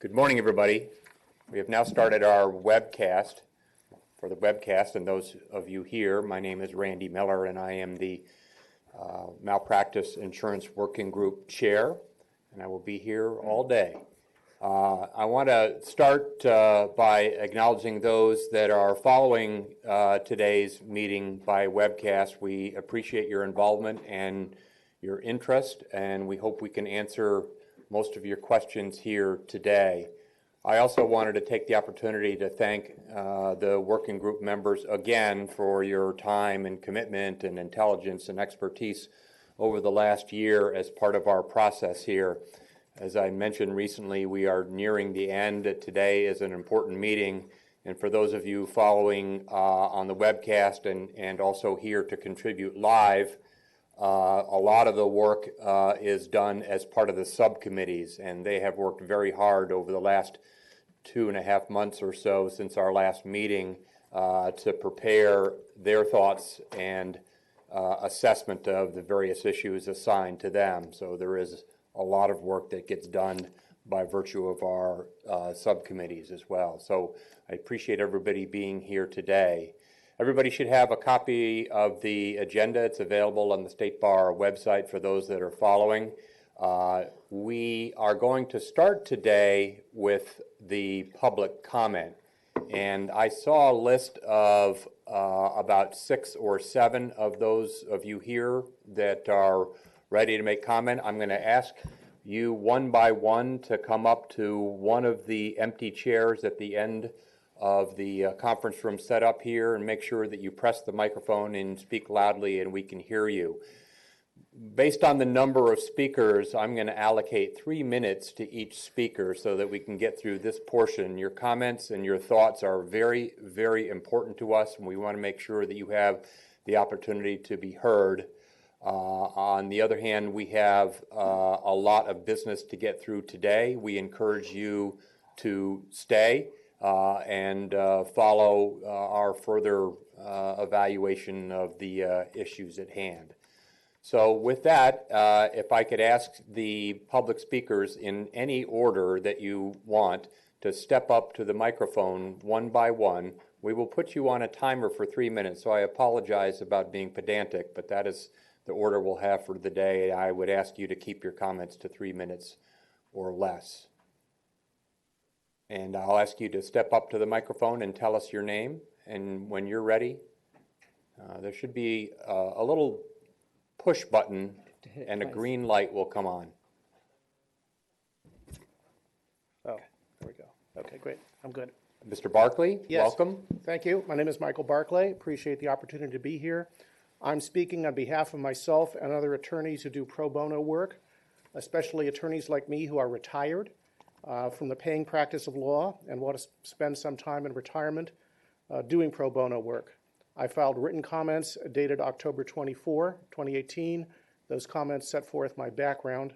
Good morning, everybody. We have now started our webcast. For the webcast, and those of you here, my name is Randy Miller, and I am the Malpractice Insurance Working Group Chair, and I will be here all day. I want to start by acknowledging those that are following today's meeting by webcast. We appreciate your involvement and your interest, and we hope we can answer most of your questions here today. I also wanted to take the opportunity to thank the working group members again for your time and commitment and intelligence and expertise over the last year as part of our process here. As I mentioned recently, we are nearing the end. Today is an important meeting, and for those of you following on the webcast and also here to contribute live, a lot of the work is done as part of the subcommittees, and they have worked very hard over the last 2.5 months or so since our last meeting to prepare their thoughts and assessment of the various issues assigned to them. So there is a lot of work that gets done by virtue of our subcommittees as well. So I appreciate everybody being here today. Everybody should have a copy of the agenda. It's available on the State Bar website for those that are following. We are going to start today with the public comment. And I saw a list of about 6 or 7 of those of you here that are ready to make comment. I'm going to ask you one by one to come up to one of the empty chairs at the end of the conference room set up here and make sure that you press the microphone and speak loudly and we can hear you. Based on the number of speakers, I'm going to allocate 3 minutes to each speaker so that we can get through this portion. Your comments and your thoughts are very, very important to us, and we want to make sure that you have the opportunity to be heard. On the other hand, we have a lot of business to get through today. We encourage you to stay and follow our further evaluation of the issues at hand. So with that, if I could ask the public speakers in any order that you want to step up to the microphone one by one. We will put you on a timer for 3 minutes, so I apologize about being pedantic, but that is the order we'll have for the day. I would ask you to keep your comments to 3 minutes or less. And I'll ask you to step up to the microphone and tell us your name. And when you're ready, there should be a little push button and a green light will come on. Oh, there we go. Okay, great. I'm good. Mr. Barclay, yes. Welcome. Thank you. My name is Michael Barclay. Appreciate the opportunity to be here. I'm speaking on behalf of myself and other attorneys who do pro bono work, especially attorneys like me who are retired from the paying practice of law and want to spend some time in retirement doing pro bono work. I filed written comments dated October 24, 2018. Those comments set forth my background.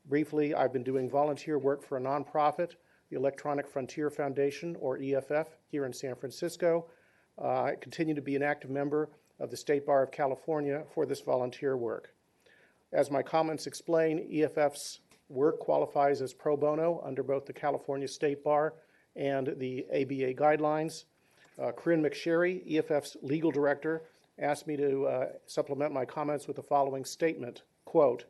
Briefly, I've been doing volunteer work for a nonprofit, the Electronic Frontier Foundation, or EFF, here in San Francisco. I continue to be an active member of the State Bar of California for this volunteer work. As my comments explain, EFF's work qualifies as pro bono under both the California State Bar and the ABA guidelines. Corinne McSherry, EFF's legal director, asked me to supplement my comments with the following statement, quote,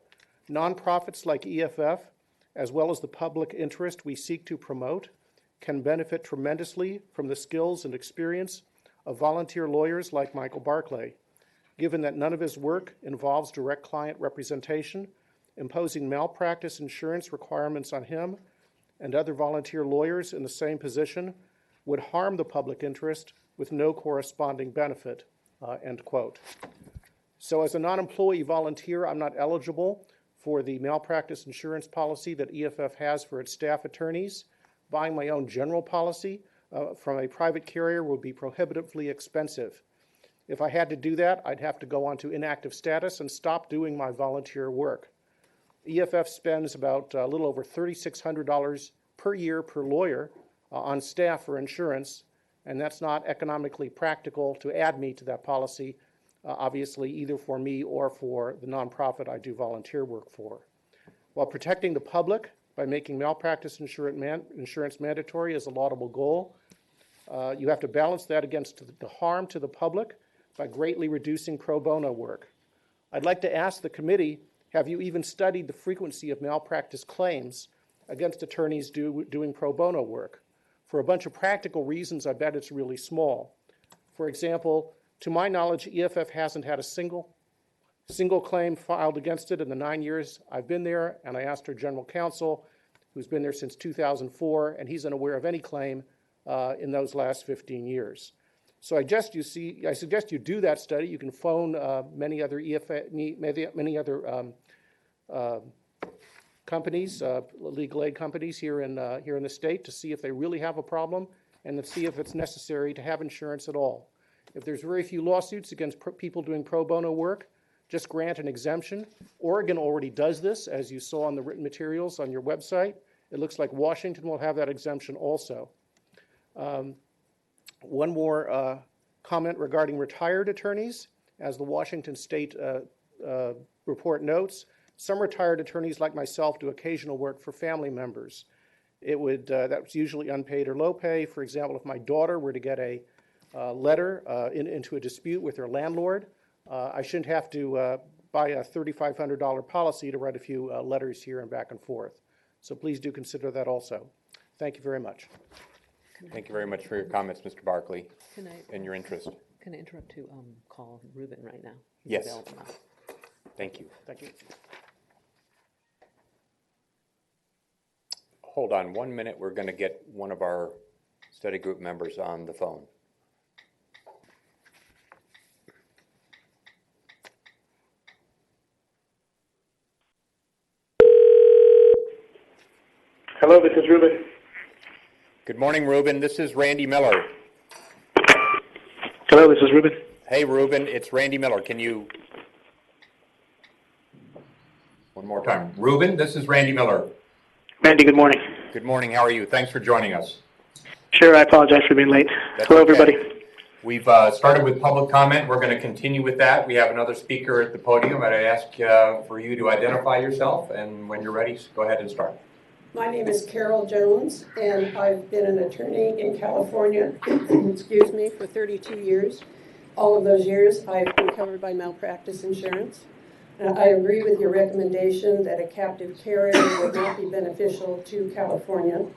"Nonprofits like EFF, as well as the public interest we seek to promote, can benefit tremendously from the skills and experience of volunteer lawyers like Michael Barclay. Given that none of his work involves direct client representation, imposing malpractice insurance requirements on him and other volunteer lawyers in the same position would harm the public interest with no corresponding benefit," end quote. So as a non-employee volunteer, I'm not eligible for the malpractice insurance policy that EFF has for its staff attorneys. Buying my own general policy from a private carrier would be prohibitively expensive. If I had to do that, I'd have to go onto inactive status and stop doing my volunteer work. EFF spends about a little over $3,600 per year per lawyer on staff for insurance, and that's not economically practical to add me to that policy, obviously either for me or for the nonprofit I do volunteer work for. While protecting the public by making malpractice insurance mandatory is a laudable goal, you have to balance that against the harm to the public by greatly reducing pro bono work. I'd like to ask the committee, have you even studied the frequency of malpractice claims against attorneys doing pro bono work? For a bunch of practical reasons, I bet it's really small. For example, to my knowledge, EFF hasn't had a single claim filed against it in the 9 years I've been there, and I asked our general counsel, who's been there since 2004, and he's unaware of any claim in those last 15 years. So I suggest you do that study. You can phone many other companies, legal aid companies here in the state, to see if they really have a problem and to see if it's necessary to have insurance at all. If there's very few lawsuits against people doing pro bono work, just grant an exemption. Oregon already does this, as you saw on the written materials on your website. It looks like Washington will have that exemption also. One more comment regarding retired attorneys. As the Washington State report notes, some retired attorneys like myself do occasional work for family members. That's usually unpaid or low pay. For example, if my daughter were to get a letter into a dispute with her landlord, I shouldn't have to buy a $3,500 policy to write a few letters here and back and forth. So please do consider that also. Thank you very much. Thank you very much for your comments, Mr. Barclay, and your interest. Can I interrupt to call Ruben right now? He's Yes. available now. Thank you. Thank you. Hold on 1 minute. We're going to get one of our study group members on the phone. Hello, this is Ruben. Good morning, Ruben. This is Randy Miller. Hello, this is Ruben. Hey, Ruben, it's Randy Miller. Can you... One more time. Ruben, this is Randy Miller. Randy, good morning. Good morning. How are you? Thanks for joining us. Sure, I apologize for being late. That's Hello, okay. everybody. We've started with public comment. We're going to continue with that. We have another speaker at the podium, and I ask for you to identify yourself, and when you're ready, go ahead and start. My name is Carol Jones, and I've been an attorney in California, excuse me, for 32 years. All of those years, I've been covered by malpractice insurance. I agree with your recommendation that a captive carrier would not be beneficial to California.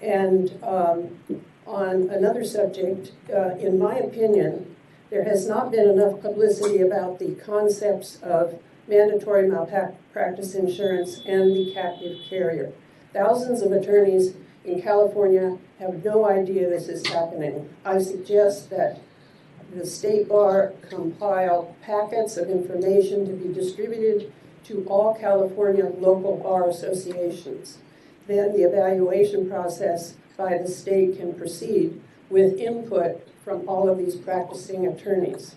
And on another subject, in my opinion, there has not been enough publicity about the concepts of mandatory malpractice insurance and the captive carrier. Thousands of attorneys in California have no idea this is happening. I suggest that the State Bar compile packets of information to be distributed to all California local bar associations. Then the evaluation process by the state can proceed with input from all of these practicing attorneys.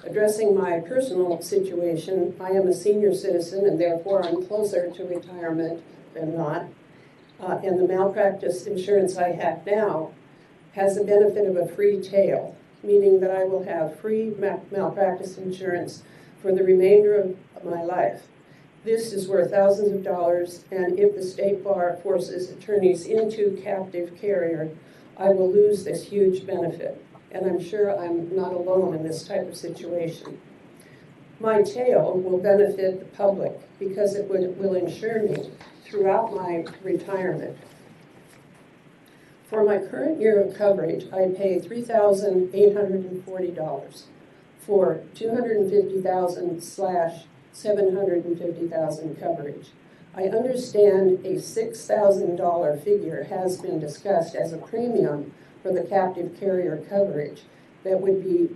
Addressing my personal situation, I am a senior citizen and therefore I'm closer to retirement than not. And the malpractice insurance I have now has the benefit of a free tail, meaning that I will have free malpractice insurance for the remainder of my life. This is worth thousands of dollars, and if the state bar forces attorneys into captive carrier, I will lose this huge benefit. And I'm sure I'm not alone in this type of situation. My tail will benefit the public because it will insure me throughout my retirement. For my current year of coverage, I pay $3,840 for $250,000/$750,000 coverage. I understand a $6,000 figure has been discussed as a premium for the captive carrier coverage. That would be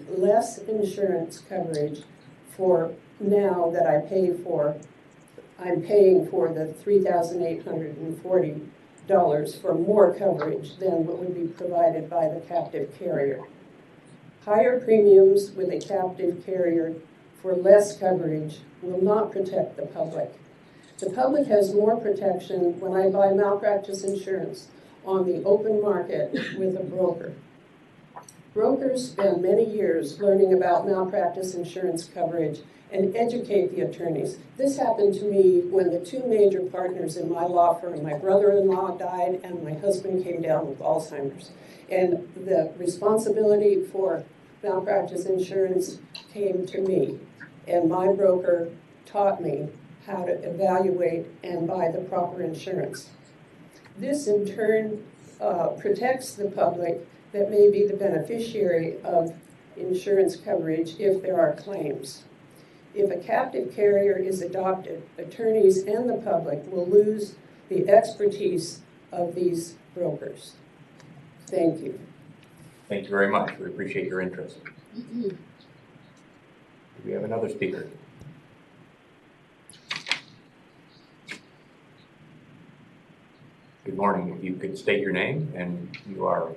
less insurance coverage for now that I'm paying for the $3,840 for more coverage than what would be provided by the captive carrier. Higher premiums with a captive carrier for less coverage will not protect the public. The public has more protection when I buy malpractice insurance on the open market with a broker. Brokers spend many years learning about malpractice insurance coverage and educate the attorneys. This happened to me when the two major partners in my law firm, my brother-in-law died and my husband came down with Alzheimer's. And the responsibility for malpractice insurance came to me, and my broker taught me how to evaluate and buy the proper insurance. This in turn protects the public that may be the beneficiary of insurance coverage if there are claims. If a captive carrier is adopted, attorneys and the public will lose the expertise of these brokers. Thank you. Thank you very much. We appreciate your interest. Do we have another speaker? Good morning. If you could state your name, and you are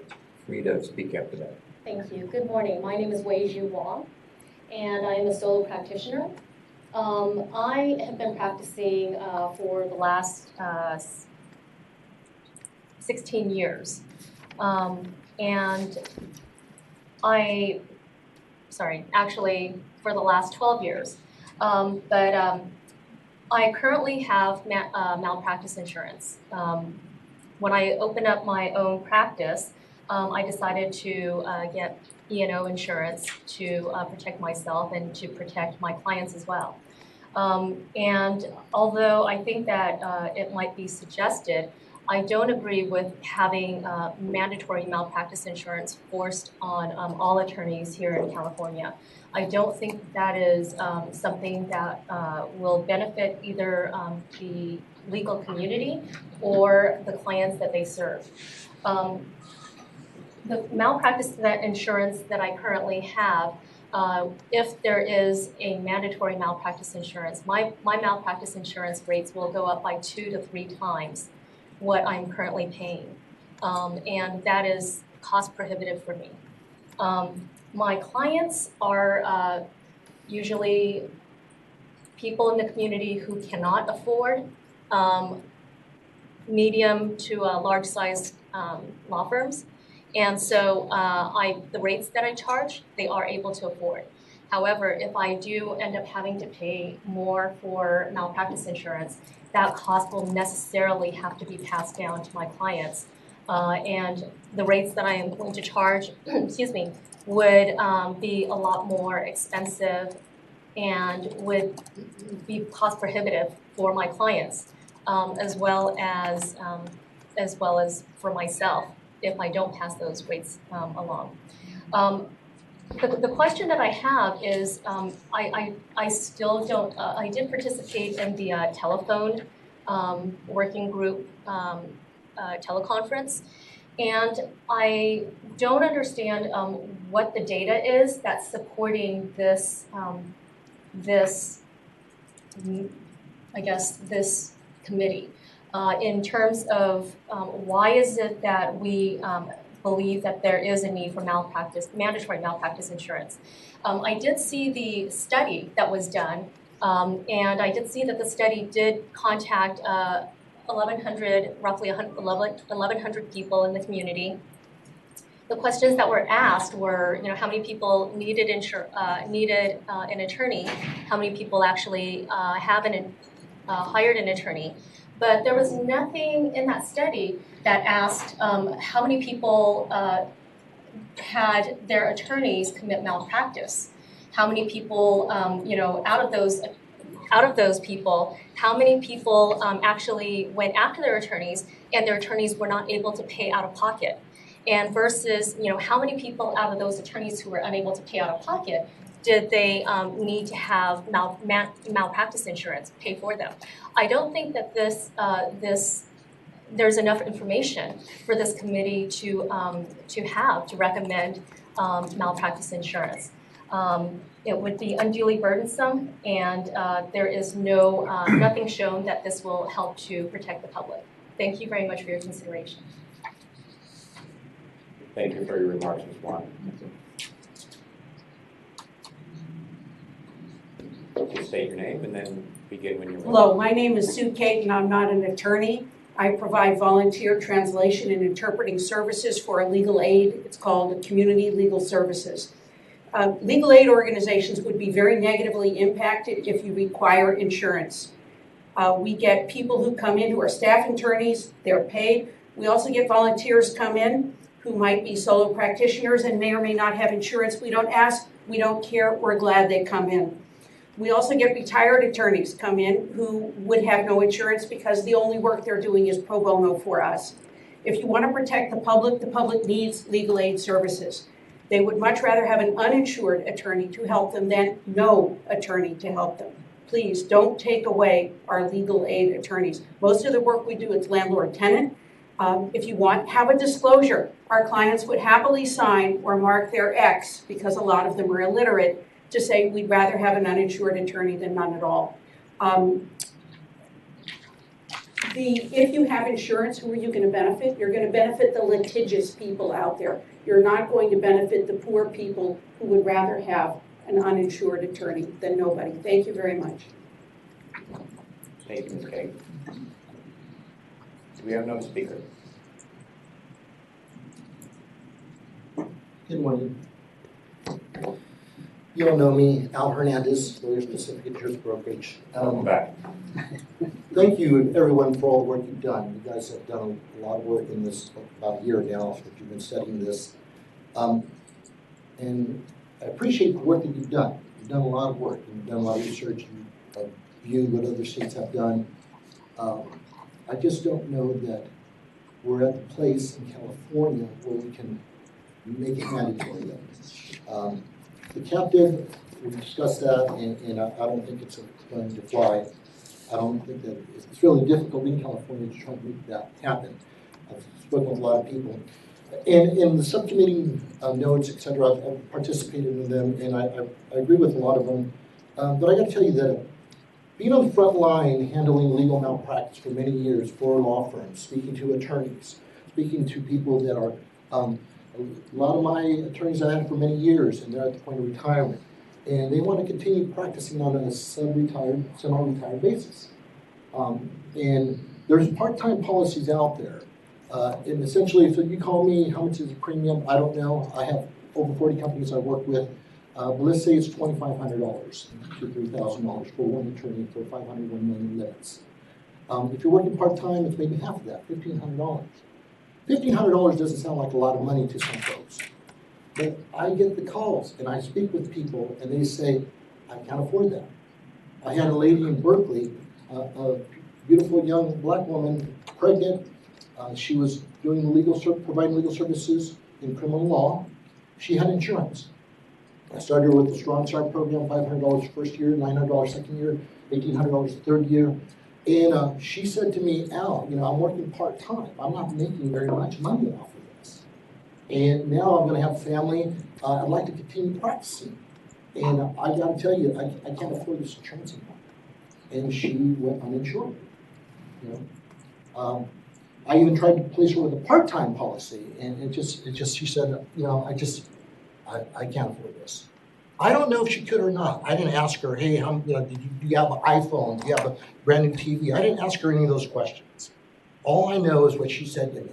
free to speak after that. Thank you. Good morning. My name is Weizhu Wang, and I am a solo practitioner. I have been practicing for the last 16 years. Actually for the last 12 years. I currently have malpractice insurance. When I opened up my own practice, I decided to get E&O insurance to protect myself and to protect my clients as well. And although I think that it might be suggested, I don't agree with having mandatory malpractice insurance forced on all attorneys here in California. I don't think that is something that will benefit either the legal community or the clients that they serve. The malpractice insurance that I currently have, if there is a mandatory malpractice insurance, my malpractice insurance rates will go up by 2 to 3 times what I'm currently paying. And that is cost prohibitive for me. My clients are usually people in the community who cannot afford medium to large size law firms. And so the rates that I charge, they are able to afford. However, if I do end up having to pay more for malpractice insurance, that cost will necessarily have to be passed down to my clients. And the rates that I am going to charge, excuse me, would be a lot more expensive and would be cost prohibitive for my clients, as well as for myself if I don't pass those rates along. The question that I have is, I still don't, I did participate in the telephone working group teleconference, and I don't understand what the data is that's supporting this, this committee. In terms of why is it that we believe that there is a need for mandatory malpractice insurance. I did see the study that was done, and I did see that the study did contact roughly 1,100 people in the community. the questions that were asked were, how many people needed an attorney, how many people actually hired an attorney. But there was nothing in that study that asked how many people had their attorneys commit malpractice. How many people, out of those people, how many people actually went after their attorneys and their attorneys were not able to pay out of pocket? And versus, how many people out of those attorneys who were unable to pay out of pocket did they need to have malpractice insurance pay for them? I don't think that there's enough information for this committee to recommend malpractice insurance. It would be unduly burdensome, and there is nothing shown that this will help to protect the public. Thank you very much for your consideration. Thank you for your remarks, Ms. Wan. Just state your name and then begin when you're ready. Hello, my name is Sue Caton. I'm not an attorney. I provide volunteer translation and interpreting services for a legal aid. It's called Community Legal Services. Legal aid organizations would be very negatively impacted if you require insurance. We get people who come in who are staff attorneys, they're paid. We also get volunteers come in who might be solo practitioners and may or may not have insurance. We don't ask, we don't care, we're glad they come in. We also get retired attorneys come in who would have no insurance because the only work they're doing is pro bono for us. If you want to protect the public needs legal aid services. They would much rather have an uninsured attorney to help them than no attorney to help them. Please don't take away our legal aid attorneys. Most of the work we do is landlord-tenant. If you want, have a disclosure. Our clients would happily sign or mark their X, because a lot of them are illiterate, to say we'd rather have an uninsured attorney than none at all. If you have insurance, who are you going to benefit? You're going to benefit the litigious people out there. You're not going to benefit the poor people who would rather have an uninsured attorney than nobody. Thank you very much. Thank you, Ms. Kate. Do we have another speaker? Good morning. You all know me, Al Hernandez, Lawyers Pacific Insurance Brokerage. Welcome back. Thank you, everyone, for all the work you've done. You guys have done a lot of work in this, about a year now, that you've been studying this. And I appreciate the work that you've done. You've done a lot of work. You've done a lot of research. You've viewed what other states have done. I just don't know that we're at the place in California where we can make it mandatory yet. The captive, we discussed that, and I don't think it's going to fly. I don't think that it's really difficult in California to try to make that happen. I've spoken with a lot of people. And in the subcommittee notes, et cetera, I've participated in them, and I agree with a lot of them. But I got to tell you that being on the front line handling legal malpractice for many years for law firms, speaking to attorneys, speaking to people that are, a lot of my attorneys I had for many years, and they're at the point of retirement. And they want to continue practicing on a semi-retired basis. And there's part-time policies out there. And essentially, if you call me, how much is the premium? I don't know. I have over 40 companies I work with. But let's say it's $2,500 to $3,000 for one attorney for 501 million limits. If you're working part-time, it's maybe half of that, $1,500. $1,500 doesn't sound like a lot of money to some folks. But I get the calls, and I speak with people, and they say, I can't afford that. I had a lady in Berkeley, a beautiful young black woman, pregnant. She was doing providing legal services in criminal law. She had insurance. I started her with the Strong Start program, $500 first year, $900 second year, $1,800 third year. And she said to me, Al, I'm working part-time. I'm not making very much money off of this. And now I'm going to have a family. I'd like to continue practicing. And I got to tell you, I can't afford this insurance anymore. And she went uninsured. I even tried to place her with a part-time policy, and she said, I can't afford this. I don't know if she could or not. I didn't ask her, hey, do you have an iPhone? Do you have a brand new TV? I didn't ask her any of those questions. All I know is what she said to me.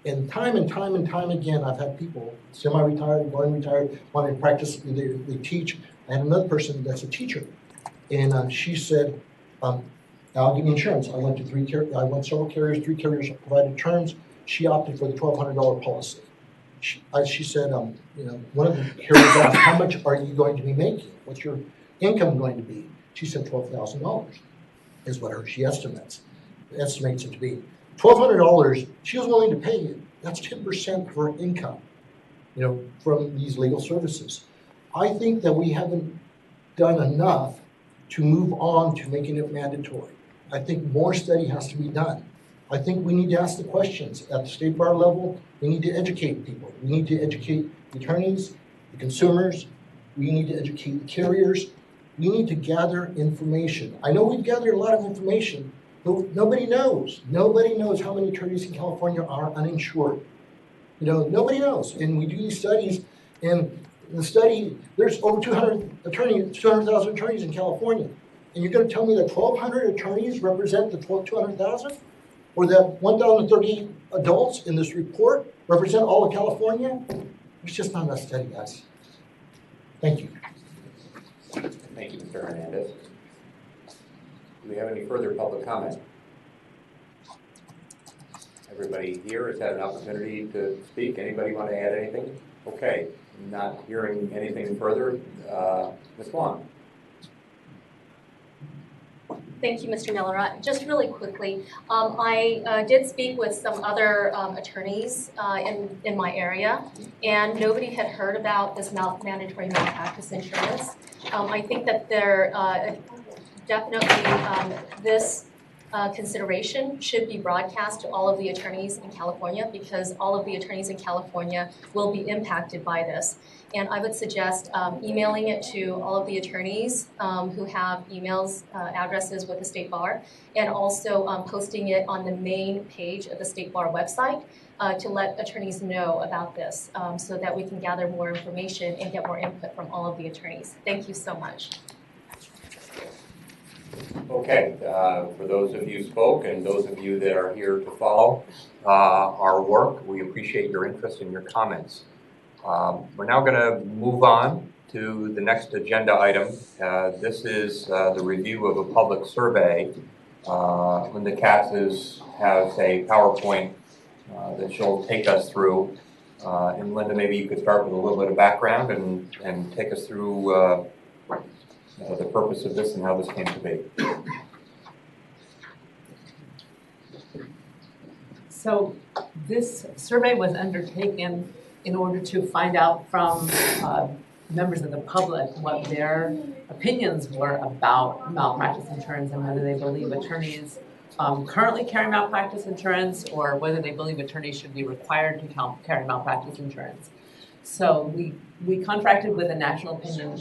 And time again, I've had people, semi-retired, going retired, wanting to practice, they teach. I had another person that's a teacher, and she said, I'll give you insurance. I went several carriers, 3 carriers provided terms. She opted for the $1,200 policy. She said, one of the carriers asked, how much are you going to be making? What's your income going to be? She said $12,000 is what she estimates it to be. $1,200, she was willing to pay you. That's 10% of her income, from these legal services. I think that we haven't done enough to move on to making it mandatory. I think more study has to be done. I think we need to ask the questions at the state bar level. We need to educate people. We need to educate the attorneys, the consumers. We need to educate the carriers. We need to gather information. I know we've gathered a lot of information, but nobody knows. Nobody knows how many attorneys in California are uninsured. Nobody knows. And we do these studies, and the study, there's over 200,000 attorneys in California. And you're going to tell me that 1,200 attorneys represent the 200,000? Or that 1,038 adults in this report represent all of California? There's just not enough study, guys. Thank you. Thank you, Mr. Hernandez. Do we have any further public comment? Everybody here has had an opportunity to speak. Anybody want to add anything? Okay, not hearing anything further. Ms. Wong. Thank you, Mr. Miller. Just really quickly, I did speak with some other attorneys in my area, and nobody had heard about this mandatory malpractice insurance. I think that there definitely this consideration should be broadcast to all of the attorneys in California, because all of the attorneys in California will be impacted by this. And I would suggest emailing it to all of the attorneys who have emails, addresses with the State Bar, and also posting it on the main page of the State Bar website to let attorneys know about this so that we can gather more information and get more input from all of the attorneys. Thank you so much. Okay, for those of you who spoke and those of you that are here to follow our work, we appreciate your interest and your comments. We're now going to move on to the next agenda item. This is the review of a public survey. Linda Katz has a PowerPoint that she'll take us through. And Linda, maybe you could start with a little bit of background and take us through the purpose of this and how this came to be. So this survey was undertaken in order to find out from members of the public what their opinions were about malpractice insurance and whether they believe attorneys currently carry malpractice insurance or whether they believe attorneys should be required to carry malpractice insurance. So we contracted with a National Opinion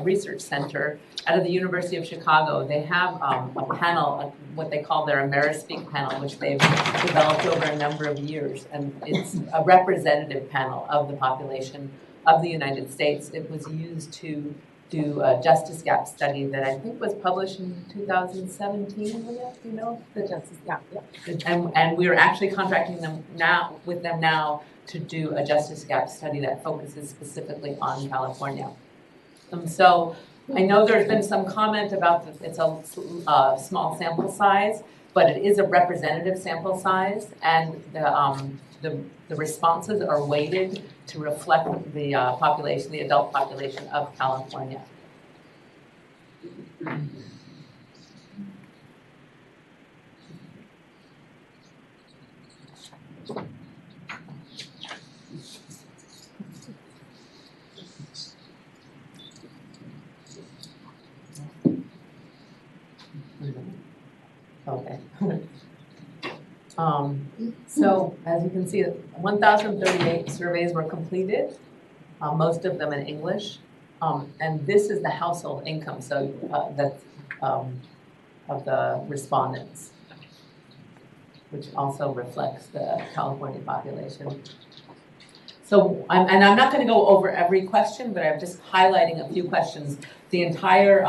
Research Center out of the University of Chicago. They have a panel, what they call their AmeriSpeak panel, which they've developed over a number of years. And it's a representative panel of the population of the United States. It was used to do a Justice Gap study that I think was published in 2017, you know, the Justice Gap. Yeah. And we're actually contracting with them now to do a Justice Gap study that focuses specifically on California. So I know there's been some comment about that it's a small sample size, but it is a representative sample size, and the responses are weighted to reflect the population, the adult population of California. Okay. So as you can see, 1,038 surveys were completed, most of them in English, and this is the household income, so that's of the respondents, which also reflects the California population. So, I'm not going to go over every question, but I'm just highlighting a few questions. The entire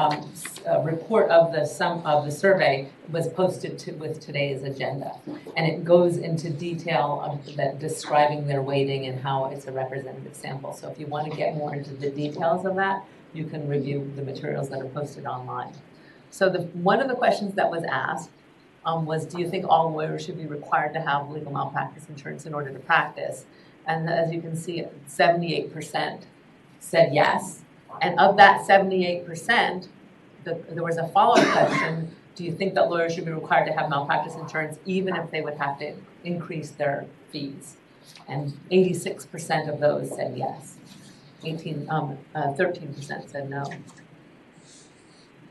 report of the survey was posted with today's agenda, and it goes into detail of that describing their weighting and how it's a representative sample. So if you want to get more into the details of that, you can review the materials that are posted online. So one of the questions that was asked was, do you think all lawyers should be required to have legal malpractice insurance in order to practice? And as you can see, 78% said yes. And of that 78%, there was a follow-up question, do you think that lawyers should be required to have malpractice insurance even if they would have to increase their fees? And 86% of those said yes. 13% said no.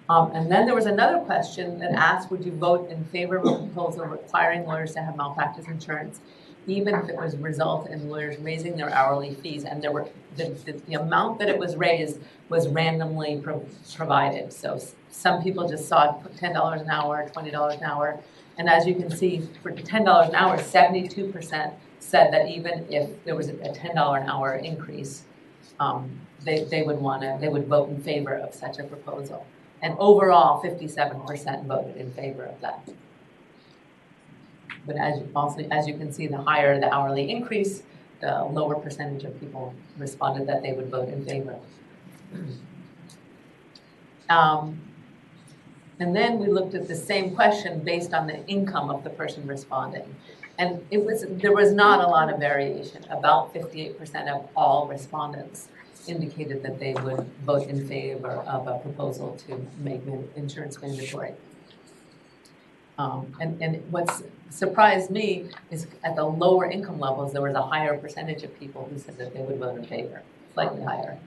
And then there was another question that asked, would you vote in favor of a proposal requiring lawyers to have malpractice insurance even if it was result in lawyers raising their hourly fees? And there were the amount that it was raised was randomly provided. So some people just saw $10 an hour, $20 an hour. And as you can see, for $10 an hour, 72% said that even if there was a $10 an hour increase, they would vote in favor of such a proposal. And overall, 57% voted in favor of that. But as you can see, the higher the hourly increase, the lower percentage of people responded that they would vote in favor. And then we looked at the same question based on the income of the person responding. And there was not a lot of variation. About 58% of all respondents indicated that they would vote in favor of a proposal to make insurance mandatory. And what's surprised me is at the lower income levels, there was a higher percentage of people who said that they would vote in favor, slightly higher.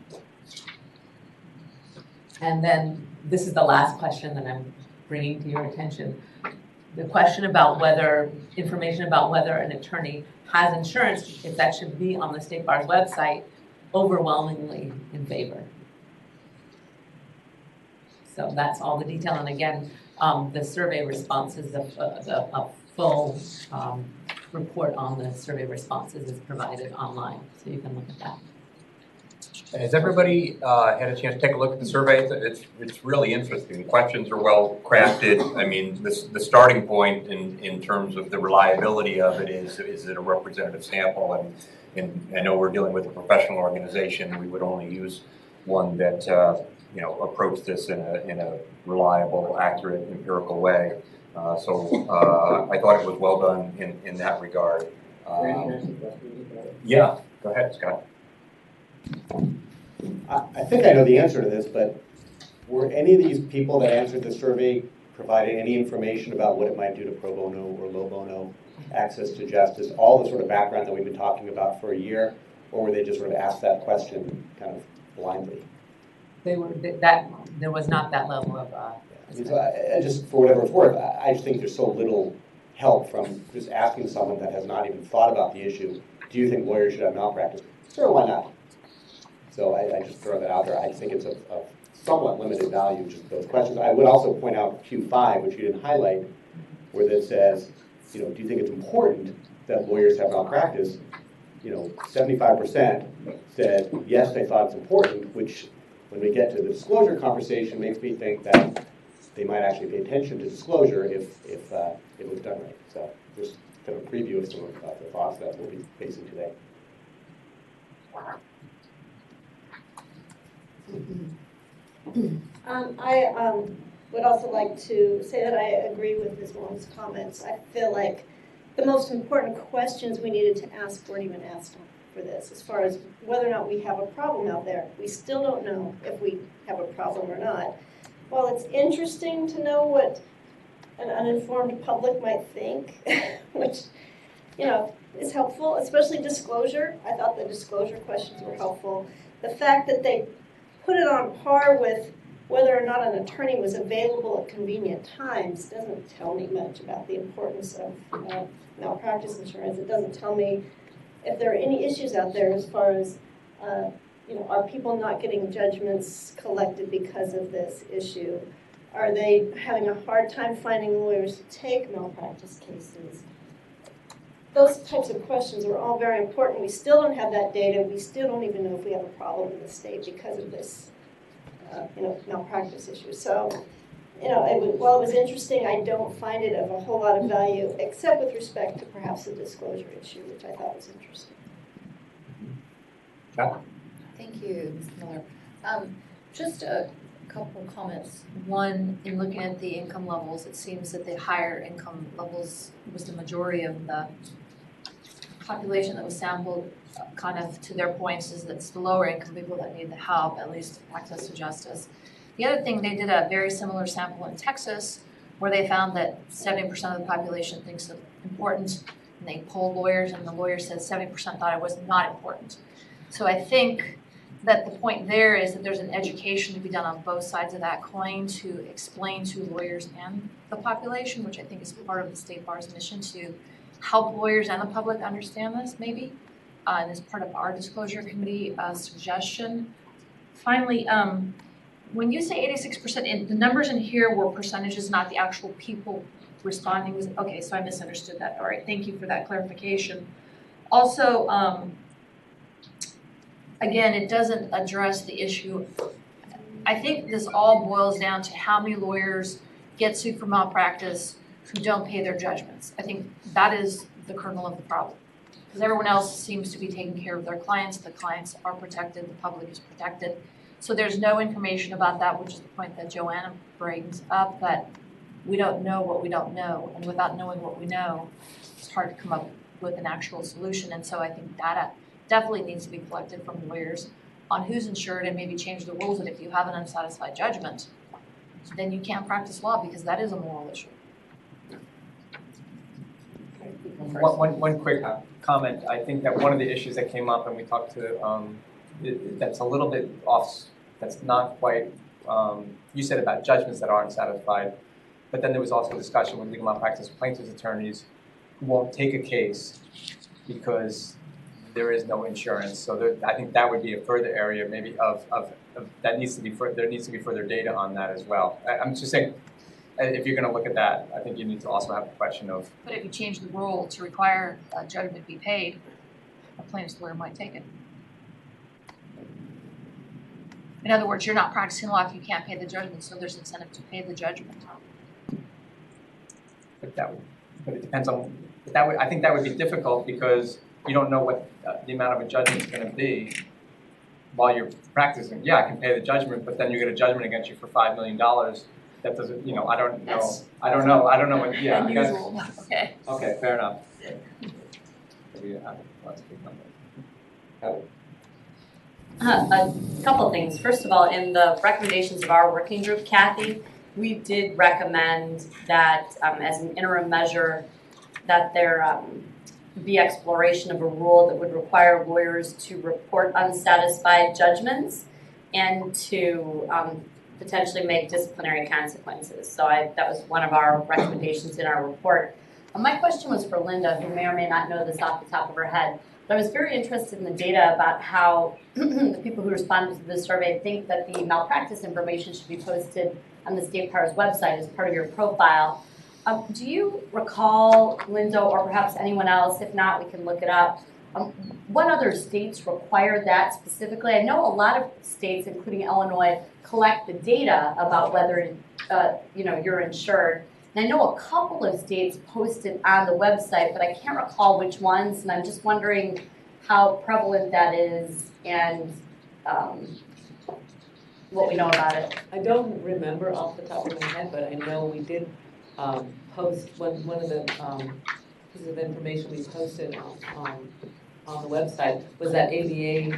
And then this is the last question that I'm bringing to your attention. The question about information about whether an attorney has insurance, if that should be on the State Bar's website, overwhelmingly in favor. So that's all the detail. And again, the survey responses, a full report on the survey responses is provided online, so you can look at that. Has everybody had a chance to take a look at the survey? It's really interesting. The questions are well crafted. I mean, the starting point in terms of the reliability of it is it a representative sample? And I know we're dealing with a professional organization. We would only use one that approached this in a reliable, accurate, empirical way. So I thought it was well done in that regard. Yeah, go ahead, Scott. I think I know the answer to this, but were any of these people that answered the survey provided any information about what it might do to pro bono or low bono access to justice, all the sort of background that we've been talking about for a year, or were they just sort of asked that question kind of blindly? There was not that level of. Just for whatever it's worth, I just think there's so little help from just asking someone that has not even thought about the issue. Do you think lawyers should have malpractice? Sure, why not? So I just throw that out there. I think it's of somewhat limited value, just those questions. I would also point out Q5, which you didn't highlight, where that says, do you think it's important that lawyers have malpractice? 75% said yes, they thought it's important, which when we get to the disclosure conversation makes me think that they might actually pay attention to disclosure if it was done right. So just kind of a preview of some of the thoughts that we'll be facing today. I would also like to say that I agree with Ms. Wong's comments. I feel like the most important questions we needed to ask weren't even asked for this, as far as whether or not we have a problem out there. We still don't know if we have a problem or not. While it's interesting to know what an uninformed public might think, which, is helpful, especially disclosure. I thought the disclosure questions were helpful. The fact that they put it on par with whether or not an attorney was available at convenient times doesn't tell me much about the importance of malpractice insurance. It doesn't tell me if there are any issues out there as far as, are people not getting judgments collected because of this issue? Are they having a hard time finding lawyers to take malpractice cases? those types of questions are all very important. We still don't have that data. We still don't even know if we have a problem in the state because of this, malpractice issue. So, while it was interesting, I don't find it of a whole lot of value, except with respect to perhaps the disclosure issue, which I thought was interesting. Thank you, Ms. Miller. Just a couple of comments. One, in looking at the income levels, it seems that the higher income levels was the majority of the population that was sampled. Kind of to their points is that it's the lower income people that need the help, at least access to justice. The other thing, they did a very similar sample in Texas where they found that 70% of the population thinks it's important, and they polled lawyers, and the lawyers said 70% thought it was not important. So I think that the point there is that there's an education to be done on both sides of that coin to explain to lawyers and the population, which I think is part of the State Bar's mission to help lawyers and the public understand this, maybe. And as part of our disclosure committee suggestion. Finally, when you say 86%, the numbers in here were percentages, not the actual people responding. Okay, so I misunderstood that. All right, thank you for that clarification. Also, again, it doesn't address the issue. I think this all boils down to how many lawyers get sued for malpractice who don't pay their judgments. I think that is the kernel of the problem. Because everyone else seems to be taking care of their clients. The clients are protected, the public is protected. So there's no information about that, which is the point that Joanna brings up, that we don't know what we don't know. And without knowing what we know, it's hard to come up with an actual solution. And so I think data definitely needs to be collected from lawyers on who's insured and maybe change the rules that if you have an unsatisfied judgment, then you can't practice law because that is a moral issue. One quick comment. I think that one of the issues that came up and we talked to, that's a little bit off, that's not quite, you said about judgments that aren't satisfied, but then there was also a discussion with legal malpractice plaintiffs' attorneys who won't take a case because there is no insurance. So I think that would be a further area maybe of that needs to be, there needs to be further data on that as well. I'm just saying, if you're going to look at that, I think you need to also have the question of. But if you change the rule to require a judgment be paid, a plaintiff's lawyer might take it. In other words, you're not practicing law if you can't pay the judgment, so there's incentive to pay the judgment. But it depends on. I think that would be difficult because you don't know what the amount of a judgment is going to be while you're practicing. Yeah, I can pay the judgment, but then you get a judgment against you for $5 million. That doesn't, I don't know. I don't know what. Yeah, unusual. Okay. Okay, fair enough. A couple of things. First of all, in the recommendations of our working group, Kathy, we did recommend that as an interim measure that there be exploration of a rule that would require lawyers to report unsatisfied judgments and to potentially make disciplinary consequences. So that was one of our recommendations in our report. My question was for Linda, who may or may not know this off the top of her head. But I was very interested in the data about how the people who responded to this survey think that the malpractice information should be posted on the State Bar's website as part of your profile. Do you recall, Linda, or perhaps anyone else, if not, we can look it up, what other states require that specifically? I know a lot of states, including Illinois, collect the data about whether you're insured. And I know a couple of states post it on the website, but I can't recall which ones, and I'm just wondering how prevalent that is and what we know about it. I don't remember off the top of my head, but I know we did post one of the pieces of information we posted on the website was that ABA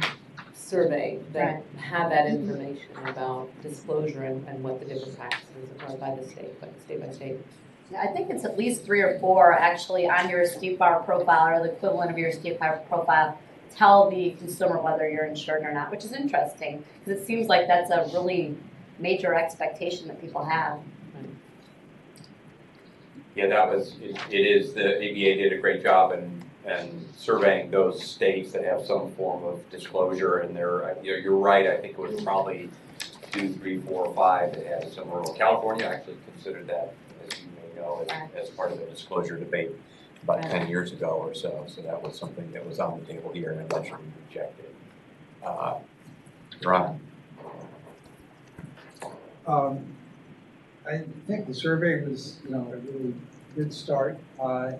survey that had that information about disclosure and what the different practices are by the state, state by state. I think it's at least 3 or 4 actually on your State Bar profile or the equivalent of your State Bar profile tell the consumer whether you're insured or not, which is interesting because it seems like that's a really major expectation that people have. Yeah, it is, the ABA did a great job in surveying those states that have some form of disclosure, and you're right, I think it was probably 2, 3, 4, or 5 that had some rural. California actually considered that, as you may know, as part of the disclosure debate. about 10 years ago or so. So that was something that was on the table here and eventually rejected. Ron? I think the survey was, a really good start.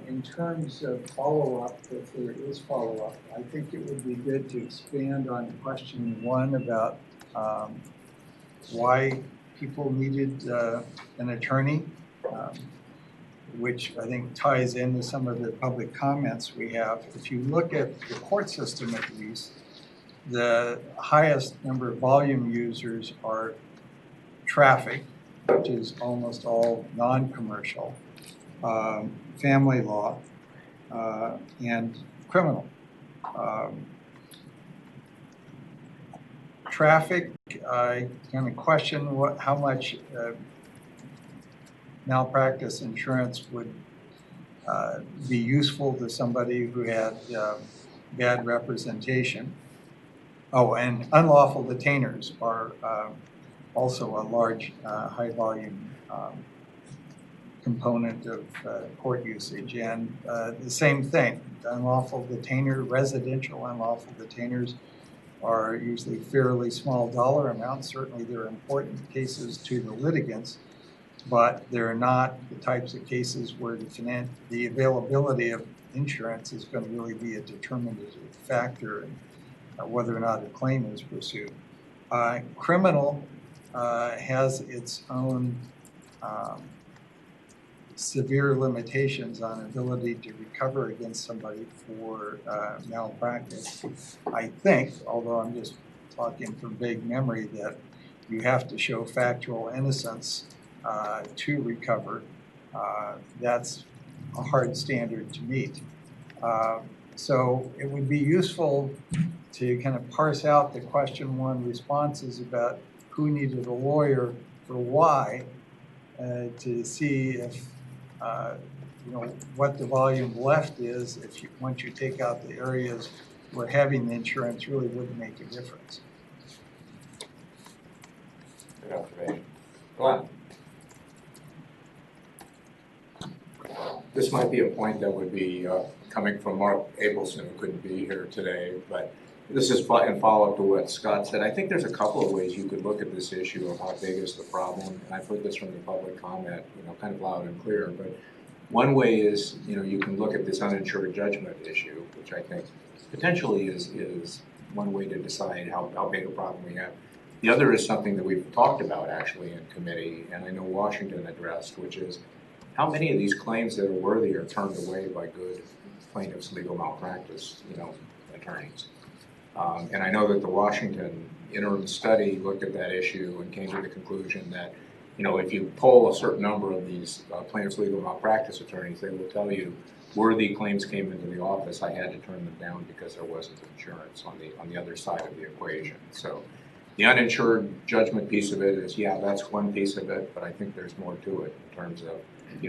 In terms of follow-up, if there is follow-up, I think it would be good to expand on question 1 about why people needed an attorney, which I think ties into some of the public comments we have. If you look at the court system, at least, the highest number of volume users are traffic, which is almost all non-commercial, family law, and criminal. Traffic, I kind of question how much malpractice insurance would be useful to somebody who had bad representation. Oh, and unlawful detainers are also a large, high-volume component of court usage. And the same thing, unlawful detainer, residential unlawful detainers are usually fairly small dollar amounts. Certainly they're important cases to the litigants, but they're not the types of cases where the availability of insurance is going to really be a determinative factor in whether or not a claim is pursued. Criminal has its own severe limitations on ability to recover against somebody for malpractice. I think, although I'm just talking from vague memory, that you have to show factual innocence to recover. That's a hard standard to meet. So it would be useful to kind of parse out the question 1 responses about who needed a lawyer for why, to see if what the volume left is if once you take out the areas where having the insurance really wouldn't make a difference. Good observation. Glenn? This might be a point that would be coming from Mark Abelson, who couldn't be here today, but this is in follow-up to what Scott said. I think there's a couple of ways you could look at this issue of how big is the problem, and I've heard this from the public comment, kind of loud and clear. But one way is, you can look at this uninsured judgment issue, which I think potentially is one way to decide how big a problem we have. The other is something that we've talked about actually in committee, and I know Washington addressed, which is how many of these claims that are worthy are turned away by good plaintiffs' legal malpractice, attorneys. And I know that the Washington interim study looked at that issue and came to the conclusion that, if you poll a certain number of these plaintiffs' legal malpractice attorneys, they will tell you worthy claims came into the office. I had to turn them down because there wasn't insurance on the other side of the equation. So the uninsured judgment piece of it is, that's one piece of it, but I think there's more to it in terms of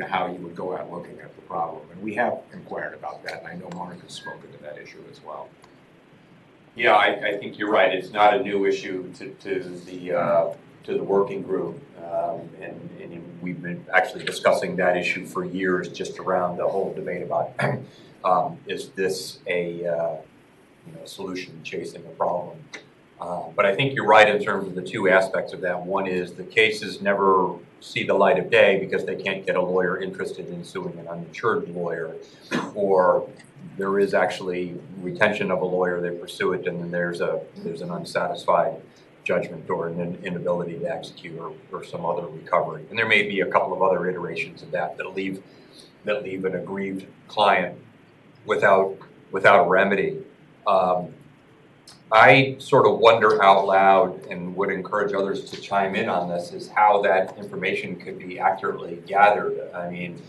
how you would go out looking at the problem. And we have inquired about that, and I know Mark has spoken to that issue as well. Yeah, I think you're right. It's not a new issue to the working group, and we've been actually discussing that issue for years, just around the whole debate about is this a solution chasing a problem. But I think you're right in terms of the 2 aspects of that. One is the cases never see the light of day because they can't get a lawyer interested in suing an uninsured lawyer, or there is actually retention of a lawyer, they pursue it, and then there's an unsatisfied judgment or an inability to execute or some other recovery. And there may be a couple of other iterations of that leave an aggrieved client without a remedy. I sort of wonder out loud, and would encourage others to chime in on this, is how that information could be accurately gathered. I mean,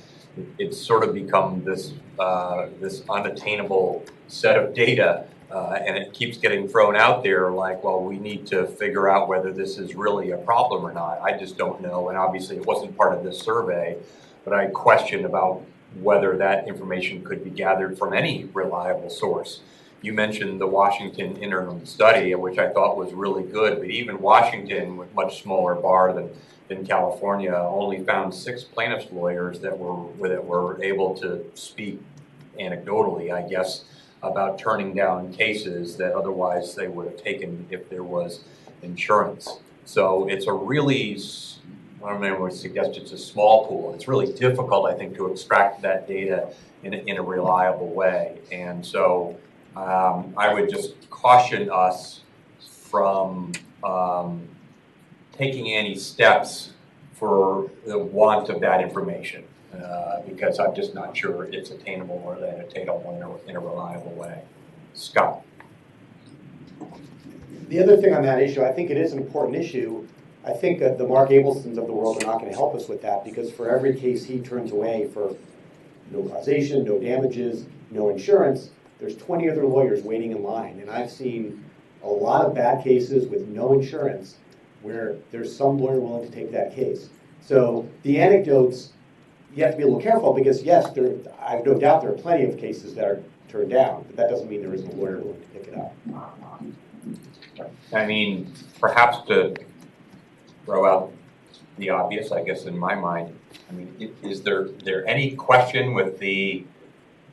it's sort of become this unattainable set of data, and it keeps getting thrown out there like, well, we need to figure out whether this is really a problem or not. I just don't know, and obviously it wasn't part of this survey, but I question about whether that information could be gathered from any reliable source. You mentioned the Washington interim study, which I thought was really good, but even Washington, with much smaller bar than California, only found 6 plaintiffs' lawyers that were able to speak anecdotally, I guess, about turning down cases that otherwise they would have taken if there was insurance. So it's a really, I don't know, I would suggest it's a small pool. It's really difficult, I think, to extract that data in a reliable way. And so I would just caution us from taking any steps for the want of that information, because I'm just not sure it's attainable or that attainable in a reliable way. Scott. The other thing on that issue, I think it is an important issue. I think that the Mark Abelsons of the world are not going to help us with that, because for every case he turns away for no causation, no damages, no insurance, there's 20 other lawyers waiting in line. And I've seen a lot of bad cases with no insurance where there's some lawyer willing to take that case. So the anecdotes, you have to be a little careful, because yes, I have no doubt there are plenty of cases that are turned down, but that doesn't mean there isn't a lawyer willing to pick it up. I mean, perhaps to throw out the obvious, I guess, in my mind, I mean, is there any question with the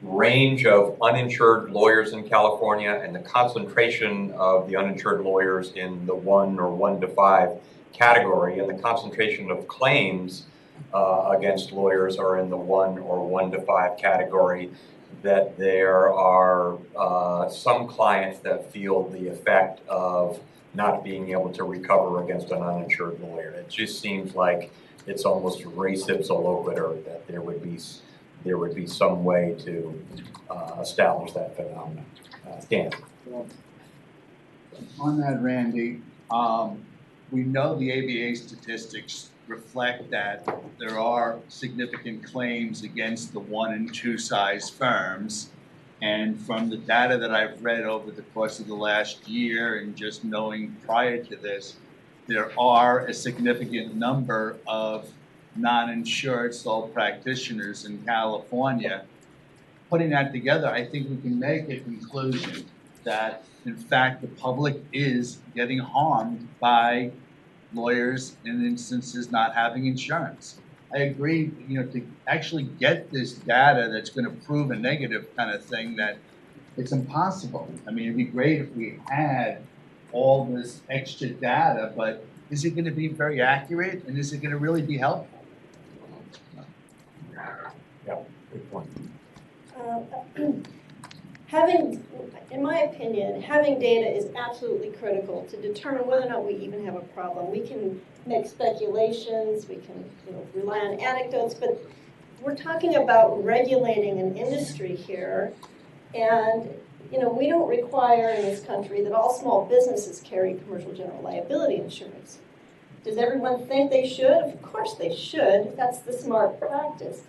range of uninsured lawyers in California and the concentration of the uninsured lawyers in the 1 or 1 to 5 category, and the concentration of claims against lawyers are in the 1 or 1 to 5 category, that there are some clients that feel the effect of not being able to recover against an uninsured lawyer? It just seems like it's almost res ipsa loquitur that there would be some way to establish that phenomenon. Dan. On that, Randy, we know the ABA statistics reflect that there are significant claims against the 1 and 2 size firms. And from the data that I've read over the course of the last year and just knowing prior to this, there are a significant number of non-insured sole practitioners in California. Putting that together, I think we can make a conclusion that, in fact, the public is getting harmed by lawyers in instances not having insurance. I agree, to actually get this data that's going to prove a negative kind of thing, that it's impossible. I mean, it'd be great if we had all this extra data, but is it going to be very accurate, and is it going to really be helpful? Yeah, good point. In my opinion, having data is absolutely critical to determine whether or not we even have a problem. We can make speculations, we can rely on anecdotes, but we're talking about regulating an industry here, and we don't require in this country that all small businesses carry commercial general liability insurance. Does everyone think they should? Of course they should. That's the smart practice.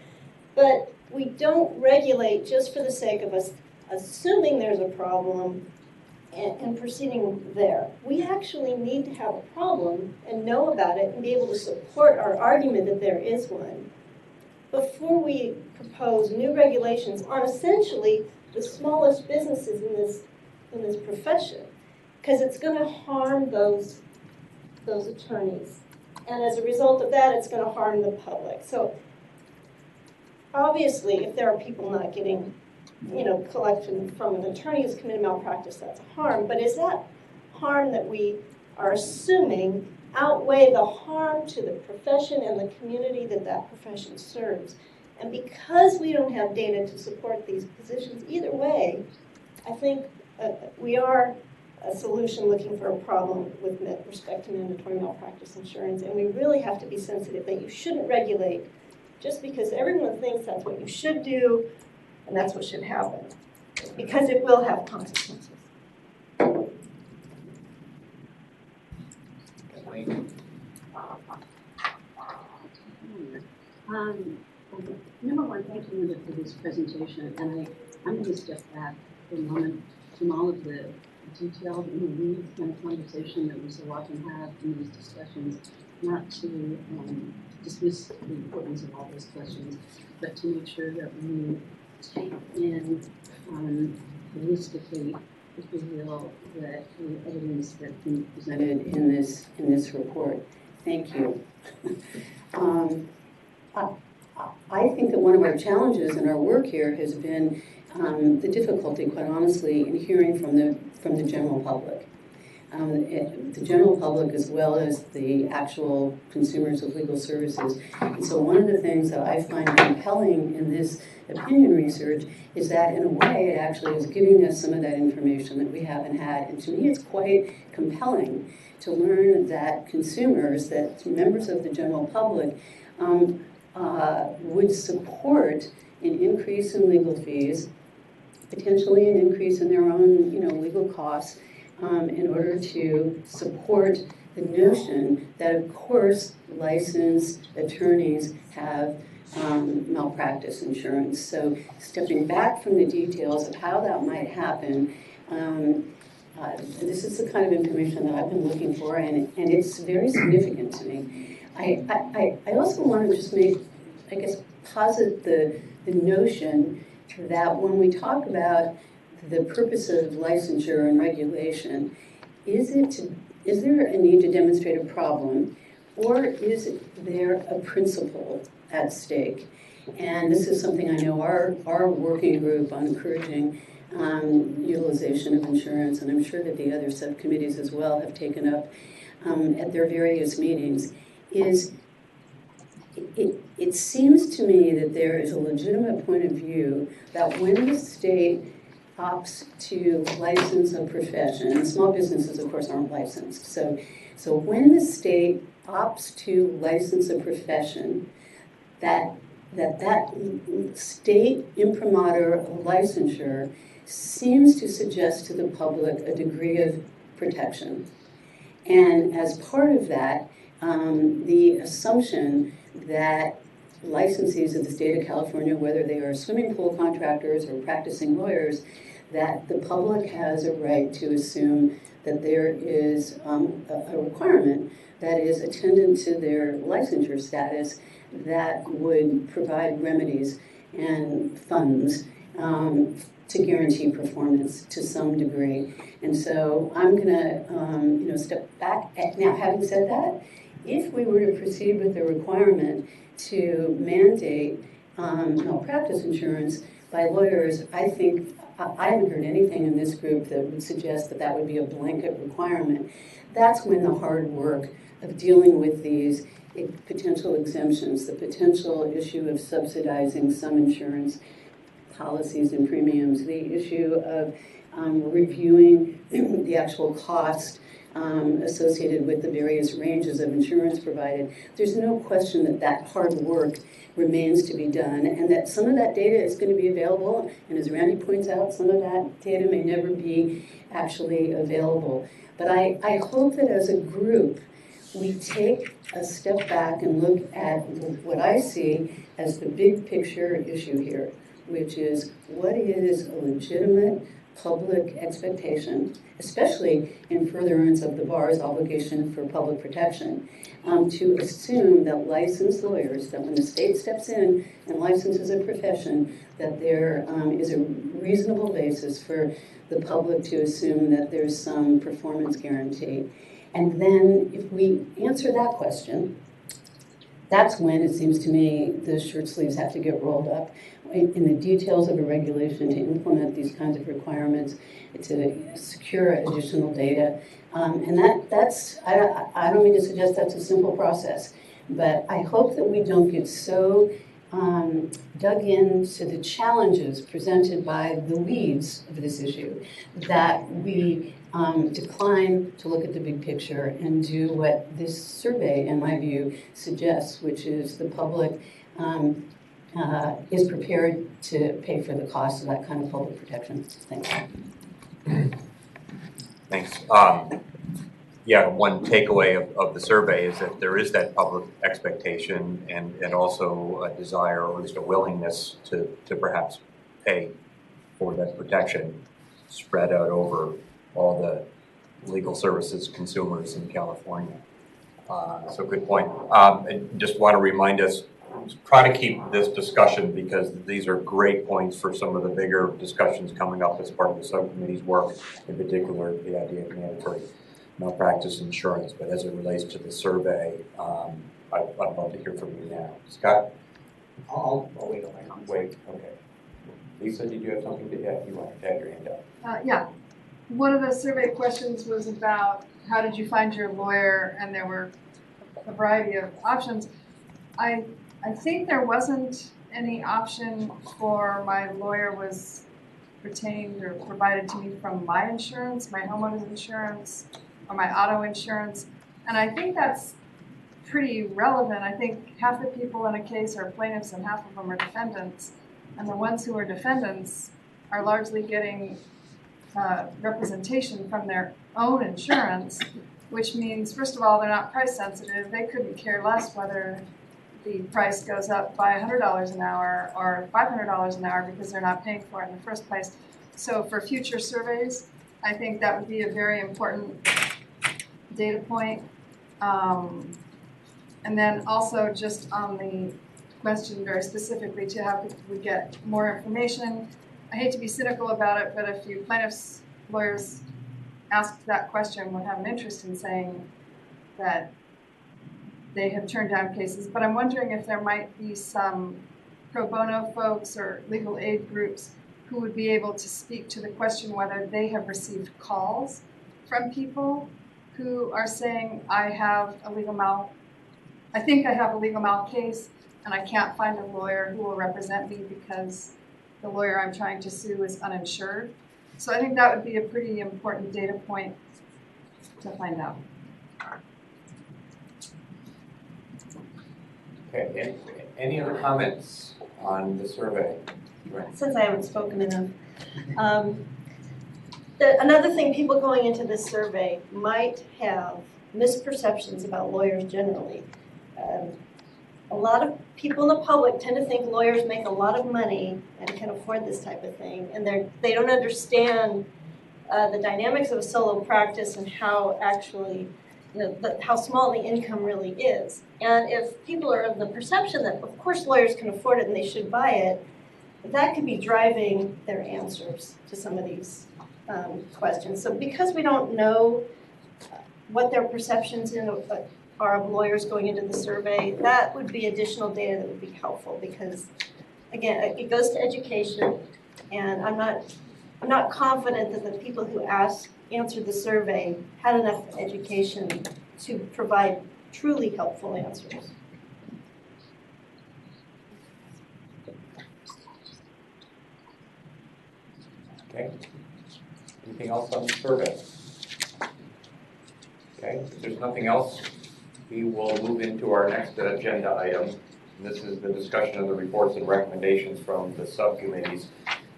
But we don't regulate just for the sake of us assuming there's a problem and proceeding there. We actually need to have a problem and know about it and be able to support our argument that there is one before we propose new regulations on essentially the smallest businesses in this profession, because it's going to harm those attorneys. And as a result of that, it's going to harm the public. So obviously, if there are people not getting collection from an attorney who's committed malpractice, that's a harm. But is that harm that we are assuming outweigh the harm to the profession and the community that profession serves? And because we don't have data to support these positions either way, I think we are a solution looking for a problem with respect to mandatory malpractice insurance. And we really have to be sensitive that you shouldn't regulate just because everyone thinks that's what you should do and that's what should happen, because it will have consequences. Number one, thank you, Linda, for this presentation. And I'm going to step back for a moment from all of the detailed weeds kind of conversation that we so often have in these discussions, not to dismiss the importance of all those questions, but to make sure that we take in holistically, if you will, the evidence that's been presented in this report. Thank you. I think that one of our challenges in our work here has been the difficulty, quite honestly, in hearing from the general public. The general public as well as the actual consumers of legal services. And so one of the things that I find compelling in this opinion research is that in a way it actually is giving us some of that information that we haven't had. And to me it's quite compelling to learn that consumers, that members of the general public would support an increase in legal fees, potentially an increase in their own legal costs, in order to support the notion that, of course, licensed attorneys have malpractice insurance. So stepping back from the details of how that might happen, this is the kind of information that I've been looking for, and it's very significant to me. I also want to just posit the notion that when we talk about the purpose of licensure and regulation, is there a need to demonstrate a problem, or is there a principle at stake? And this is something I know our working group on encouraging utilization of insurance, and I'm sure that the other subcommittees as well have taken up at their various meetings, is it seems to me that there is a legitimate point of view that when the state opts to license a profession, and small businesses, of course, aren't licensed. So when the state opts to license a profession, that state imprimatur of licensure seems to suggest to the public a degree of protection. And as part of that, the assumption that licensees of the state of California, whether they are swimming pool contractors or practicing lawyers, that the public has a right to assume that there is a requirement that is attendant to their licensure status that would provide remedies and funds to guarantee performance to some degree. And so I'm going to step back. Now, having said that, if we were to proceed with the requirement to mandate malpractice insurance by lawyers, I think I haven't heard anything in this group that would suggest that that would be a blanket requirement. That's when the hard work of dealing with these potential exemptions, the potential issue of subsidizing some insurance policies and premiums, the issue of reviewing the actual cost associated with the various ranges of insurance provided. There's no question that that hard work remains to be done, and that some of that data is going to be available, and as Randy points out, some of that data may never be actually available. But I hope that as a group, we take a step back and look at what I see as the big picture issue here, which is what is a legitimate public expectation, especially in furtherance of the bar's obligation for public protection, to assume that licensed lawyers, that when the state steps in and licenses a profession, that there is a reasonable basis for the public to assume that there's some performance guarantee. And then if we answer that question, that's when it seems to me the shirt sleeves have to get rolled up in the details of a regulation to implement these kinds of requirements, to secure additional data. And that's, I don't mean to suggest that's a simple process, but I hope that we don't get so dug into the challenges presented by the weeds of this issue that we decline to look at the big picture and do what this survey, in my view, suggests, which is the public is prepared to pay for the cost of that kind of public protection. Thanks. Thanks. Yeah, one takeaway of the survey is that there is that public expectation and also a desire, or at least a willingness to perhaps pay for that protection spread out over all the legal services consumers in California. So good point. I just want to remind us, try to keep this discussion, because these are great points for some of the bigger discussions coming up as part of the subcommittee's work, in particular the idea of mandatory malpractice insurance. But as it relates to the survey, I'd love to hear from you now. Scott? I'll wait on my comments. Wait, okay. Lisa, did you have something to add? You wanted to have your hand up. Yeah. One of the survey questions was about how did you find your lawyer, and there were a variety of options. I think there wasn't any option for my lawyer was retained or provided to me from my insurance, my homeowner's insurance, or my auto insurance. And I think that's pretty relevant. I think half the people in a case are plaintiffs and half of them are defendants. And the ones who are defendants are largely getting representation from their own insurance, which means, first of all, they're not price sensitive. They couldn't care less whether the price goes up by $100 an hour or $500 an hour because they're not paying for it in the first place. So for future surveys, I think that would be a very important data point. And then also just on the question very specifically to how we get more information. I hate to be cynical about it, but if you plaintiffs' lawyers asked that question would have an interest in saying that they have turned down cases. But I'm wondering if there might be some pro bono folks or legal aid groups who would be able to speak to the question whether they have received calls from people who are saying, I think I have a legal mal case and I can't find a lawyer who will represent me because the lawyer I'm trying to sue is uninsured. So I think that would be a pretty important data point to find out. Okay, any other comments on the survey? Since I haven't spoken enough. Another thing, people going into this survey might have misperceptions about lawyers generally. A lot of people in the public tend to think lawyers make a lot of money and can afford this type of thing, and they don't understand the dynamics of a solo practice and how actually, how small the income really is. And if people are of the perception that, of course, lawyers can afford it and they should buy it, that could be driving their answers to some of these questions. So because we don't know what their perceptions are of lawyers going into the survey, that would be additional data that would be helpful because, again, it goes to education, and I'm not confident that the people who answered the survey had enough education to provide truly helpful answers. Okay. Anything else on the survey? Okay, if there's nothing else, we will move into our next agenda item. And this is the discussion of the reports and recommendations from the subcommittees.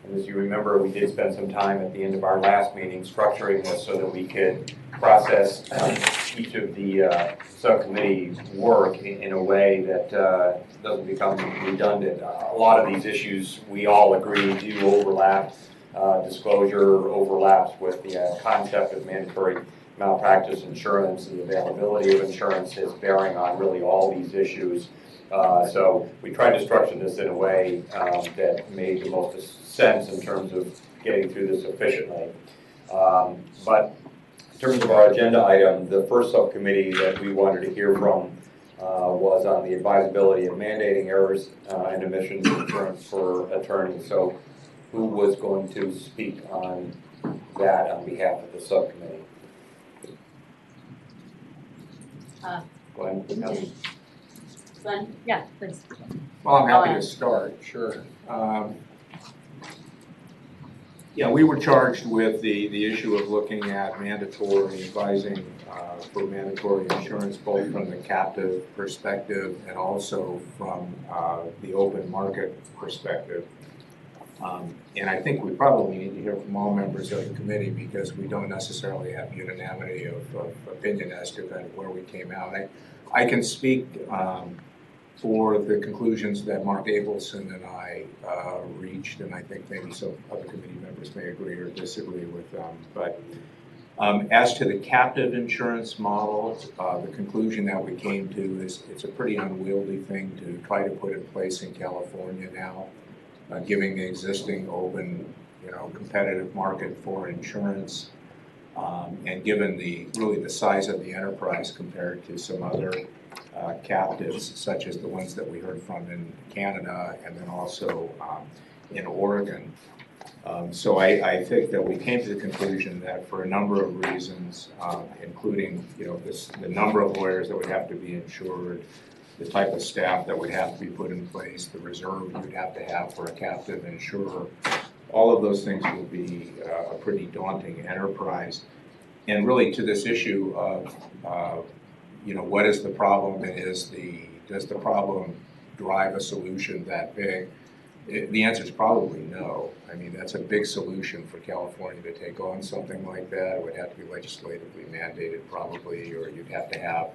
And as you remember, we did spend some time at the end of our last meeting structuring this so that we could process each of the subcommittee work in a way that doesn't become redundant. A lot of these issues we all agree do overlap. Disclosure overlaps with the concept of mandatory malpractice insurance, and the availability of insurance is bearing on really all these issues. So we tried to structure this in a way that made the most sense in terms of getting through this efficiently. But in terms of our agenda item, the first subcommittee that we wanted to hear from was on the advisability of mandating errors and omissions insurance for attorneys. So who was going to speak on that on behalf of the subcommittee? Glenn? Glenn? Yeah, please. Well, I'm happy to start, sure. Yeah, we were charged with the issue of looking at mandatory advising for mandatory insurance, both from the captive perspective and also from the open market perspective. And I think we probably need to hear from all members of the committee because we don't necessarily have unanimity of opinion as to kind of where we came out. I can speak for the conclusions that Mark Abelson and I reached, and I think maybe some other committee members may agree or disagree with them. But as to the captive insurance model, the conclusion that we came to is it's a pretty unwieldy thing to try to put in place in California now. Giving the existing open, competitive market for insurance, and given really the size of the enterprise compared to some other captives, such as the ones that we heard from in Canada, and then also in Oregon. So I think that we came to the conclusion that for a number of reasons, including the number of lawyers that would have to be insured, the type of staff that would have to be put in place, the reserve you'd have to have for a captive insurer, all of those things will be a pretty daunting enterprise. And really to this issue of what is the problem and does the problem drive a solution that big? The answer is probably no. I mean, that's a big solution for California to take on something like that. It would have to be legislatively mandated probably, or you'd have to have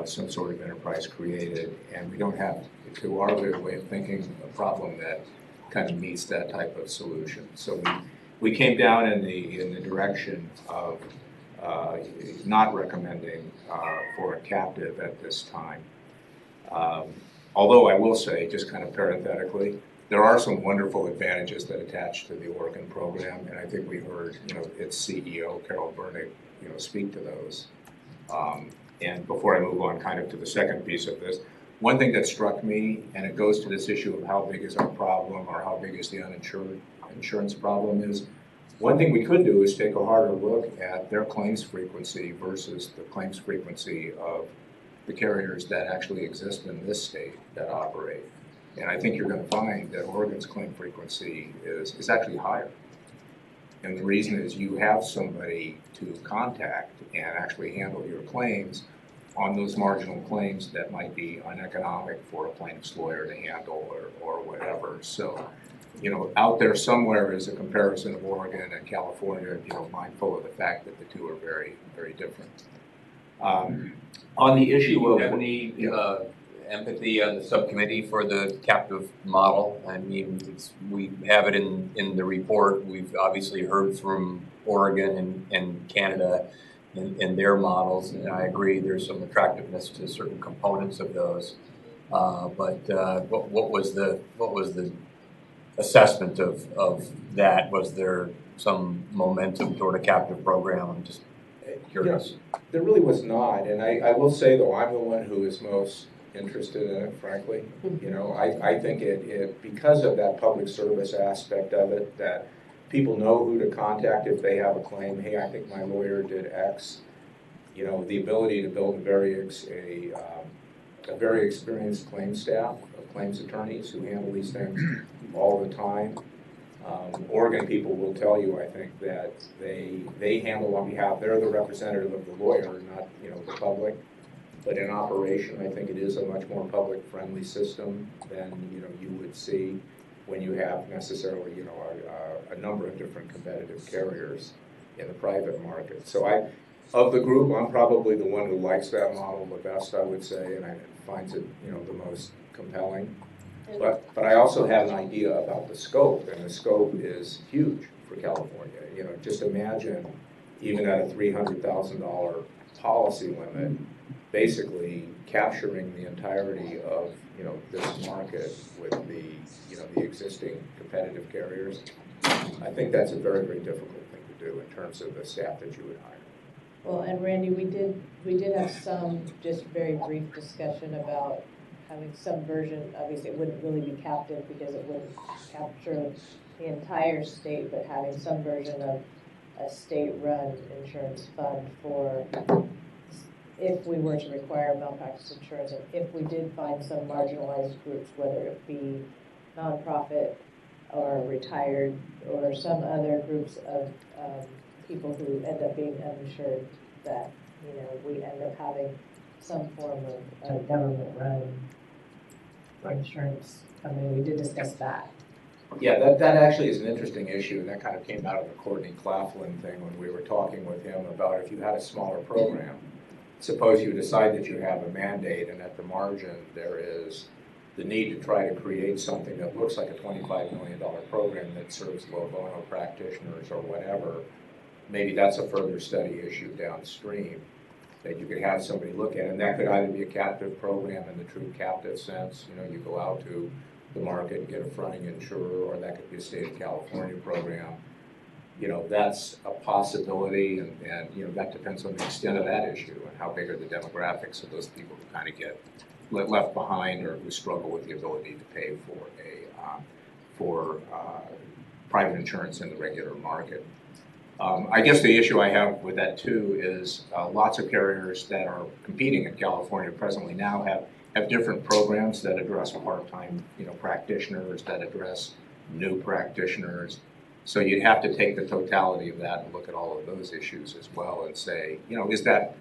some sort of enterprise created. And we don't have, to our way of thinking, a problem that kind of meets that type of solution. So we came down in the direction of not recommending for a captive at this time. Although I will say, just kind of parenthetically, there are some wonderful advantages that attach to the Oregon program, and I think we heard, its CEO, Carol Burnick, speak to those. And before I move on kind of to the second piece of this, one thing that struck me, and it goes to this issue of how big is our problem or how big is the uninsured insurance problem is, one thing we could do is take a harder look at their claims frequency versus the claims frequency of the carriers that actually exist in this state that operate. And I think you're going to find that Oregon's claim frequency is actually higher. And the reason is you have somebody to contact and actually handle your claims on those marginal claims that might be uneconomic for a plaintiff's lawyer to handle or whatever. So, out there somewhere is a comparison of Oregon and California, mindful of the fact that the two are very, very different. On the issue of any empathy on the subcommittee for the captive model. I mean, we have it in the report. We've obviously heard from Oregon and Canada and their models, and I agree there's some attractiveness to certain components of those. But what was the assessment of that? Was there some momentum toward a captive program? I'm just curious. There really was not, and I will say though, I'm the one who is most interested in it, frankly. I think it because of that public service aspect of it, that people know who to contact if they have a claim. Hey, I think my lawyer did X. The ability to build a very experienced claims staff of claims attorneys who handle these things all the time. Oregon people will tell you, I think, that they handle on behalf. They're the representative of the lawyer, not the public. But in operation, I think it is a much more public-friendly system than you would see when you have necessarily a number of different competitive carriers in the private market. So of the group, I'm probably the one who likes that model the best, I would say, and I finds it the most compelling. But I also have an idea about the scope, and the scope is huge for California. Just imagine even at a $300,000 policy limit, basically capturing the entirety of this market with the existing competitive carriers. I think that's a very, very difficult thing to do in terms of the staff that you would hire. Well, and Randy, we did have some just very brief discussion about having some version. Obviously, it wouldn't really be captive because it wouldn't capture the entire state, but having some version of a state-run insurance fund for if we were to require malpractice insurance, and if we did find some marginalized groups, whether it be nonprofit or retired or some other groups of people who end up being uninsured, that we end up having some form of government-run insurance company. We did discuss that. Yeah, that actually is an interesting issue, and that kind of came out of the Courtney Claflin thing when we were talking with him about if you had a smaller program. Suppose you decide that you have a mandate, and at the margin there is the need to try to create something that looks like a $25 million program that serves low bono practitioners or whatever. Maybe that's a further study issue downstream that you could have somebody look at, and that could either be a captive program in the true captive sense. You go out to the market and get a fronting insurer, or that could be a state of California program. That's a possibility, and that depends on the extent of that issue and how big are the demographics of those people who kind of get left behind or who struggle with the ability to pay for private insurance in the regular market. I guess the issue I have with that too is lots of carriers that are competing in California presently now have different programs that address part-time, practitioners, that address new practitioners. So you'd have to take the totality of that and look at all of those issues as well and say, is that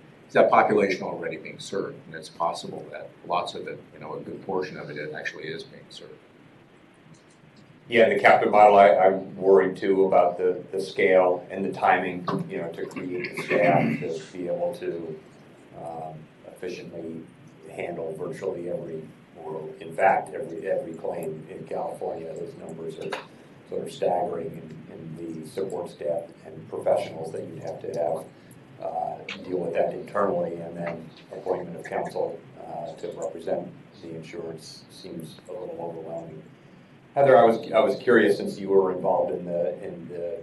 population already being served? And it's possible that lots of it, a good portion of it actually is being served. Yeah, the captive model, I'm worried too about the scale and the timing, to create the staff to be able to efficiently handle virtually every, or in fact, every claim in California. Those numbers are sort of staggering in the support staff and professionals that you'd have to have deal with that internally, and then appointment of counsel to represent the insurance seems a little overwhelming. Heather, I was curious, since you were involved in the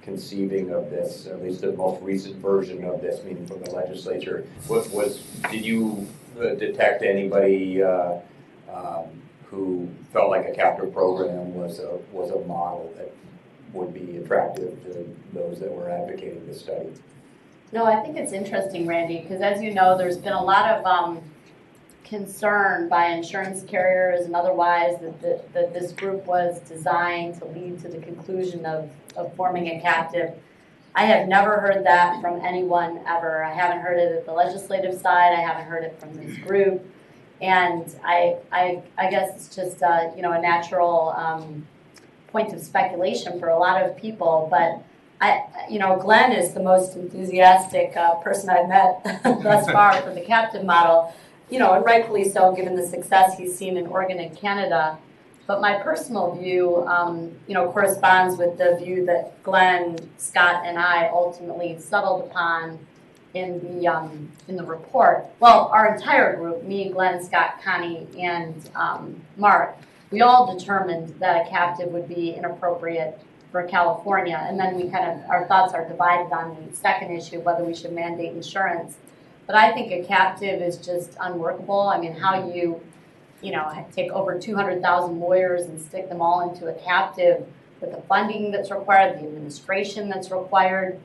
conceiving of this, at least the most recent version of this, meaning from the legislature. Did you detect anybody who felt like a captive program was a model that would be attractive to those that were advocating this study? No, I think it's interesting, Randy, because as you know, there's been a lot of concern by insurance carriers and otherwise that this group was designed to lead to the conclusion of forming a captive. I have never heard that from anyone ever. I haven't heard it at the legislative side. I haven't heard it from this group. And I guess it's just a natural point of speculation for a lot of people. But Glenn is the most enthusiastic person I've met thus far for the captive model. And rightfully so, given the success he's seen in Oregon and Canada. But my personal view, corresponds with the view that Glenn, Scott, and I ultimately settled upon in the report. Well, our entire group, me, Glenn, Scott, Connie, and Mark, we all determined that a captive would be inappropriate for California. And then our thoughts are divided on the second issue, whether we should mandate insurance. But I think a captive is just unworkable. I mean, how you take over 200,000 lawyers and stick them all into a captive with the funding that's required, the administration that's required.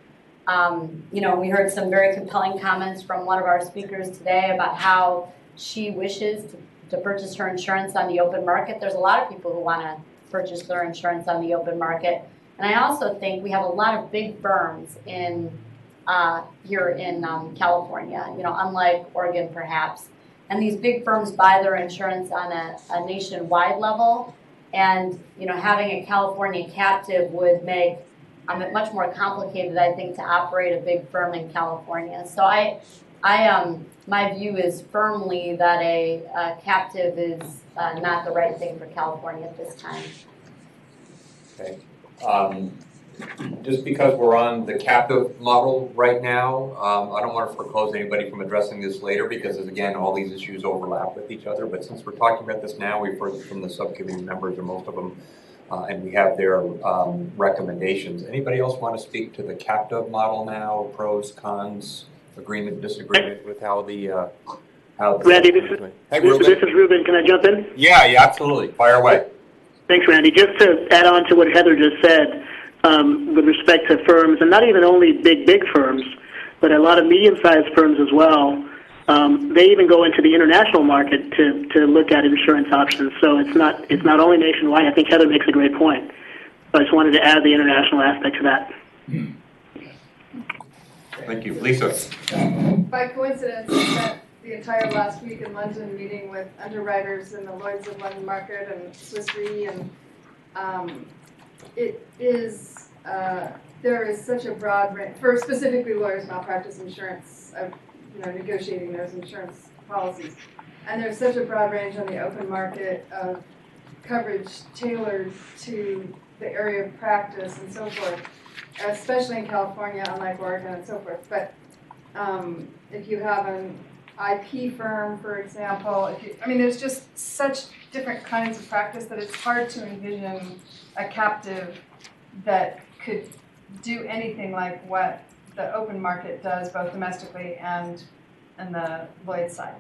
We heard some very compelling comments from one of our speakers today about how she wishes to purchase her insurance on the open market. There's a lot of people who want to purchase their insurance on the open market. And I also think we have a lot of big firms here in California, unlike Oregon perhaps. And these big firms buy their insurance on a nationwide level. And, having a California captive would make it much more complicated, I think, to operate a big firm in California. So my view is firmly that a captive is not the right thing for California at this time. Okay. Just because we're on the captive model right now, I don't want to foreclose anybody from addressing this later because, again, all these issues overlap with each other. But since we're talking about this now, we've heard from the subcommittee members, or most of them, and we have their recommendations. Anybody else want to speak to the captive model now? Pros, cons, agreement, disagreement with how the Randy, this is Ruben. Can I jump in? Yeah, absolutely. Fire away. Thanks, Randy. Just to add on to what Heather just said, with respect to firms, and not even only big firms, but a lot of medium-sized firms as well. They even go into the international market to look at insurance options. So it's not only nationwide. I think Heather makes a great point. So I just wanted to add the international aspect to that. Thank you. Lisa. By coincidence, I spent the entire last week in London meeting with underwriters in the Lloyd's of London market and Swiss Re, and it is there is such a broad range for specifically lawyers' malpractice insurance, negotiating those insurance policies, and there's such a broad range on the open market of coverage tailored to the area of practice and so forth, especially in California, unlike Oregon and so forth. But if you have an IP firm, for example, there's just such different kinds of practice that it's hard to envision a captive that could do anything like what the open market does, both domestically and the Lloyd's side.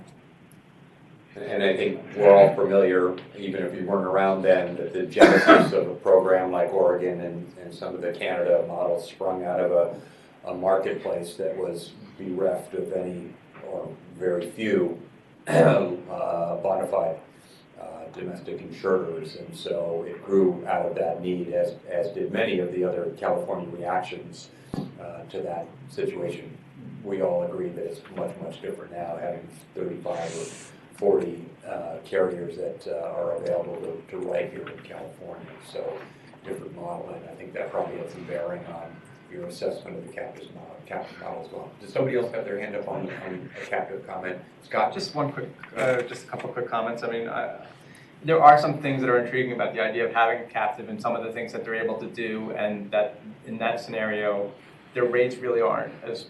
And I think we're all familiar, even if you weren't around then, that the genesis of a program like Oregon and some of the Canada models sprung out of a marketplace that was bereft of any or very few bona fide domestic insurers. And so it grew out of that need, as did many of the other California reactions to that situation. We all agree that it's much, much different now, having 35 or 40 carriers that are available to write here in California. So different model, and I think that probably has some bearing on your assessment of the captive model as well. Does somebody else have their hand up on a captive comment? Scott? Just one quick, just a couple quick comments. I mean, there are some things that are intriguing about the idea of having a captive and some of the things that they're able to do, and that in that scenario, their rates really aren't as.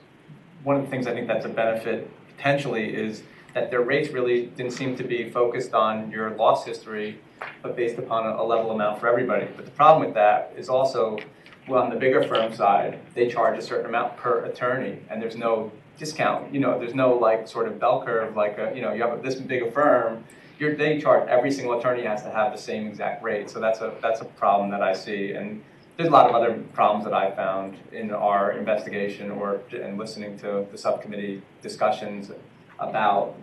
One of the things I think that's a benefit potentially is that their rates really didn't seem to be focused on your loss history, but based upon a level amount for everybody. But the problem with that is also, well, on the bigger firm side, they charge a certain amount per attorney, and there's no discount. You know, there's no like sort of bell curve, like you have this big a firm, they charge every single attorney has to have the same exact rate. So that's a problem that I see, and there's a lot of other problems that I found in our investigation and listening to the subcommittee discussions about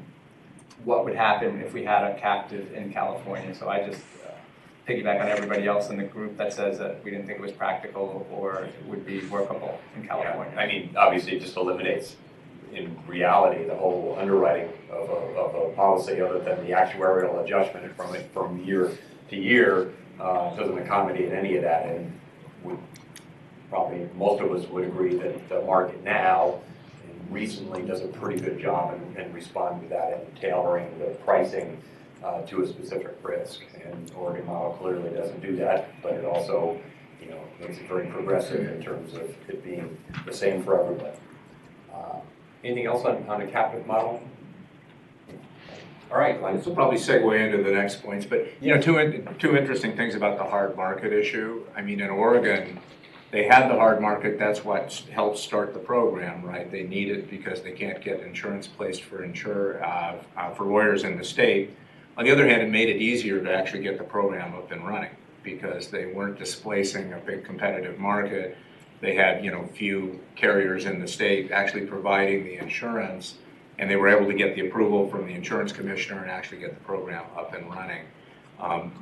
what would happen if we had a captive in California. So I just piggyback on everybody else in the group that says that we didn't think it was practical or it would be workable in California. I mean, obviously it just eliminates, in reality, the whole underwriting of a policy, other than the actuarial adjustment from year to year. Doesn't accommodate any of that, and probably most of us would agree that the market now and recently does a pretty good job in responding to that and tailoring the pricing to a specific risk. And Oregon model clearly doesn't do that, but it also, makes it very progressive in terms of it being the same for everybody. Anything else on a captive model? All right, This will probably segue into the next points, but two interesting things about the hard market issue. I mean, in Oregon, they had the hard market. That's what helped start the program, right? They need it because they can't get insurance placed for lawyers in the state. On the other hand, it made it easier to actually get the program up and running because they weren't displacing a big competitive market. They had, few carriers in the state actually providing the insurance, and they were able to get the approval from the insurance commissioner and actually get the program up and running.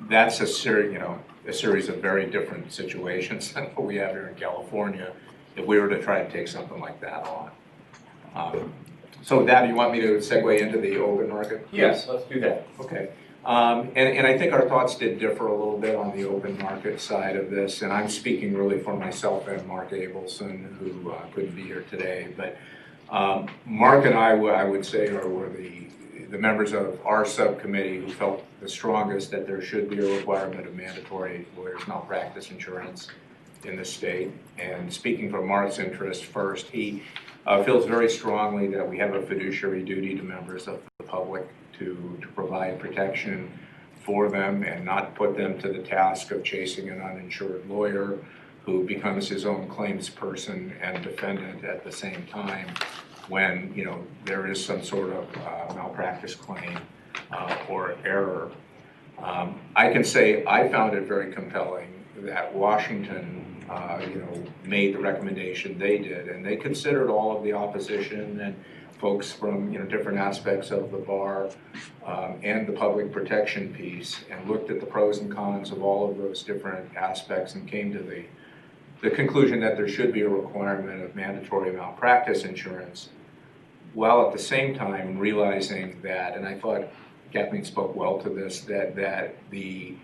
That's a series of very different situations than what we have here in California if we were to try to take something like that on. So with that, do you want me to segue into the open market? Yes, let's do that. Okay. And I think our thoughts did differ a little bit on the open market side of this, and I'm speaking really for myself and Mark Abelson, who couldn't be here today. But Mark and I would say, were the members of our subcommittee who felt the strongest that there should be a requirement of mandatory lawyers' malpractice insurance in the state. And speaking from Mark's interest first, he feels very strongly that we have a fiduciary duty to members of the public to provide protection for them and not put them to the task of chasing an uninsured lawyer who becomes his own claims person and defendant at the same time when there is some sort of malpractice claim or error. I can say I found it very compelling that Washington made the recommendation they did, and they considered all of the opposition and folks from different aspects of the bar and the public protection piece, and looked at the pros and cons of all of those different aspects and came to the conclusion that there should be a requirement of mandatory malpractice insurance, while at the same time realizing that, and I thought Kathleen spoke well to this, that the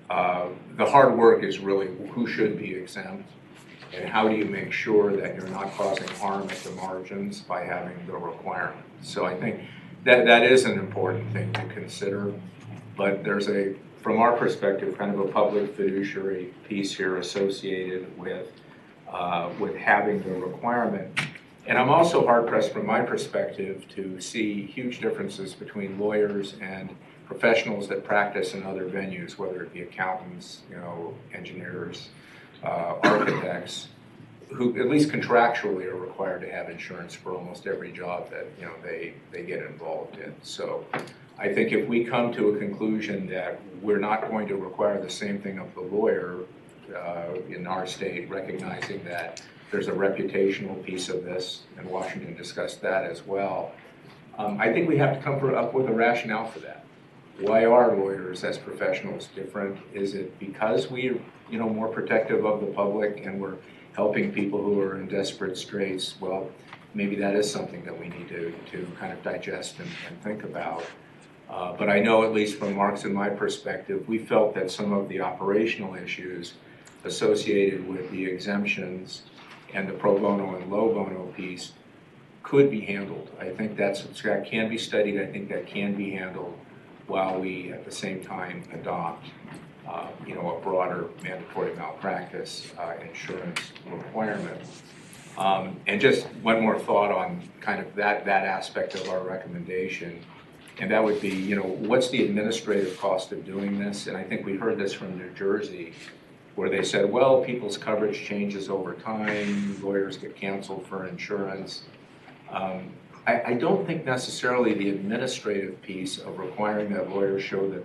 hard work is really who should be exempt and how do you make sure that you're not causing harm at the margins by having the requirement. So I think that is an important thing to consider, but there's from our perspective, kind of a public fiduciary piece here associated with having the requirement. And I'm also hard-pressed from my perspective to see huge differences between lawyers and professionals that practice in other venues, whether it be accountants, engineers, architects. who at least contractually are required to have insurance for almost every job that, you know, they get involved in. So I think if we come to a conclusion that we're not going to require the same thing of the lawyer in our state, recognizing that there's a reputational piece of this, and Washington discussed that as well, I think we have to come up with a rationale for that. Why are lawyers as professionals different? Is it because we're, you know, more protective of the public and we're helping people who are in desperate straits? Well, maybe that is something that we need to kind of digest and think about. But I know, at least from Mark's and my perspective, we felt that some of the operational issues associated with the exemptions and the pro bono and low bono piece could be handled. I think that can be studied. I think that can be handled while we, at the same time, adopt, you know, a broader mandatory malpractice insurance requirement. And just one more thought on kind of that aspect of our recommendation, and that would be, you know, what's the administrative cost of doing this? And I think we heard this from New Jersey, where they said, well, people's coverage changes over time, lawyers get canceled for insurance. I don't think necessarily the administrative piece of requiring that lawyers show that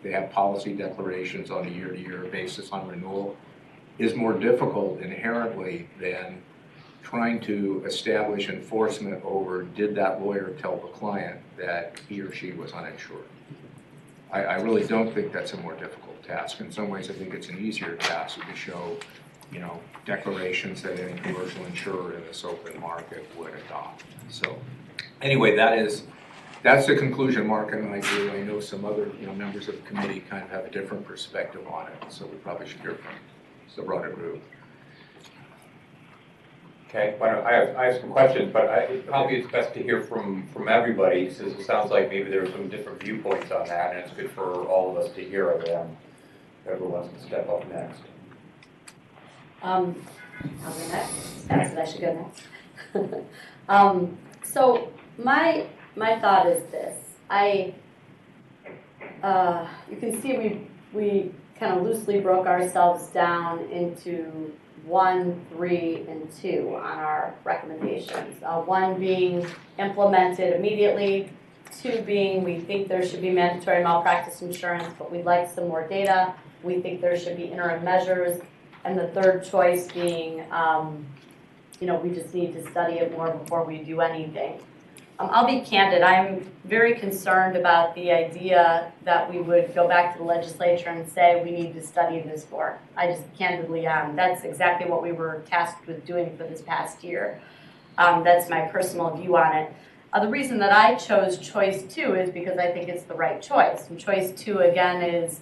they have policy declarations on a year-to-year basis on renewal is more difficult inherently than trying to establish enforcement over, did that lawyer tell the client that he or she was uninsured? I really don't think that's a more difficult task. In some ways, I think it's an easier task to show, you know, declarations that any commercial insurer in this open market would adopt. So anyway, that's the conclusion Mark and I do. I know some other, you know, members of the committee kind of have a different perspective on it, so we probably should hear from the broader group. Okay, I have some questions, but probably it's best to hear from everybody, since it sounds like maybe there are some different viewpoints on that, and it's good for all of us to hear them. Whoever wants to step up next. I'll go next. That's it, I should go next. So my thought is this. You can see we kind of loosely broke ourselves down into 1, 3, and 2 on our recommendations. 1 being implemented immediately, 2 being we think there should be mandatory malpractice insurance, but we'd like some more data. We think there should be interim measures. And the third choice being, you know, we just need to study it more before we do anything. I'll be candid. I'm very concerned about the idea that we would go back to the legislature and say we need to study this more. I just candidly am. That's exactly what we were tasked with doing for this past year. That's my personal view on it. The reason that I chose choice 2 is because I think it's the right choice. And choice 2, again, is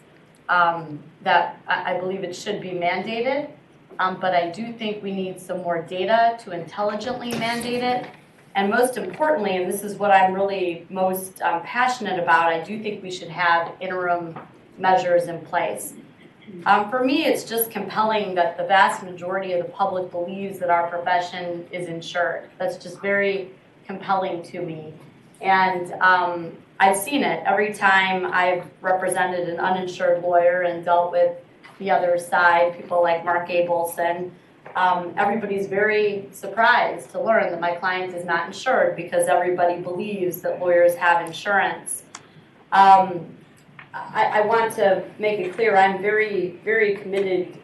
that I believe it should be mandated, but I do think we need some more data to intelligently mandate it. And most importantly, and this is what I'm really most passionate about, I do think we should have interim measures in place. For me, it's just compelling that the vast majority of the public believes that our profession is insured. That's just very compelling to me. And I've seen it every time I've represented an uninsured lawyer and dealt with the other side, people like Mark Abelson. Everybody's very surprised to learn that my client is not insured because everybody believes that lawyers have insurance. I want to make it clear I'm very, very committed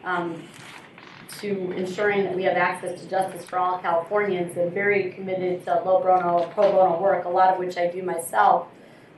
to ensuring that we have access to justice for all Californians and very committed to low bono, pro bono work, a lot of which I do myself.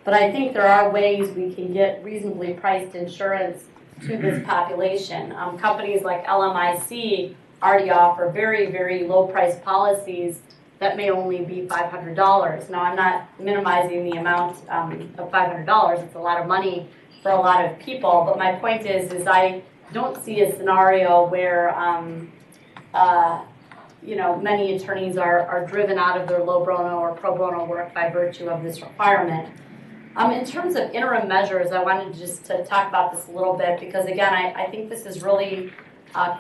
But I think there are ways we can get reasonably priced insurance to this population. Companies like LMIC already offer very, very low-priced policies that may only be $500. Now, I'm not minimizing the amount of $500. It's a lot of money for a lot of people. But my point is I don't see a scenario where, you know, many attorneys are driven out of their low bono or pro bono work by virtue of this requirement. In terms of interim measures, I wanted just to talk about this a little bit because, again, I think this is really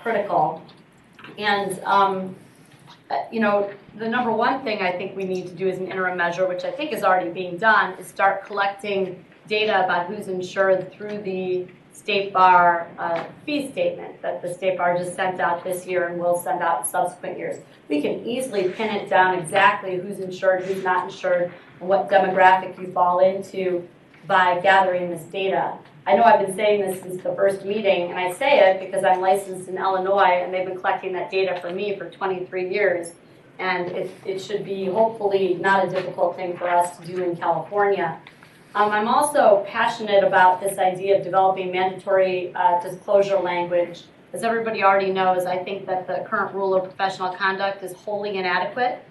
critical. And, you know, the number one thing I think we need to do as an interim measure, which I think is already being done, is start collecting data about who's insured through the State Bar fee statement that the State Bar just sent out this year and will send out in subsequent years. We can easily pin it down exactly who's insured, who's not insured, and what demographic you fall into by gathering this data. I know I've been saying this since the first meeting, and I say it because I'm licensed in Illinois, and they've been collecting that data for me for 23 years. And it should be hopefully not a difficult thing for us to do in California. I'm also passionate about this idea of developing mandatory disclosure language. As everybody already knows, I think that the current rule of professional conduct is wholly inadequate.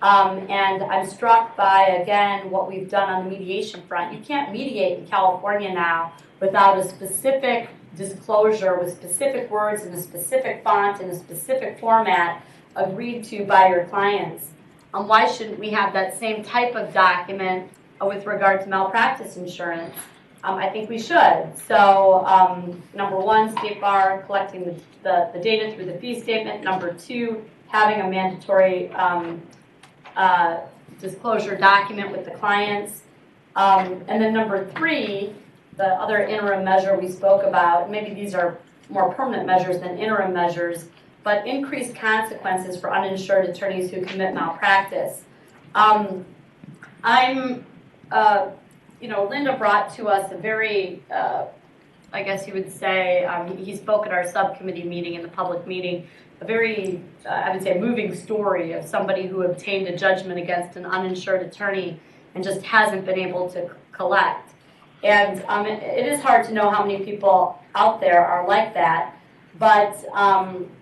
And I'm struck by, again, what we've done on the mediation front. You can't mediate in California now without a specific disclosure with specific words in a specific font in a specific format agreed to by your clients. Why shouldn't we have that same type of document with regard to malpractice insurance? I think we should. So number one, State Bar collecting the data through the fee statement. Number two, having a mandatory disclosure document with the clients. And then number three, the other interim measure we spoke about, maybe these are more permanent measures than interim measures, but increased consequences for uninsured attorneys who commit malpractice. Linda brought to us a very, I guess you would say, he spoke at our subcommittee meeting in the public meeting, a very, I would say, moving story of somebody who obtained a judgment against an uninsured attorney and just hasn't been able to collect. And it is hard to know how many people out there are like that. But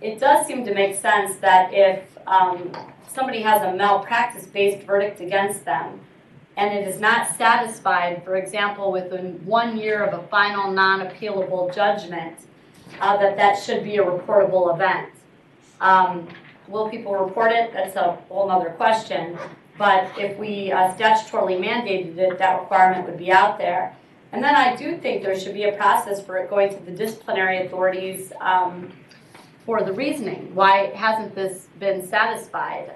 it does seem to make sense that if somebody has a malpractice-based verdict against them and it is not satisfied, for example, within 1 year of a final non-appealable judgment, that should be a reportable event. Will people report it? That's a whole other question. But if we statutorily mandated it, that requirement would be out there. And then I do think there should be a process for it going to the disciplinary authorities for the reasoning. Why hasn't this been satisfied?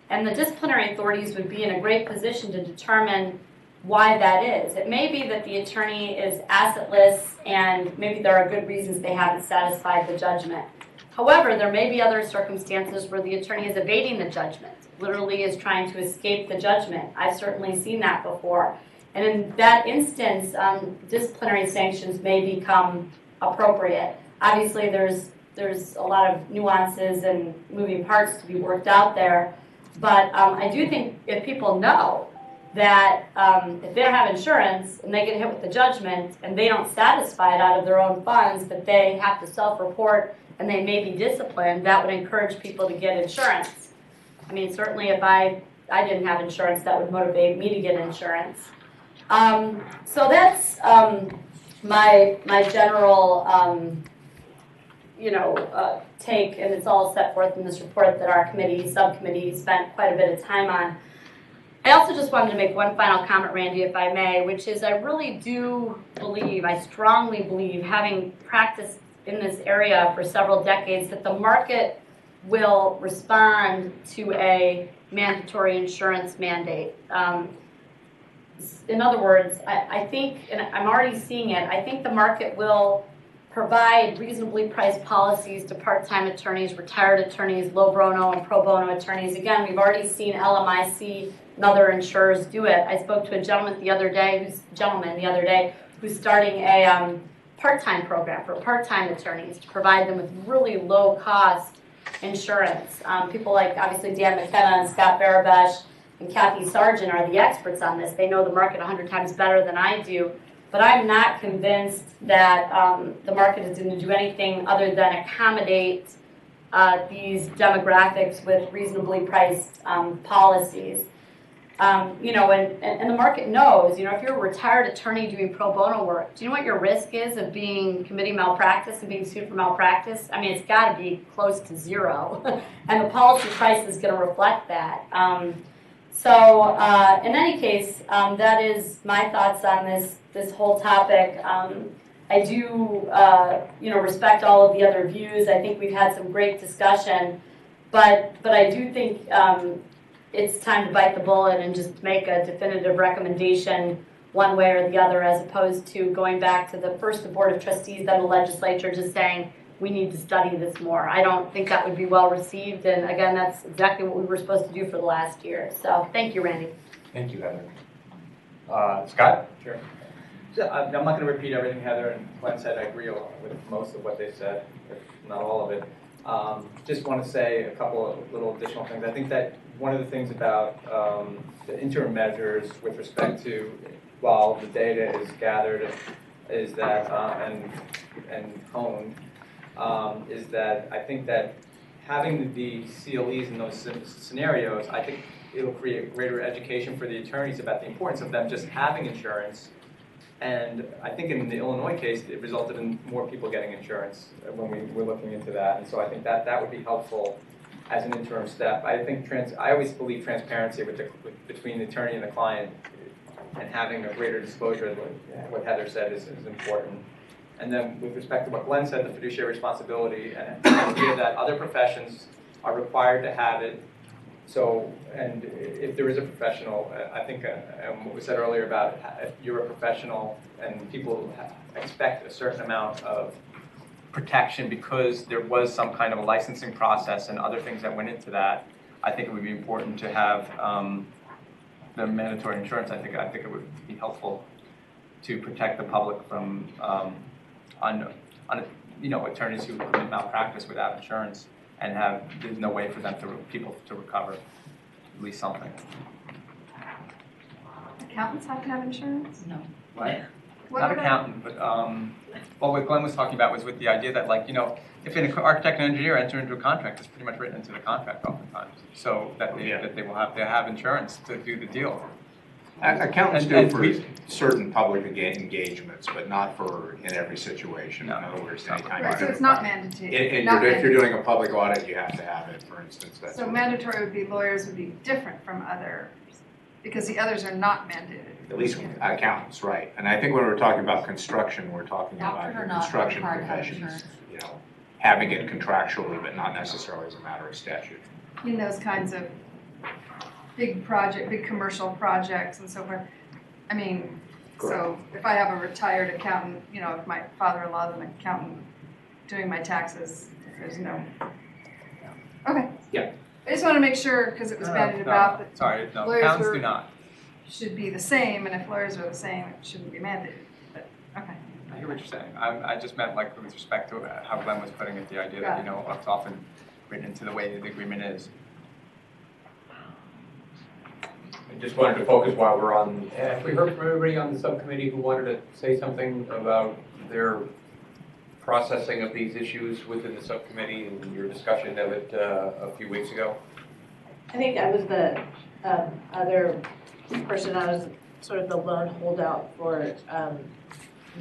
And the disciplinary authorities would be in a great position to determine why that is. It may be that the attorney is assetless and maybe there are good reasons they haven't satisfied the judgment. However, there may be other circumstances where the attorney is evading the judgment, literally is trying to escape the judgment. I've certainly seen that before. And in that instance, disciplinary sanctions may become appropriate. Obviously, there's a lot of nuances and moving parts to be worked out there. But I do think if people know that if they don't have insurance and they get hit with the judgment and they don't satisfy it out of their own funds, that they have to self-report and they may be disciplined, that would encourage people to get insurance. I mean, certainly if I didn't have insurance, that would motivate me to get insurance. So that's my general, take, and it's all set forth in this report that our subcommittee spent quite a bit of time on. I also just wanted to make one final comment, Randy, if I may, which is I really do believe, I strongly believe, having practiced in this area for several decades, that the market will respond to a mandatory insurance mandate. In other words, I think, and I'm already seeing it, I think the market will provide reasonably priced policies to part-time attorneys, retired attorneys, low bono and pro bono attorneys. Again, we've already seen LMIC and other insurers do it. I spoke to a gentleman the other day who's starting a part-time program for part-time attorneys to provide them with really low-cost insurance. People like, obviously, Dan McKenna and Scott Barabash and Kathy Sargent are the experts on this. They know the market 100 times better than I do. But I'm not convinced that the market is going to do anything other than accommodate these demographics with reasonably priced policies. And the market knows, if you're a retired attorney doing pro bono work, do you know what your risk is of committing malpractice and being sued for malpractice? I mean, it's got to be close to zero. And the policy price is going to reflect that. So in any case, that is my thoughts on this whole topic. I do, respect all of the other views. I think we've had some great discussion, but I do think it's time to bite the bullet and just make a definitive recommendation one way or the other, as opposed to going back to the Board of Trustees, then the legislature just saying, we need to study this more. I don't think that would be well received, and again, that's exactly what we were supposed to do for the last year. So thank you, Randy. Thank you, Heather. Scott? Sure. So, I'm not going to repeat everything Heather and Glenn said. I agree with most of what they said, if not all of it. Just want to say a couple of little additional things. I think that one of the things about the interim measures with respect to, while the data is gathered, is that and honed, is that I think that having the CLEs in those scenarios, I think it'll create greater education for the attorneys about the importance of them just having insurance. And I think in the Illinois case, it resulted in more people getting insurance when we were looking into that. And so I think that would be helpful as an interim step. I think I always believe transparency between the attorney and the client and having a greater disclosure, what Heather said is important. And then with respect to what Glenn said, the fiduciary responsibility and the idea that other professions are required to have it. So, and if there is a professional, I think what was said earlier about if you're a professional and people expect a certain amount of protection because there was some kind of a licensing process and other things that went into that, I think it would be important to have the mandatory insurance. I think it would be helpful to protect the public from attorneys who commit malpractice without insurance and there's no way for them people to recover at least something. Accountants have to have insurance? No. Right? Not accountant, but what Glenn was talking about was with the idea that, like, if an architect and engineer enter into a contract, it's pretty much written into the contract oftentimes, so that they will have to have insurance to do the deal. Accountants do for certain public engagements, but not in every situation. In other words, anytime. Right, so it's not mandatory. If you're doing a public audit, you have to have it, for instance. So mandatory would be lawyers would be different from others, because the others are not mandated. At least accountants, right. And I think when we're talking about construction, we're talking about the construction professions, having it contractually, but not necessarily as a matter of statute. In those kinds of big commercial projects and so forth. I mean, so if I have a retired accountant, if my father-in-law is an accountant doing my taxes, there's no. Okay. Yeah. I just want to make sure, because it was bandied about that accountants do not. Should be the same, and if lawyers are the same, it shouldn't be mandated. But okay. I hear what you're saying. I just meant with respect to how Glenn was putting it, the idea that it's often written into the way the agreement is. I just wanted to focus while we're on. Have we heard from everybody on the subcommittee who wanted to say something about their processing of these issues within the subcommittee and your discussion of it a few weeks ago? I think I was the other person. I was sort of the lone holdout for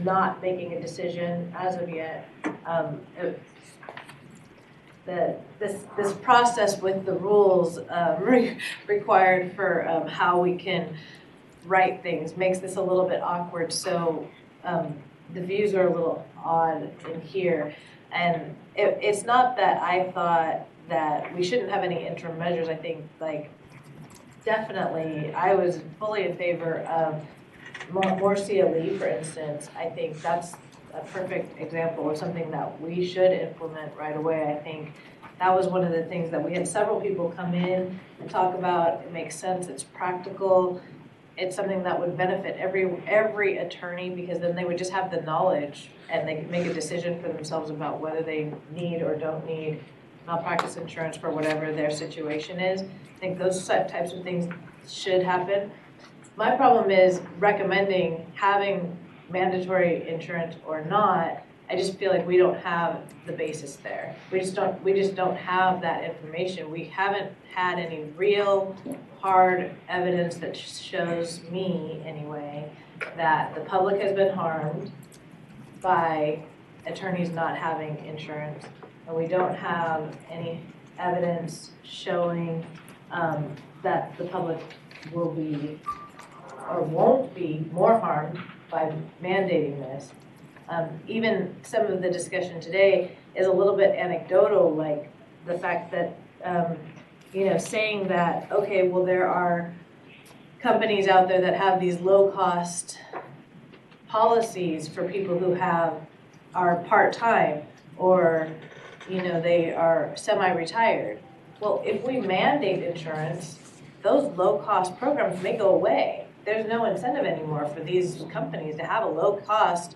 not making a decision as of yet. This process with the rules required for how we can write things makes this a little bit awkward. So the views are a little odd in here, and it's not that I thought that we shouldn't have any interim measures. I think definitely I was fully in favor of more CLE, for instance. I think that's a perfect example of something that we should implement right away. I think that was one of the things that we had several people come in and talk about. It makes sense, it's practical, it's something that would benefit every attorney, because then they would just have the knowledge and they could make a decision for themselves about whether they need or don't need malpractice insurance for whatever their situation is. I think those types of things should happen. My problem is recommending having mandatory insurance or not. I just feel like we don't have the basis there. We just don't have that information. We haven't had any real hard evidence that shows me anyway that the public has been harmed by attorneys not having insurance, and we don't have any evidence showing that the public will be or won't be more harmed by mandating this. Even some of the discussion today is a little bit anecdotal, like the fact that, saying that, okay, well, there are companies out there that have these low-cost policies for people who are part-time or, they are semi-retired. Well, if we mandate insurance, those low-cost programs may go away. There's no incentive anymore for these companies to have a low-cost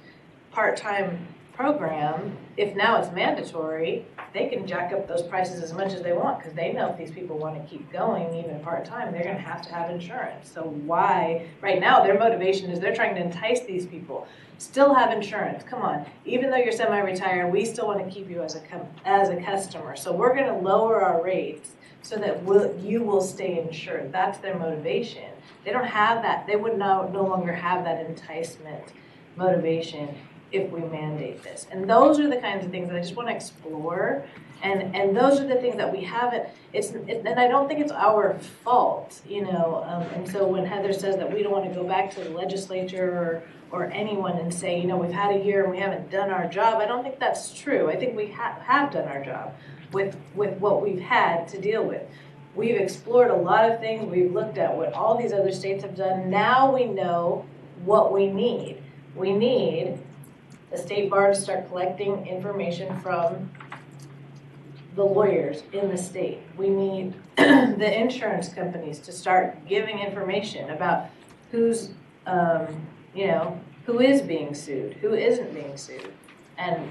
part-time program. If now it's mandatory, they can jack up those prices as much as they want because they know if these people want to keep going even part-time, they're going to have insurance. So why, right now, their motivation is they're trying to entice these people. Still have insurance, come on. Even though you're semi-retired, we still want to keep you as a customer. So we're going to lower our rates so that you will stay insured. That's their motivation. They don't have that, they would no longer have that enticement motivation if we mandate this. And those are the kinds of things that I just want to explore. And those are the things that we haven't, and I don't think it's our fault, and so when Heather says that we don't want to go back to the legislature or anyone and say, we've had a year and we haven't done our job, I don't think that's true. I think we have done our job with what we've had to deal with. We've explored a lot of things. We've looked at what all these other states have done. Now we know what we need. We need the state bar to start collecting information from the lawyers in the state. We need the insurance companies to start giving information about who's, who is being sued, who isn't being sued, and,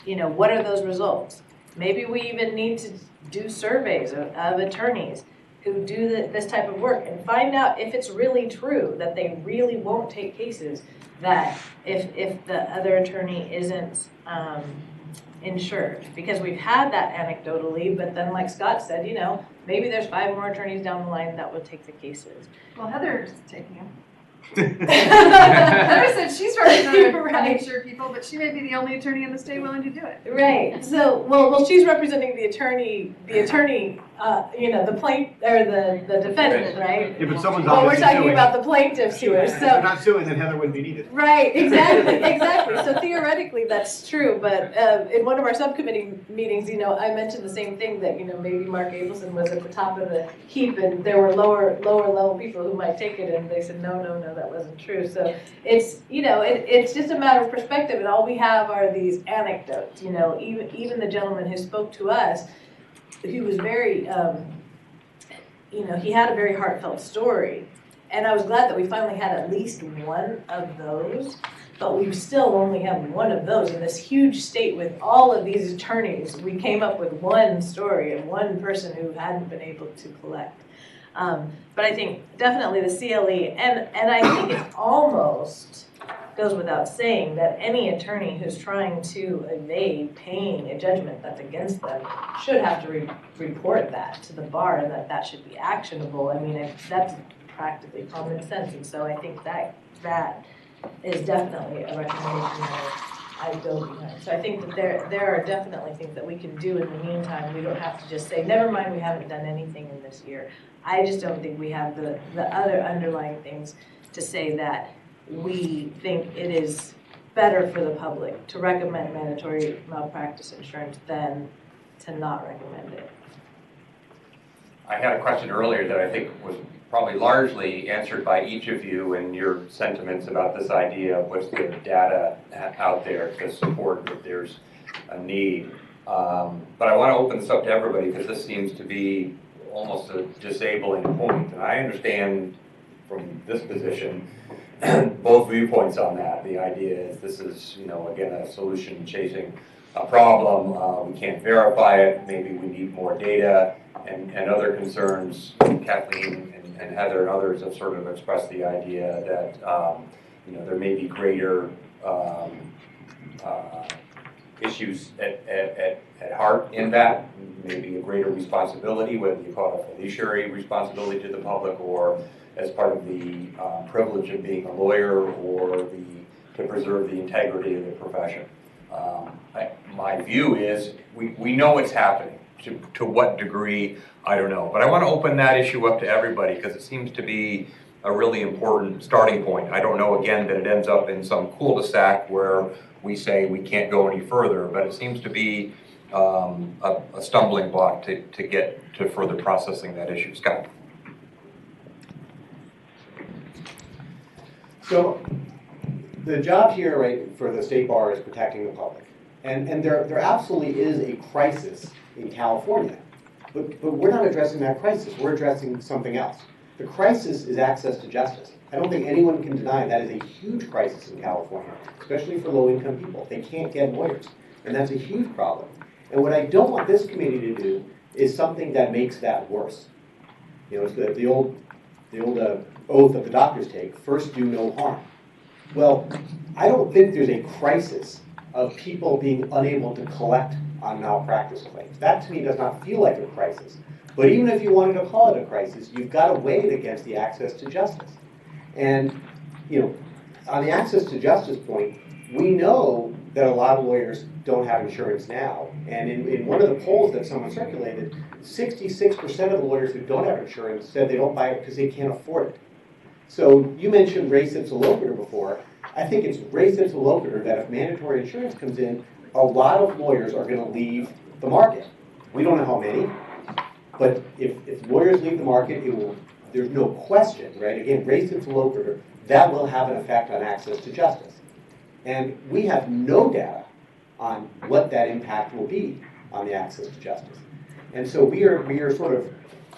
what are those results? Maybe we even need to do surveys of attorneys who do this type of work and find out if it's really true that they really won't take cases that if the other attorney isn't insured. Because we've had that anecdotally, but then like Scott said, maybe there's 5 more attorneys down the line that will take the cases. Well, Heather's taking them. Heather said she's represented uninsured people, but she may be the only attorney in the state willing to do it. Right. So, well, she's representing the attorney, the plaintiff or the defendant, right? Yeah, but someone's well, we're obviously talking suing. about the plaintiffs here. If So they're not suing, then Heather wouldn't be needed. right, exactly. So theoretically, that's true. But in one of our subcommittee meetings, I mentioned the same thing that maybe Mark Abelson was at the top of the heap, and there were lower level people who might take it, and they said no, that wasn't true. So it's it's just a matter of perspective, and all we have are these anecdotes. Even the gentleman who spoke to us, he was very he had a very heartfelt story, and I was glad that we finally had at least one of those. But we still only have one of those in this huge state with all of these attorneys. We came up with one story of one person who hadn't been able to collect. But I think definitely the CLE, and I think it almost goes without saying that any attorney who's trying to evade paying a judgment that's against them should have to report that to the bar, and that should be actionable. I mean, that's practically common sense, and so I think that is definitely a recommendation that I go behind. So I think that there are definitely things that we can do in the meantime. We don't have to just say, never mind, we haven't done anything in this year. I just don't think we have the other underlying things to say that we think it is better for the public to recommend mandatory malpractice insurance than to not recommend it. I had a question earlier that I think was probably largely answered by each of you and your sentiments about this idea of what's the data out there to support that there's a need. But I want to open this up to everybody because this seems to be almost a disabling point. And I understand from this position both viewpoints on that. The idea is this is, again, a solution chasing a problem. We can't verify it. Maybe we need more data and other concerns. Kathleen and Heather and others have sort of expressed the idea that there may be greater issues at heart in that, maybe a greater responsibility, whether you call it a fiduciary responsibility to the public or as part of the privilege of being a lawyer or to preserve the integrity of the profession. My view is we know it's happening. To what degree, I don't know. But I want to open that issue up to everybody because it seems to be a really important starting point. I don't know, again, that it ends up in some cul-de-sac where we say we can't go any further, but it seems to be a stumbling block to get to further processing that issue. Scott? So the job here, right, for the state bar is protecting the public. And there absolutely is a crisis in California. But we're not addressing that crisis. We're addressing something else. The crisis is access to justice. I don't think anyone can deny that is a huge crisis in California, especially for low-income people. They can't get lawyers, and that's a huge problem. And what I don't want this committee to do is something that makes that worse. You know, it's the old oath that the doctors take, first do no harm. Well, I don't think there's a crisis of people being unable to collect on malpractice claims. That to me does not feel like a crisis. But even if you wanted to call it a crisis, you've got to weigh it against the access to justice. And, you know, on the access to justice point, we know that a lot of lawyers don't have insurance now. And in one of the polls that someone circulated, 66% of the lawyers who don't have insurance said they don't buy it because they can't afford it. So you mentioned res ipsa loquitur before. I think it's res ipsa loquitur that if mandatory insurance comes in, a lot of lawyers are going to leave the market. We don't know how many, but if lawyers leave the market, there's no question, right? Again, res ipsa loquitur, that will have an effect on access to justice. And we have no data on what that impact will be on the access to justice. And so we are sort of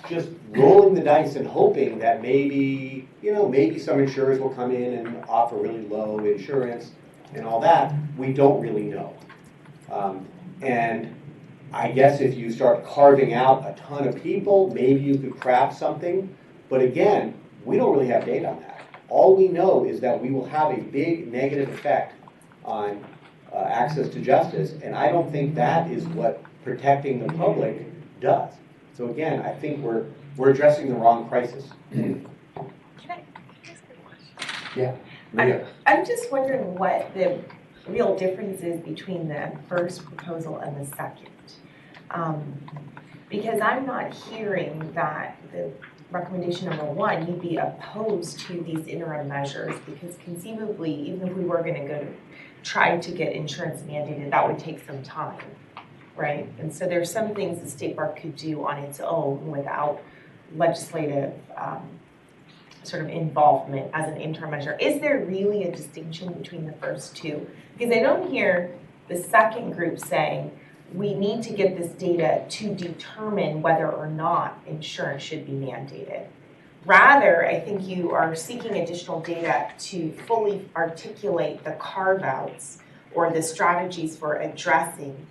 just rolling the dice and hoping that maybe, you know, maybe some insurers will come in and offer really low insurance and all that. We don't really know. And I guess if you start carving out a ton of people, maybe you could craft something. But again, we don't really have data on that. All we know is that we will have a big negative effect on access to justice, and I don't think that is what protecting the public does. So again, I think we're addressing the wrong crisis. Yeah. I'm just wondering what the real difference is between the first proposal and the second. Because I'm not hearing that the recommendation number one, you'd be opposed to these interim measures, because conceivably, even if we were going to try to get insurance mandated, that would take some time, right? And so there's some things the state bar could do on its own without legislative sort of involvement as an interim measure. Is there really a distinction between the first two? Because I don't hear the second group saying, we need to get this data to determine whether or not insurance should be mandated. Rather, I think you are seeking additional data to fully articulate the carve-outs or the strategies for addressing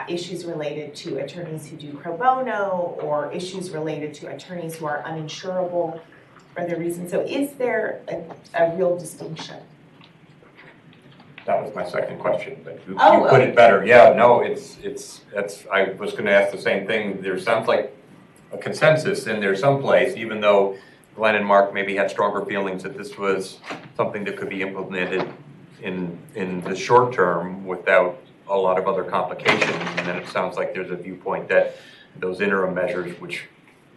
issues related to attorneys who do pro bono or issues related to attorneys who are uninsurable for other reasons. So is there a real distinction? That was my second question, but you put it better. Yeah, no, I was gonna ask the same thing. There sounds like a consensus in there someplace, even though Glenn and Mark maybe had stronger feelings that this was something that could be implemented in the short term without a lot of other complications. And then it sounds like there's a viewpoint that those interim measures, which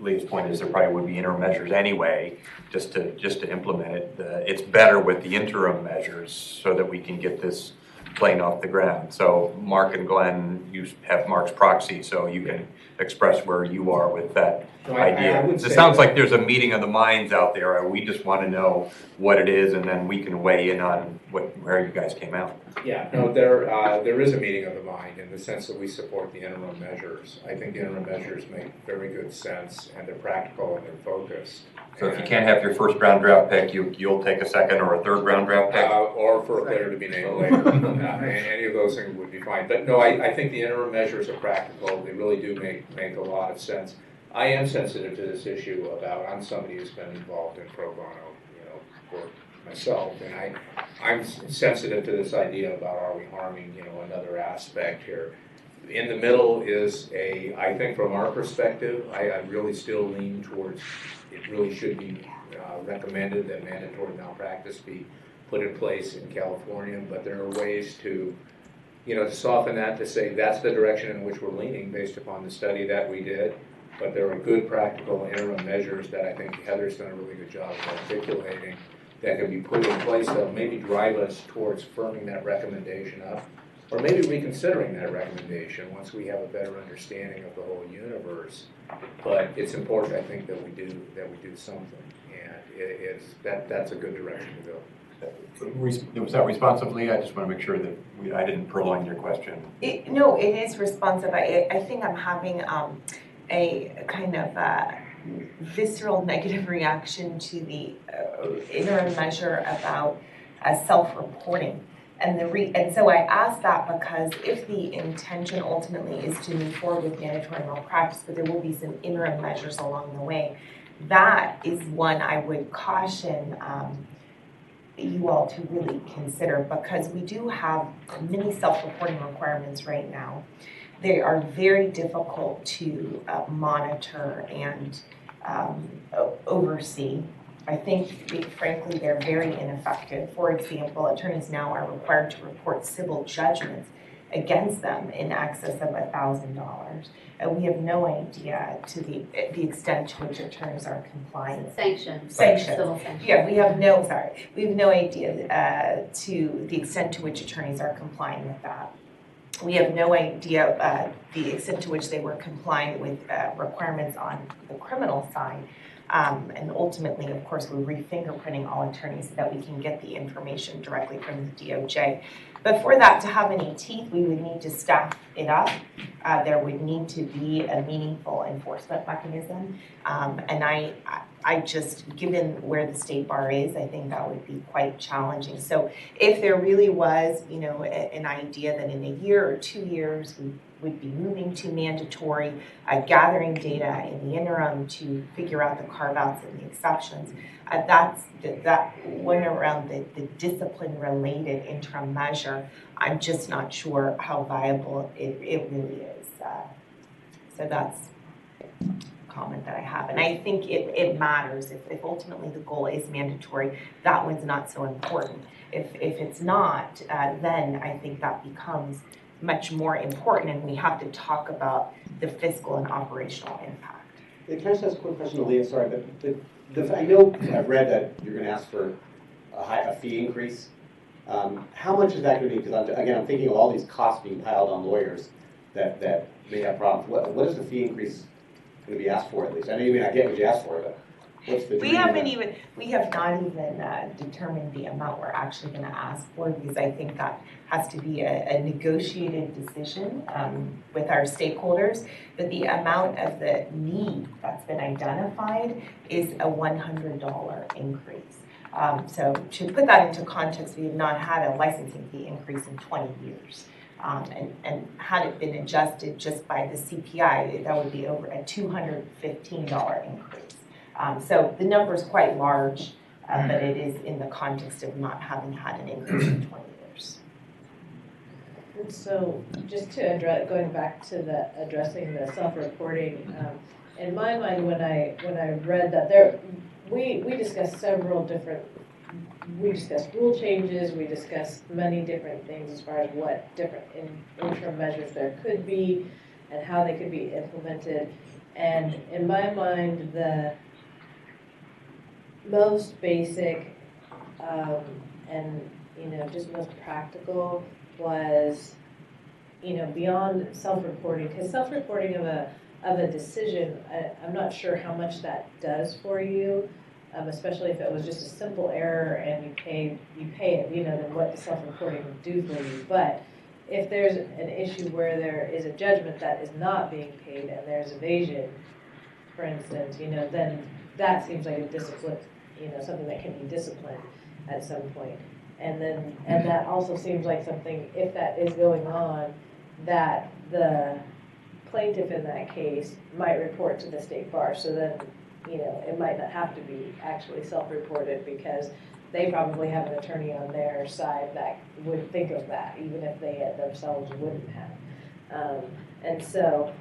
Lee's point is there probably would be interim measures anyway, just to implement it. It's better with the interim measures so that we can get this plane off the ground. So Mark and Glenn, you have Mark's proxy, so you can express where you are with that idea. It sounds like there's a meeting of the minds out there. We just want to know what it is, and then we can weigh in on where you guys came out. Yeah, no, there is a meeting of the mind in the sense that we support the interim measures. I think the interim measures make very good sense, and they're practical and they're focused. So if you can't have your first round draft pick, you'll take a second or a third round draft pick? Or for a player to be named later. Any of those things would be fine. But no, I think the interim measures are practical. They really do make a lot of sense. I am sensitive to this issue I'm somebody who's been involved in pro bono, for myself, and I'm sensitive to this idea about are we harming, another aspect here. In the middle is I think from our perspective, I really still lean towards it really should be recommended that mandatory malpractice be put in place in California, but there are ways to soften that, to say that's the direction in which we're leaning based upon the study that we did. But there are good practical interim measures that I think Heather's done a really good job of articulating that can be put in place that will maybe drive us towards firming that recommendation up, or maybe reconsidering that recommendation once we have a better understanding of the whole universe. But it's important, I think, that we do something, and that's a good direction to go. Was that responsive, Lee? I just want to make sure that I didn't prolong your question. No, it is responsive. I think I'm having a kind of visceral negative reaction to the interim measure about self-reporting. And so I asked that because if the intention ultimately is to move forward with mandatory malpractice, but there will be some interim measures along the way, that is one I would caution you all to really consider, because we do have many self-reporting requirements right now. They are very difficult to monitor and oversee. I think, frankly, they're very ineffective. For example, attorneys now are required to report civil judgments against them in excess of $1,000. And we have no idea to the extent to which attorneys are complying. Sanctions. Sanctions. Yeah, we have no idea to the extent to which attorneys are complying with that. We have no idea the extent to which they were complying with requirements on the criminal side. And ultimately, of course, we're re-fingerprinting all attorneys so that we can get the information directly from the DOJ. But for that to have any teeth, we would need to staff it up. There would need to be a meaningful enforcement mechanism. And I just, given where the state bar is, I think that would be quite challenging. So if there really was, an idea that in a year or 2 years we would be moving to mandatory, gathering data in the interim to figure out the carve-outs and the exceptions, that one around the discipline-related interim measure, I'm just not sure how viable it really is. So that's a comment that I have. And I think it matters. If ultimately the goal is mandatory, that one's not so important. If it's not, then I think that becomes much more important, and we have to talk about the fiscal and operational impact. Can I just ask a quick question to Leah? Sorry, but I know I've read that you're going to ask for a fee increase. How much is that going to be? Because I'm thinking of all these costs being piled on lawyers that may have problems. What is the fee increase going to be asked for at least? I know you may not get what you asked for, but what's the? We have not even determined the amount we're actually going to ask for, because I think that has to be a negotiated decision with our stakeholders. But the amount of the need that's been identified is a $100 increase. So to put that into context, we have not had a licensing fee increase in 20 years. And had it been adjusted just by the CPI, that would be over a $215 increase. So the number is quite large, but it is in the context of not having had an increase in 20 years. And so just to address, going back to addressing the self-reporting, in my mind, when I read that, we discussed we discussed rule changes, we discussed many different things as far as what different interim measures there could be and how they could be implemented. And in my mind, the most basic and just most practical was beyond self-reporting, because self-reporting of a decision, I'm not sure how much that does for you, especially if it was just a simple error and you pay it, then what the self-reporting would do for you. But if there's an issue where there is a judgment that is not being paid and there's evasion, for instance, then that seems like a discipline, something that can be disciplined at some point. And that also seems like something, if that is going on, that the plaintiff in that case might report to the state bar. So then, it might not have to be actually self-reported, because they probably have an attorney on their side that would think of that, even if they themselves wouldn't have. And so,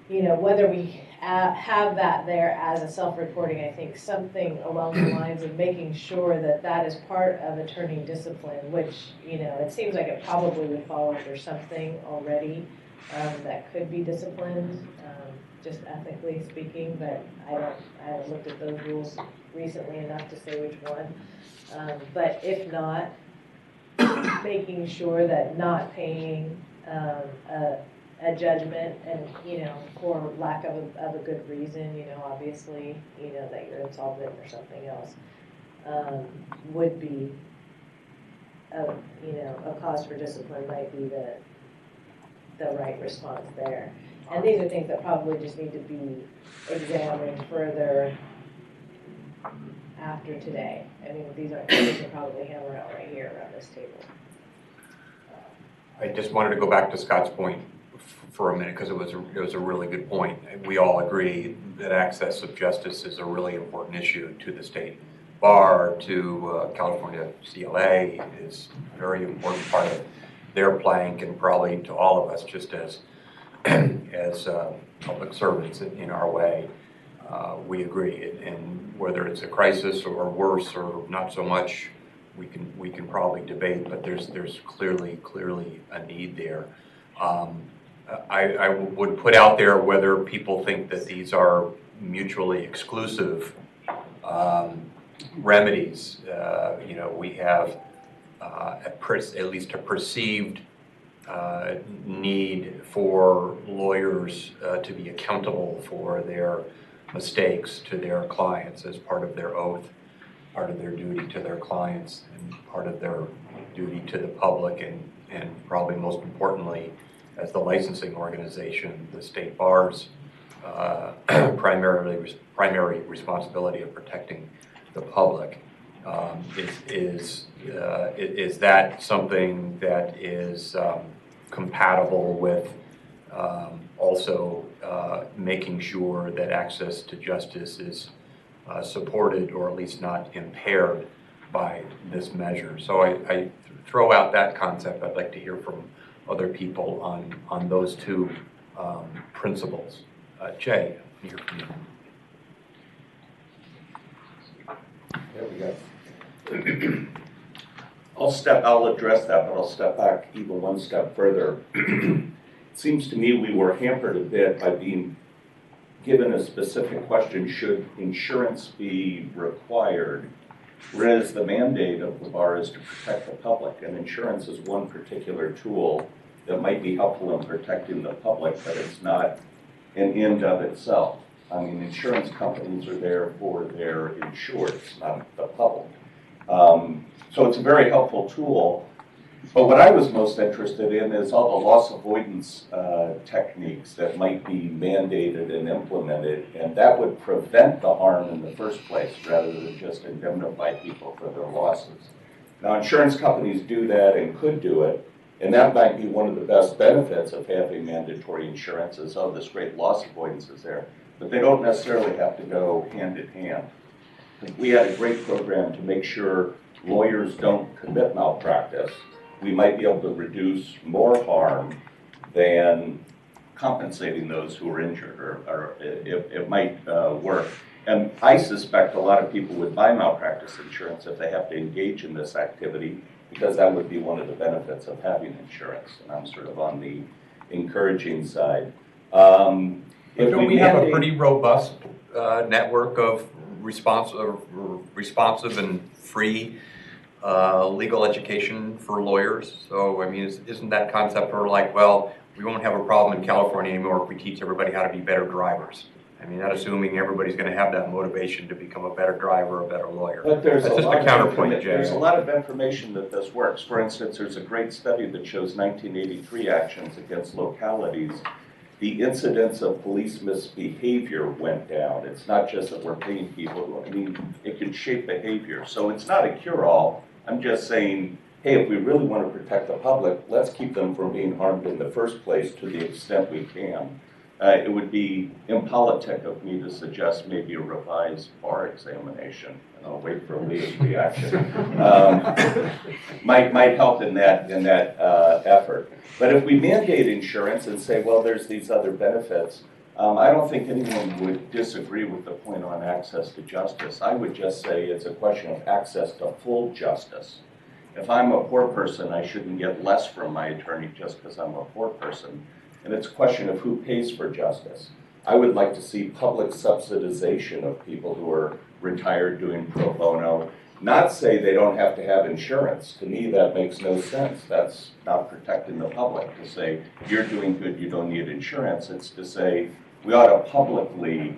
whether we have that there as a self-reporting, I think something along the lines of making sure that that is part of attorney discipline, which, it seems like it probably would fall under something already that could be disciplined, just ethically speaking, but I haven't looked at those rules recently enough to say which one. But if not, making sure that not paying a judgment, and for lack of a good reason, obviously, that you're insolvent or something else, would be a cause for discipline might be the right response there. And these are things that probably just need to be examined further after today. I mean, these aren't things we can probably hammer out right here around this table. I just wanted to go back to Scott's point for a minute because it was a really good point. We all agree that access of justice is a really important issue to the state bar, to California CLA. Is a very important part of their plank, and probably to all of us, just as public servants in our way. We agree, and whether it's a crisis or worse or not so much, we can probably debate, but there's clearly a need there. I would put out there whether people think that these are mutually exclusive remedies. We have at least a perceived need for lawyers to be accountable for their mistakes to their clients as part of their oath, part of their duty to their clients, and part of their duty to the public, and probably most importantly, as the licensing organization, the state bar's primary responsibility of protecting the public. Is that something that is compatible with also making sure that access to justice is supported or at least not impaired by this measure? So I throw out that concept. I'd like to hear from other people on those two principles. Jay, hear from you. There we go. I'll address that, but I'll step back even one step further. It seems to me we were hampered a bit by being given a specific question, should insurance be required? Whereas the mandate of the bar is to protect the public, and insurance is one particular tool that might be helpful in protecting the public, but it's not an end of itself. I mean, insurance companies are there for their insureds, not the public. So it's a very helpful tool. But what I was most interested in is all the loss avoidance techniques that might be mandated and implemented, and that would prevent the harm in the first place rather than just indemnify people for their losses. Now, insurance companies do that and could do it, and that might be one of the best benefits of having mandatory insurance is, oh, this great loss avoidance is there. But they don't necessarily have to go hand in hand. We had a great program to make sure lawyers don't commit malpractice. We might be able to reduce more harm than compensating those who are injured, or it might work. And I suspect a lot of people would buy malpractice insurance if they have to engage in this activity, because that would be one of the benefits of having insurance. And I'm sort of on the encouraging side. But don't we have a pretty robust network of responsive and free legal education for lawyers? So, I mean, isn't that concept for like, well, we won't have a problem in California anymore if we teach everybody how to be better drivers? I mean, not assuming everybody's going to have that motivation to become a better driver, a better lawyer. But there's That's just a counterpoint, Jay. There's a lot of information that this works. For instance, there's a great study that shows 1983 actions against localities. The incidence of police misbehavior went down. It's not just that we're paying people. I mean, it can shape behavior. So it's not a cure-all. I'm just saying, hey, if we really want to protect the public, let's keep them from being harmed in the first place to the extent we can. It would be impolitic of me to suggest maybe a revised bar examination, and I'll wait for Leah's reaction. Might help in that effort. But if we mandate insurance and say, well, there's these other benefits, I don't think anyone would disagree with the point on access to justice. I would just say it's a question of access to full justice. If I'm a poor person, I shouldn't get less from my attorney just because I'm a poor person. And it's a question of who pays for justice. I would like to see public subsidization of people who are retired doing pro bono. Not say they don't have to have insurance. To me, that makes no sense. That's not protecting the public to say, you're doing good, you don't need insurance. It's to say, we ought to publicly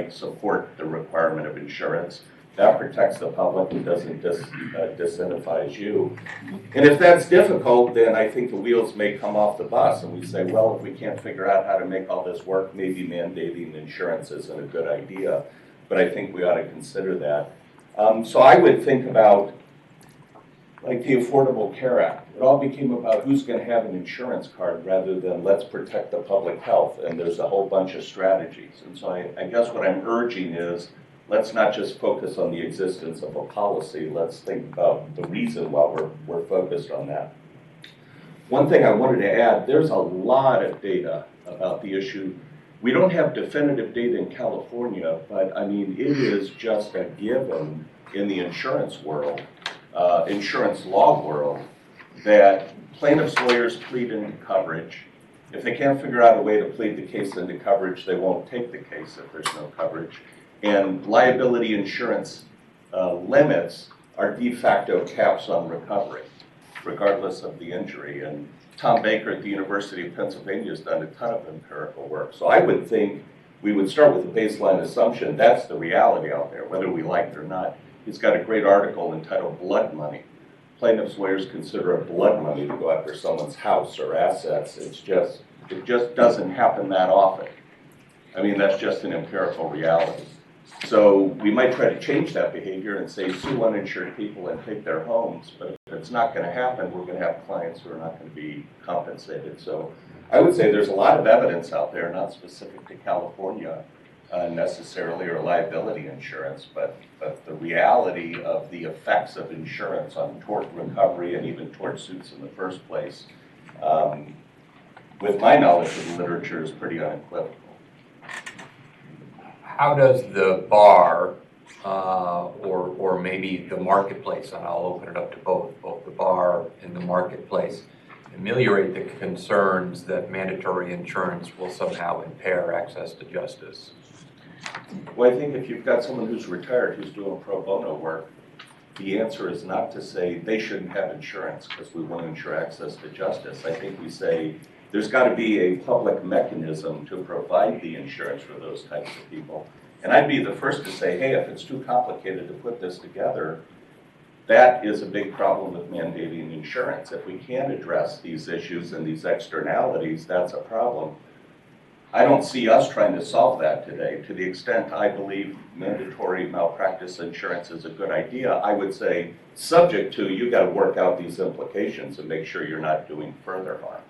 support the requirement of insurance. That protects the public and doesn't disincentivize you. And if that's difficult, then I think the wheels may come off the bus and we say, well, if we can't figure out how to make all this work, maybe mandating insurance isn't a good idea. But I think we ought to consider that. So I would think about like the Affordable Care Act. It all became about who's going to have an insurance card rather than let's protect the public health. And there's a whole bunch of strategies. And so I guess what I'm urging is let's not just focus on the existence of a policy. Let's think about the reason why we're focused on that. One thing I wanted to add, there's a lot of data about the issue. We don't have definitive data in California, but I mean, it is just a given in the insurance world, insurance law world, that plaintiffs' lawyers plead into coverage. If they can't figure out a way to plead the case into coverage, they won't take the case if there's no coverage. And liability insurance limits are de facto caps on recovery, regardless of the injury. And Tom Baker at the University of Pennsylvania has done a ton of empirical work. So I would think we would start with a baseline assumption. That's the reality out there, whether we like it or not. He's got a great article entitled Blood Money. Plaintiffs' lawyers consider it blood money to go after someone's house or assets. It just doesn't happen that often. I mean, that's just an empirical reality. So we might try to change that behavior and say sue uninsured people and take their homes, but if it's not going to happen, we're going to have clients who are not going to be compensated. So I would say there's a lot of evidence out there, not specific to California necessarily, or liability insurance, but the reality of the effects of insurance on tort recovery and even tort suits in the first place, with my knowledge of the literature, is pretty unequivocal. How does the bar, or maybe the marketplace, and I'll open it up to both the bar and the marketplace, ameliorate the concerns that mandatory insurance will somehow impair access to justice? Well, I think if you've got someone who's retired who's doing pro bono work, the answer is not to say they shouldn't have insurance because we want to ensure access to justice. I think we say there's got to be a public mechanism to provide the insurance for those types of people. And I'd be the first to say, hey, if it's too complicated to put this together, that is a big problem with mandating insurance. If we can't address these issues and these externalities, that's a problem. I don't see us trying to solve that today. To the extent I believe mandatory malpractice insurance is a good idea, I would say, subject to, you got to work out these implications and make sure you're not doing further harm.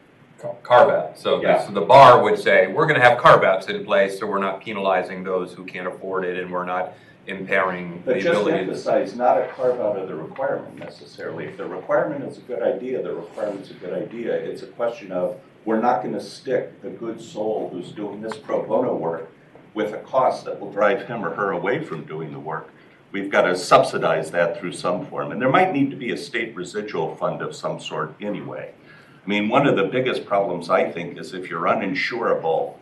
Carve-out. So the bar would say, we're going to have carve-outs in place so we're not penalizing those who can't afford it and we're not impairing But the just ability. to emphasize, not a carve-out of the requirement necessarily. If the requirement is a good idea, the requirement's a good idea. It's a question of, we're not going to stick the good soul who's doing this pro bono work with a cost that will drive him or her away from doing the work. We've got to subsidize that through some form. And there might need to be a state residual fund of some sort anyway. I mean, one of the biggest problems, I think, is if you're uninsurable,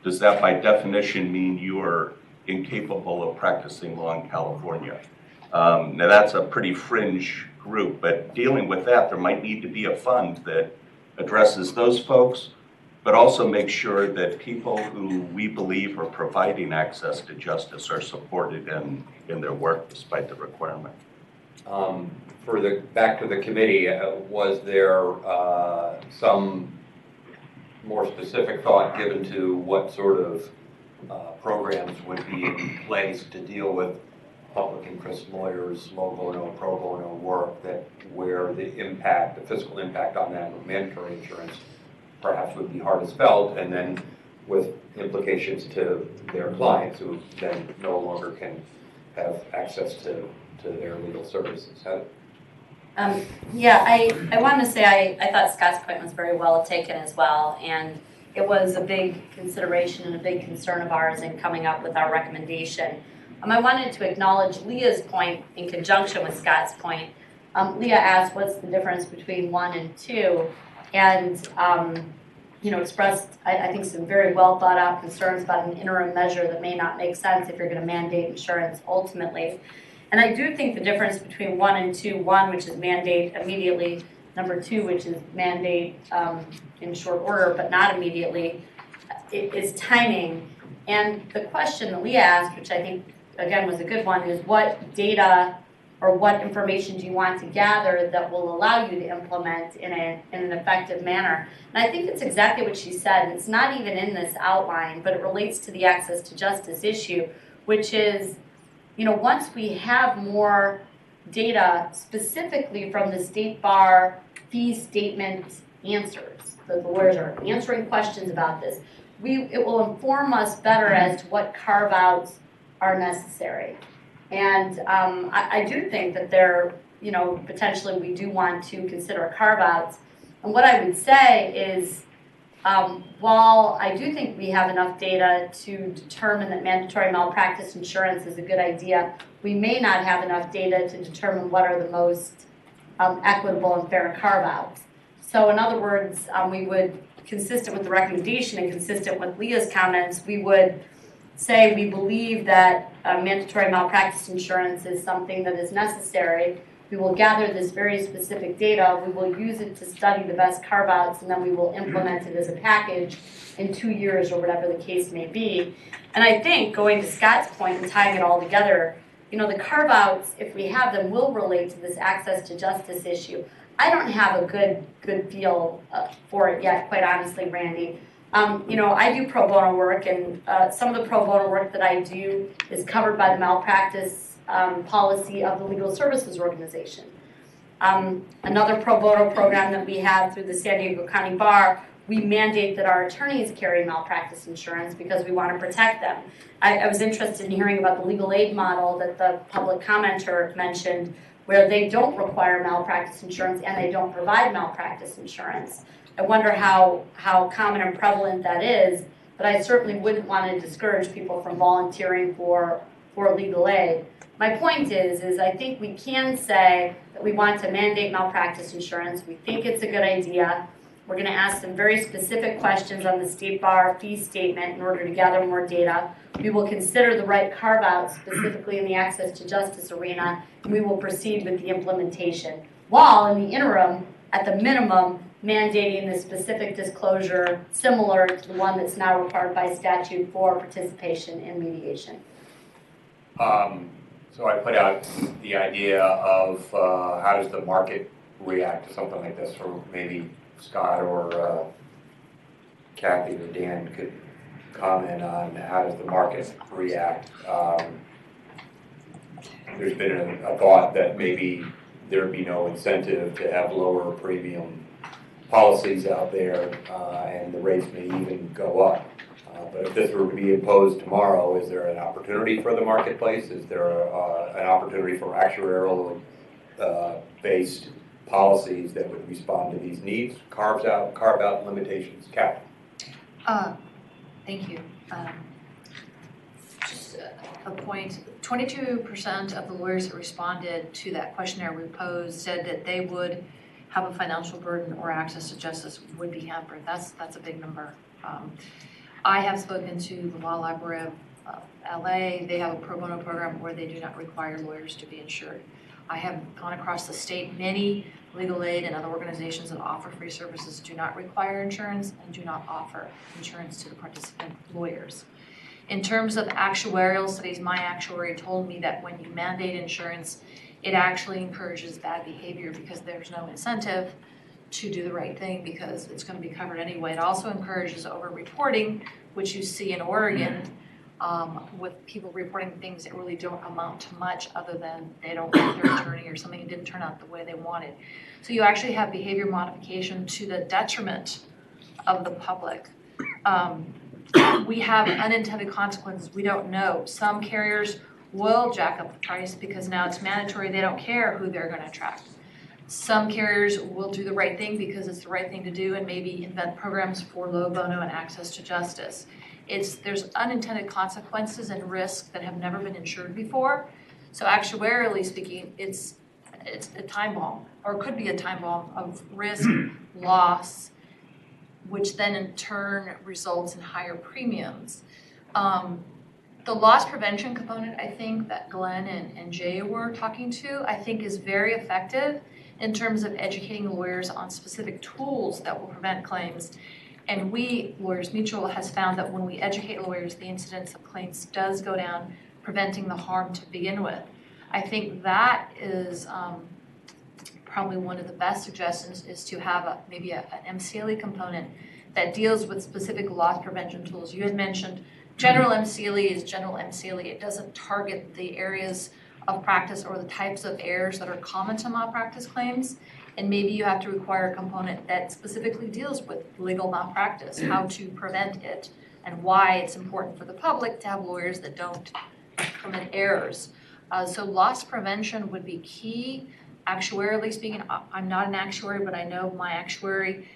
does that by definition mean you're incapable of practicing law in California? Now, that's a pretty fringe group, but dealing with that, there might need to be a fund that addresses those folks, but also makes sure that people who we believe are providing access to justice are supported in their work despite the requirement. Back to the committee, was there some more specific thought given to what sort of programs would be in place to deal with public interest lawyers, low bono, pro bono work, where the fiscal impact on that of mandatory insurance perhaps would be hardest felt, and then with implications to their clients who then no longer can have access to their legal services? I wanted to say I thought Scott's point was very well taken as well, and it was a big consideration and a big concern of ours in coming up with our recommendation. I wanted to acknowledge Leah's point in conjunction with Scott's point. Leah asked what's the difference between 1 and 2, and expressed, I think, some very well thought out concerns about an interim measure that may not make sense if you're going to mandate insurance ultimately. And I do think the difference between 1 and 2, 1, which is mandate immediately, number 2, which is mandate in short order but not immediately, is timing. And the question that Leah asked, which I think again, was a good one, is what data or what information do you want to gather that will allow you to implement in an effective manner? And I think it's exactly what she said, and it's not even in this outline, but it relates to the access to justice issue, which is, once we have more data specifically from the State Bar fee statement answers, the lawyers are answering questions about this, it will inform us better as to what carve-outs are necessary. And I do think that potentially we do want to consider carve-outs. And what I would say is, while I do think we have enough data to determine that mandatory malpractice insurance is a good idea, we may not have enough data to determine what are the most equitable and fair carve-outs. So in other words, we would, consistent with the recommendation and consistent with Leah's comments, we would say we believe that mandatory malpractice insurance is something that is necessary. We will gather this very specific data, we will use it to study the best carve-outs, and then we will implement it as a package in 2 years or whatever the case may be. And I think, going to Scott's point and tying it all together, the carve-outs, if we have them, will relate to this access to justice issue. I don't have a good feel for it yet, quite honestly, Randy. I do pro bono work, and some of the pro bono work that I do is covered by the malpractice policy of the Legal Services Organization. Another pro bono program that we have through the San Diego County Bar, we mandate that our attorneys carry malpractice insurance because we want to protect them. I was interested in hearing about the legal aid model that the public commenter mentioned, where they don't require malpractice insurance and they don't provide malpractice insurance. I wonder how common and prevalent that is, but I certainly wouldn't want to discourage people from volunteering for legal aid. My point is I think we can say that we want to mandate malpractice insurance. We think it's a good idea. We're going to ask some very specific questions on the State Bar fee statement in order to gather more data. We will consider the right carve-outs specifically in the access to justice arena, and we will proceed with the implementation, while in the interim, at the minimum, mandating the specific disclosure similar to the one that's now required by statute for participation in mediation. So I put out the idea of how does the market react to something like this, or maybe Scott or Kathy or Dan could comment on how does the market react. There's been a thought that maybe there'd be no incentive to have lower premium policies out there, and the rates may even go up. But if this were to be imposed tomorrow, is there an opportunity for the marketplace? Is there an opportunity for actuarial based policies that would respond to these needs? Carve out limitations. Cap. Thank you. Just a point. 22% of the lawyers that responded to that questionnaire we posed said that they would have a financial burden or access to justice would be hampered. That's a big number. I have spoken to the Law Library of LA. They have a pro bono program where they do not require lawyers to be insured. I have gone across the state. Many legal aid and other organizations that offer free services do not require insurance and do not offer insurance to the participant lawyers. In terms of actuarial studies, my actuary told me that when you mandate insurance, it actually encourages bad behavior because there's no incentive to do the right thing because it's going to be covered anyway. It also encourages over-reporting, which you see in Oregon with people reporting things that really don't amount to much other than they don't like their attorney or something didn't turn out the way they wanted. So you actually have behavior modification to the detriment of the public. We have unintended consequences we don't know. Some carriers will jack up the price because now it's mandatory. They don't care who they're going to attract. Some carriers will do the right thing because it's the right thing to do and maybe invent programs for low bono and access to justice. There's unintended consequences and risks that have never been insured before. So actuarially speaking, it's a time bomb, or it could be a time bomb of risk, loss, which then in turn results in higher premiums. The loss prevention component, I think, that Glenn and Jay were talking to, I think is very effective in terms of educating lawyers on specific tools that will prevent claims. And we, Lawyers Mutual, has found that when we educate lawyers, the incidence of claims does go down preventing the harm to begin with. I think that is probably one of the best suggestions, is to have maybe an MCLE component that deals with specific loss prevention tools. You had mentioned general MCLE is general MCLE. It doesn't target the areas of practice or the types of errors that are common to malpractice claims. And maybe you have to require a component that specifically deals with legal malpractice, how to prevent it, and why it's important for the public to have lawyers that don't commit errors. So loss prevention would be key. Actuarially speaking, I'm not an actuary, but I know my actuary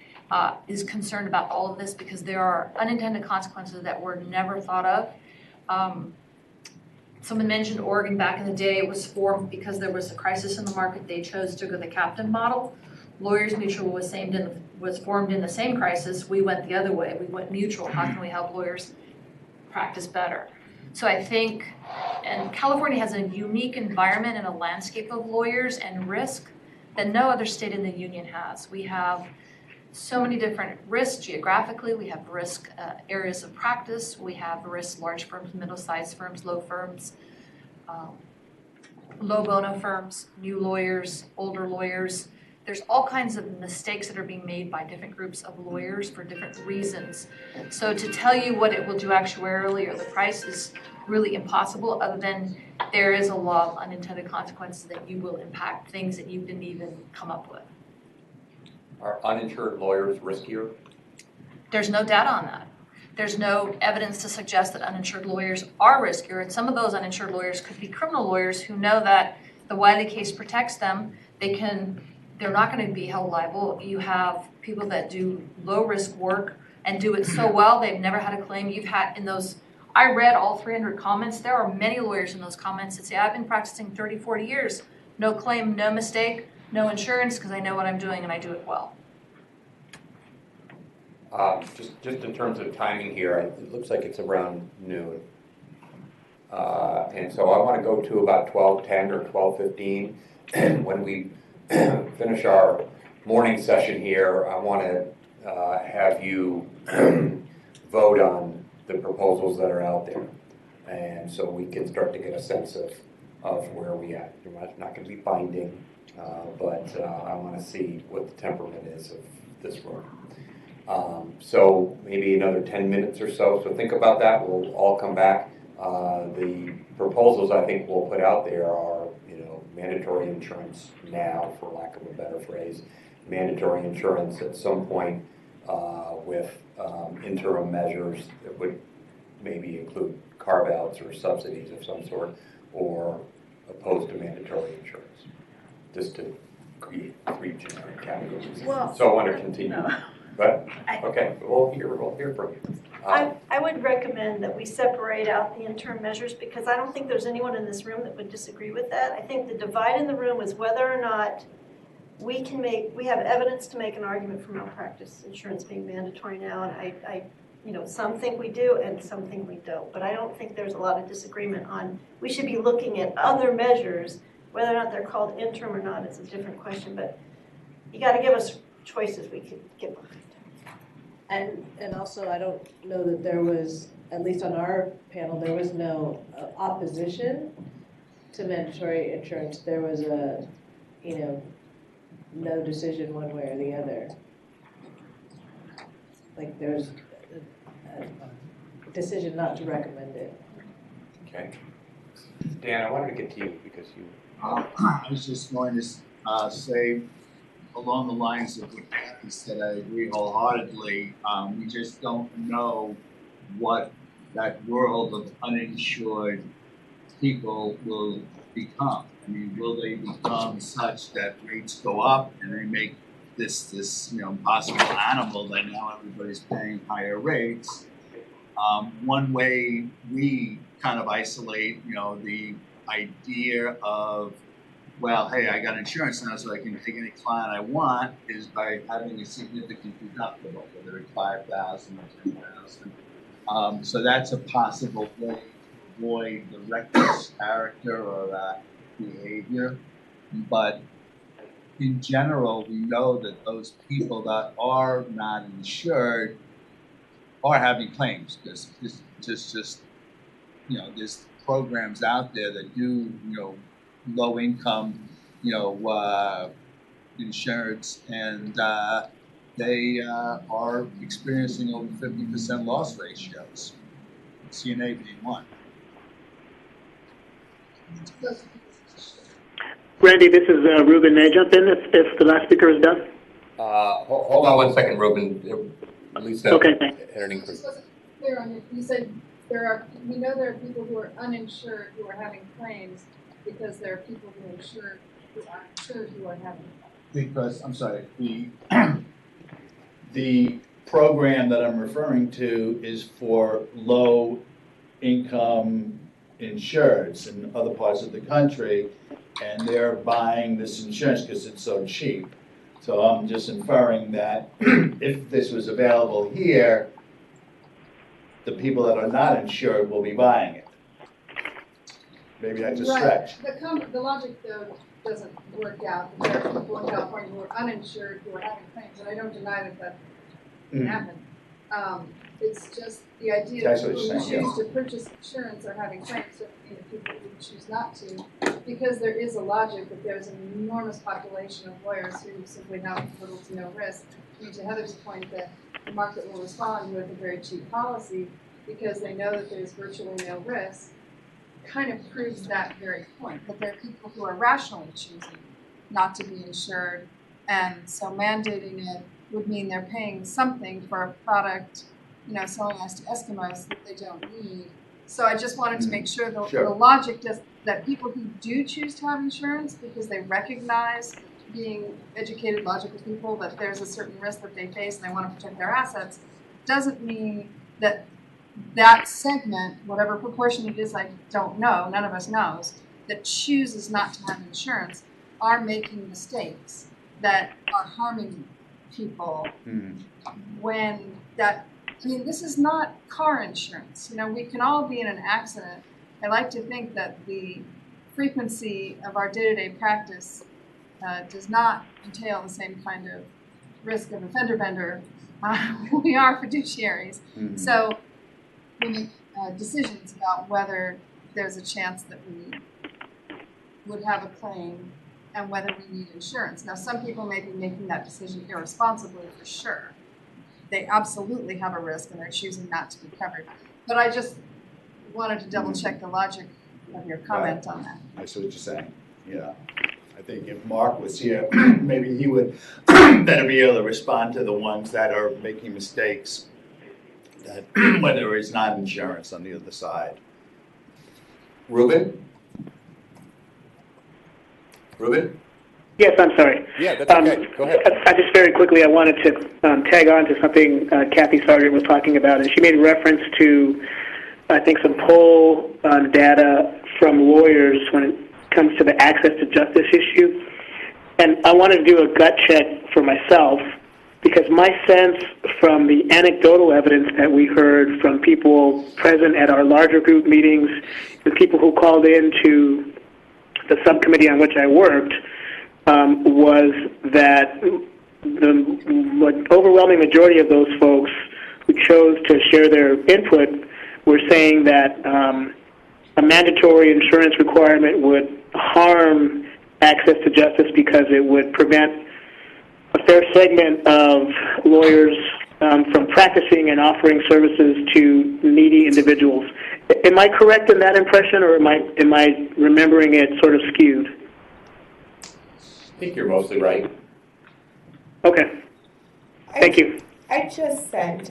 is concerned about all of this because there are unintended consequences that were never thought of. Someone mentioned Oregon back in the day. It was formed because there was a crisis in the market. They chose to go the captive model. Lawyers Mutual was formed in the same crisis. We went the other way. We went mutual. How can we help lawyers practice better? So I think, and California has a unique environment and a landscape of lawyers and risk that no other state in the union has. We have so many different risks geographically. We have risk areas of practice. We have risk large firms, middle-sized firms, low firms, low bono firms, new lawyers, older lawyers. There's all kinds of mistakes that are being made by different groups of lawyers for different reasons. So to tell you what it will do actuarially or the price is really impossible, other than there is a law of unintended consequences that you will impact things that you didn't even come up with. Are uninsured lawyers riskier? There's no data on that. There's no evidence to suggest that uninsured lawyers are riskier, and some of those uninsured lawyers could be criminal lawyers who know that the Wiley case protects them. They're not going to be held liable. You have people that do low-risk work and do it so well they've never had a claim. You've had in those, I read all 300 comments. There are many lawyers in those comments that say, I've been practicing 30, 40 years. No claim, no mistake, no insurance, because I know what I'm doing and I do it well. Just in terms of timing here, it looks like it's around noon. And so I want to go to about 12:10 or 12:15. When we finish our morning session here, I want to have you vote on the proposals that are out there. And so we can start to get a sense of where we at. You're not going to be binding, but I want to see what the temperament is of this room. So maybe another 10 minutes or so. So think about that. We'll all come back. The proposals I think we'll put out there are, mandatory insurance now, for lack of a better phrase, mandatory insurance at some point with interim measures that would maybe include carve-outs or subsidies of some sort, or opposed to mandatory insurance, just to create 3 generic categories. Well, so I want to continue. no. But, okay, we'll hear from you. I would recommend that we separate out the interim measures, because I don't think there's anyone in this room that would disagree with that. I think the divide in the room is whether or not we have evidence to make an argument for malpractice insurance being mandatory now, and some think we do and some think we don't. But I don't think there's a lot of disagreement on, we should be looking at other measures. Whether or not they're called interim or not is a different question, but you got to give us choices we could give them. And also, I don't know that there was, at least on our panel, there was no opposition to mandatory insurance. There was no decision one way or the other. Like there's a decision not to recommend it. Okay. Dan, I wanted to get to you because you... I was just going to say, along the lines of what Kathy said, I agree wholeheartedly. We just don't know what that world of uninsured people will become. I mean, will they become such that rates go up and they make this impossible animal that now everybody's paying higher rates? One way we kind of isolate, the idea of, well, hey, I got insurance now, so I can take any client I want, is by having a significant deductible, whether it's $5,000 or $10,000. So that's a possible way to avoid the reckless character or behavior. But in general, we know that those people that are not insured are having claims, because there's programs out there that do, low income, insurance, and they are experiencing over 50% loss ratios, CNA being one. Randy, this is Ruben. May I jump in if the last speaker is done? Hold on one second, Ruben. Lisa. Okay, thanks. I just wasn't clear on it. You said we know there are people who are uninsured who are having claims because there are people who are insured who are having claims. Because, I'm sorry, the program that I'm referring to is for low income insureds in other parts of the country, and they're buying this insurance because it's so cheap. So I'm just inferring that if this was available here, the people that are not insured will be buying it. Maybe that's a stretch. The logic, though, doesn't work out. There are people in California who are uninsured who are having claims, and I don't deny that can happen. It's just the idea that people who choose to purchase insurance are having claims, so people who choose not to, because there is a logic that there's an enormous population of lawyers who simply have little to no risk. And to Heather's point, that the market will respond with a very cheap policy because they know that there's virtually no risk, kind of proves that very point, that there are people who are rationally choosing not to be insured, and so mandating it would mean they're paying something for a product, selling ice to Eskimos that they don't need. So I just wanted to make sure the logic does that people who do choose to have insurance because they recognize, being educated, logical people, that there's a certain risk that they face and they want to protect their assets, doesn't mean that that segment, whatever proportion it is, I don't know, none of us knows, that chooses not to have insurance are making mistakes that are harming people when that, this is not car insurance. We can all be in an accident. I like to think that the frequency of our day-to-day practice does not entail the same kind of risk of a fender bender. We are fiduciaries. So we make decisions about whether there's a chance that we would have a claim and whether we need insurance. Now, some people may be making that decision irresponsibly, for sure. They absolutely have a risk and they're choosing not to be covered. But I just wanted to double check the logic of your comment on that. I see what you're saying. Yeah. I think if Mark was here, maybe he would better be able to respond to the ones that are making mistakes, that when there is not insurance on the other side. Ruben? Ruben? Yes, I'm sorry. Yeah, that's okay. Go ahead. I just very quickly, I wanted to tag on to something Kathy Sargent was talking about, and she made reference to, I think, some poll data from lawyers when it comes to the access to justice issue. And I wanted to do a gut check for myself, because my sense from the anecdotal evidence that we heard from people present at our larger group meetings and people who called in to the subcommittee on which I worked, was that the overwhelming majority of those folks who chose to share their input were saying that a mandatory insurance requirement would harm access to justice because it would prevent a fair segment of lawyers from practicing and offering services to needy individuals. Am I correct in that impression, or am I remembering it sort of skewed? I think you're mostly right. Okay. Thank you. I just sent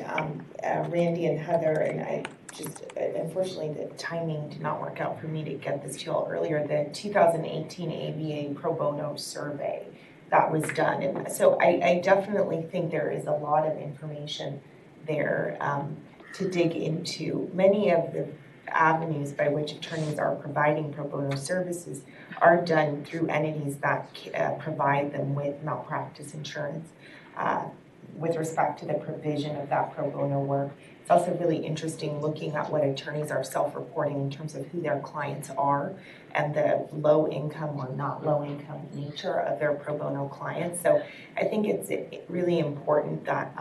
Randy and Heather, and I just, unfortunately, the timing did not work out for me to get this to you all earlier, the 2018 ABA Pro Bono survey that was done. And so I definitely think there is a lot of information there to dig into. Many of the avenues by which attorneys are providing pro bono services are done through entities that provide them with malpractice insurance with respect to the provision of that pro bono work. It's also really interesting looking at what attorneys are self-reporting in terms of who their clients are and the low income or not low income nature of their pro bono clients. So I think it's really important that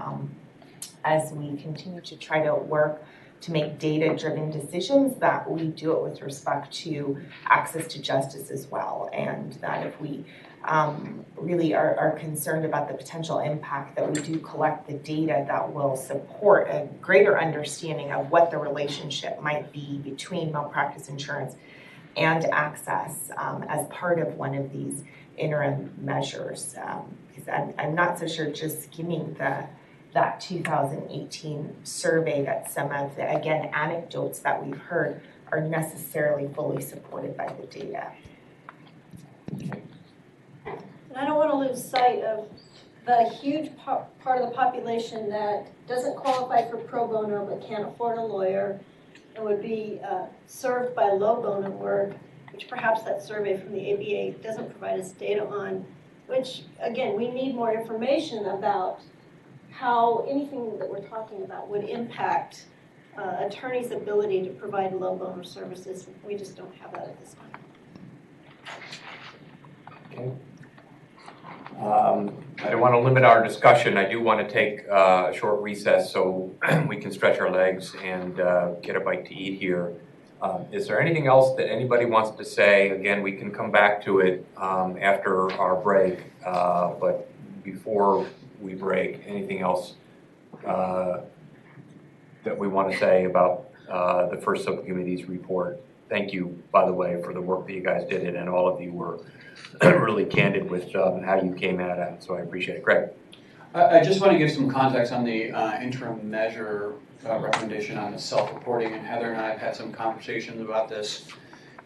as we continue to try to work to make data-driven decisions, that we do it with respect to access to justice as well. And that if we really are concerned about the potential impact, that we do collect the data that will support a greater understanding of what the relationship might be between malpractice insurance and access as part of one of these interim measures. Because I'm not so sure just skimming that 2018 survey that some of the, again, anecdotes that we've heard are necessarily fully supported by the data. And I don't want to lose sight of the huge part of the population that doesn't qualify for pro bono but can't afford a lawyer and would be served by low bono work, which perhaps that survey from the ABA doesn't provide us data on, which, again, we need more information about how anything that we're talking about would impact attorneys' ability to provide low bono services. We just don't have that at this time. Okay. I don't want to limit our discussion. I do want to take a short recess so we can stretch our legs and get a bite to eat here. Is there anything else that anybody wants to say? Again, we can come back to it after our break, but before we break, anything else that we want to say about the first subcommittee's report? Thank you, by the way, for the work that you guys did, and all of you were really candid with how you came at it, so I appreciate it. Greg. I just want to give some context on the interim measure recommendation on the self-reporting, and Heather and I have had some conversations about this.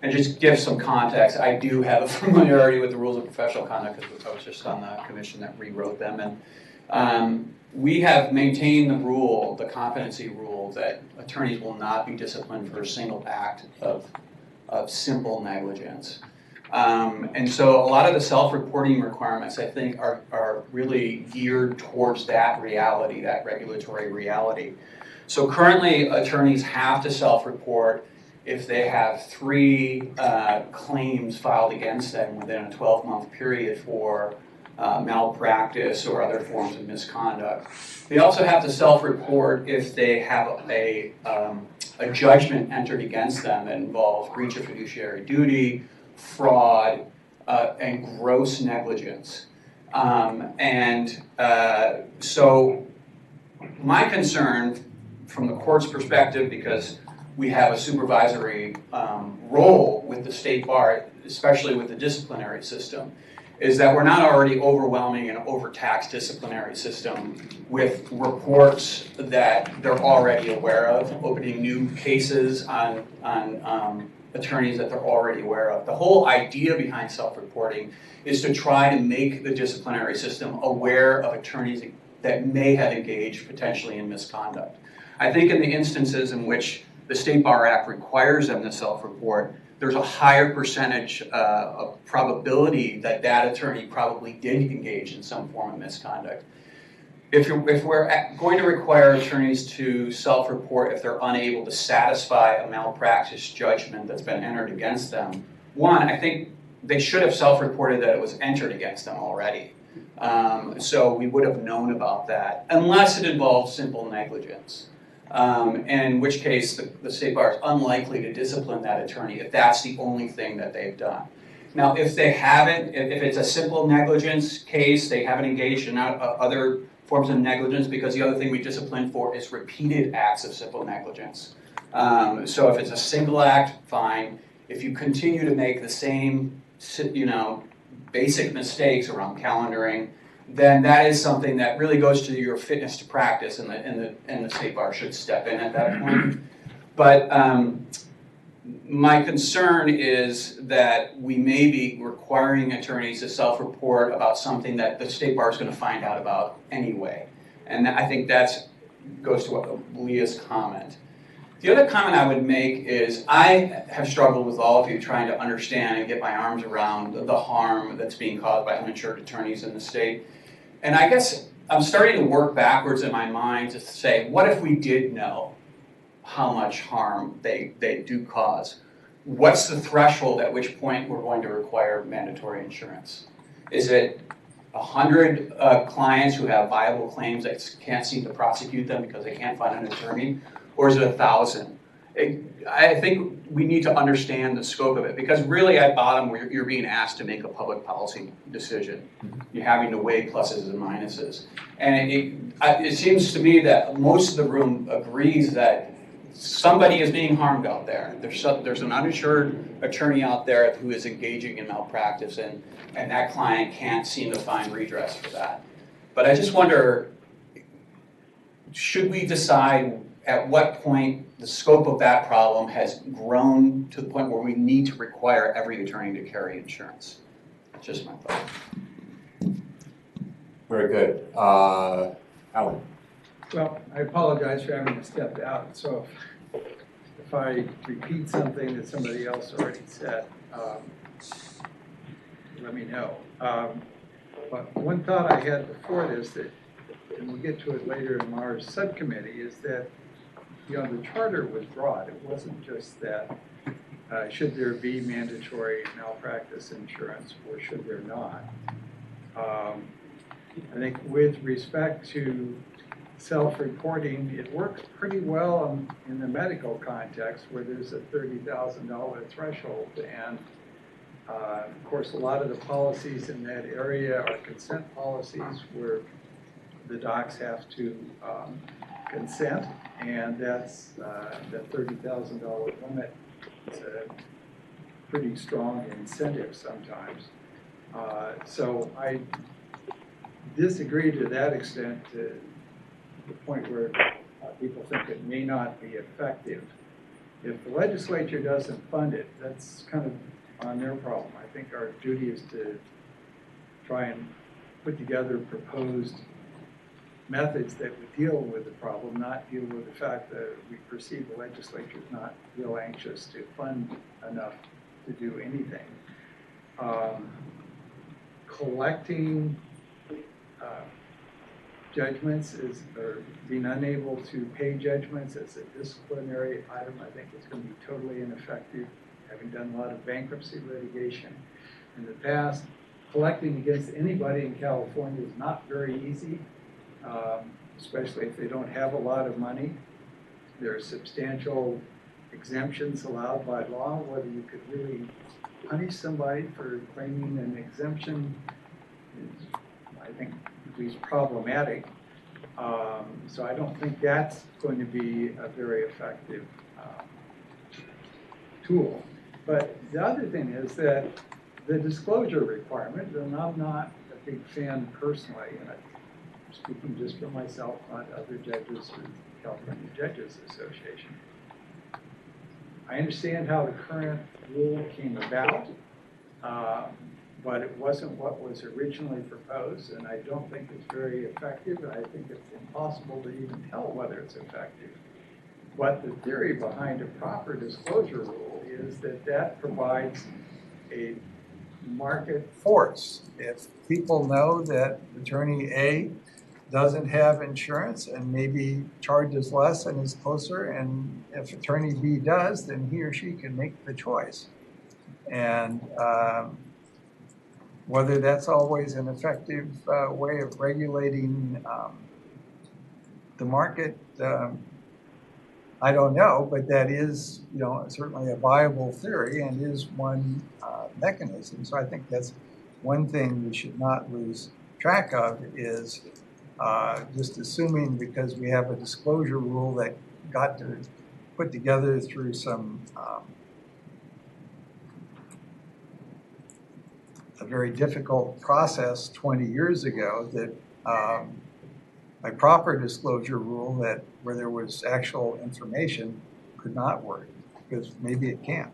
And just give some context, I do have a familiarity with the rules of professional conduct because I was just on the commission that rewrote them. And we have maintained the rule, the competency rule, that attorneys will not be disciplined for a single act of simple negligence. And so a lot of the self-reporting requirements, I think, are really geared towards that reality, that regulatory reality. So currently, attorneys have to self-report if they have 3 claims filed against them within a 12-month period for malpractice or other forms of misconduct. They also have to self-report if they have a judgment entered against them that involves breach of fiduciary duty, fraud, and gross negligence. So my concern from the court's perspective, because we have a supervisory role with the state bar, especially with the disciplinary system, is that we're not already overwhelming an overtaxed disciplinary system with reports that they're already aware of, opening new cases on attorneys that they're already aware of. The whole idea behind self-reporting is to try to make the disciplinary system aware of attorneys that may have engaged potentially in misconduct. I think in the instances in which the State Bar Act requires them to self-report, there's a higher percentage of probability that that attorney probably did engage in some form of misconduct. If we're going to require attorneys to self-report if they're unable to satisfy a malpractice judgment that's been entered against them, one, I think they should have self-reported that it was entered against them already. So we would have known about that, unless it involves simple negligence. In which case the state bar is unlikely to discipline that attorney if that's the only thing that they've done. Now, if they haven't, if it's a simple negligence case, they haven't engaged in other forms of negligence, because the other thing we discipline for is repeated acts of simple negligence. So if it's a single act, fine. If you continue to make the same, basic mistakes around calendaring, then that is something that really goes to your fitness to practice, and the state bar should step in at that point. But my concern is that we may be requiring attorneys to self-report about something that the state bar is going to find out about anyway. And I think that goes to Leah's comment. The other comment I would make is I have struggled with all of you trying to understand and get my arms around the harm that's being caused by uninsured attorneys in the state. And I guess I'm starting to work backwards in my mind to say, what if we did know how much harm they do cause? What's the threshold at which point we're going to require mandatory insurance? Is it 100 clients who have viable claims that can't seem to prosecute them because they can't find an attorney? or is it 1,000? I think we need to understand the scope of it, because really at bottom, you're being asked to make a public policy decision. You're having to weigh pluses and minuses. And it seems to me that most of the room agrees that somebody is being harmed out there. There's an uninsured attorney out there who is engaging in malpractice, and that client can't seem to find redress for that. But I just wonder, should we decide at what point the scope of that problem has grown to the point where we need to require every attorney to carry insurance? Just my thought. Very good. Alan. Well, I apologize for having to step out, so if I repeat something that somebody else already said, let me know. But one thought I had before this, that, and we'll get to it later in our subcommittee, is that, you know, the charter was broad. It wasn't just that should there be mandatory malpractice insurance or should there not. I think with respect to self-reporting, it works pretty well in the medical context where there's a $30,000 threshold. And of course, a lot of the policies in that area are consent policies where the docs have to consent, and that's that $30,000 limit is a pretty strong incentive sometimes. So I disagree to that extent, to the point where people think it may not be effective. If the legislature doesn't fund it, that's kind of on their problem. I think our duty is to try and put together proposed methods that would deal with the problem, not deal with the fact that we perceive the legislature is not real anxious to fund enough to do anything. Collecting judgments or being unable to pay judgments as a disciplinary item, I think is going to be totally ineffective. Having done a lot of bankruptcy litigation in the past, collecting against anybody in California is not very easy, especially if they don't have a lot of money. There are substantial exemptions allowed by law. Whether you could really punish somebody for claiming an exemption is, I think, at least problematic. So I don't think that's going to be a very effective tool. But the other thing is that the disclosure requirement, and I'm not a big fan personally, and I'm speaking just for myself, not other judges or the California Judges Association. I understand how the current rule came about, but it wasn't what was originally proposed, and I don't think it's very effective, and I think it's impossible to even tell whether it's effective. But the theory behind a proper disclosure rule is that that provides a market force. If people know that attorney A doesn't have insurance and maybe charges less and is closer, and if attorney B does, then he or she can make the choice. And whether that's always an effective way of regulating the market, I don't know, but that is, you know, certainly a viable theory and is one mechanism. So I think that's one thing we should not lose track of, is just assuming because we have a disclosure rule that got to put together through some a very difficult process 20 years ago, that a proper disclosure rule that where there was actual information could not work, because maybe it can't,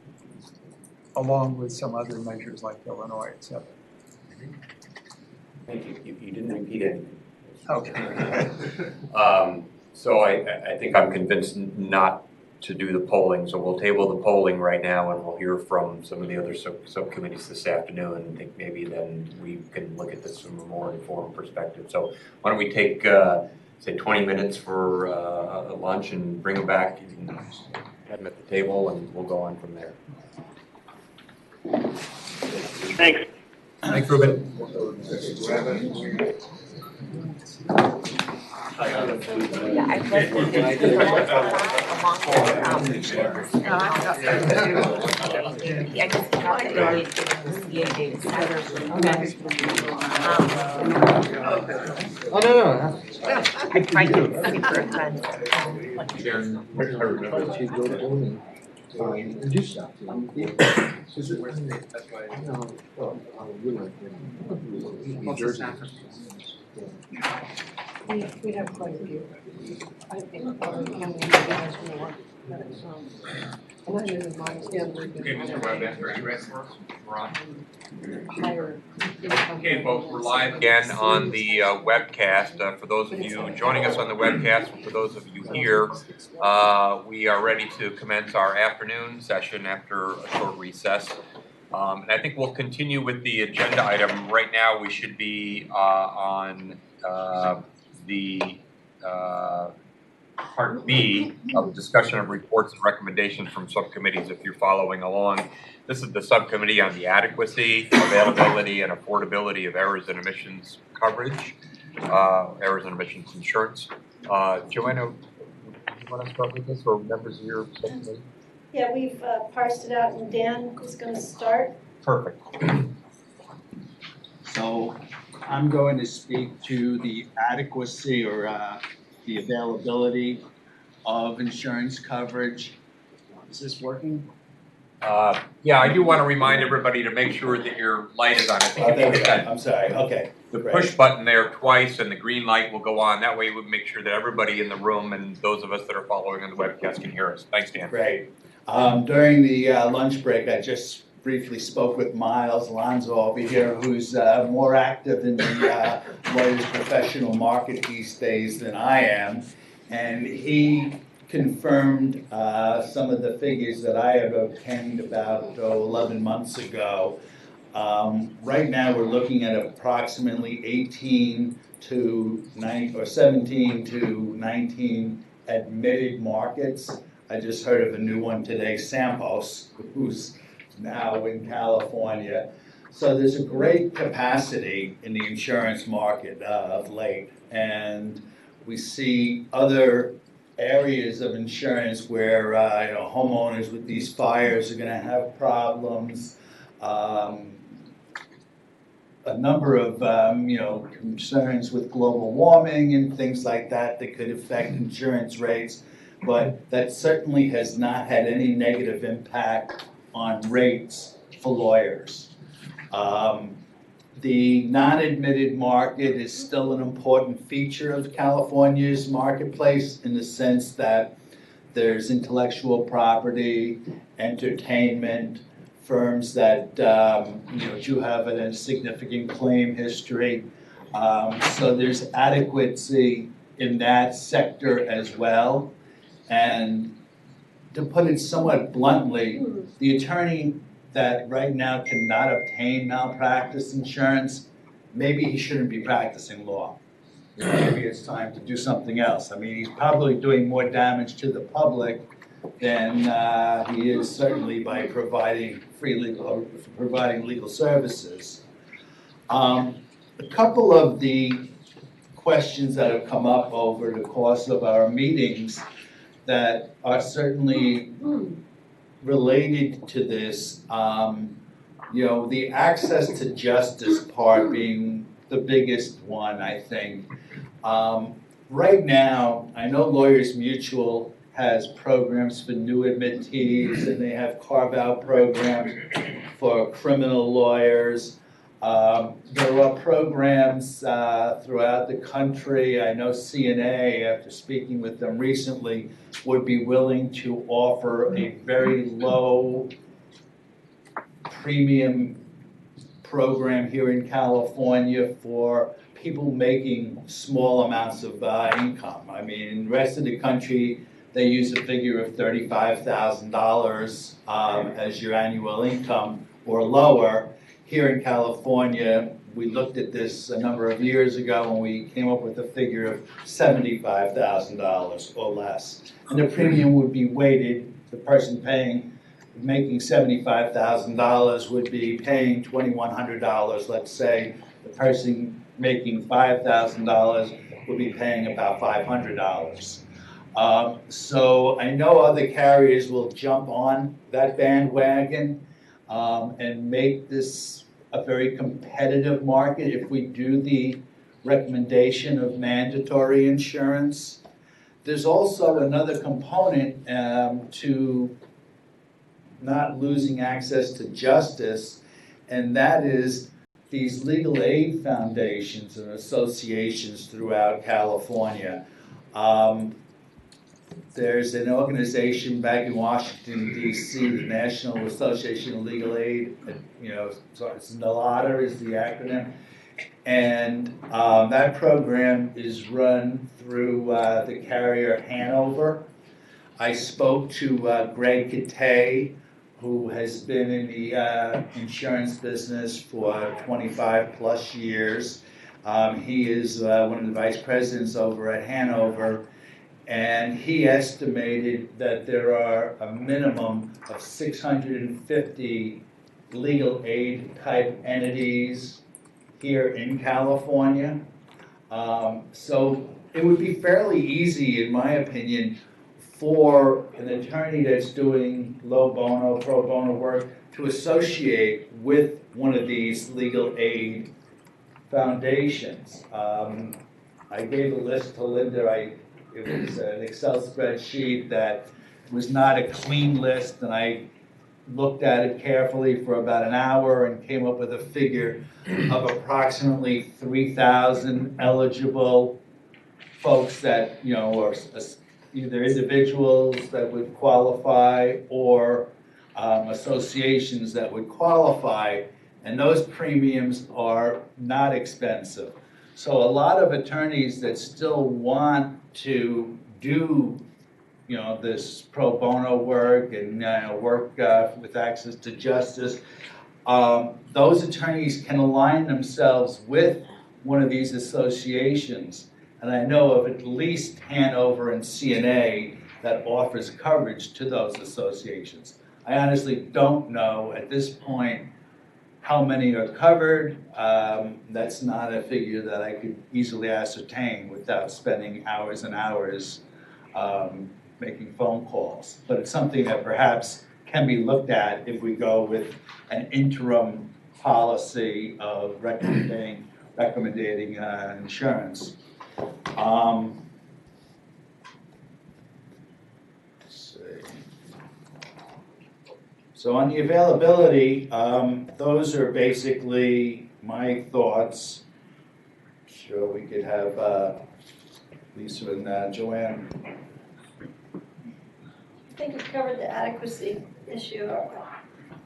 along with some other measures like Illinois, et cetera. Thank you. You didn't repeat anything. Okay. So I think I'm convinced not to do the polling, so we'll table the polling right now and we'll hear from some of the other subcommittees this afternoon. I think maybe then we can look at this from a more informed perspective. So why don't we take, say 20 minutes for a lunch and bring them back. You can have them at the table and we'll go on from there. Thanks. Thanks, Ruben. Yeah, I've lived with along with I just thought that you need to give the CA data set. Oh, no. I find it super offensive. And do stuff. We have quite a few. I think probably can be more. And I live in Montana. Okay, Mr. Webb, are you ready for us? We're on. Higher. Okay, folks, we're live again on the webcast. For those of you joining us on the webcast, and for those of you here, we are ready to commence our afternoon session after a short recess. And I think we'll continue with the agenda item. Right now, we should be on the Part B of discussion of reports and recommendations from subcommittees, if you're following along. This is the subcommittee on the adequacy, availability, and affordability of errors and omissions coverage, errors and omissions insurance. Joanna, do you want to start with this, or members of your subcommittee? Yeah, we've parsed it out, and Dan is going to start. Perfect. So I'm going to speak to the adequacy or the availability of insurance coverage. Is this working? Yeah, I do want to remind everybody to make sure that your light is on. I think if you hit that, I'm sorry, okay. the push button there twice and the green light will go on. That way we'll make sure that everybody in the room and those of us that are following on the webcast can hear us. Thanks, Dan. Great. During the lunch break, I just briefly spoke with Miles Alonzo over here, who's more active in the lawyer's professional market these days than I am. And he confirmed some of the figures that I had obtained about 11 months ago. Right now, we're looking at approximately 18 to 9 or 17 to 19 admitted markets. I just heard of a new one today, Sampos, who's now in California. So there's a great capacity in the insurance market of late, and we see other areas of insurance where homeowners with these fires are going to have problems. A number of concerns with global warming and things like that that could affect insurance rates, but that certainly has not had any negative impact on rates for lawyers. The non-admitted market is still an important feature of California's marketplace in the sense that there's intellectual property, entertainment, firms that do have a significant claim history. So there's adequacy in that sector as well. And to put it somewhat bluntly, the attorney that right now cannot obtain malpractice insurance, maybe he shouldn't be practicing law. Maybe it's time to do something else. I mean, he's probably doing more damage to the public than he is certainly by providing legal services. A couple of the questions that have come up over the course of our meetings that are certainly related to this, the access to justice part being the biggest one, I think. Right now, I know Lawyers Mutual has programs for new admittees, and they have carve-out programs for criminal lawyers. There are programs throughout the country. I know CNA, after speaking with them recently, would be willing to offer a very low premium program here in California for people making small amounts of income. I mean, in the rest of the country, they use a figure of $35,000 as your annual income or lower. Here in California, we looked at this a number of years ago and we came up with a figure of $75,000 or less. And the premium would be weighted, the person making $75,000 would be paying $2,100, let's say. The person making $5,000 will be paying about $500. So I know other carriers will jump on that bandwagon and make this a very competitive market if we do the recommendation of mandatory insurance. There's also another component to not losing access to justice, and that is these legal aid foundations and associations throughout California. There's an organization back in Washington, D.C., the National Association of Legal Aid, it's NALADA is the acronym, and that program is run through the carrier Hanover. I spoke to Greg Katay, who has been in the insurance business for 25 plus years. He is one of the vice presidents over at Hanover, and he estimated that there are a minimum of 650 legal aid type entities here in California. So it would be fairly easy, in my opinion, for an attorney that's doing pro bono work to associate with one of these legal aid foundations. I gave a list to Linda. It was an Excel spreadsheet that was not a clean list, and I looked at it carefully for about an hour and came up with a figure of approximately 3,000 eligible folks that, are either individuals that would qualify or associations that would qualify, and those premiums are not expensive. So a lot of attorneys that still want to do this pro bono work and work with access to justice, those attorneys can align themselves with one of these associations. And I know of at least Hanover and CNA that offers coverage to those associations. I honestly don't know at this point how many are covered. That's not a figure that I could easily ascertain without spending hours and hours making phone calls. But it's something that perhaps can be looked at if we go with an interim policy of recommending insurance. Let's see. So on the availability, those are basically my thoughts. Sure, we could have Lisa and Joanne. I think you've covered the adequacy issue.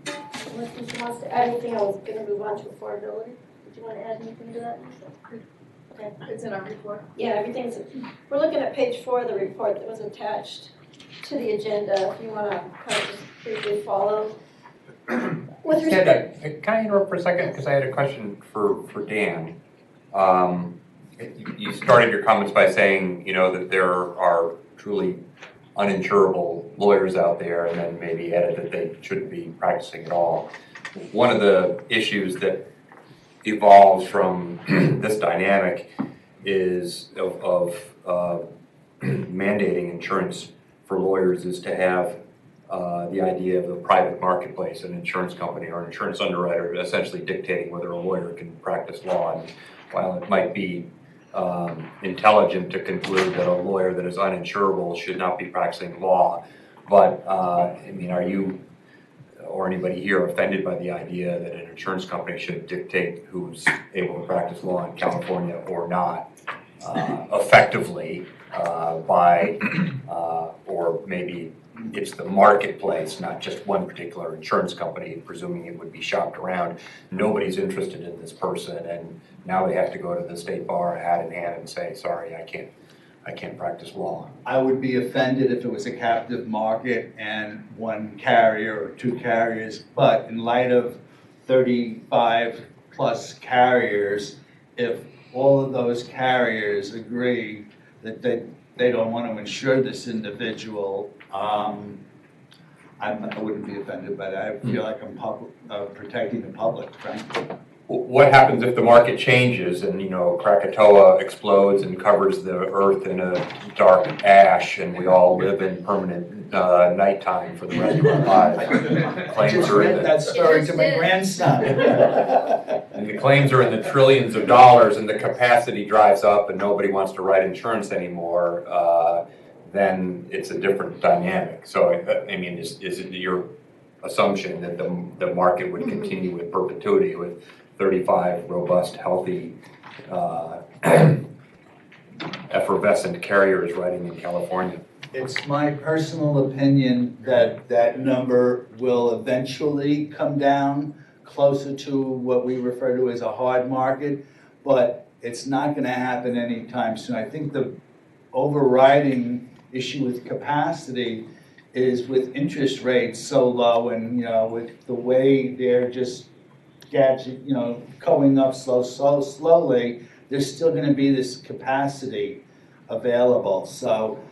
Unless Lisa wants to add anything, I was going to move on to affordability. Did you want to add anything to that, Lisa? Okay. It's in our report. Yeah, everything's, we're looking at page 4 of the report that was attached to the agenda. If you want to kind of just briefly follow. With respect, Can I interrupt for a second? Because I had a question for Dan. You started your comments by saying, that there are truly uninsurable lawyers out there, and then maybe added that they shouldn't be practicing at all. One of the issues that evolves from this dynamic is of mandating insurance for lawyers is to have the idea of a private marketplace, an insurance company or an insurance underwriter essentially dictating whether a lawyer can practice law. And while it might be intelligent to conclude that a lawyer that is uninsurable should not be practicing law, but are you or anybody here offended by the idea that an insurance company should dictate who's able to practice law in California or not effectively or maybe it's the marketplace, not just one particular insurance company, presuming it would be shopped around. Nobody's interested in this person, and now they have to go to the state bar hat in hand and say, sorry, I can't practice law. I would be offended if it was a captive market and one carrier or two carriers, but in light of 35 plus carriers, if all of those carriers agree that they don't want to insure this individual, I wouldn't be offended by that. I feel like I'm protecting the public, frankly. what happens if the market changes and, you know, Krakatoa explodes and covers the earth in a dark ash and we all live in permanent nighttime for the rest of our lives? I Claims just are in read the, that story to my grandson. and the claims are in the trillions of dollars and the capacity dries up and nobody wants to write insurance anymore, then it's a different dynamic. So, I mean, is it your assumption that the market would continue in perpetuity with 35 robust, healthy, effervescent carriers writing in California? It's my personal opinion that that number will eventually come down closer to what we refer to as a hard market, but it's not going to happen anytime soon. I think the overriding issue with capacity is with interest rates so low and, you know, with the way they're just going up so slowly, there's still going to be this capacity available. So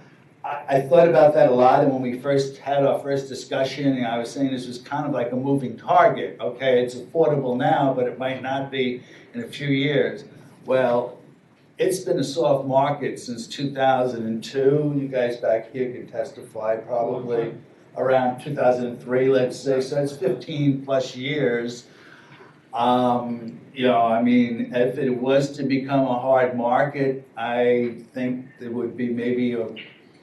I thought about that a lot, and when we first had our first discussion, I was saying this was kind of like a moving target. Okay, it's affordable now, but it might not be in a few years. Well, it's been a soft market since 2002. You guys back here can testify, probably around 2003, let's say. So it's 15 plus years. You know, I mean, if it was to become a hard market, I think there would be maybe a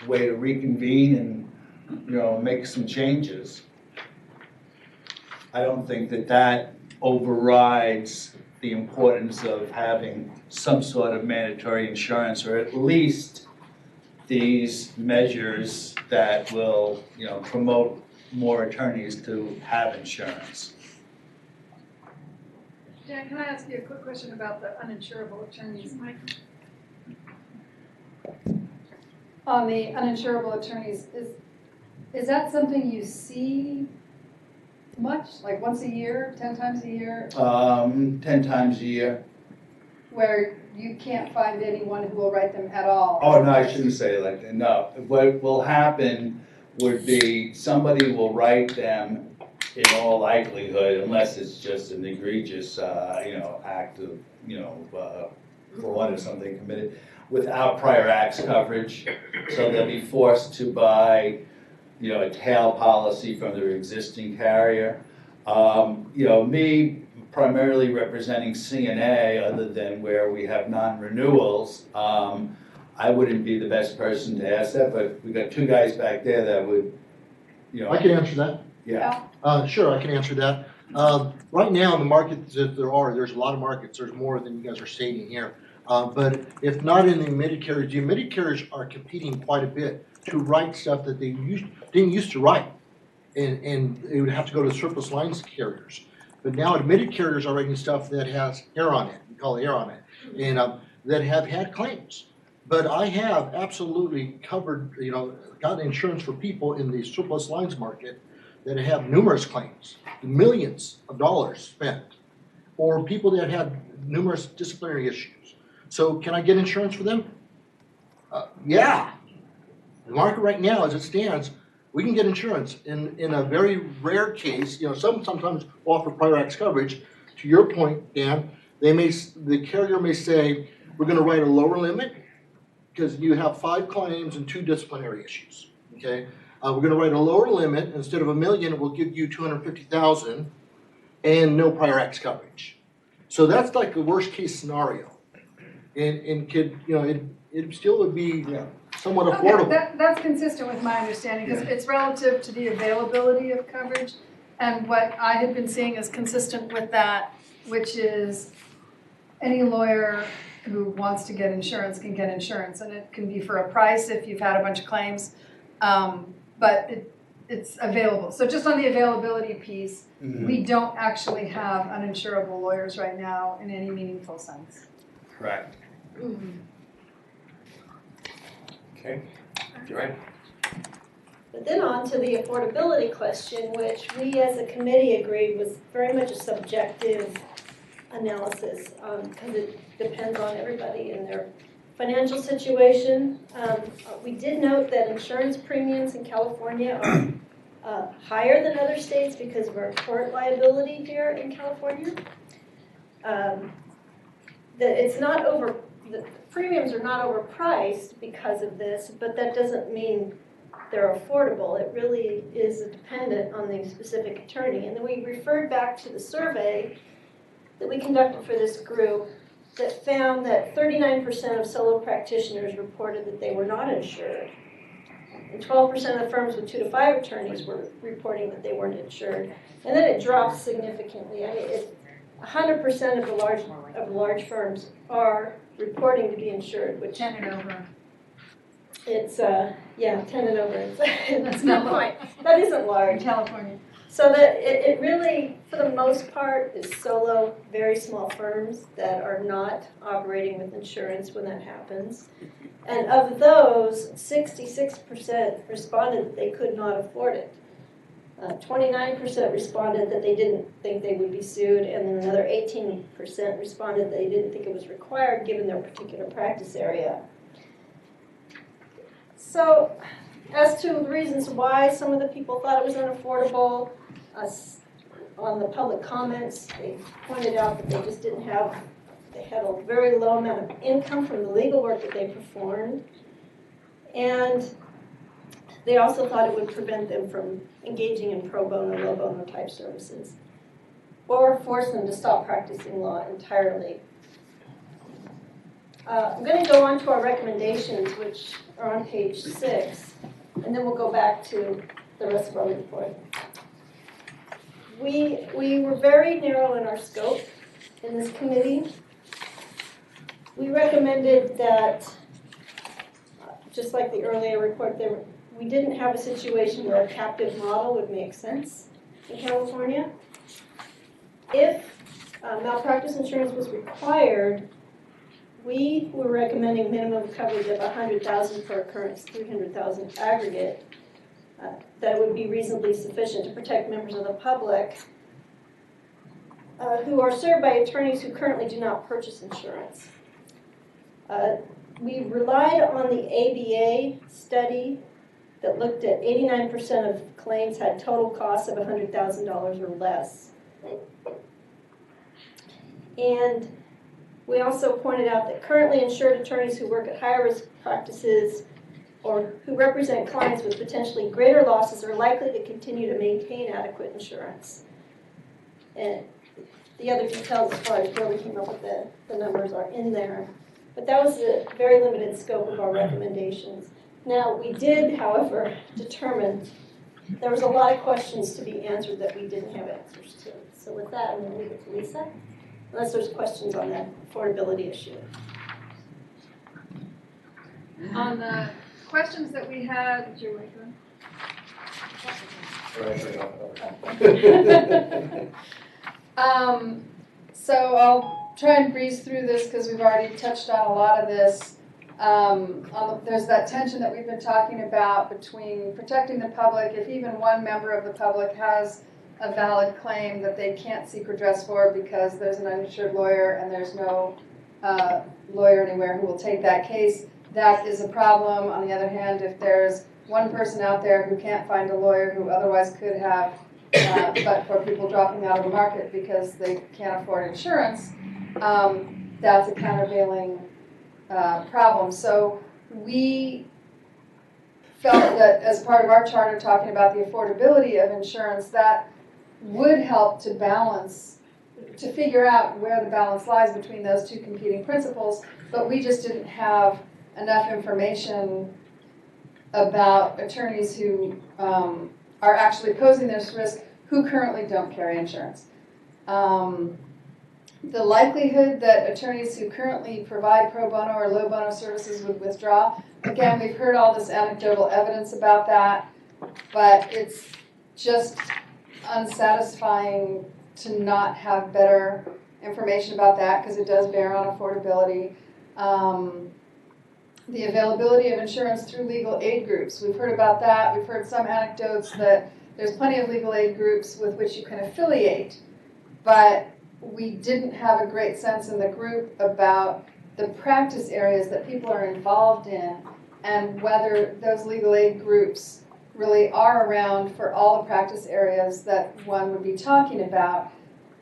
way to reconvene and, you know, make some changes. I don't think that that overrides the importance of having some sort of mandatory insurance, or at least these measures that will, you know, promote more attorneys to have insurance. Dan, can I ask you a quick question about the uninsurable attorneys? On the uninsurable attorneys, is that something you see much? Like once a year, 10 times a year? 10 times a year. Where you can't find anyone who will write them at all? Oh, no, I shouldn't say it like that. No, what will happen would be somebody will write them in all likelihood, unless it's just an egregious, you know, act of, you know, fraud or something committed, without prior acts coverage. So they'll be forced to buy, you know, a tail policy from their existing carrier. You know, me primarily representing CNA, other than where we have non-renewals, I wouldn't be the best person to ask that, but we got two guys back there that would, you know. I can answer that. Yeah. Sure, I can answer that. Right now, in the markets that there's a lot of markets. There's more than you guys are stating here. But if not in the admitted carriers, the admitted carriers are competing quite a bit to write stuff that they didn't used to write. And they would have to go to surplus lines carriers. But now admitted carriers are writing stuff that has hair on it. We call it hair on it. And that have had claims. But I have absolutely covered, you know, got insurance for people in the surplus lines market that have numerous claims, millions of dollars spent, or people that had numerous disciplinary issues. So can I get insurance for them? Yeah. The market right now, as it stands, we can get insurance. In a very rare case, you know, sometimes offer prior acts coverage. To your point, Dan, the carrier may say, we're going to write a lower limit because you have 5 claims and 2 disciplinary issues. Okay, we're going to write a lower limit. Instead of $1 million, we'll give you $250,000 and no prior acts coverage. So that's like the worst case scenario, and could, you know, it still would be somewhat affordable. Okay, that's consistent with my understanding, because it's relative to the availability of coverage, and what I had been seeing is consistent with that, which is any lawyer who wants to get insurance can get insurance, and it can be for a price if you've had a bunch of claims, but it's available. So just on the availability piece, we don't actually have uninsurable lawyers right now in any meaningful sense. Correct. Okay, Joanne. But then on to the affordability question, which we as a committee agreed was very much a subjective analysis, because it depends on everybody and their financial situation. We did note that insurance premiums in California are higher than other states because of our tort liability here in California. that it's not the premiums are not overpriced because of this, but that doesn't mean they're affordable. It really is dependent on the specific attorney. And then we referred back to the survey that we conducted for this group that found that 39% of solo practitioners reported that they were not insured. And 12% of the firms with 2 to 5 attorneys were reporting that they weren't insured. And then it drops significantly. I mean, 100% of the large firms are reporting to be insured, which 10 and over. It's 10 and over. That's a good point. That isn't large. In California. So that it really, for the most part, is solo, very small firms that are not operating with insurance when that happens. And of those, 66% responded that they could not afford it. 29% responded that they didn't think they would be sued, and then another 18% responded they didn't think it was required given their particular practice area. So, as to the reasons why some of the people thought it was unaffordable, on the public comments, they pointed out that they just didn't have, they had a very low amount of income from the legal work that they performed, and they also thought it would prevent them from engaging in pro bono, low bono type services, or force them to stop practicing law entirely. I'm going to go on to our recommendations, which are on page 6, and then we'll go back to the rest of our report. We were very narrow in our scope in this committee. We recommended that, just like the earlier report, we didn't have a situation where a captive model would make sense in California. If malpractice insurance was required, we were recommending minimum coverage of $100,000 per occurrence, $300,000 aggregate. That would be reasonably sufficient to protect members of the public who are served by attorneys who currently do not purchase insurance. We relied on the ABA study that looked at 89% of claims had total costs of $100,000 or less. And we also pointed out that currently insured attorneys who work at higher risk practices or who represent clients with potentially greater losses are likely to continue to maintain adequate insurance. And the other details as far as where we came up with the numbers are in there. But that was the very limited scope of our recommendations. Now, we did, however, determine there was a lot of questions to be answered that we didn't have answers to. So with that, I'm going to leave it to Lisa, unless there's questions on that affordability issue. On the questions that we had, did you wait for So I'll try and breeze through this because we've already touched on a lot of this. There's that tension that we've been talking about between protecting the public. If even one member of the public has a valid claim that they can't seek redress for because there's an uninsured lawyer and there's no lawyer anywhere who will take that case, that is a problem. On the other hand, if there's one person out there who can't find a lawyer who otherwise could have, but for people dropping out of the market because they can't afford insurance, that's a countervailing problem. So we felt that as part of our charter talking about the affordability of insurance, that would help to balance, to figure out where the balance lies between those two competing principles, but we just didn't have enough information about attorneys who are actually posing this risk who currently don't carry insurance. The likelihood that attorneys who currently provide pro bono or low bono services would withdraw, again, we've heard all this anecdotal evidence about that, but it's just unsatisfying to not have better information about that because it does bear on affordability. The availability of insurance through legal aid groups, we've heard about that. We've heard some anecdotes that there's plenty of legal aid groups with which you can affiliate, but we didn't have a great sense in the group about the practice areas that people are involved in and whether those legal aid groups really are around for all the practice areas that one would be talking about.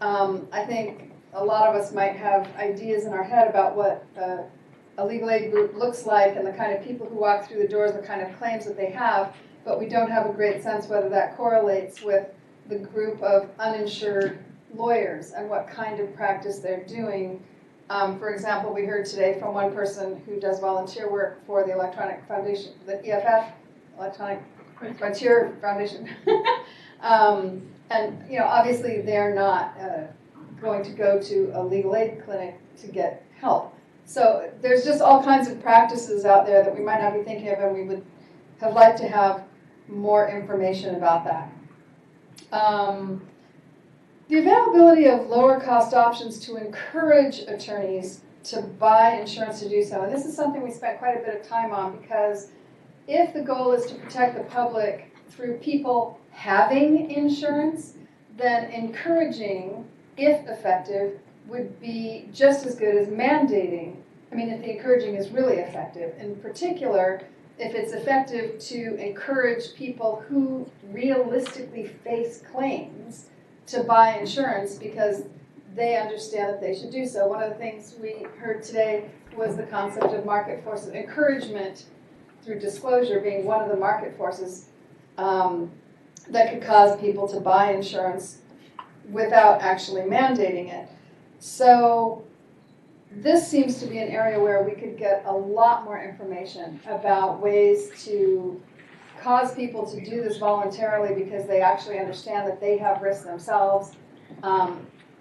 I think a lot of us might have ideas in our head about what a legal aid group looks like and the kind of people who walk through the doors, the kind of claims that they have, but we don't have a great sense whether that correlates with the group of uninsured lawyers and what kind of practice they're doing. For example, we heard today from one person who does volunteer work for the Electronic Foundation, the EFF, Electronic Frontier Foundation. And obviously they're not going to go to a legal aid clinic to get help. So there's just all kinds of practices out there that we might not be thinking of, and we would have liked to have more information about that. The availability of lower cost options to encourage attorneys to buy insurance to do so. And this is something we spent quite a bit of time on, because if the goal is to protect the public through people having insurance, then encouraging, if effective, would be just as good as mandating. I mean, if the encouraging is really effective. In particular, if it's effective to encourage people who realistically face claims to buy insurance because they understand that they should do so. One of the things we heard today was the concept of market forces, encouragement through disclosure being one of the market forces that could cause people to buy insurance without actually mandating it. So this seems to be an area where we could get a lot more information about ways to cause people to do this voluntarily because they actually understand that they have risk themselves,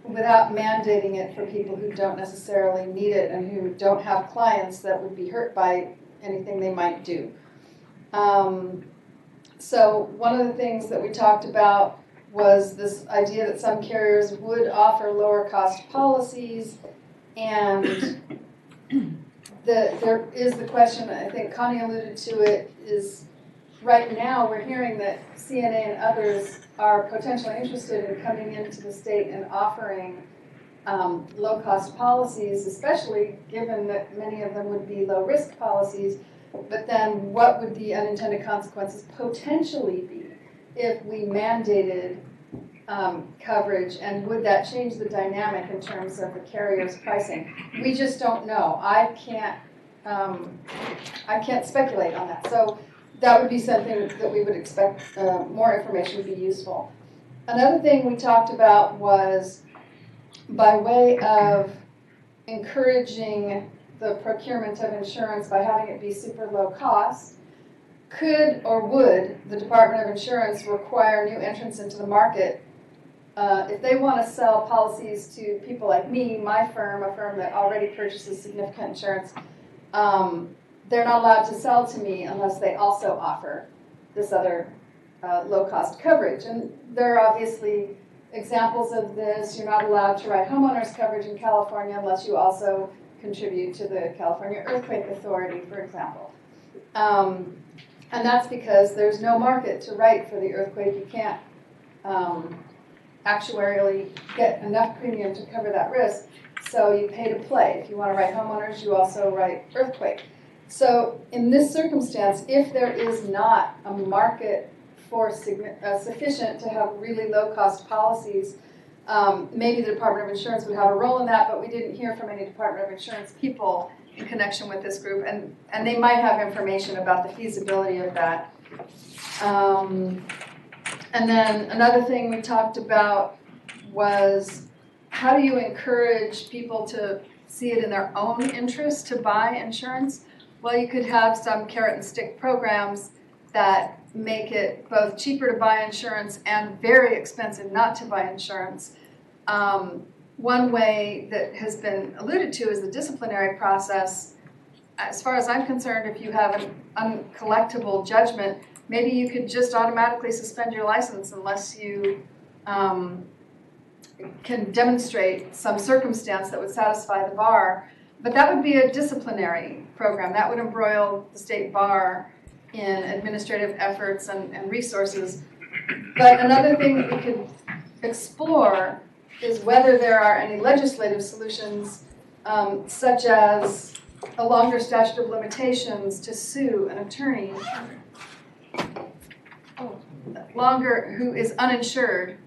without mandating it for people who don't necessarily need it and who don't have clients that would be hurt by anything they might do. So one of the things that we talked about was this idea that some carriers would offer lower cost policies, and there is the question, I think Connie alluded to it, is right now we're hearing that CNA and others are potentially interested in coming into the state and offering low cost policies, especially given that many of them would be low risk policies. But then what would the unintended consequences potentially be if we mandated coverage, and would that change the dynamic in terms of the carrier's pricing? We just don't know. I can't speculate on that. So that would be something that we would expect more information would be useful. Another thing we talked about was by way of encouraging the procurement of insurance by having it be super low cost, could or would the Department of Insurance require new entrants into the market if they want to sell policies to people like me, my firm, a firm that already purchases significant insurance? They're not allowed to sell to me unless they also offer this other low-cost coverage. And there are obviously examples of this. You're not allowed to write homeowners coverage in California unless you also contribute to the California Earthquake Authority, for example. And that's because there's no market to write for the earthquake. You can't actuarially get enough premium to cover that risk, so you pay to play. If you want to write homeowners, you also write earthquake. So in this circumstance, if there is not a market for sufficient to have really low-cost policies, maybe the Department of Insurance would have a role in that, but we didn't hear from any Department of Insurance people in connection with this group, and they might have information about the feasibility of that. And then another thing we talked about was, how do you encourage people to see it in their own interest to buy insurance? Well, you could have some carrot and stick programs that make it both cheaper to buy insurance and very expensive not to buy insurance. One way that has been alluded to is the disciplinary process. As far as I'm concerned, if you have an uncollectible judgment, maybe you could just automatically suspend your license unless you can demonstrate some circumstance that would satisfy the bar. But that would be a disciplinary program. That would embroil the state bar in administrative efforts and resources. But another thing that we could explore is whether there are any legislative solutions, such as a longer statute of limitations to sue an attorney who is uninsured.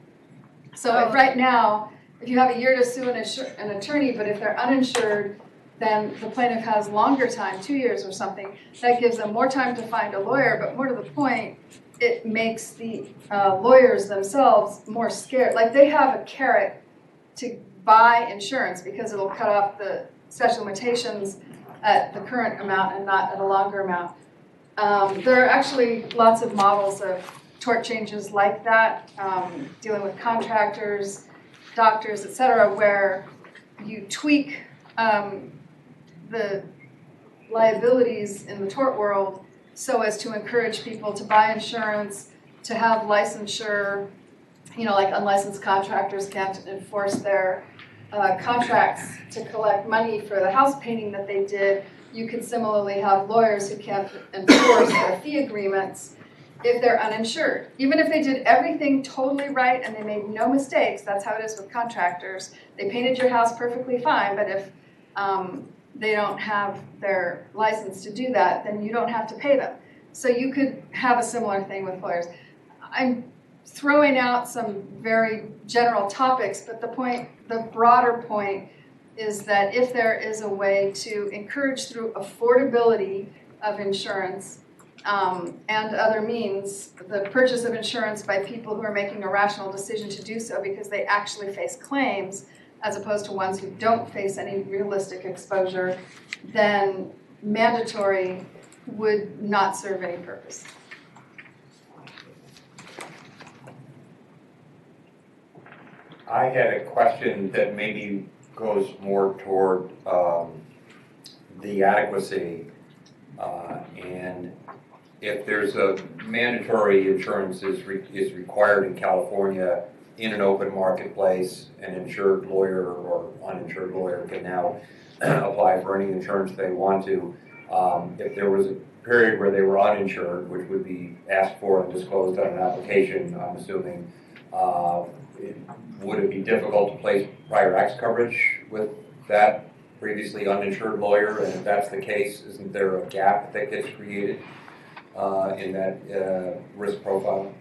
So if right now, if you have a year to sue an attorney, but if they're uninsured, then the plaintiff has longer time, 2 years or something. That gives them more time to find a lawyer, but more to the point, it makes the lawyers themselves more scared. Like they have a carrot to buy insurance because it'll cut off the statute of limitations at the current amount and not at a longer amount. There are actually lots of models of tort changes like that, dealing with contractors, doctors, etc., where you tweak the liabilities in the tort world so as to encourage people to buy insurance, to have licensure. You know, like unlicensed contractors can't enforce their contracts to collect money for the house painting that they did. You could similarly have lawyers who can't enforce their fee agreements if they're uninsured. Even if they did everything totally right and they made no mistakes, that's how it is with contractors. They painted your house perfectly fine, but if they don't have their license to do that, then you don't have to pay them. So you could have a similar thing with lawyers. I'm throwing out some very general topics, but the broader point is that if there is a way to encourage through affordability of insurance and other means, the purchase of insurance by people who are making a rational decision to do so because they actually face claims, as opposed to ones who don't face any realistic exposure, then mandatory would not serve any purpose. I had a question that maybe goes more toward the adequacy and if there's a mandatory insurance is required in California in an open marketplace, an insured lawyer or uninsured lawyer can now apply for any insurance they want to. If there was a period where they were uninsured, which would be asked for and disclosed on an application, I'm assuming, would it be difficult to place prior acts coverage with that previously uninsured lawyer? And if that's the case, isn't there a gap that gets created in that risk profile?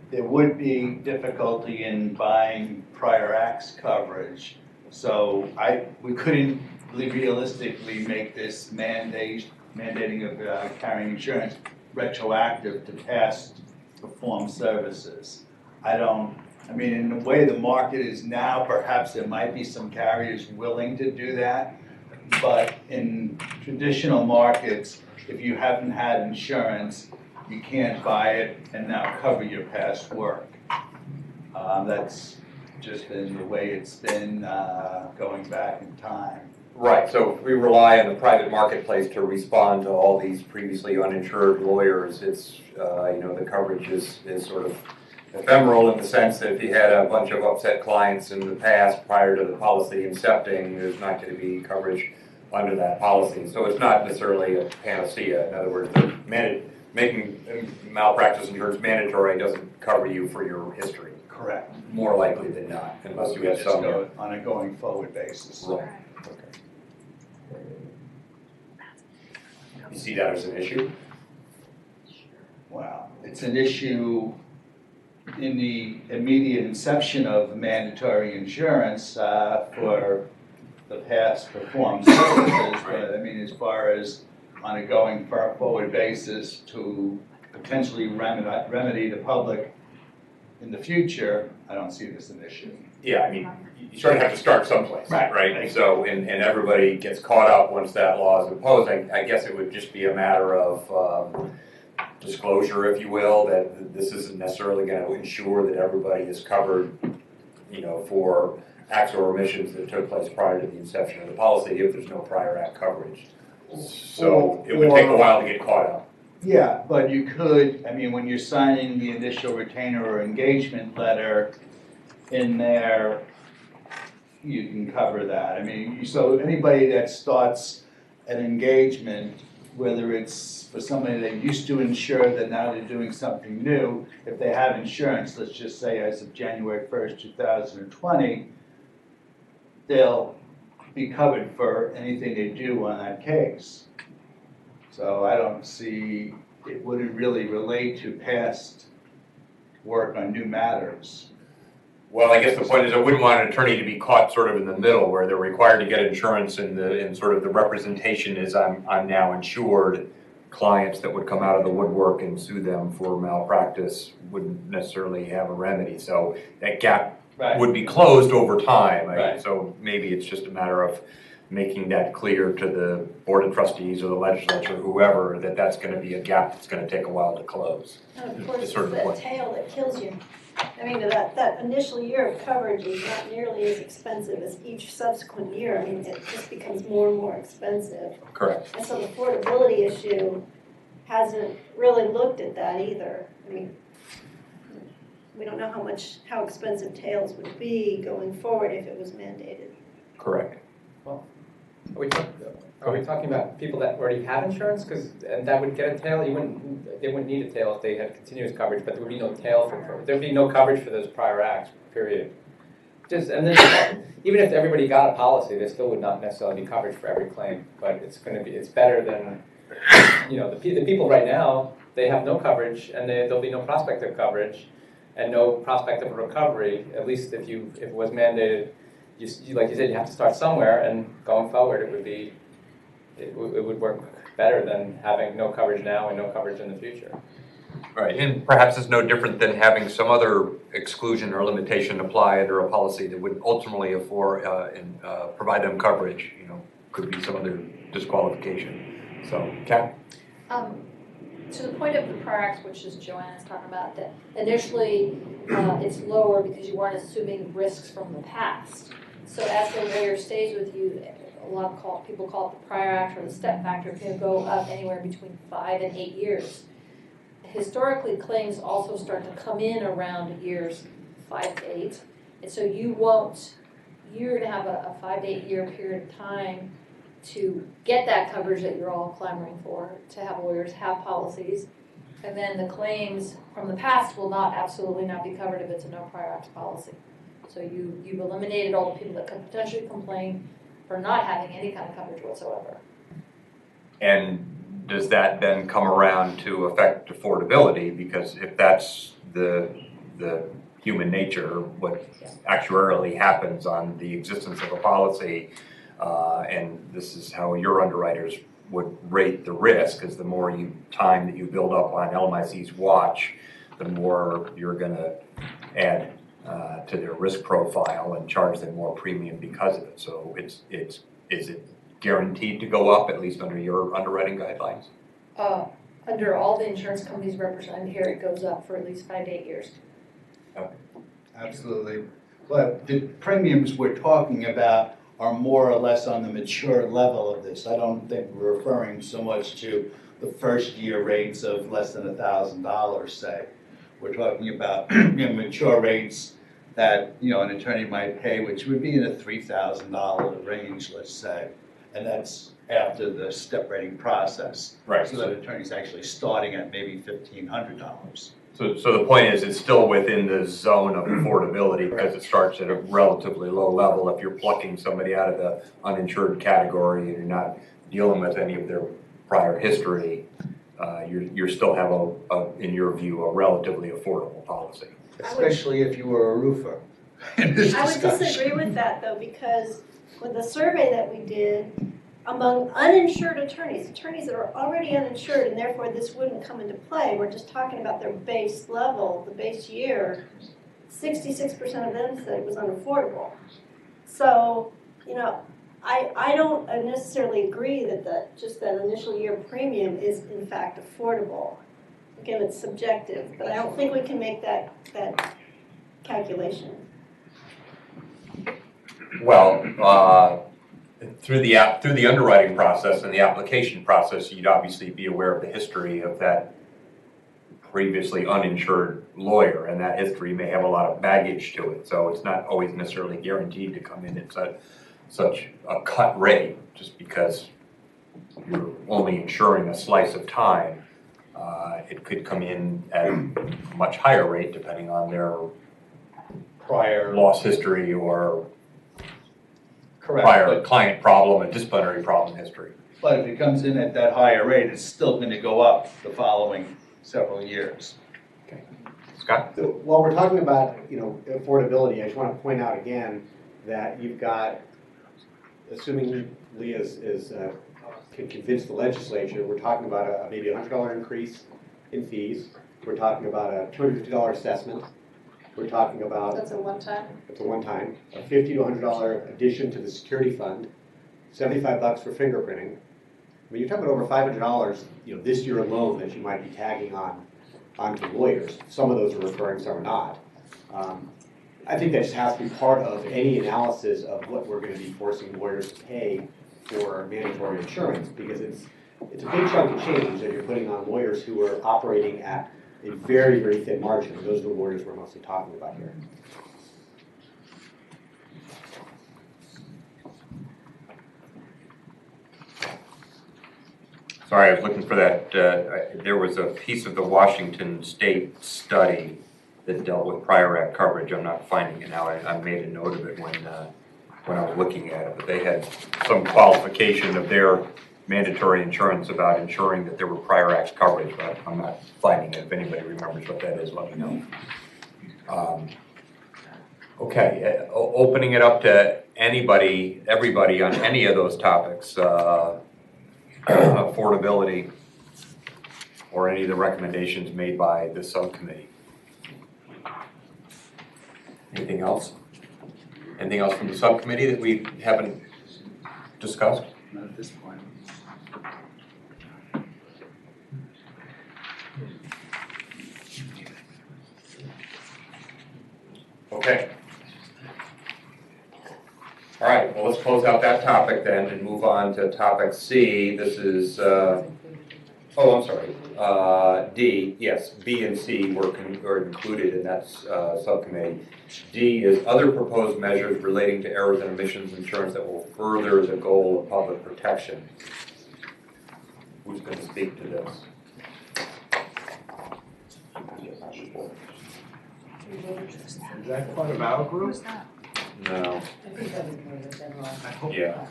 There would be difficulty in buying prior acts coverage. So we couldn't realistically make this mandating of carrying insurance retroactive to past performed services. I mean, in the way the market is now, perhaps there might be some carriers willing to do that. But in traditional markets, if you haven't had insurance, you can't buy it and now cover your past work. That's just been the way it's been going back in time. Right, so if we rely on the private marketplace to respond to all these previously uninsured lawyers, it's, the coverage is sort of ephemeral in the sense that if you had a bunch of upset clients in the past prior to the policy incepting, there's not going to be coverage under that policy. So it's not necessarily a panacea. In other words, making malpractice insurance mandatory doesn't cover you for your history. Correct. More likely than not, unless you have just some. go on a going forward basis. Right. Okay. You see that as an issue? Wow. It's an issue in the immediate inception of mandatory insurance for the past performed services, but I mean, as far as on a going forward basis to potentially remedy the public in the future, I don't see this as an issue. Yeah, I mean, you sort of have to start someplace, right? So, and everybody gets caught up once that law is imposed. I guess it would just be a matter of disclosure, if you will, that this isn't necessarily going to ensure that everybody is covered, for acts or omissions that took place prior to the inception of the policy if there's no prior act coverage. So it would take a while to get caught up. Yeah, but you could, I mean, when you're signing the initial retainer or engagement letter in there, you can cover that. I mean, so anybody that starts an engagement, whether it's for somebody that used to insure that now they're doing something new, if they have insurance, let's just say as of January 1st, 2020, they'll be covered for anything they do on that case. So I don't see, it wouldn't really relate to past work on new matters. Well, I guess the point is I wouldn't want an attorney to be caught sort of in the middle where they're required to get insurance and sort of the representation is I'm now insured. Clients that would come out of the woodwork and sue them for malpractice wouldn't necessarily have a remedy. So that gap would be closed over time. Right. So maybe it's just a matter of making that clear to the Board of Trustees or the legislature, whoever, that that's going to be a gap that's going to take a while to close. And of course, It's it's sort of the the point. tail that kills you. I mean, that initial year of coverage is not nearly as expensive as each subsequent year. I mean, it just becomes more and more expensive. Correct. And so the affordability issue hasn't really looked at that either. I mean, we don't know how expensive tails would be going forward if it was mandated. Correct. Are we talking about people that already have insurance? And that would get a tail? They wouldn't need a tail if they had continuous coverage, but there would be no tail there'd be no coverage for those prior acts, period. And then even if everybody got a policy, there still would not necessarily be coverage for every claim, but it's better than, the people right now, they have no coverage and there'll be no prospect of coverage and no prospect of recovery, at least if it was mandated. Like you said, you have to start somewhere, and going forward, it would work better than having no coverage now and no coverage in the future. Right, and perhaps it's no different than having some other exclusion or limitation apply under a policy that would ultimately provide them coverage. Could be some other disqualification. So, Kat? To the point of the prior acts, which is Joanna's talking about, that initially it's lower because you weren't assuming risks from the past. So as the lawyer stays with you, a lot of people call it the prior act or the step factor, can go up anywhere between 5 and 8 years. Historically, claims also start to come in around years 5 to 8, and so you're going to have a 5 to 8 year period of time to get that coverage that you're all clamoring for, to have lawyers have policies, and then the claims from the past will absolutely not be covered if it's a no prior acts policy. So you've eliminated all the people that could potentially complain for not having any kind of coverage whatsoever. And does that then come around to affect affordability? Because if that's the human nature, what actuarially happens on the existence of a policy, and this is how your underwriters would rate the risk, is the more time that you build up on LMIC's watch, the more you're going to add to their risk profile and charge them more premium because of it. So is it guaranteed to go up, at least under your underwriting guidelines? Under all the insurance companies represented here, it goes up for at least 5 to 8 years. Okay. Absolutely. But the premiums we're talking about are more or less on the mature level of this. I don't think we're referring so much to the first year rates of less than $1,000, say. We're talking about mature rates that an attorney might pay, which would be in the $3,000 range, let's say, and that's after the step rating process. Right. So that attorney's actually starting at maybe $1,500. So the point is, it's still within the zone of affordability because it starts at a relatively low level. If you're plucking somebody out of the uninsured category and you're not dealing with any of their prior history, you still have in your view, a relatively affordable policy. Especially if you were a roofer. I would disagree with that though, because with the survey that we did, among uninsured attorneys that are already uninsured, and therefore this wouldn't come into play, we're just talking about their base level, the base year, 66% of them said it was unaffordable. So, I don't necessarily agree that just that initial year premium is in fact affordable. Again, it's subjective, but I don't think we can make that calculation. Well, through the underwriting process and the application process, you'd obviously be aware of the history of that previously uninsured lawyer, and that history may have a lot of baggage to it. So it's not always necessarily guaranteed to come in at such a cut rate just because you're only insuring a slice of time. It could come in at a much higher rate depending on their prior loss history or prior client problem and disciplinary problem history. But if it comes in at that higher rate, it's still going to go up the following several years. Okay, that's Scott? So while we're talking about, affordability, I just want to point out again that you've got, assuming Leah can convince the legislature, we're talking about maybe a $100 increase in fees. We're talking about a $250 assessment. We're talking about. That's a one-time? It's a one-time. A $50 to $100 addition to the security fund. $75 for fingerprinting. I mean, you're talking about over $500, this year alone that you might be tagging onto lawyers. Some of those are recurring, some are not. I think that just has to be part of any analysis of what we're going to be forcing lawyers to pay for mandatory insurance, because it's a big chunk of change that you're putting on lawyers who are operating at a very, very thin margin. And those are the lawyers we're mostly talking about here. Sorry, I was looking for that. There was a piece of the Washington State study that dealt with prior act coverage. I'm not finding it now. I made a note of it when I was looking at it. But they had some qualification of their mandatory insurance about ensuring that there were prior acts coverage, but I'm not finding it. If anybody remembers what that is, let me know. Okay, opening it up to everybody on any of those topics. Affordability, or any of the recommendations made by the subcommittee. Anything else? Anything else from the subcommittee that we haven't discussed? Not at this point. Okay. All right, well, let's close out that topic then and move on to topic C. This is, I'm sorry, D, yes, B and C were included in that subcommittee. D is other proposed measures relating to errors and omissions insurance that will further the goal of public protection. Who's going to speak to this? Is that part of our group? No. Yeah.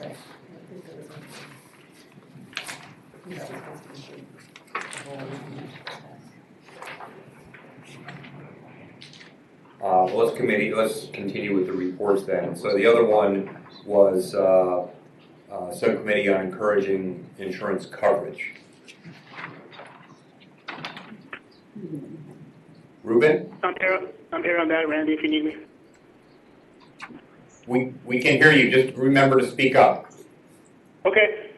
Let's continue with the reports then. So the other one was subcommittee on encouraging insurance coverage. Ruben? I'm here on that, Randy, if you need me. We can't hear you. Just remember to speak up. Okay.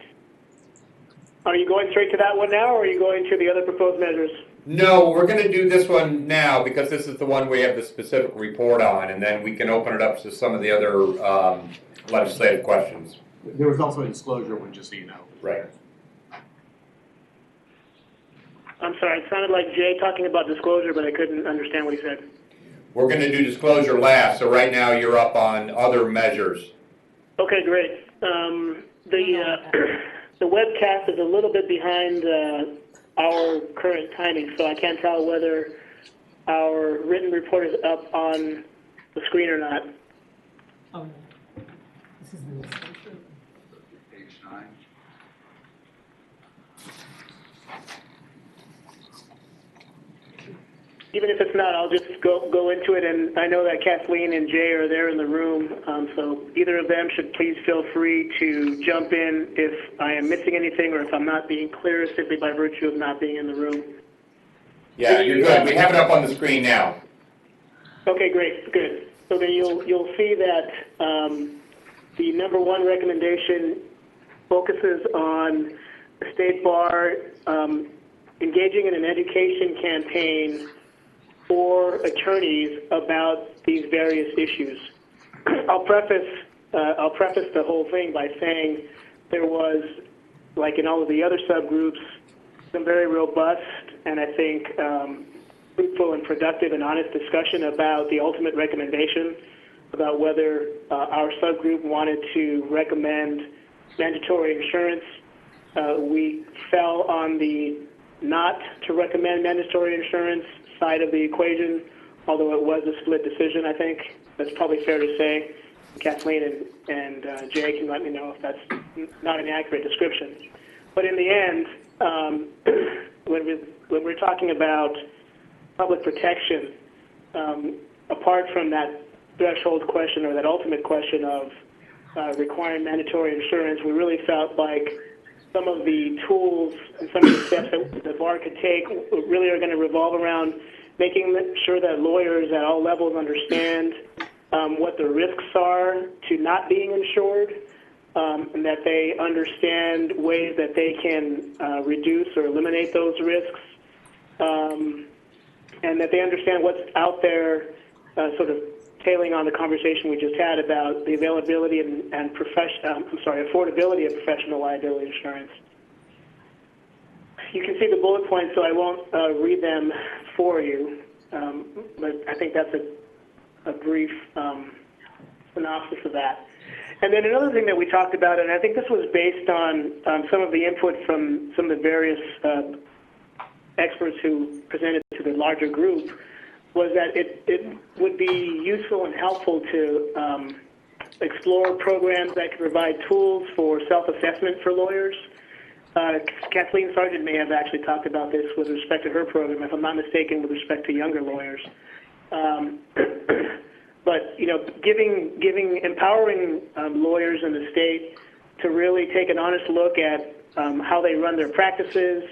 Are you going straight to that one now, or are you going to the other proposed measures? No, we're going to do this one now because this is the one we have the specific report on, and then we can open it up to some of the other legislative questions. There was also a disclosure one, just so you know. Right. I'm sorry, it sounded like Jay talking about disclosure, but I couldn't understand what he said. We're going to do disclosure last, so right now you're up on other measures. Okay, great. The webcast is a little bit behind our current timing, so I can't tell whether our written report is up on the screen or not. Oh, no. This is the Page 9. Even if it's not, I'll just go into it, and I know that Kathleen and Jay are there in the room, so either of them should please feel free to jump in if I am missing anything or if I'm not being clear simply by virtue of not being in the room. Yeah, you're good. We have it up on the screen now. Okay, great, good. So then you'll see that the number one recommendation focuses on the State Bar engaging in an education campaign for attorneys about these various issues. I'll preface the whole thing by saying there was, like in all of the other subgroups, some very robust and I think fruitful and productive and honest discussion about the ultimate recommendation, about whether our subgroup wanted to recommend mandatory insurance. We fell on the not to recommend mandatory insurance side of the equation, although it was a split decision, I think. That's probably fair to say. Kathleen and Jay can let me know if that's not an accurate description. But in the end, when we're talking about public protection, apart from that threshold question or that ultimate question of requiring mandatory insurance, we really felt like some of the tools and some of the steps that the bar could take really are going to revolve around making sure that lawyers at all levels understand what the risks are to not being insured, and that they understand ways that they can reduce or eliminate those risks, and that they understand what's out there, sort of tailing on the conversation we just had about the availability and affordability of professional liability insurance. You can see the bullet points, so I won't read them for you, but I think that's a brief synopsis of that. And then another thing that we talked about, and I think this was based on some of the input from some of the various experts who presented to the larger group, was that it would be useful and helpful to explore programs that could provide tools for self-assessment for lawyers. Kathleen Sargent may have actually talked about this with respect to her program, if I'm not mistaken, with respect to younger lawyers. But empowering lawyers in the state to really take an honest look at how they run their practices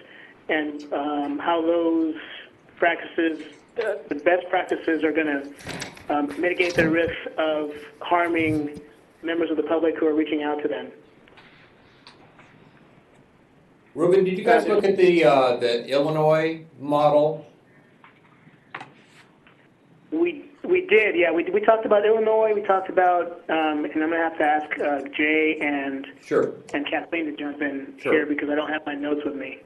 and how those practices, the best practices, are going to mitigate the risk of harming members of the public who are reaching out to them. Ruben, did you guys look at the Illinois model? We did, yeah. We talked about Illinois. We talked about, and I'm going to have to ask Jay and Kathleen to jump in here because I don't have my notes with me.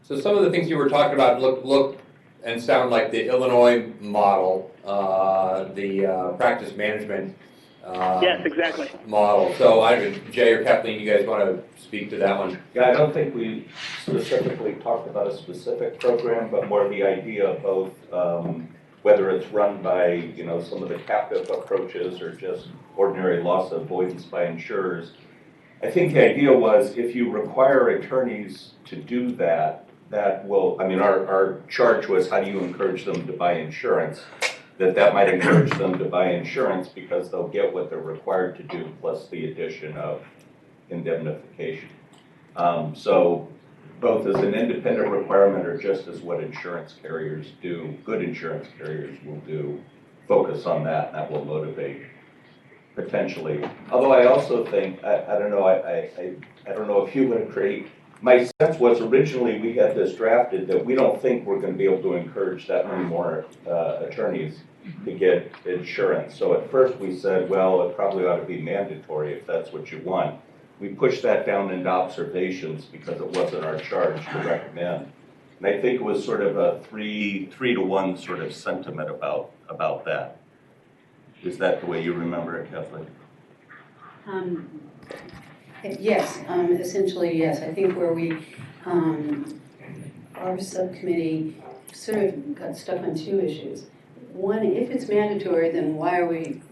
So some of the things you were talking about look and sound like the Illinois model, the practice management yes, exactly. model. So Jay or Kathleen, you guys want to speak to that one? Yeah, I don't think we specifically talked about a specific program, but more the idea of both whether it's run by some of the captive approaches or just ordinary loss avoidance by insurers. I think the idea was if you require attorneys to do that, that will, our charge was how do you encourage them to buy insurance? That might encourage them to buy insurance because they'll get what they're required to do plus the addition of indemnification. So both as an independent requirement or just as what insurance carriers do, good insurance carriers will do, focus on that, and that will motivate potentially. Although I also think, I don't know, I don't know if you would agree, my sense was originally we had this drafted that we don't think we're going to be able to encourage that many more attorneys to get insurance. So at first we said, well, it probably ought to be mandatory if that's what you want. We pushed that down into observations because it wasn't our charge to recommend. And I think it was sort of a 3-to-1 sort of sentiment about that. Is that the way you remember it, Kathleen? Yes, essentially yes. I think where we, our subcommittee sort of got stuck on two issues. One, if it's mandatory, then why are we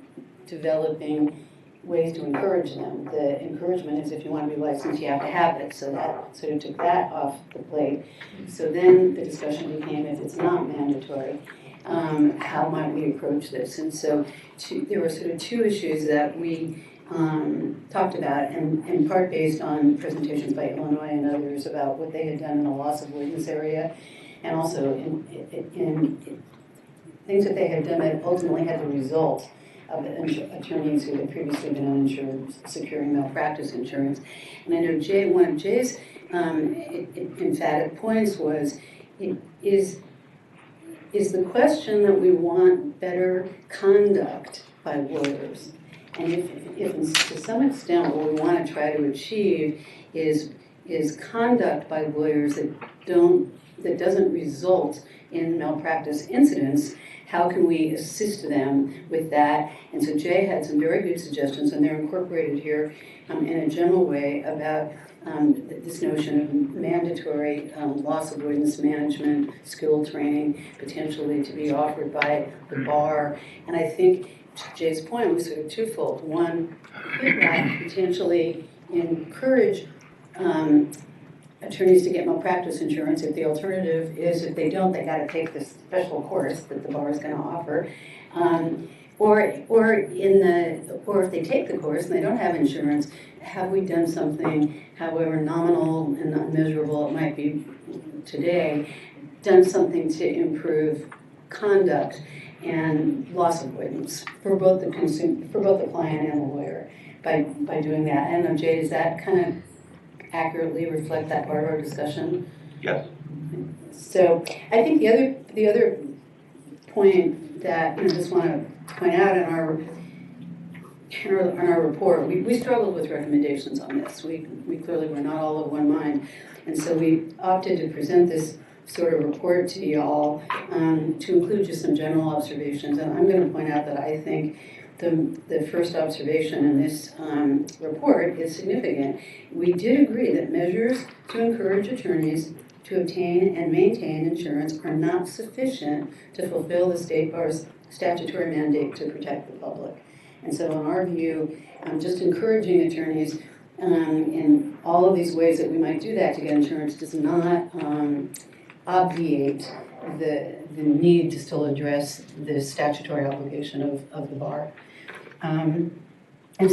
developing ways to encourage them? The encouragement is if you want to be licensed, you have to have it. So that sort of took that off the plate. So then the discussion became, if it's not mandatory, how might we approach this? And so there were sort of two issues that we talked about, and in part based on presentations by Illinois and others about what they had done in the loss avoidance area, and also in things that they had done that ultimately had the result of attorneys who had previously been uninsured securing malpractice insurance. And I know one of Jay's emphatic points was, is the question that we want better conduct by lawyers. And if to some extent what we want to try to achieve is conduct by lawyers that doesn't result in malpractice incidents, how can we assist them with that? And so Jay had some very good suggestions, and they're incorporated here in a general way about this notion of mandatory loss avoidance management, skill training, potentially to be offered by the bar. And I think Jay's point was sort of twofold. One, could that potentially encourage attorneys to get malpractice insurance if the alternative is if they don't, they gotta take this special course that the bar is gonna offer. Or if they take the course and they don't have insurance, have we done something, however nominal and unmeasurable it might be today, done something to improve conduct and loss avoidance for both the client and the lawyer by doing that? I don't know, Jay, does that kind of accurately reflect that part of our discussion? Yes. So I think the other point that I just want to point out in our report, we struggled with recommendations on this. We clearly were not all of one mind, and so we opted to present this sort of report to y'all to include just some general observations. And I'm going to point out that I think the first observation in this report is significant. We did agree that measures to encourage attorneys to obtain and maintain insurance are not sufficient to fulfill the State Bar's statutory mandate to protect the public. And so in our view, just encouraging attorneys in all of these ways that we might do that to get insurance does not obviate the need to still address the statutory obligation of the bar. And then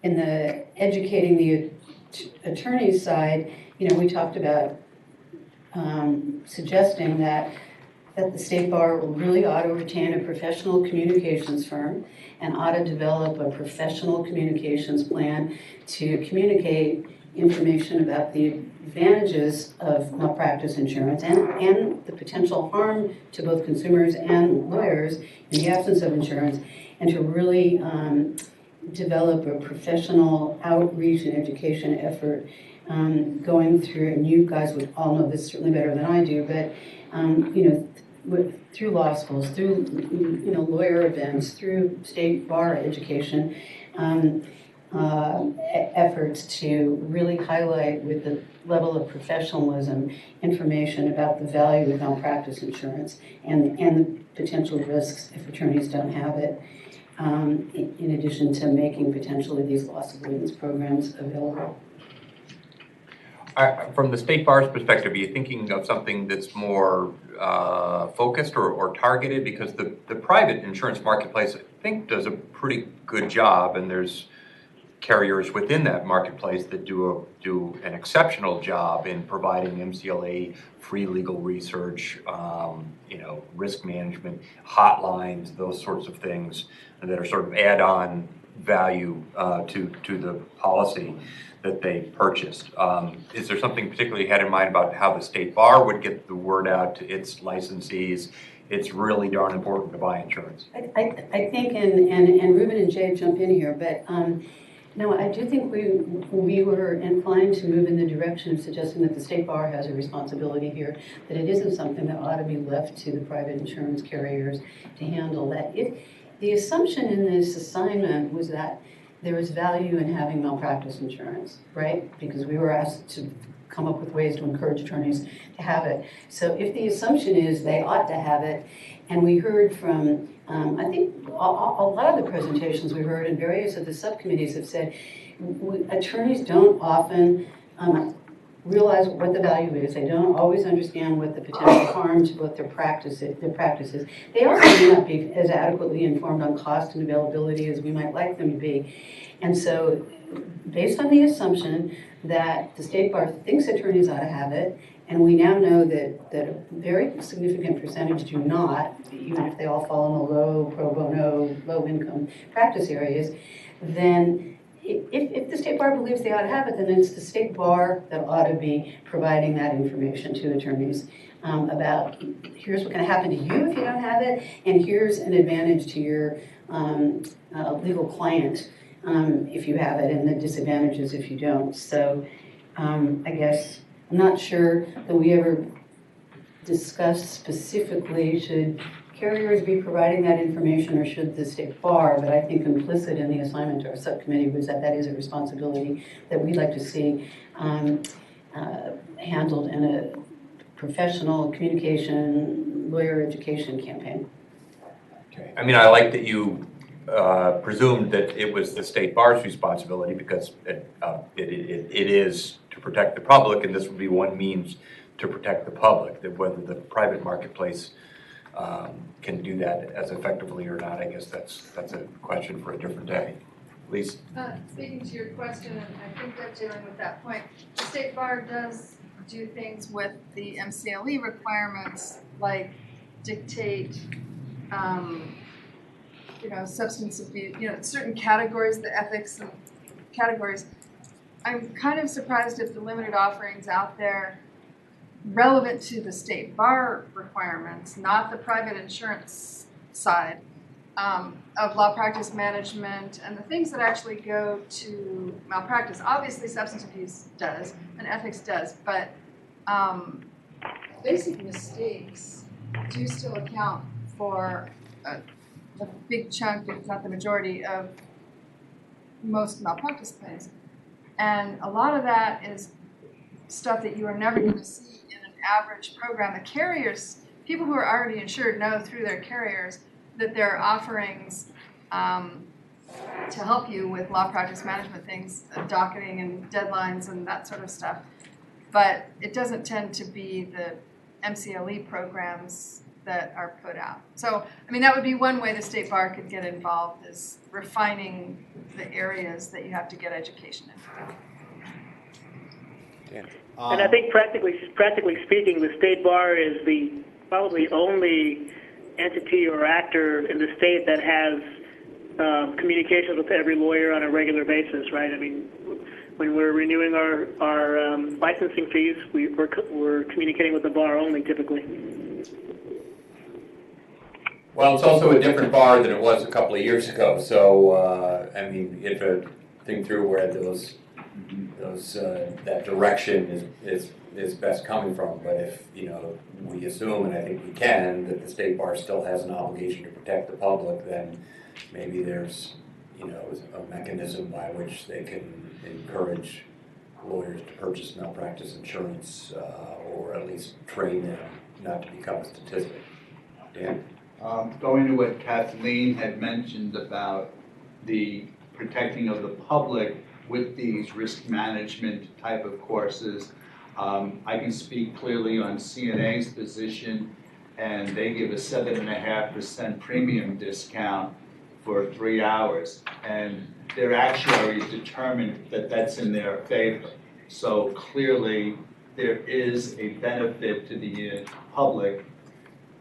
in the educating the attorneys side, we talked about suggesting that the State Bar really ought to retain a professional communications firm and ought to develop a professional communications plan to communicate information about the advantages of malpractice insurance and the potential harm to both consumers and lawyers in the absence of insurance, and to really develop a professional outreach and education effort going through, and you guys would all know this certainly better than I do, but through law schools, through lawyer events, through State Bar education, efforts to really highlight with the level of professionalism information about the value of malpractice insurance and the potential risks if attorneys don't have it, in addition to making potentially these loss avoidance programs available. From the State Bar's perspective, are you thinking of something that's more focused or targeted? Because the private insurance marketplace, I think, does a pretty good job, and there's carriers within that marketplace that do an exceptional job in providing MCLA free legal research, risk management, hotlines, those sorts of things that are sort of add-on value to the policy that they purchased. Is there something particularly you had in mind about how the State Bar would get the word out to its licensees? It's really darn important to buy insurance. I think, and Ruben and Jay jump in here, but no, I do think we were inclined to move in the direction of suggesting that the State Bar has a responsibility here, that it isn't something that ought to be left to the private insurance carriers to handle. That if the assumption in this assignment was that there is value in having malpractice insurance, right? Because we were asked to come up with ways to encourage attorneys to have it. So if the assumption is they ought to have it, and we heard from, I think a lot of the presentations we heard and various of the subcommittees have said, attorneys don't often realize what the value is. They don't always understand what the potential harm to both their practices. They also may not be as adequately informed on cost and availability as we might like them to be. And so, based on the assumption that the State Bar thinks attorneys ought to have it, and we now know that a very significant percentage do not, even if they all fall in the low pro bono, low income practice areas, then if the State Bar believes they ought to have it, then it's the State Bar that ought to be providing that information to attorneys about here's what's going to happen to you if you don't have it, and here's an advantage to your legal client if you have it, and the disadvantages if you don't. So I guess I'm not sure that we ever discussed specifically should carriers be providing that information or should the State Bar, but I think implicit in the assignment to our subcommittee was that that is a responsibility that we'd like to see handled in a professional communication, lawyer education campaign. Okay. I mean, I like that you presumed that it was the state bar's responsibility because it is to protect the public, and this would be one means to protect the public. That whether the private marketplace can do that as effectively or not, I guess that's a question for a different day. Lisa? Speaking to your question, and I think that dealing with that point, the state bar does do things with the MCLE requirements, like dictate, substance abuse, certain categories, the ethics and categories. I'm kind of surprised if the limited offerings out there relevant to the state bar requirements, not the private insurance side, of law practice management and the things that actually go to malpractice. Obviously, substance abuse does, and ethics does, but basic mistakes do still account for a big chunk, if not the majority, of most malpractice claims. And a lot of that is stuff that you are never going to see in an average program. The carriers, people who are already insured, know through their carriers that there are offerings to help you with law practice management things, docketing and deadlines and that sort of stuff. But it doesn't tend to be the MCLE programs that are put out. So, I mean, that would be one way the state bar could get involved, is refining the areas that you have to get education in. And I think practically speaking, the state bar is the probably only entity or actor in the state that has communications with every lawyer on a regular basis, right? I mean, when we're renewing our licensing fees, we're communicating with the bar only typically. Well, it's also a different bar than it was a couple of years ago. So, I mean, if a think through where that direction is best coming from. But if, we assume, and I think we can, that the state bar still has an obligation to protect the public, then maybe there's, a mechanism by which they can encourage lawyers to purchase malpractice insurance, or at least train them not to become a statistic. Dan? Going to what Kathleen had mentioned about the protecting of the public with these risk management type of courses, I can speak clearly on CNA's position, and they give a 7.5% premium discount for 3 hours, and their actuaries determined that that's in their favor. So clearly there is a benefit to the public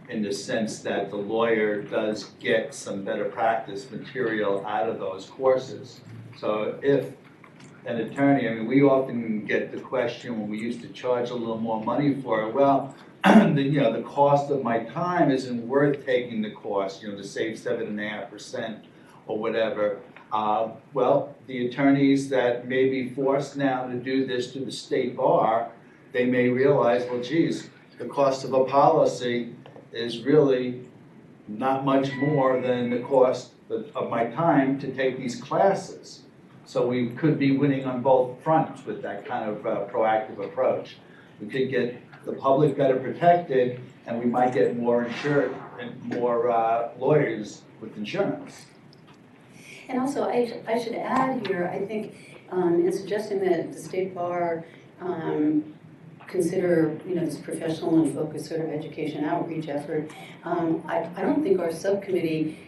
in the sense that the lawyer does get some better practice material out of those courses. So if an attorney, I mean, we often get the question when we used to charge a little more money for it, well, the cost of my time isn't worth taking the course, to save 7.5% or whatever. Well, the attorneys that may be forced now to do this to the state bar, they may realize, well, geez, the cost of a policy is really not much more than the cost of my time to take these classes. So we could be winning on both fronts with that kind of proactive approach. We could get the public better protected, and we might get more insured and more lawyers with insurance. And also, I should add here, I think, in suggesting that the state bar consider, this professional and focused sort of education outreach effort, I don't think our subcommittee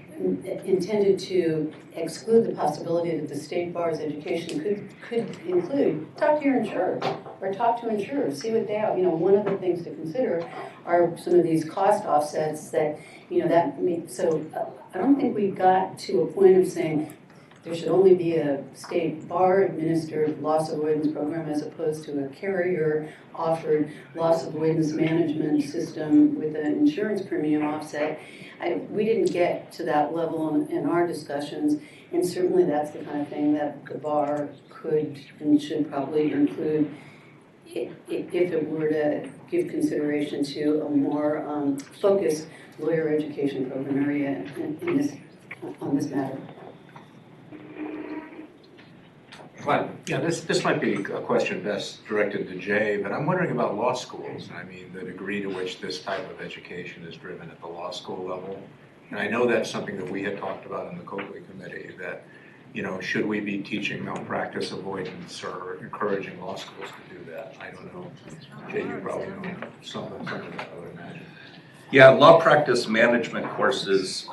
intended to exclude the possibility that the state bar's education could include talk to your insurer or talk to insurers, see what they have. One of the things to consider are some of these cost offsets that, so I don't think we got to a point of saying there should only be a state bar administered loss avoidance program as opposed to a carrier offered loss avoidance management system with an insurance premium offset. We didn't get to that level in our discussions, and certainly that's the kind of thing that the bar could and should probably include if it were to give consideration to a more focused lawyer education program area on this matter. But, yeah, this might be a question best directed to Jay, but I'm wondering about law schools. I mean, the degree to which this type of education is driven at the law school level. And I know that's something that we had talked about in the Coakley Committee, that, should we be teaching malpractice avoidance or encouraging law schools to do that? I don't know. Jay, you probably know some of that, I would imagine. Yeah, law practice management courses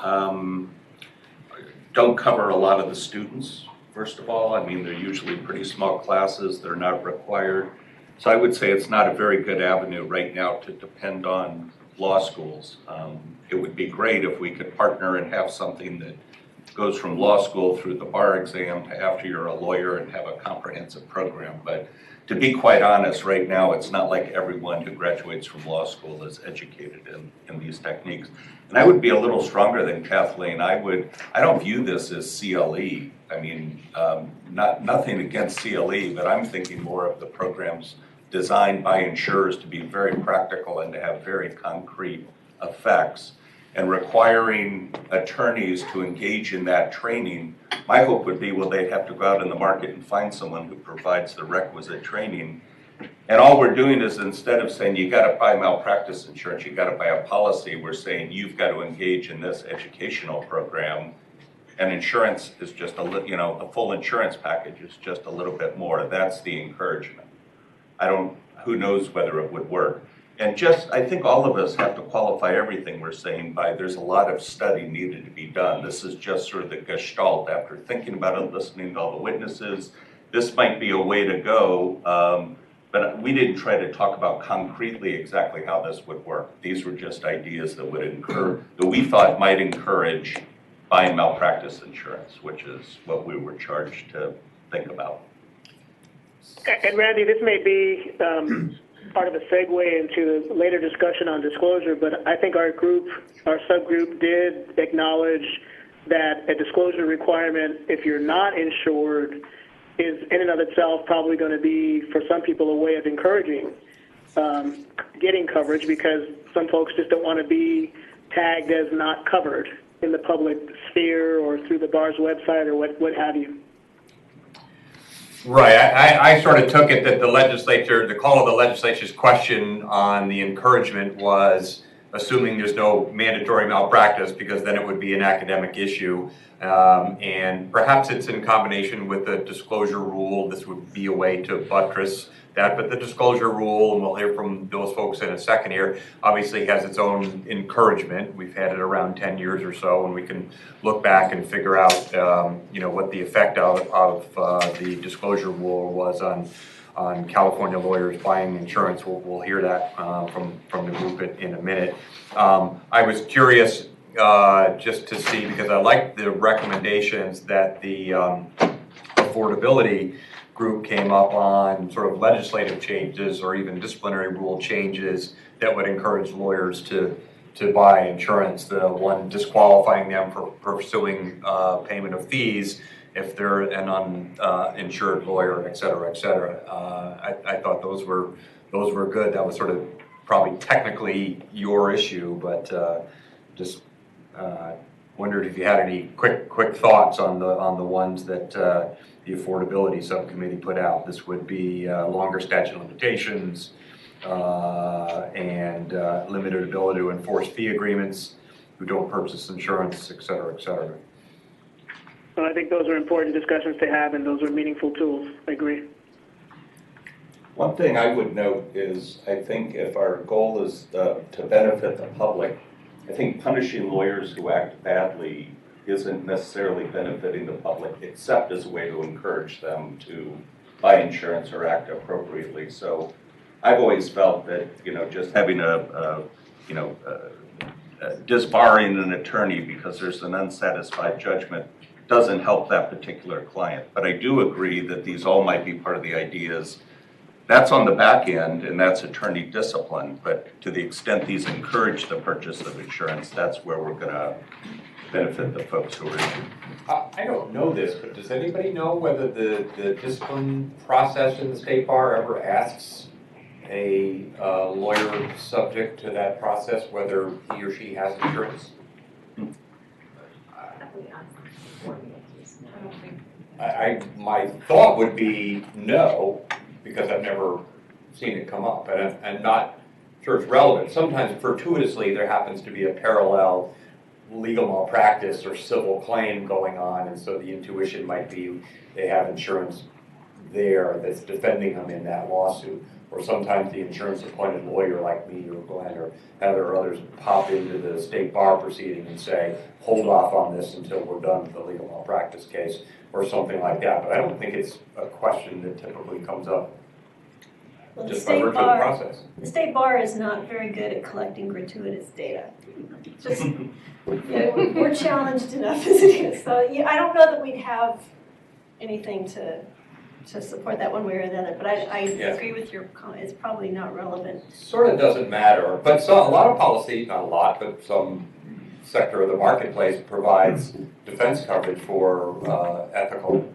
don't cover a lot of the students, first of all. I mean, they're usually pretty small classes. They're not required. So I would say it's not a very good avenue right now to depend on law schools. It would be great if we could partner and have something that goes from law school through the bar exam to after you're a lawyer and have a comprehensive program. But to be quite honest, right now, it's not like everyone who graduates from law school is educated in these techniques. And I would be a little stronger than Kathleen. I don't view this as CLE. I mean, nothing against CLE, but I'm thinking more of the programs designed by insurers to be very practical and to have very concrete effects. And requiring attorneys to engage in that training, my hope would be, well, they'd have to go out in the market and find someone who provides the requisite training. And all we're doing is, instead of saying you got to buy malpractice insurance, you got to buy a policy, we're saying you've got to engage in this educational program. And insurance is just a full insurance package is just a little bit more. That's the encouragement. Who knows whether it would work. And I think all of us have to qualify everything we're saying by there's a lot of study needed to be done. This is just sort of the gestalt after thinking about it, listening to all the witnesses. This might be a way to go, but we didn't try to talk about concretely exactly how this would work. These were just ideas that that we thought might encourage buying malpractice insurance, which is what we were charged to think about. And Randy, this may be part of a segue into the later discussion on disclosure, but I think our subgroup did acknowledge that a disclosure requirement, if you're not insured, is in and of itself probably going to be, for some people, a way of encouraging getting coverage, because some folks just don't want to be tagged as not covered in the public sphere or through the bar's website or what have you. Right. I sort of took it that the call of the legislature's question on the encouragement was assuming there's no mandatory malpractice, because then it would be an academic issue. And perhaps it's in combination with the disclosure rule. This would be a way to buttress that. But the disclosure rule, and we'll hear from those folks in a second here, obviously has its own encouragement. We've had it around 10 years or so, and we can look back and figure out what the effect of the disclosure rule was on California lawyers buying insurance. We'll hear that from the group in a minute. I was curious just to see, because I like the recommendations that the affordability group came up on, sort of legislative changes or even disciplinary rule changes that would encourage lawyers to buy insurance. The one disqualifying them for pursuing payment of fees if they're an uninsured lawyer, et cetera, et cetera. I thought those were good. That was sort of probably technically your issue, but just wondered if you had any quick thoughts on the ones that the affordability subcommittee put out. This would be longer statute of limitations and limited ability to enforce fee agreements who don't purchase insurance, et cetera, et cetera. Well, I think those are important discussions to have, and those are meaningful tools. I agree. One thing I would note is, I think if our goal is to benefit the public, I think punishing lawyers who act badly isn't necessarily benefiting the public, except as a way to encourage them to buy insurance or act appropriately. So I've always felt that, just having disbarring an attorney because there's an unsatisfied judgment doesn't help that particular client. But I do agree that these all might be part of the ideas. That's on the back end, and that's attorney discipline. But to the extent these encourage the purchase of insurance, that's where we're going to benefit the folks who are injured. I don't know this, but does anybody know whether the discipline process in the state bar ever asks a lawyer subject to that process whether he or she has insurance? My thought would be no, because I've never seen it come up, and I'm not sure it's relevant. Sometimes fortuitously there happens to be a parallel legal malpractice or civil claim going on, and so the intuition might be they have insurance there that's defending them in that lawsuit. Or sometimes the insurance-appointed lawyer like me or Glenn or Heather or others pop into the state bar proceeding and say, hold off on this until we're done with the legal malpractice case, or something like that. But I don't think it's a question that typically comes up Well, the just by state virtue of the bar, process. the state bar is not very good at collecting gratuitous data. Just, you know, we're challenged enough as it is. So yeah, I don't know that we'd have anything to support that one way or the other. But I agree with your comment. It's probably not relevant. Sort of doesn't matter, but a lot of policy, not a lot, but some sector of the marketplace provides defense coverage for ethical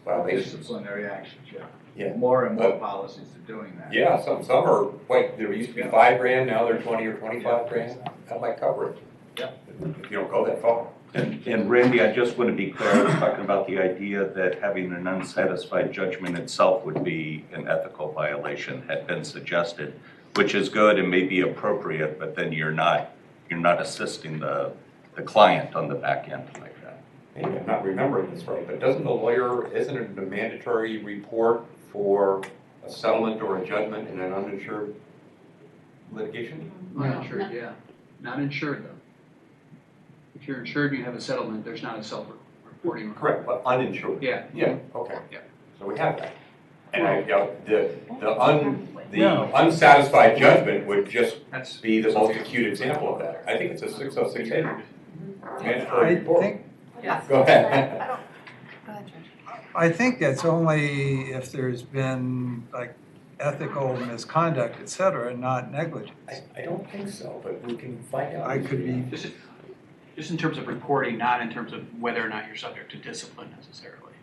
violations. Disciplinary actions, yeah. Yeah. More and more policies are doing that. Yeah, some are quite, there used to be $5,000, now they're 20 or 25 grand. That might cover it. Yeah. If you don't go that far. And Randy, I just want to be clear, I was talking about the idea that having an unsatisfied judgment itself would be an ethical violation, had been suggested, which is good and may be appropriate, but then you're not assisting the client on the back end like that. Maybe I'm not remembering this right, but doesn't the lawyer, isn't it a mandatory report for a settlement or a judgment in an uninsured litigation? Uninsured, yeah. Not insured though. If you're insured and you have a settlement, there's not a self-reporting. Correct, but uninsured. Yeah. Yeah, okay. Yeah. So we have that. And the unsatisfied judgment would just be the most acute example of that. I think it's a 606A mandatory report. Go ahead. I think that's only if there's been like ethical misconduct, et cetera, not negligence. I don't think so, but we can find out. I could be. Just in terms of reporting, not in terms of whether or not you're subject to discipline necessarily.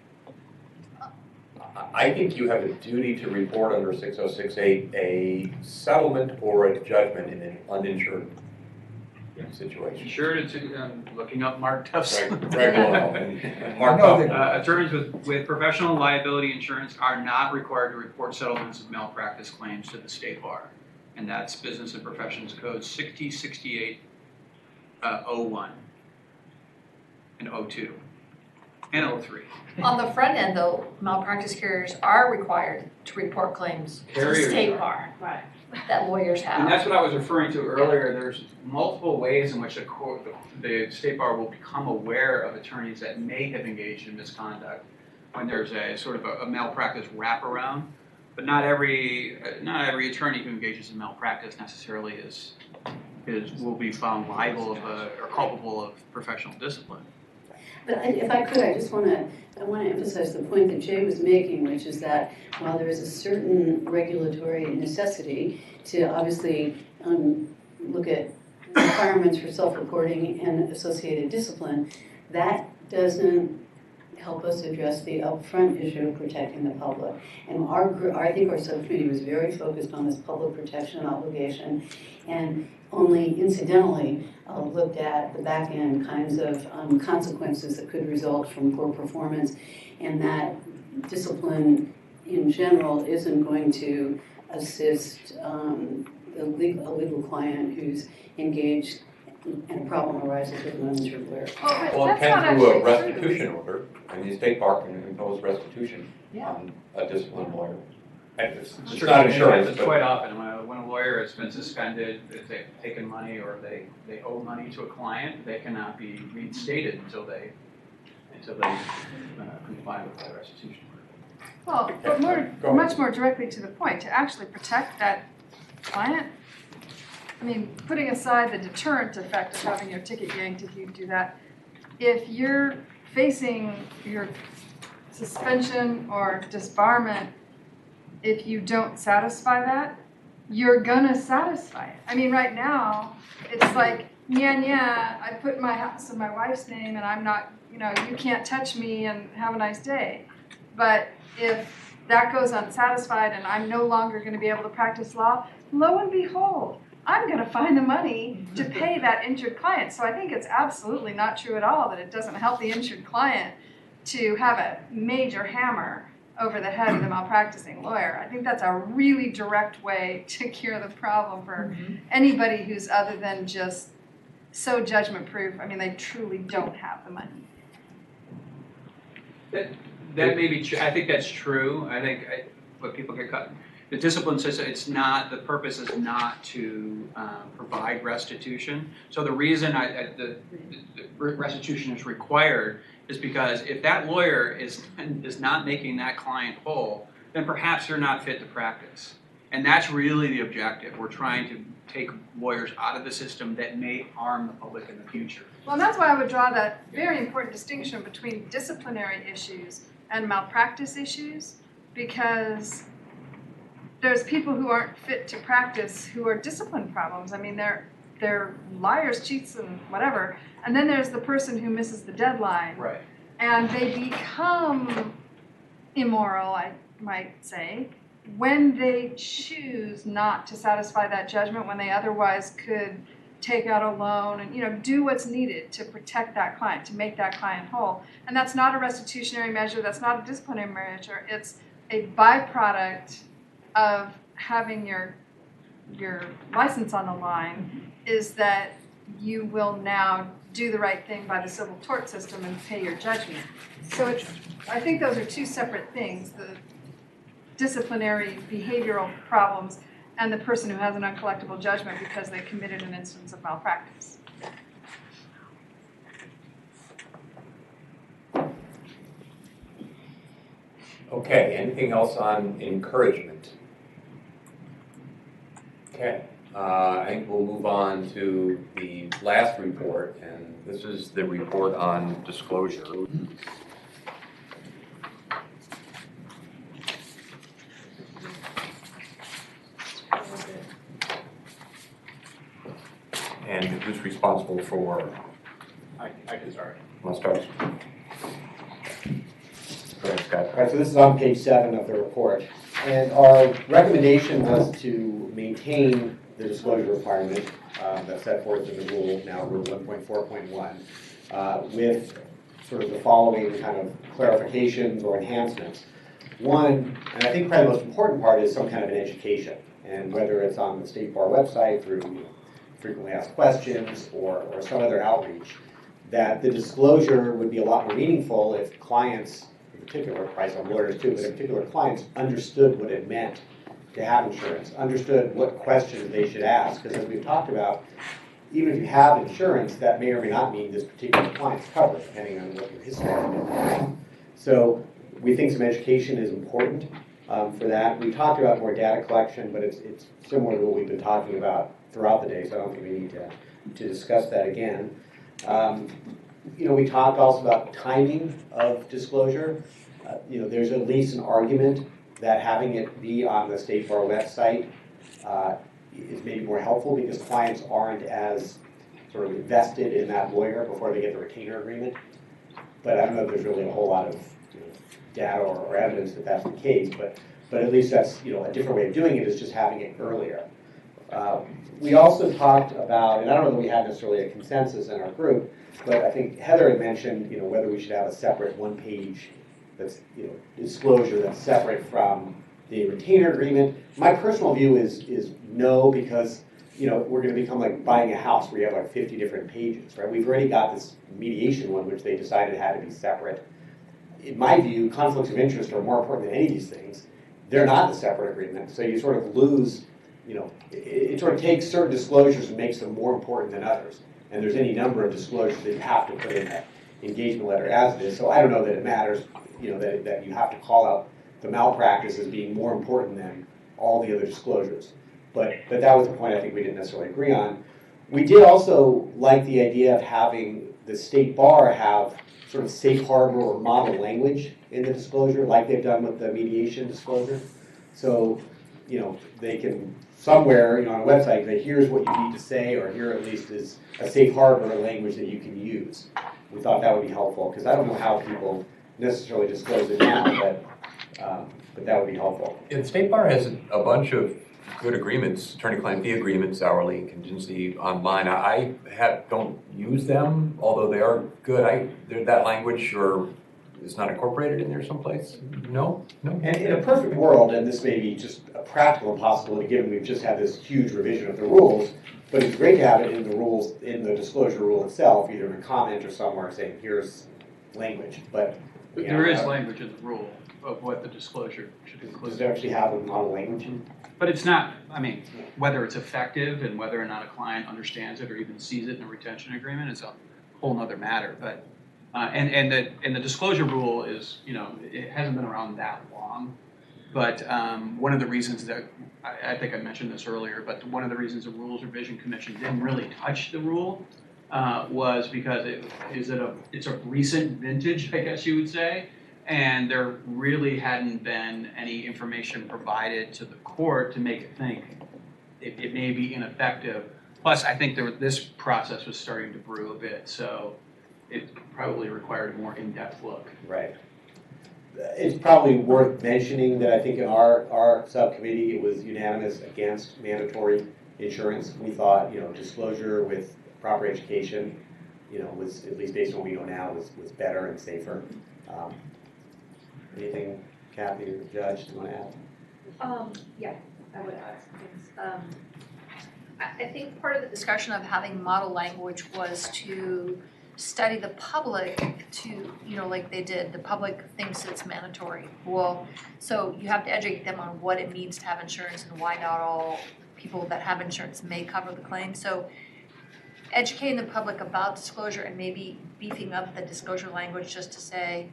I think you have a duty to report under 606A a settlement or a judgment in an uninsured situation. Insured, it's looking up Mark Tuff's. Mark Tuff. Attorneys with professional liability insurance are not required to report settlements of malpractice claims to the state bar. And that's Business and Professions Code 6068 01 and 02 and 03. On the front end, though, malpractice carriers are required to report claims to the Carriers state are. bar that lawyers have. And that's what I was referring to earlier. There's multiple ways in which the state bar will become aware of attorneys that may have engaged in misconduct when there's a sort of a malpractice wraparound. But not every attorney who engages in malpractice necessarily will be found liable of or culpable of professional discipline. But if I could, I want to emphasize the point that Jay was making, which is that while there is a certain regulatory necessity to obviously look at requirements for self-reporting and associated discipline, that doesn't help us address the upfront issue of protecting the public. And I think our subcommittee was very focused on this public protection obligation, and only incidentally looked at the back end kinds of consequences that could result from poor performance, and that discipline in general isn't going to assist a legal client who's engaged and a problem arises with an uninsured lawyer. Well, it can through a restitution order, and the state bar can impose restitution on a disciplined lawyer. And it's not insurance, It's but quite often when a lawyer has been suspended, if they've taken money or they owe money to a client, they cannot be reinstated until they comply with that restitution order. Well, but much more directly to the point, to actually protect that client. I mean, putting aside the deterrent effect of having your ticket yanked if you do that, if you're facing your suspension or disbarment, if you don't satisfy that, you're gonna satisfy it. I mean, right now, it's like, yeah, I put my house in my wife's name and I'm not, you can't touch me and have a nice day. But if that goes unsatisfied and I'm no longer gonna be able to practice law, lo and behold, I'm gonna find the money to pay that injured client. So I think it's absolutely not true at all that it doesn't help the injured client to have a major hammer over the head of the malpracticing lawyer. I think that's a really direct way to cure the problem for anybody who's other than just so judgment-proof, I mean, they truly don't have the money. That may be true. I think that's true. I think what people get cut. The discipline system, it's not, the purpose is not to provide restitution. So the reason the restitution is required is because if that lawyer is not making that client whole, then perhaps they're not fit to practice. And that's really the objective. We're trying to take lawyers out of the system that may harm the public in the future. Well, and that's why I would draw that very important distinction between disciplinary issues and malpractice issues, because there's people who aren't fit to practice who are discipline problems. I mean, they're liars, cheats, and whatever. And then there's the person who misses the deadline. Right. And they become immoral, I might say, when they choose not to satisfy that judgment, when they otherwise could take out a loan and do what's needed to protect that client, to make that client whole. And that's not a restitutionary measure, that's not a disciplinary measure, it's a byproduct of having your license on the line, is that you will now do the right thing by the civil tort system and pay your judgment. So I think those are two separate things, the disciplinary behavioral problems and the person who has an uncollectible judgment because they committed an instance of malpractice. Okay, anything else on encouragement? Okay, I think we'll move on to the last report, and this is the report on disclosure. And who's responsible for? I can start. Let's start. Go ahead, Scott. All right, so this is on page 7 of the report. And our recommendation was to maintain the disclosure requirement that's set forth in the rule, now Rule 1.4.1, with sort of the following kind of clarifications or enhancements. One, and I think probably the most important part, is some kind of an education. And whether it's on the State Bar website through frequently asked questions or some other outreach, that the disclosure would be a lot more meaningful if clients, in particular, probably some lawyers too, but in particular clients understood what it meant to have insurance, understood what questions they should ask. Because as we've talked about, even if you have insurance, that may or may not mean this particular client's covered, depending on what your history has been. So we think some education is important for that. We talked about more data collection, but it's similar to what we've been talking about throughout the day, so I don't think we need to discuss that again. We talked also about timing of disclosure. There's at least an argument that having it be on the State Bar website is maybe more helpful because clients aren't as sort of invested in that lawyer before they get the retainer agreement. But I don't know if there's really a whole lot of data or evidence that that's the case, but at least that's a different way of doing it is just having it earlier. We also talked about, and I don't know that we had necessarily a consensus in our group, but I think Heather had mentioned, whether we should have a separate one-page that's, disclosure that's separate from the retainer agreement. My personal view is no, because, we're going to become like buying a house where you have like 50 different pages, right? We've already got this mediation one, which they decided had to be separate. In my view, conflicts of interest are more important than any of these things. They're not the separate agreement, so you sort of lose. It sort of takes certain disclosures and makes them more important than others. And there's any number of disclosures that you have to put in that engagement letter as it is. So I don't know that it matters, that you have to call out the malpractice as being more important than all the other disclosures. But that was the point I think we didn't necessarily agree on. We did also like the idea of having the State Bar have sort of safe harbor or model language in the disclosure, like they've done with the mediation disclosure. So, they can somewhere, on a website, say, here's what you need to say, or here at least is a safe harbor language that you can use. We thought that would be helpful, because I don't know how people necessarily disclose it now, but that would be helpful. Yeah, the State Bar has a bunch of good agreements, attorney-client fee agreements, hourly and contingency online. I don't use them, although they are good. That language or it's not incorporated in there someplace? No? No? And in a perfect world, and this may be just a practical impossibility given we've just had this huge revision of the rules, but it's great to have it in the rules, in the disclosure rule itself, either in a comment or somewhere saying, here's language, but. There is language in the rule of what the disclosure should include. Does it actually have a model language? But it's not, I mean, whether it's effective and whether or not a client understands it or even sees it in a retention agreement is a whole nother matter. But and the disclosure rule is, you know, it hasn't been around that long. But one of the reasons that I think I mentioned this earlier, but one of the reasons the Rules Revision Commission didn't really touch the rule was because it's a recent vintage, I guess you would say. And there really hadn't been any information provided to the court to make it think it may be ineffective. Plus, I think this process was starting to brew a bit, so it probably required a more in-depth look. Right. It's probably worth mentioning that I think in our subcommittee, it was unanimous against mandatory insurance. We thought, you know, disclosure with proper education, you know, was, at least based on what we know now, was better and safer. Anything, Kathy or Judge, do you want to add? Yeah, I would add some things. I think part of the discussion of having model language was to study the public to, you know, like they did, the public thinks it's mandatory. Well, so you have to educate them on what it means to have insurance and why not all people that have insurance may cover the claim. So educating the public about disclosure and maybe beefing up the disclosure language just to say,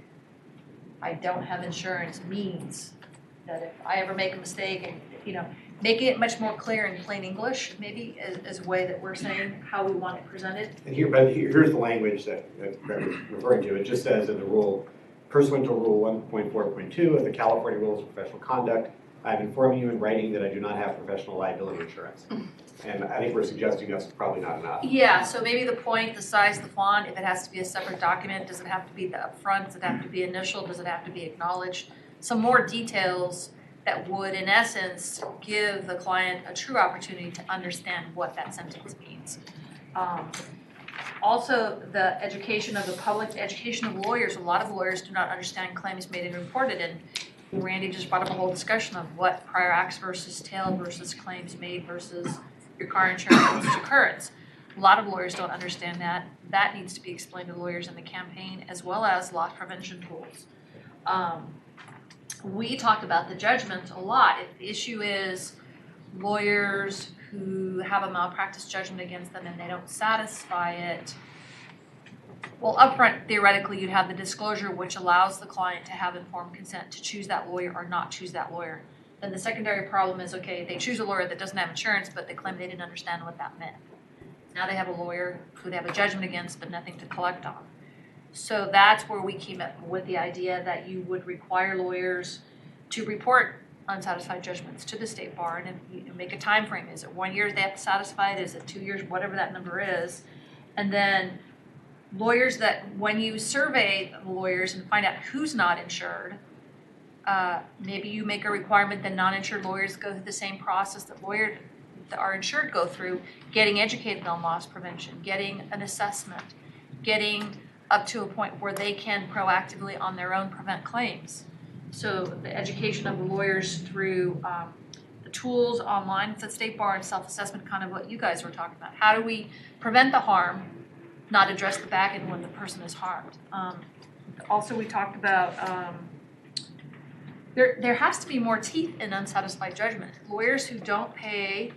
I don't have insurance means that if I ever make a mistake and, you know, making it much more clear in plain English, maybe as a way that we're saying how we want it presented. And here's the language that Greg was referring to. It just says in the rule, pursuant to Rule 1.4.2 of the California Rules of Professional Conduct, I am informing you in writing that I do not have professional liability insurance. And I think we're suggesting that's probably not enough. Yeah, so maybe the point, the size, the font, if it has to be a separate document, does it have to be the upfront, does it have to be initial, does it have to be acknowledged? Some more details that would, in essence, give the client a true opportunity to understand what that sentence means. Also, the education of the public, the education of lawyers. A lot of lawyers do not understand claims made and reported, and Randy just brought up a whole discussion of what prior acts versus tail versus claims made versus your car insurance occurrence. A lot of lawyers don't understand that. That needs to be explained to lawyers in the campaign as well as loss prevention tools. We talked about the judgment a lot. If the issue is lawyers who have a malpractice judgment against them and they don't satisfy it, well, upfront, theoretically, you'd have the disclosure which allows the client to have informed consent to choose that lawyer or not choose that lawyer. Then the secondary problem is, okay, they choose a lawyer that doesn't have insurance, but they claim they didn't understand what that meant. Now they have a lawyer who they have a judgment against, but nothing to collect on. So that's where we came up with the idea that you would require lawyers to report unsatisfied judgments to the state bar and you make a time frame. Is it 1 year they have to satisfy it? Is it 2 years? Whatever that number is. And then lawyers that, when you survey the lawyers and find out who's not insured, maybe you make a requirement that non-insured lawyers go through the same process that lawyers that are insured go through, getting educated on loss prevention, getting an assessment, getting up to a point where they can proactively on their own prevent claims. So the education of the lawyers through the tools online with the state bar and self-assessment, kind of what you guys were talking about. How do we prevent the harm, not address the back end when the person is harmed? Also, we talked about there has to be more teeth in unsatisfied judgment. Lawyers who don't pay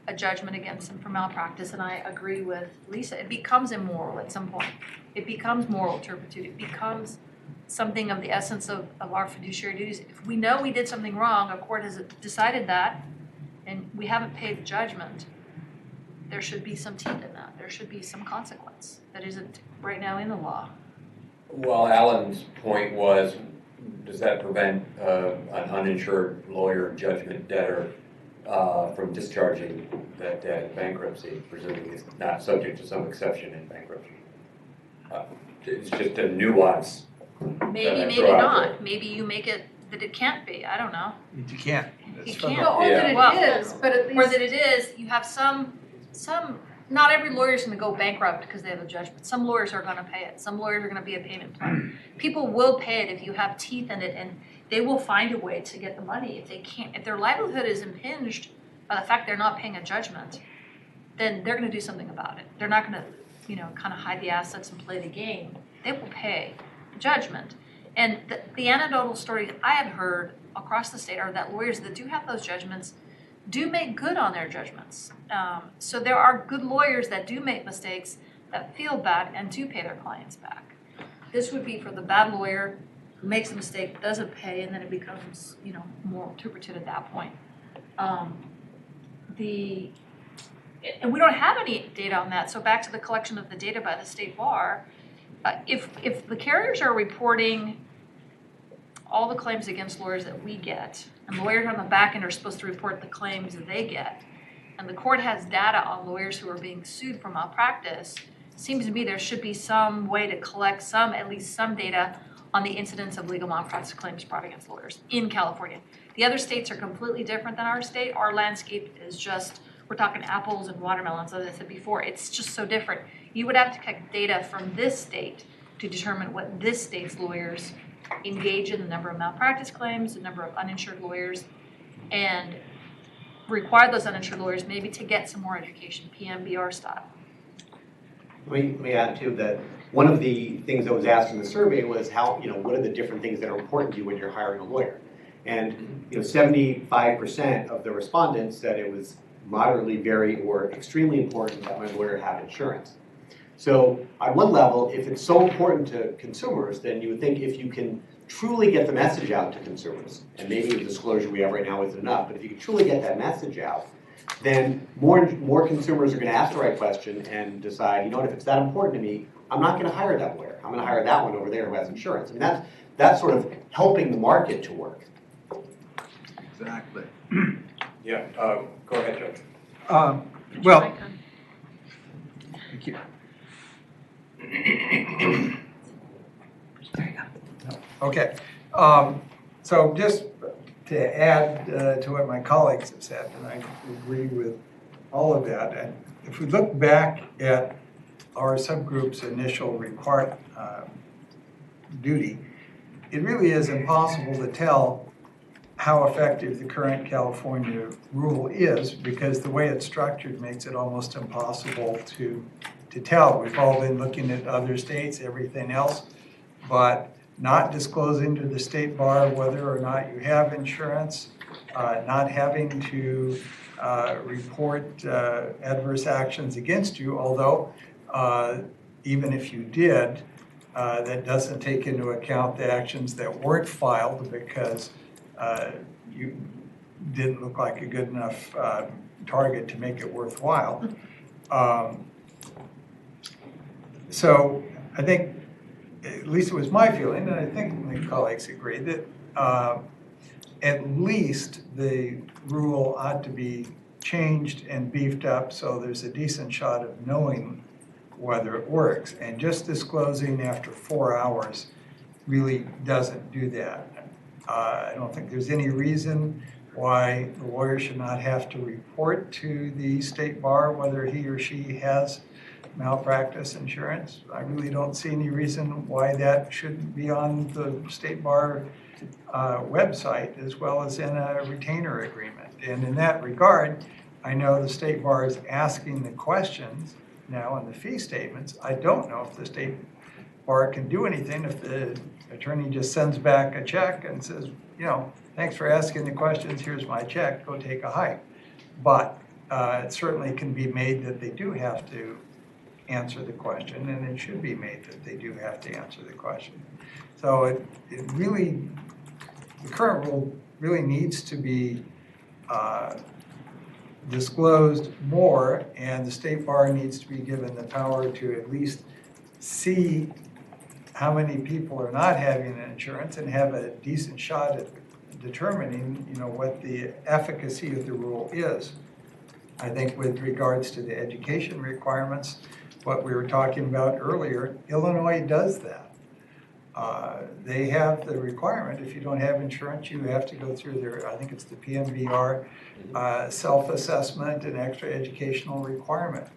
a judgment against them for malpractice, and I agree with Lisa, it becomes immoral at some point. It becomes moral turpitude. It becomes something of the essence of our fiduciary duties. If we know we did something wrong, a court has decided that, and we haven't paid the judgment, there should be some teeth in that. There should be some consequence that isn't right now in the law. Well, Alan's point was, does that prevent an uninsured lawyer judgment debtor from discharging that debt in bankruptcy, presuming it's not subject to some exception in bankruptcy? It's just a nuance. Maybe, maybe not. Maybe you make it that it can't be. I don't know. You can't. You can't. Or that it is, but at least. Or that it is, you have some not every lawyer is going to go bankrupt because they have a judgment. Some lawyers are going to pay it. Some lawyers are going to be a payment plan. People will pay it if you have teeth in it, and they will find a way to get the money. If they can't, if their livelihood is impinged by the fact they're not paying a judgment, then they're going to do something about it. They're not going to, kind of hide the assets and play the game. They will pay the judgment. And the anecdotal story I have heard across the state are that lawyers that do have those judgments do make good on their judgments. So there are good lawyers that do make mistakes, that feel bad, and do pay their clients back. This would be for the bad lawyer who makes a mistake, doesn't pay, and then it becomes, more interpreted at that point. And we don't have any data on that. So back to the collection of the data by the state bar, if the carriers are reporting all the claims against lawyers that we get, and lawyers on the back end are supposed to report the claims that they get, and the court has data on lawyers who are being sued for malpractice, it seems to me there should be some way to collect at least some data on the incidence of legal malpractice claims brought against lawyers in California. The other states are completely different than our state. Our landscape is just, we're talking apples and watermelons, as I said before. It's just so different. You would have to collect data from this state to determine what this state's lawyers engage in, the number of malpractice claims, the number of uninsured lawyers, and require those uninsured lawyers maybe to get some more education, PMBR style. Let me add too that one of the things that was asked in the survey was how, what are the different things that are important to you when you're hiring a lawyer? And 75% of the respondents said it was moderately, very, or extremely important that my lawyer have insurance. So on one level, if it's so important to consumers, then you would think if you can truly get the message out to consumers, and maybe the disclosure we have right now isn't enough, but if you can truly get that message out, then more consumers are going to ask the right question and decide, if it's that important to me, I'm not going to hire that lawyer. I'm going to hire that one over there who has insurance. I mean, that's sort of helping the market to work. Exactly. Yeah, go ahead, Judge. Well, thank you. Okay, so just to add to what my colleagues have said, and I agree with all of that, and if we look back at our subgroup's initial report duty, it really is impossible to tell how effective the current California rule is, because the way it's structured makes it almost impossible to tell. We've all been looking at other states, everything else, but not disclosing to the state bar whether or not you have insurance, not having to report adverse actions against you, although even if you did, that doesn't take into account the actions that weren't filed because you didn't look like a good enough target to make it worthwhile. So I think, at least it was my feeling, and I think my colleagues agree, that at least the rule ought to be changed and beefed up so there's a decent shot of knowing whether it works. And just disclosing after 4 hours really doesn't do that. I don't think there's any reason why the lawyer should not have to report to the state bar whether he or she has malpractice insurance. I really don't see any reason why that shouldn't be on the state bar website as well as in a retainer agreement. And in that regard, I know the state bar is asking the questions now in the fee statements. I don't know if the state bar can do anything if the attorney just sends back a check and says, thanks for asking the questions, here's my check, go take a hike. But it certainly can be made that they do have to answer the question, and it should be made that they do have to answer the question. So it really, the current rule really needs to be disclosed more, and the state bar needs to be given the power to at least see how many people are not having insurance and have a decent shot at determining, what the efficacy of the rule is. I think with regards to the education requirements, what we were talking about earlier, Illinois does that. They have the requirement, if you don't have insurance, you have to go through their, I think it's the PMBR self-assessment and extra educational requirement.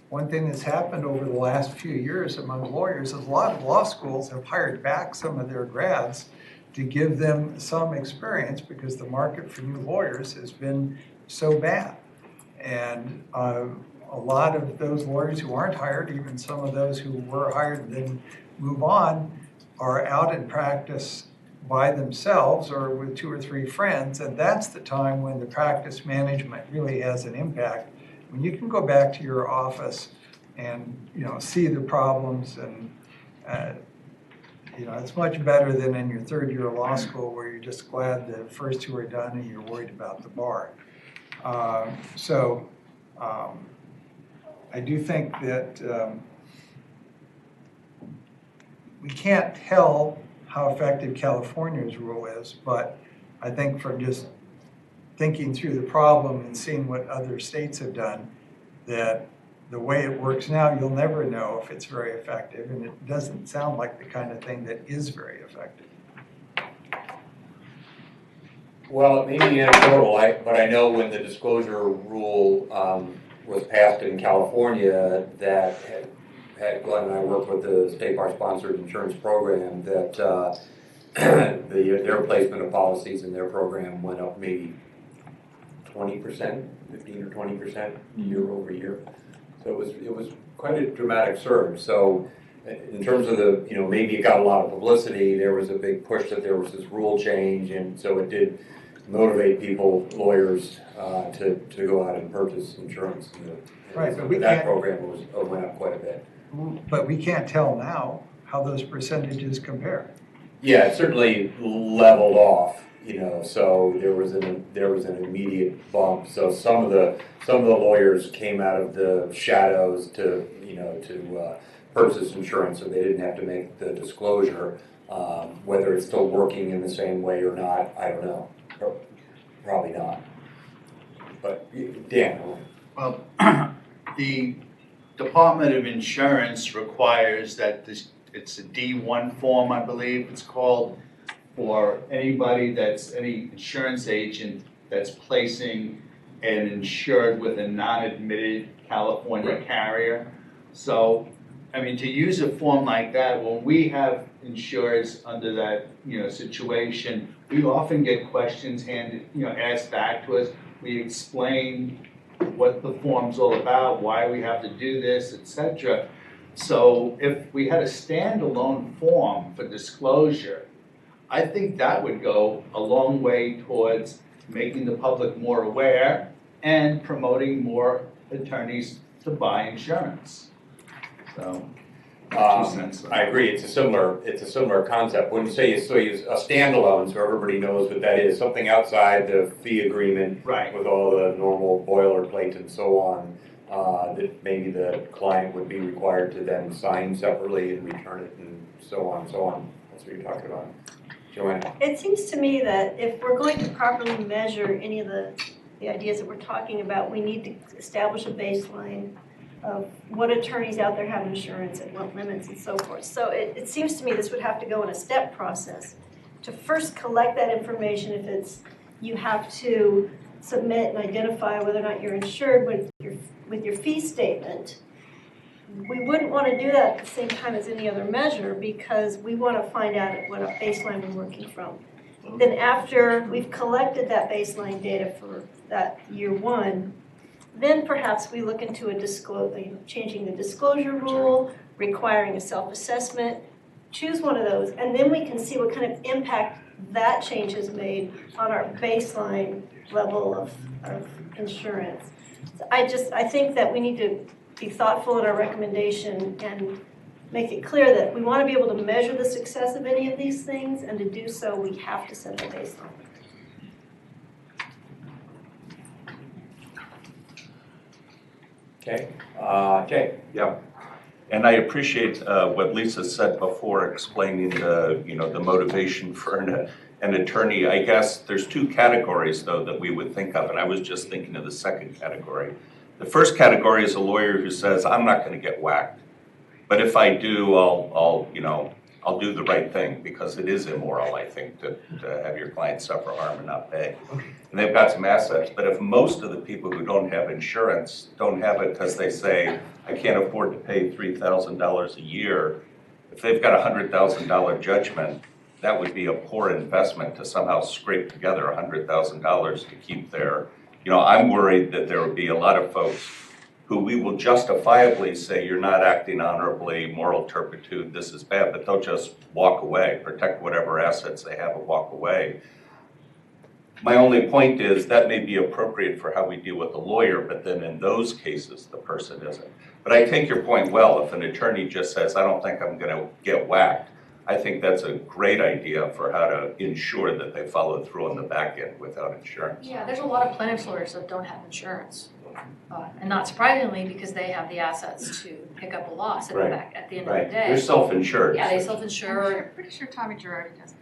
one thing that's happened over the last few years among lawyers is a lot of law schools have hired back some of their grads to give them some experience because the market for new lawyers has been so bad. And a lot of those lawyers who aren't hired, even some of those who were hired and then move on, are out in practice by themselves or with 2 or 3 friends, and that's the time when the practice management really has an impact. When you can go back to your office and see the problems, and it's much better than in your 3rd year of law school where you're just glad the first 2 are done and you're worried about the bar. I do think that we can't tell how effective California's rule is, but I think from just thinking through the problem and seeing what other states have done, that the way it works now, you'll never know if it's very effective, and it doesn't sound like the kind of thing that is very effective. Well, it may be anecdotal, but I know when the disclosure rule was passed in California, that Glenn and I worked with the State Bar sponsored insurance program, that their placement of policies in their program went up maybe 20%, 15 or 20% year over year. So it was quite a dramatic surge. So in terms of the, maybe it got a lot of publicity, there was a big push that there was this rule change, and so it did motivate people, lawyers, to go out and purchase insurance. Right, but that program went up quite a bit. But we can't tell now how those percentages compare. Yeah, it certainly leveled off, so there was an immediate bump. So some of the lawyers came out of the shadows to purchase insurance, so they didn't have to make the disclosure. Whether it's still working in the same way or not, I don't know. Probably not. But Dan. Well, the Department of Insurance requires that it's a D1 form, I believe it's called, for anybody any insurance agent that's placing an insured with a non-admitted California carrier. So, to use a form like that, when we have insureds under that, situation, we often get questions asked back to us. We explain what the form's all about, why we have to do this, etc. So if we had a standalone form for disclosure, I think that would go a long way towards making the public more aware and promoting more attorneys to buy insurance. So, I agree. It's a similar concept. When you say you use a standalone, so everybody knows what that is, something outside the fee agreement, right, with all the normal boilerplate and so on, that maybe the client would be required to then sign separately and return it, and so on and so on. That's what you're talking about, Joanna. It seems to me that if we're going to properly measure any of the ideas that we're talking about, we need to establish a baseline of what attorneys out there have insurance and what limits and so forth. So it seems to me this would have to go in a step process to first collect that information. If it's, you have to submit and identify whether or not you're insured with your fee statement. We wouldn't want to do that at the same time as any other measure because we want to find out what baseline we're working from. Then after we've collected that baseline data for that year one, then perhaps we look into changing the disclosure rule, requiring a self-assessment, choose one of those, and then we can see what kind of impact that change has made on our baseline level of insurance. So I think that we need to be thoughtful in our recommendation and make it clear that we want to be able to measure the success of any of these things, and to do so, we have to set a baseline. Okay, Jay. Yeah, and I appreciate what Lisa said before, explaining the motivation for an attorney. I guess there's 2 categories though that we would think of, and I was just thinking of the second category. The first category is a lawyer who says, I'm not going to get whacked, but if I do, I'll I'll do the right thing, because it is immoral, I think, to have your client suffer harm and not pay. And they've got some assets, but if most of the people who don't have insurance don't have it because they say, I can't afford to pay $3,000 a year, if they've got a $100,000 judgment, that would be a poor investment to somehow scrape together $100,000 to keep their, I'm worried that there would be a lot of folks who we will justifiably say, you're not acting honorably, moral turpitude, this is bad, but they'll just walk away, protect whatever assets they have and walk away. My only point is that may be appropriate for how we deal with the lawyer, but then in those cases, the person isn't. But I take your point well. If an attorney just says, I don't think I'm gonna get whacked, I think that's a great idea for how to ensure that they follow through on the back end without insurance. Yeah, there's a lot of plaintiffs lawyers that don't have insurance. And not surprisingly, because they have the assets to pick up a loss at the back at the end of the day. They're self-insured. Yeah, they self-insure. I'm pretty sure Tommy Girardi doesn't.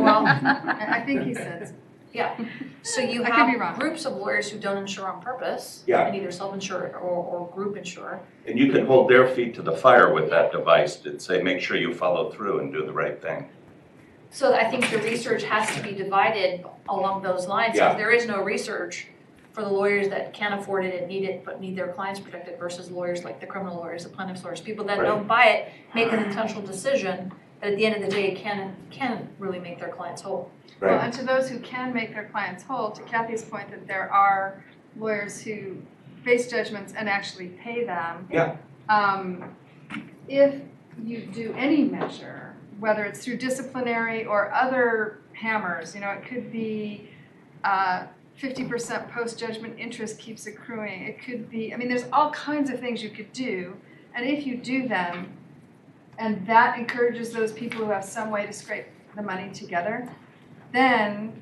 Well, I think he says. Yeah, so you I could be wrong. have groups of lawyers who don't insure on purpose. Yeah. And either self-insure or group insure. And you can hold their feet to the fire with that device to say, make sure you follow through and do the right thing. So I think the research has to be divided along those lines. Yeah. If there is no research for the lawyers that can't afford it and need it, but need their clients protected versus lawyers like the criminal lawyers, the plaintiff's lawyers, people that don't buy it, make an intentional decision that at the end of the day can really make their clients whole. Well, and to those who can make their clients whole, to Kathy's point that there are lawyers who face judgments and actually pay them. Yeah. If you do any measure, whether it's through disciplinary or other hammers, it could be 50% post-judgment interest keeps accruing. It could be, there's all kinds of things you could do. And if you do them, and that encourages those people who have some way to scrape the money together, then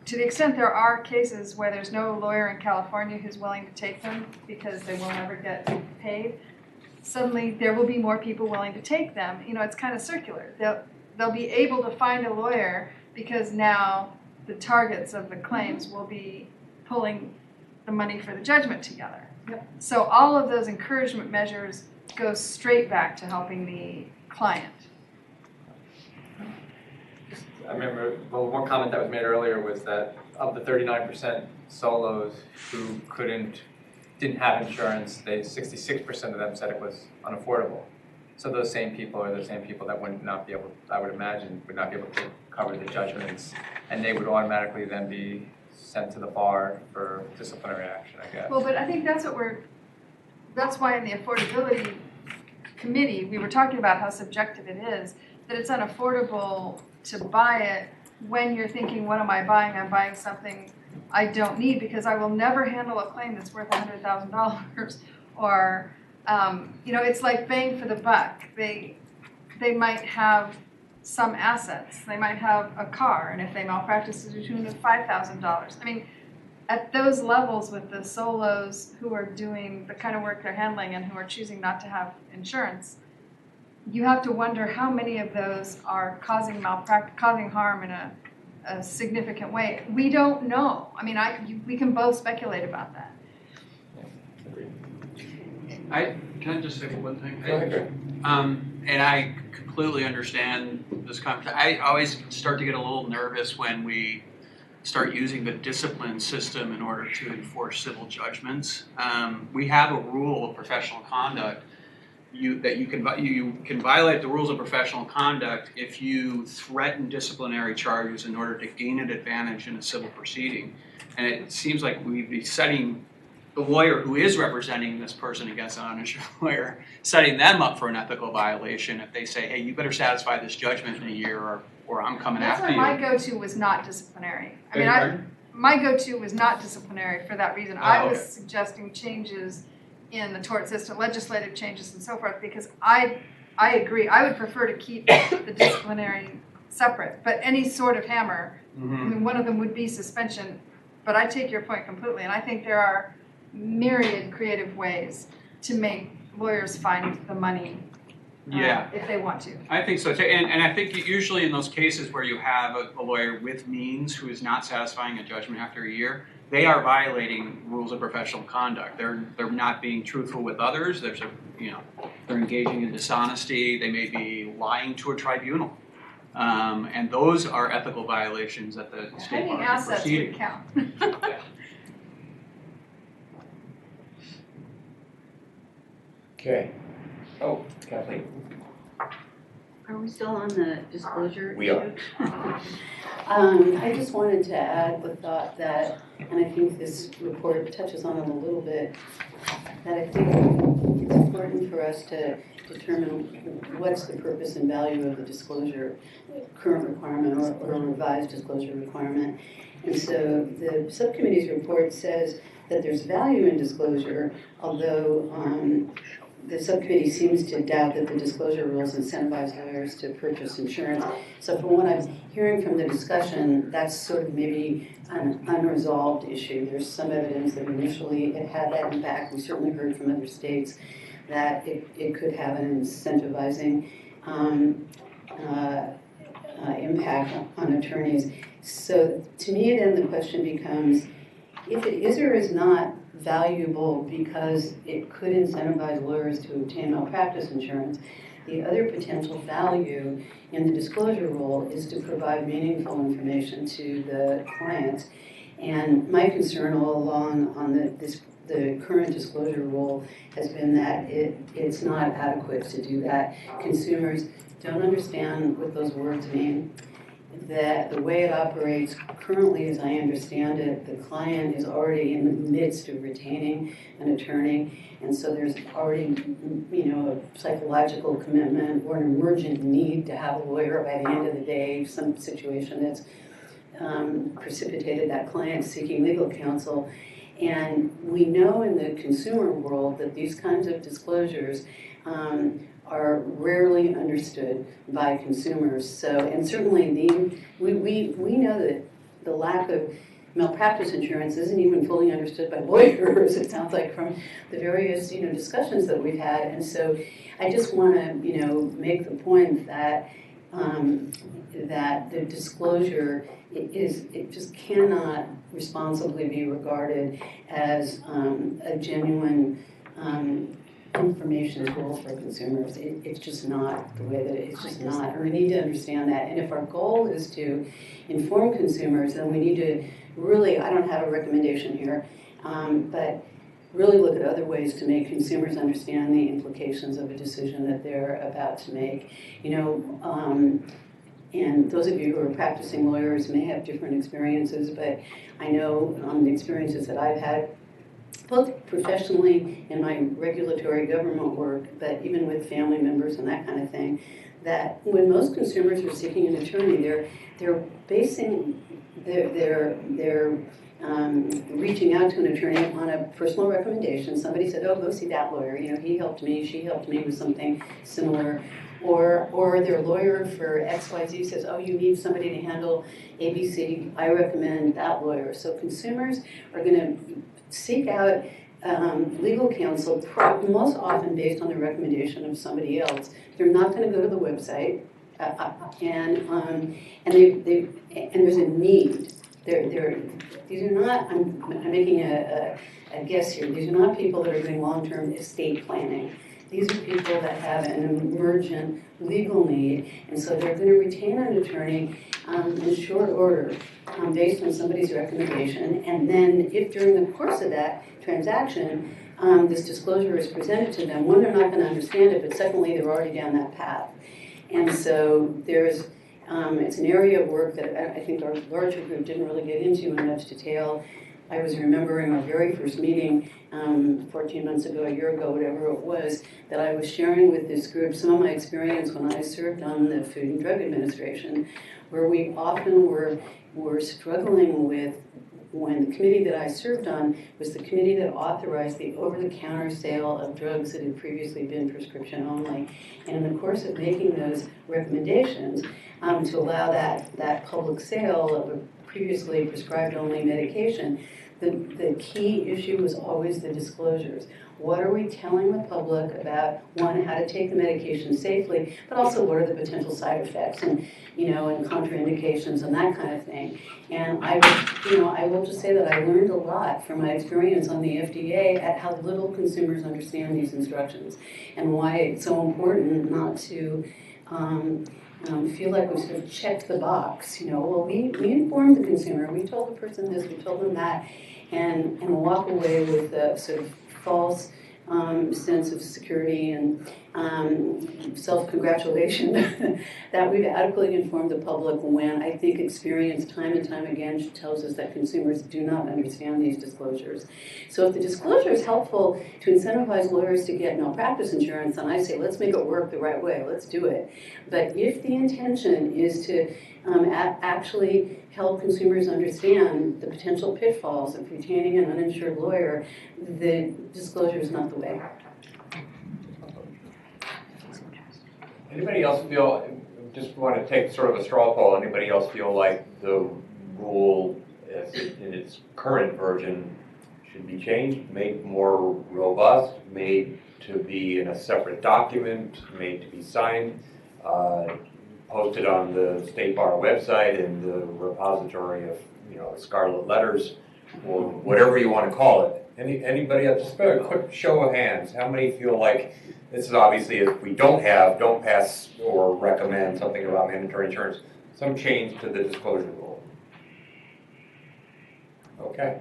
to the extent there are cases where there's no lawyer in California who's willing to take them because they will never get paid, suddenly there will be more people willing to take them. It's kind of circular. They'll be able to find a lawyer because now the targets of the claims will be pulling the money for the judgment together. Yep. So all of those encouragement measures go straight back to helping the client. I remember, one comment that was made earlier was that of the 39% solos who didn't have insurance, 66% of them said it was unaffordable. So those same people are the same people that would not be able, I would imagine, would not be able to cover the judgments, and they would automatically then be sent to the bar for disciplinary action, I guess. Well, but I think that's why in the affordability committee, we were talking about how subjective it is, that it's unaffordable to buy it when you're thinking, what am I buying? I'm buying something I don't need because I will never handle a claim that's worth $100,000 or, it's like bang for the buck. They might have some assets. They might have a car, and if they malpractice to the tune of $5,000. At those levels with the solos who are doing the kind of work they're handling and who are choosing not to have insurance, you have to wonder how many of those are causing harm in a significant way. We don't know. We can both speculate about that. Can I just say one thing? Go ahead. And I completely understand this conversation. I always start to get a little nervous when we start using the discipline system in order to enforce civil judgments. We have a rule of professional conduct that you can violate the rules of professional conduct if you threaten disciplinary charges in order to gain an advantage in a civil proceeding. And it seems like we'd be setting the lawyer who is representing this person against an uninsured lawyer, setting them up for an ethical violation if they say, hey, you better satisfy this judgment in a year or I'm coming after you. That's why my go-to was not disciplinary. My go-to was not disciplinary for that reason. Oh, I was suggesting changes in the tort system, legislative changes and so forth, because I agree. I would prefer to keep the disciplinary separate, but any sort of hammer, one of them would be suspension, but I take your point completely, and I think there are myriad creative ways to make lawyers find the money if they want to. I think so too, and I think usually in those cases where you have a lawyer with means who is not satisfying a judgment after a year, they are violating rules of professional conduct. They're not being truthful with others. They're engaging in dishonesty. They may be lying to a tribunal. And those are ethical violations that the state Hiding bar is assets proceeding. would count. Okay. Oh, Kathleen. Are we still on the disclosure We are. issue? I just wanted to add the thought that, and I think this report touches on it a little bit, that I think it's important for us to determine what's the purpose and value of the disclosure current requirement or a revised disclosure requirement. And so the subcommittee's report says that there's value in disclosure, although the subcommittee seems to doubt that the disclosure rules incentivize lawyers to purchase insurance. So from what I'm hearing from the discussion, that's sort of maybe an unresolved issue. There's some evidence that initially it had that impact. We certainly heard from other states that it could have an incentivizing impact on attorneys. So to me then the question becomes, if it is or is not valuable because it could incentivize lawyers to obtain malpractice insurance, the other potential value in the disclosure rule is to provide meaningful information to the clients. And my concern all along on the current disclosure rule has been that it's not adequate to do that. Consumers don't understand what those words mean. That the way it operates currently, as I understand it, the client is already in the midst of retaining an attorney, and so there's already, a psychological commitment or an emergent need to have a lawyer by the end of the day, some situation that's precipitated that client seeking legal counsel. And we know in the consumer world that these kinds of disclosures are rarely understood by consumers. So, and certainly we know that the lack of malpractice insurance isn't even fully understood by lawyers, it sounds like, from the various discussions that we've had. And so I just want to make the point that that the disclosure it just cannot responsibly be regarded as a genuine information tool for consumers. It's just not the way that it's just not. And we need to understand that. And if our goal is to inform consumers, then we need to really, I don't have a recommendation here, but really look at other ways to make consumers understand the implications of a decision that they're about to make. And those of you who are practicing lawyers may have different experiences, but I know the experiences that I've had, both professionally in my regulatory government work, but even with family members and that kind of thing, that when most consumers are seeking an attorney, they're basing their reaching out to an attorney on a personal recommendation. Somebody said, "Oh, go see that lawyer. He helped me. She helped me with something similar." Or their lawyer for XYZ says, "Oh, you need somebody to handle ABC. I recommend that lawyer." So consumers are going to seek out legal counsel most often based on the recommendation of somebody else. They're not going to go to the website, and there's a need. These are not. I'm making a guess here. These are not people that are doing long-term estate planning. These are people that have an emergent legal need, and so they're going to retain an attorney in short order based on somebody's recommendation. And then if during the course of that transaction, this disclosure is presented to them, one, they're not going to understand it, but secondly, they're already down that path. And so there's, it's an area of work that I think our larger group didn't really get into in much detail. I was remembering our very first meeting 14 months ago, a year ago, whatever it was, that I was sharing with this group some of my experience when I served on the Food and Drug Administration, where we often were struggling with, when the committee that I served on was the committee that authorized the over-the-counter sale of drugs that had previously been prescription only. And in the course of making those recommendations to allow that public sale of a previously prescribed only medication, the key issue was always the disclosures. What are we telling the public about, one, how to take the medication safely, but also what are the potential side effects and, and contraindications and that kind of thing. And I will just say that I learned a lot from my experience on the FDA at how little consumers understand these instructions and why it's so important not to feel like we sort of checked the box. Well, we informed the consumer, we told the person this, we told them that, and walk away with a sort of false sense of security and self-congratulation that we've adequately informed the public, when I think experience time and time again tells us that consumers do not understand these disclosures. So if the disclosure is helpful to incentivize lawyers to get malpractice insurance, then I say let's make it work the right way, let's do it. But if the intention is to actually help consumers understand the potential pitfalls of retaining an uninsured lawyer, the disclosure is not the way. Anybody else feel, just want to take sort of a straw poll, anybody else feel like the rule in its current version should be changed, made more robust, made to be in a separate document, made to be signed, posted on the State Bar website and the repository of, scarlet letters, or whatever you want to call it? Anybody else? Just a quick show of hands. How many feel like this is obviously, if we don't pass or recommend something about mandatory insurance, some change to the disclosure rule? Okay.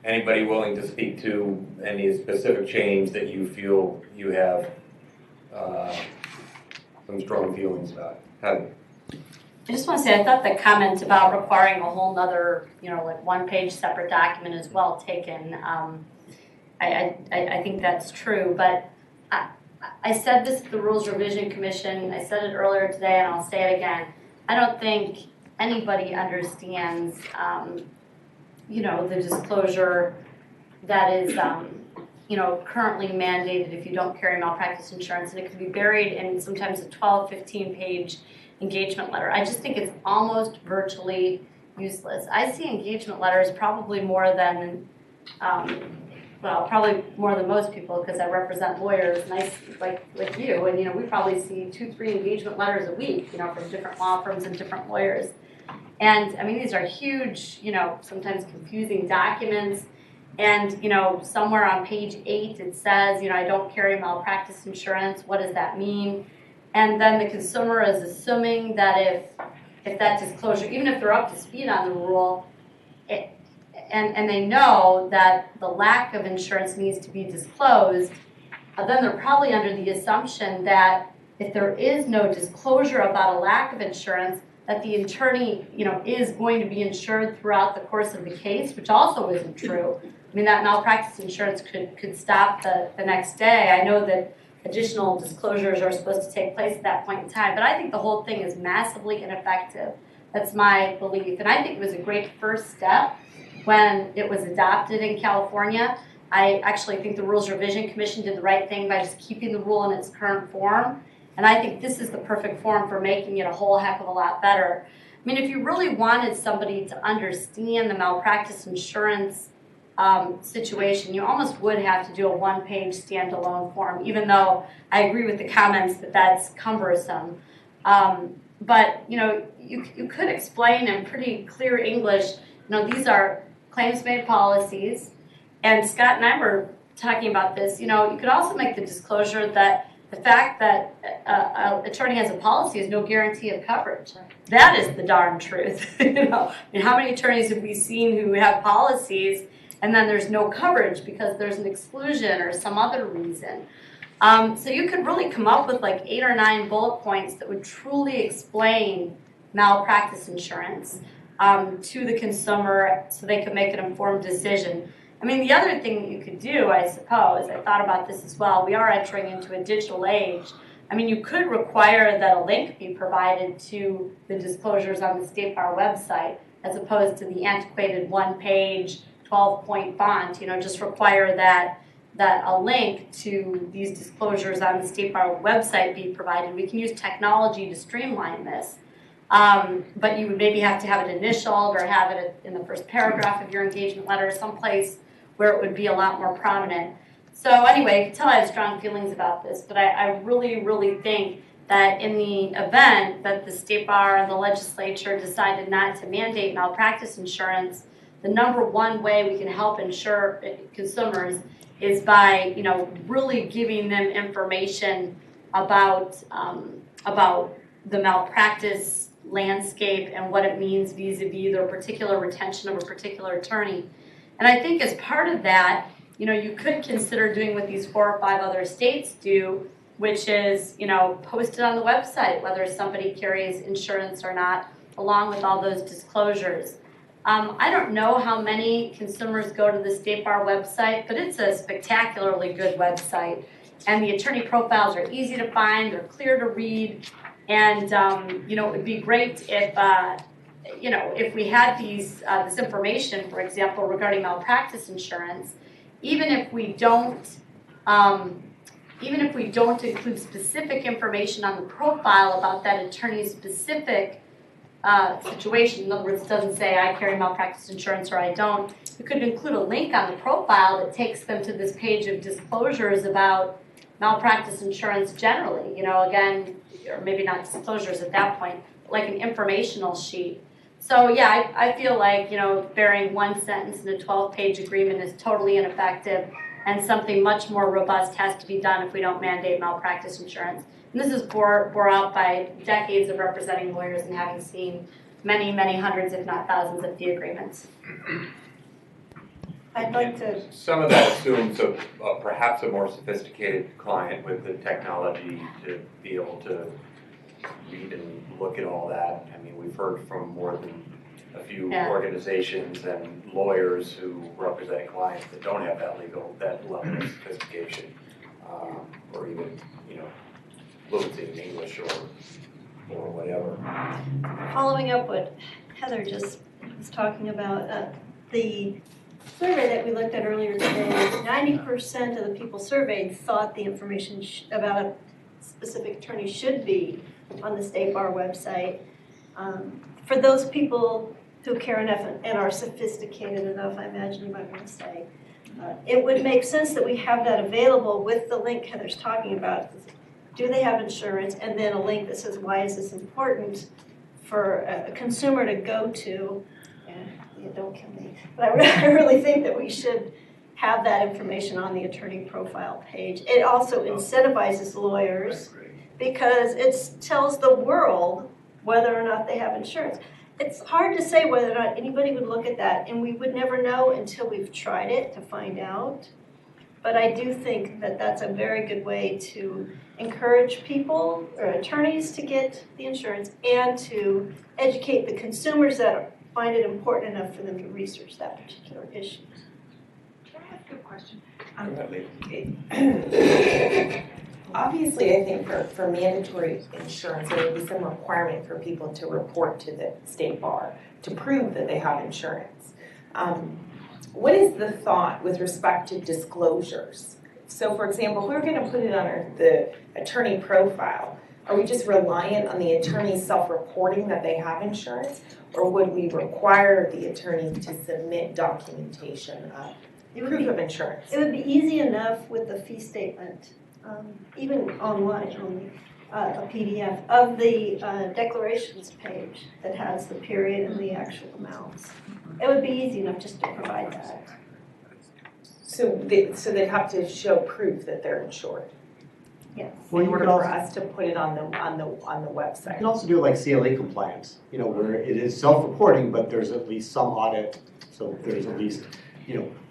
Anybody willing to speak to any specific change that you feel you have some strong feelings about? Heather. I just want to say, I thought the comment about requiring a whole nother, like one-page separate document is well taken. I think that's true, but I said this to the Rules Revision Commission, I said it earlier today, and I'll say it again. I don't think anybody understands, the disclosure that is, currently mandated if you don't carry malpractice insurance, and it can be buried in sometimes a 12, 15-page engagement letter. I just think it's almost virtually useless. I see engagement letters probably more than, probably more than most people, because I represent lawyers, nice like you, and we probably see 2-3 engagement letters a week, from different law firms and different lawyers. And I mean, these are huge, sometimes confusing documents. And, somewhere on page 8 it says, I don't carry malpractice insurance. What does that mean? And then the consumer is assuming that if that disclosure, even if they're up to speed on the rule, and they know that the lack of insurance needs to be disclosed, then they're probably under the assumption that if there is no disclosure about a lack of insurance, that the attorney, is going to be insured throughout the course of the case, which also isn't true. I mean, that malpractice insurance could stop the next day. I know that additional disclosures are supposed to take place at that point in time, but I think the whole thing is massively ineffective. That's my belief. And I think it was a great first step when it was adopted in California. I actually think the Rules Revision Commission did the right thing by just keeping the rule in its current form. And I think this is the perfect form for making it a whole heck of a lot better. I mean, if you really wanted somebody to understand the malpractice insurance situation, you almost would have to do a one-page standalone form, even though I agree with the comments that that's cumbersome. But, you could explain in pretty clear English, these are claims-made policies, and Scott and I were talking about this, you could also make the disclosure that the fact that an attorney has a policy is no guarantee of coverage. That is the darn truth. I mean, how many attorneys have we seen who have policies and then there's no coverage because there's an exclusion or some other reason? So you could really come up with like 8 or 9 bullet points that would truly explain malpractice insurance to the consumer so they could make an informed decision. I mean, the other thing that you could do, I suppose, I thought about this as well, we are entering into a digital age. I mean, you could require that a link be provided to the disclosures on the State Bar website as opposed to the antiquated one-page, 12-point font. Just require that a link to these disclosures on the State Bar website be provided. We can use technology to streamline this. But you would maybe have to have it initialed or have it in the first paragraph of your engagement letter, someplace where it would be a lot more prominent. So anyway, you can tell I have strong feelings about this, but I really, really think that in the event that the State Bar and the legislature decided not to mandate malpractice insurance, the number one way we can help insure consumers is by, really giving them information about the malpractice landscape and what it means vis-a-vis their particular retention of a particular attorney. And I think as part of that, you could consider doing what these 4 or 5 other states do, which is, post it on the website, whether somebody carries insurance or not, along with all those disclosures. I don't know how many consumers go to the State Bar website, but it's a spectacularly good website. And the attorney profiles are easy to find, they're clear to read, and it would be great if we had this information, for example, regarding malpractice insurance, even if we don't include specific information on the profile about that attorney's specific situation. In other words, it doesn't say I carry malpractice insurance or I don't. You could include a link on the profile that takes them to this page of disclosures about malpractice insurance generally, again, or maybe not disclosures at that point, like an informational sheet. So yeah, I feel like, burying one sentence in a 12-page agreement is totally ineffective, and something much more robust has to be done if we don't mandate malpractice insurance. And this is bore out by decades of representing lawyers and having seen many, many hundreds, if not thousands, of fee agreements. I'd like to. Some of that assumes perhaps a more sophisticated client with the technology to be able to read and look at all that. I mean, we've heard from more than a few organizations and lawyers who represent clients that don't have that level of sophistication, or even, fluency in English or whatever. Following up what Heather just was talking about, the survey that we looked at earlier today, 90% of the people surveyed thought the information about a specific attorney should be on the State Bar website. For those people who care enough and are sophisticated enough, I imagine you might want to say, it would make sense that we have that available with the link Heather's talking about. Do they have insurance? And then a link that says, why is this important for a consumer to go to? Don't kill me. But I really think that we should have that information on the attorney profile page. It also incentivizes lawyers because it tells the world whether or not they have insurance. It's hard to say whether or not anybody would look at that, and we would never know until we've tried it to find out. But I do think that that's a very good way to encourage people or attorneys to get the insurance and to educate the consumers that find it important enough for them to research that particular issue. Can I ask a question? Go Obviously, I think for mandatory insurance, there would be some requirement for people to report to the State Bar to prove that they have insurance. What is the thought with respect to disclosures? So for example, if we were going to put it on the attorney profile, are we just reliant on the attorney self-reporting that they have insurance? Or would we require the attorney to submit documentation of proof of insurance? It would be easy enough with the fee statement, even online on a PDF of the declarations page that has the period and the actual amounts. It would be easy enough just to provide that. So they'd have to show proof that they're insured. Yes. Well, In you order could for also- us to put it on the website. You can also do it like CLA compliance, where it is self-reporting, but there's at least some audit, so there's at least,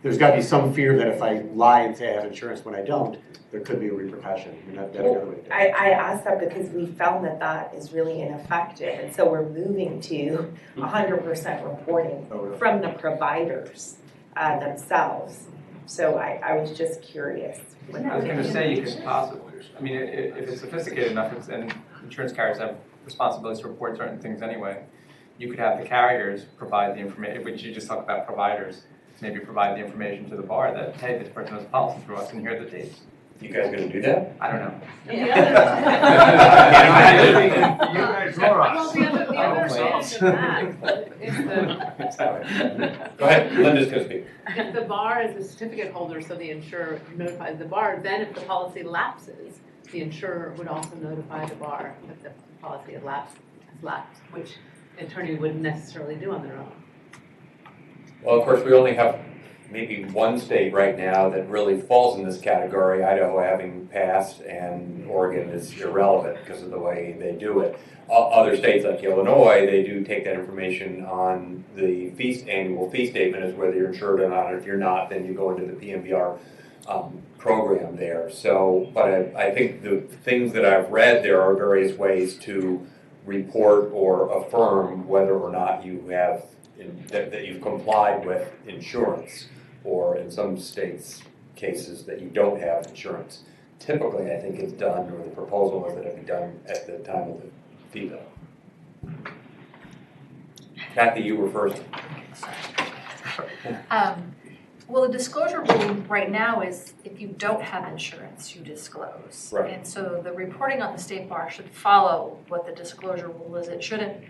there's got to be some fear that if I lie and say I have insurance when I don't, there could be a repercussion. That's another way to do it. I asked that because we found that is really ineffective, and so we're moving to 100% reporting from the providers themselves. So I was just curious. I was going to say you could possibly, if it's sophisticated enough, and insurance carriers have responsibilities to report certain things anyway, you could have the carriers provide the information, which you just talked about providers, maybe provide the information to the bar that, hey, this person has a policy through us and here are the dates. You guys gonna do that? I don't know. You guys are us. Well, the other advantage of that is Go ahead, Linda's gonna speak. if the bar is a certificate holder, so the insurer notifies the bar, then if the policy lapses, the insurer would also notify the bar that the policy has lapsed, which the attorney wouldn't necessarily do on their own. Well, of course, we only have maybe one state right now that really falls in this category, Idaho having passed, and Oregon is irrelevant because of the way they do it. Other states like Illinois, they do take that information on the annual fee statement as whether you're insured or not. If you're not, then you go into the PMVR program there. So, but I think the things that I've read, there are various ways to report or affirm whether or not you have that you've complied with insurance, or in some states cases that you don't have insurance. Typically, I think it's done, or the proposal is that it be done at the time of the fee bill. Kathy, you were first. Well, the disclosure rule right now is if you don't have insurance, you disclose. Right. And so the reporting on the state bar should follow what the disclosure rule is. It shouldn't.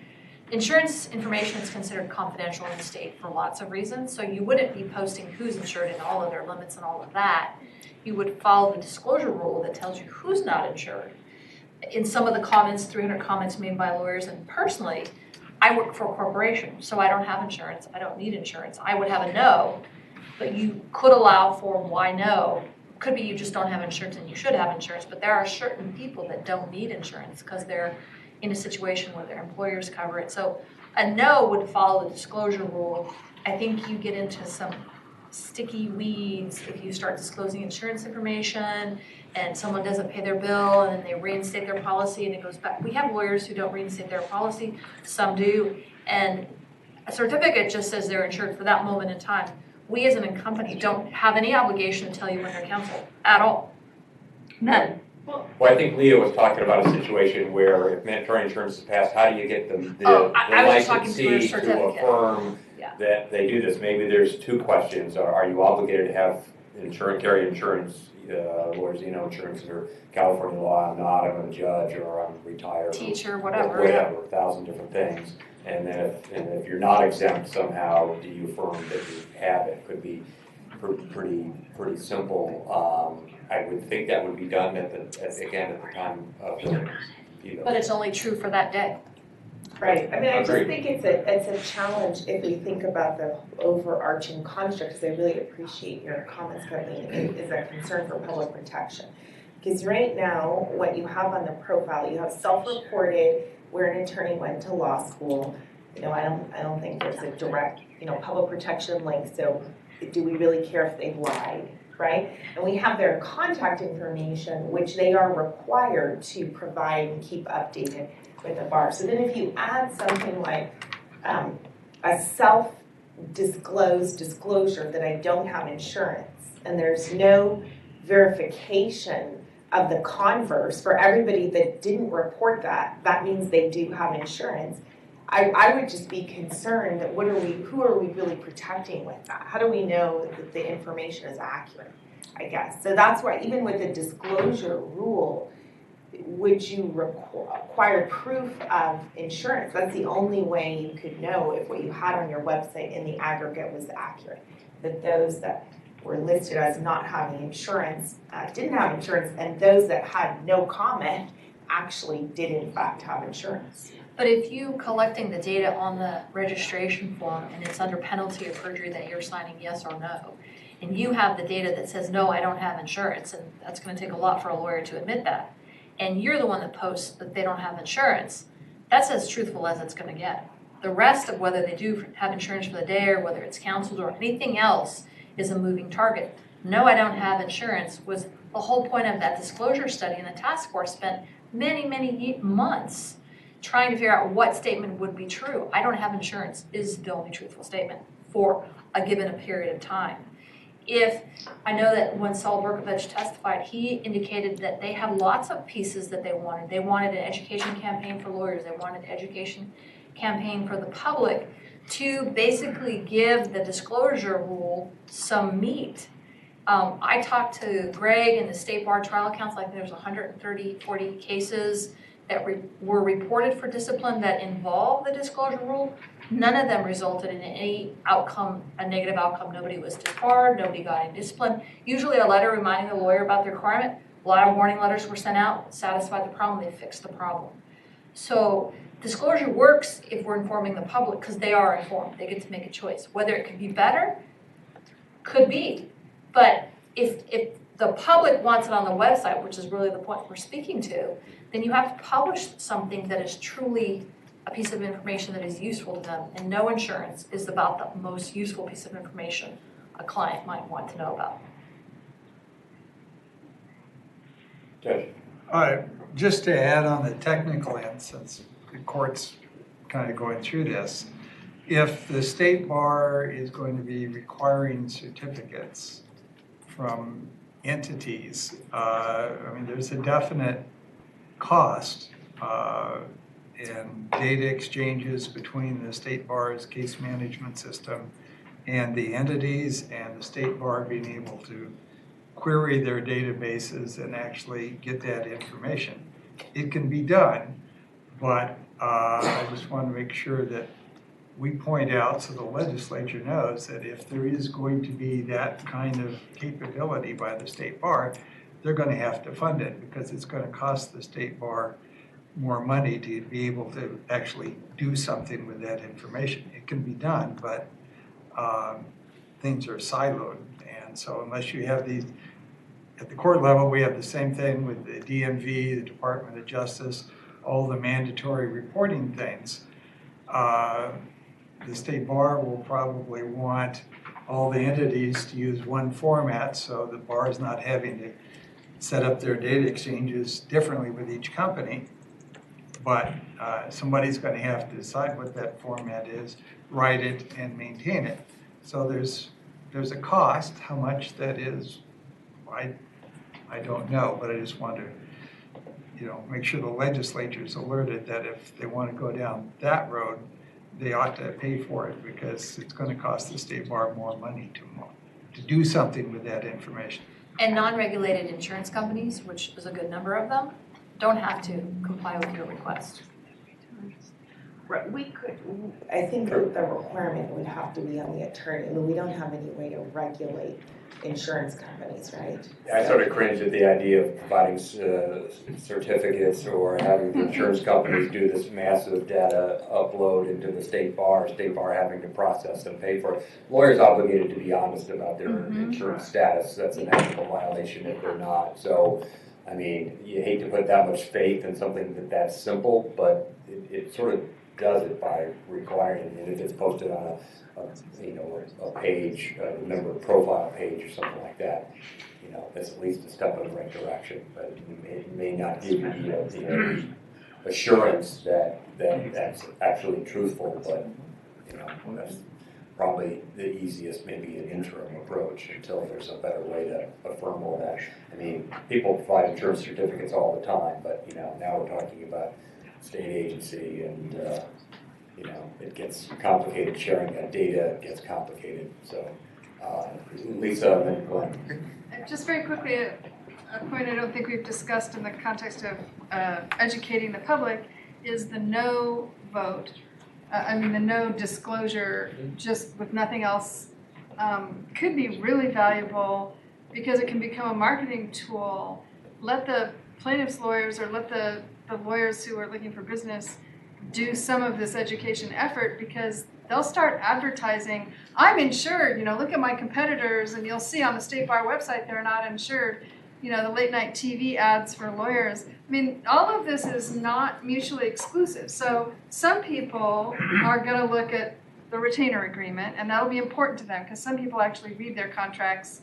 Insurance information is considered confidential in the state for lots of reasons, so you wouldn't be posting who's insured and all of their limits and all of that. You would follow the disclosure rule that tells you who's not insured. In some of the comments, 300 comments made by lawyers, and personally, I work for a corporation, so I don't have insurance. I don't need insurance. I would have a no, but you could allow for why no. Could be you just don't have insurance and you should have insurance, but there are certain people that don't need insurance because they're in a situation where their employers cover it. So a no would follow the disclosure rule. I think you get into some sticky weeds if you start disclosing insurance information and someone doesn't pay their bill and then they reinstate their policy and it goes back. We have lawyers who don't reinstate their policy, some do, and a certificate just says they're insured for that moment in time. We as a company don't have any obligation to tell you when they're canceled at all. None. Well, I think Leo was talking about a situation where if mandatory insurance is passed, how do you get the I was just talking to a licensee to certificate. affirm Yeah. that they do this? Maybe there's two questions. Are you obligated to have carry insurance, Louisiana insurance, or California law? I'm not, I'm a judge, or I'm retired. Teacher, or whatever. whatever, 1,000 different things. And then if you're not exempt somehow, do you affirm that you have it? Could be pretty simple. I would think that would be done at the time of the veto. But it's only true for that day. Right, I mean, I just Agreed. think it's a challenge if we think about the overarching construct, because I really appreciate your comments, Kathleen, is a concern for public protection. Because right now, what you have on the profile, you have self-reported, where an attorney went to law school. You know, I don't think there's a direct, public protection link, so do we really care if they've lied, right? And we have their contact information, which they are required to provide and keep updated with the bar. So then if you add something like a self-disclosed disclosure that I don't have insurance, and there's no verification of the converse for everybody that didn't report that means they do have insurance. I would just be concerned that who are we really protecting with that? How do we know that the information is accurate, I guess? So that's why even with the disclosure rule, would you require proof of insurance? That's the only way you could know if what you had on your website in the aggregate was accurate. That those that were listed as not having insurance didn't have insurance, and those that had no comment actually did in fact have insurance. But if you collecting the data on the registration form and it's under penalty of perjury that you're signing yes or no, and you have the data that says, no, I don't have insurance, and that's going to take a lot for a lawyer to admit that, and you're the one that posts that they don't have insurance, that's as truthful as it's going to get. The rest of whether they do have insurance for the day or whether it's canceled or anything else is a moving target. No, I don't have insurance was the whole point of that disclosure study, and the task force spent many months trying to figure out what statement would be true. I don't have insurance is the only truthful statement for a given period of time. If I know that when Saul Berkovich testified, he indicated that they have lots of pieces that they wanted. They wanted an education campaign for lawyers. They wanted an education campaign for the public to basically give the disclosure rule some meat. I talked to Greg and the State Bar Trial Council, I think there's 40 cases that were reported for discipline that involved the disclosure rule. None of them resulted in any outcome, a negative outcome. Nobody was disbarred, nobody got any discipline. Usually a letter reminding the lawyer about the requirement. A lot of warning letters were sent out, satisfied the problem, they fixed the problem. So disclosure works if we're informing the public because they are informed. They get to make a choice. Whether it could be better, could be. But if the public wants it on the website, which is really the point we're speaking to, then you have to publish something that is truly a piece of information that is useful to them. And no insurance is about the most useful piece of information a client might want to know about. Just to add on the technical end, since the court's kind of going through this, if the state bar is going to be requiring certificates from entities, I mean, there's a definite cost in data exchanges between the state bar's case management system and the entities, and the state bar being able to query their databases and actually get that information. It can be done, but I just want to make sure that we point out so the legislature knows that if there is going to be that kind of capability by the state bar, they're going to have to fund it because it's going to cost the state bar more money to be able to actually do something with that information. It can be done, but things are siloed. And so unless you have these, at the court level, we have the same thing with the DMV, the Department of Justice, all the mandatory reporting things. The state bar will probably want all the entities to use one format, so the bar is not having to set up their data exchanges differently with each company. But somebody's going to have to decide what that format is, write it, and maintain it. So there's a cost. How much that is, I don't know, but I just want to, make sure the legislature is alerted that if they want to go down that road, they ought to pay for it because it's going to cost the state bar more money to do something with that information. And non-regulated insurance companies, which is a good number of them, don't have to comply with your request. Right, I think that the requirement would have to be on the attorney. I mean, we don't have any way to regulate insurance companies, right? I sort of cringe at the idea of providing certificates or having the insurance companies do this massive data upload into the state bar having to process and pay for it. Lawyers obligated to be honest about their insurance status. That's an ethical violation if they're not. So, I mean, you hate to put that much faith in something that's simple, but it sort of does it by requiring it. And if it's posted on a page, a member profile page or something like that, that's at least a step in the right direction. But it may not give you the assurance that that's actually truthful, but that's probably the easiest, maybe an interim approach until there's a better way to affirm all that. I mean, people provide insurance certificates all the time, but now we're talking about state agency and it gets complicated. Sharing that data gets complicated. So, Lisa, and then Glenn. Just very quickly, a point I don't think we've discussed in the context of educating the public is the no vote. The no disclosure, just with nothing else, could be really valuable because it can become a marketing tool. Let the plaintiff's lawyers or let the lawyers who are looking for business do some of this education effort because they'll start advertising, I'm insured, look at my competitors, and you'll see on the State Bar website they're not insured. The late night TV ads for lawyers. I mean, all of this is not mutually exclusive. So some people are going to look at the retainer agreement, and that'll be important to them because some people actually read their contracts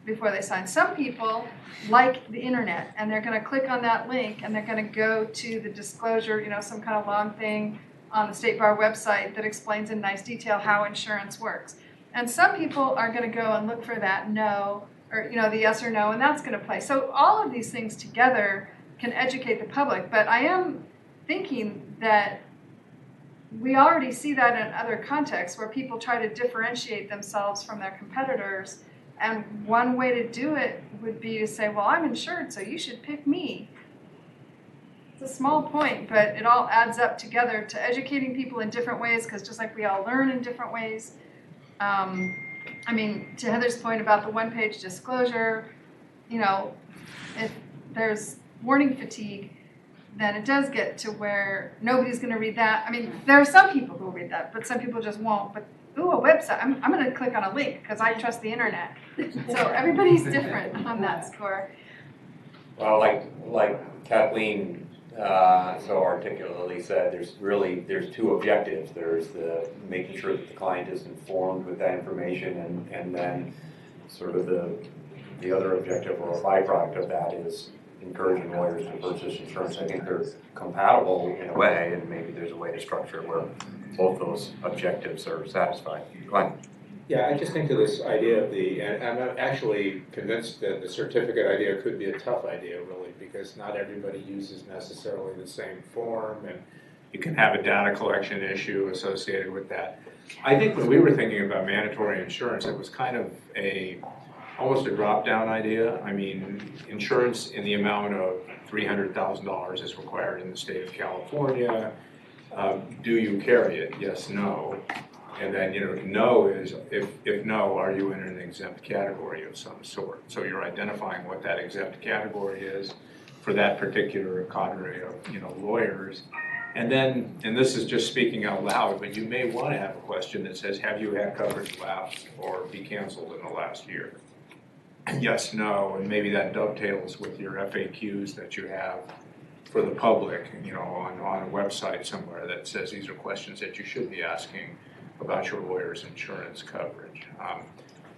before they sign. Some people like the internet, and they're going to click on that link, and they're going to go to the disclosure, some kind of long thing on the State Bar website that explains in nice detail how insurance works. And some people are going to go and look for that no, or the yes or no, and that's going to play. So all of these things together can educate the public, but I am thinking that we already see that in other contexts where people try to differentiate themselves from their competitors And one way to do it would be to say, well, I'm insured, so you should pick me. It's a small point, but it all adds up together to educating people in different ways, because just like we all learn in different ways. I mean, to Heather's point about the one-page disclosure, you know, if there's warning fatigue, then it does get to where nobody's going to read that. I mean, there are some people who will read that, but some people just won't. But ooh, a website, I'm going to click on a link because I trust the internet. So everybody's different on that score. Well, like Kathleen so articulately said, there's two objectives. There's the making sure that the client is informed with that information, and then sort of the other objective or a byproduct of that is encouraging lawyers to purchase insurance. I think they're compatible in a way, and maybe there's a way to structure it where both those objectives are satisfied. Glenn? Yeah, I just think to this idea of and I'm actually convinced that the certificate idea could be a tough idea, really, because not everybody uses necessarily the same form, and you can have a data collection issue associated with that. I think when we were thinking about mandatory insurance, it was kind of almost a drop-down idea. I mean, insurance in the amount of $300,000 is required in the state of California. Do you carry it? Yes, no. And then, no is, if no, are you in an exempt category of some sort? So you're identifying what that exempt category is for that particular cadre of, lawyers. And then, and this is just speaking out loud, but you may want to have a question that says, have you had coverage lapse or be canceled in the last year? Yes, no, and maybe that dovetails with your FAQs that you have for the public, on a website somewhere that says these are questions that you should be asking about your lawyer's insurance coverage.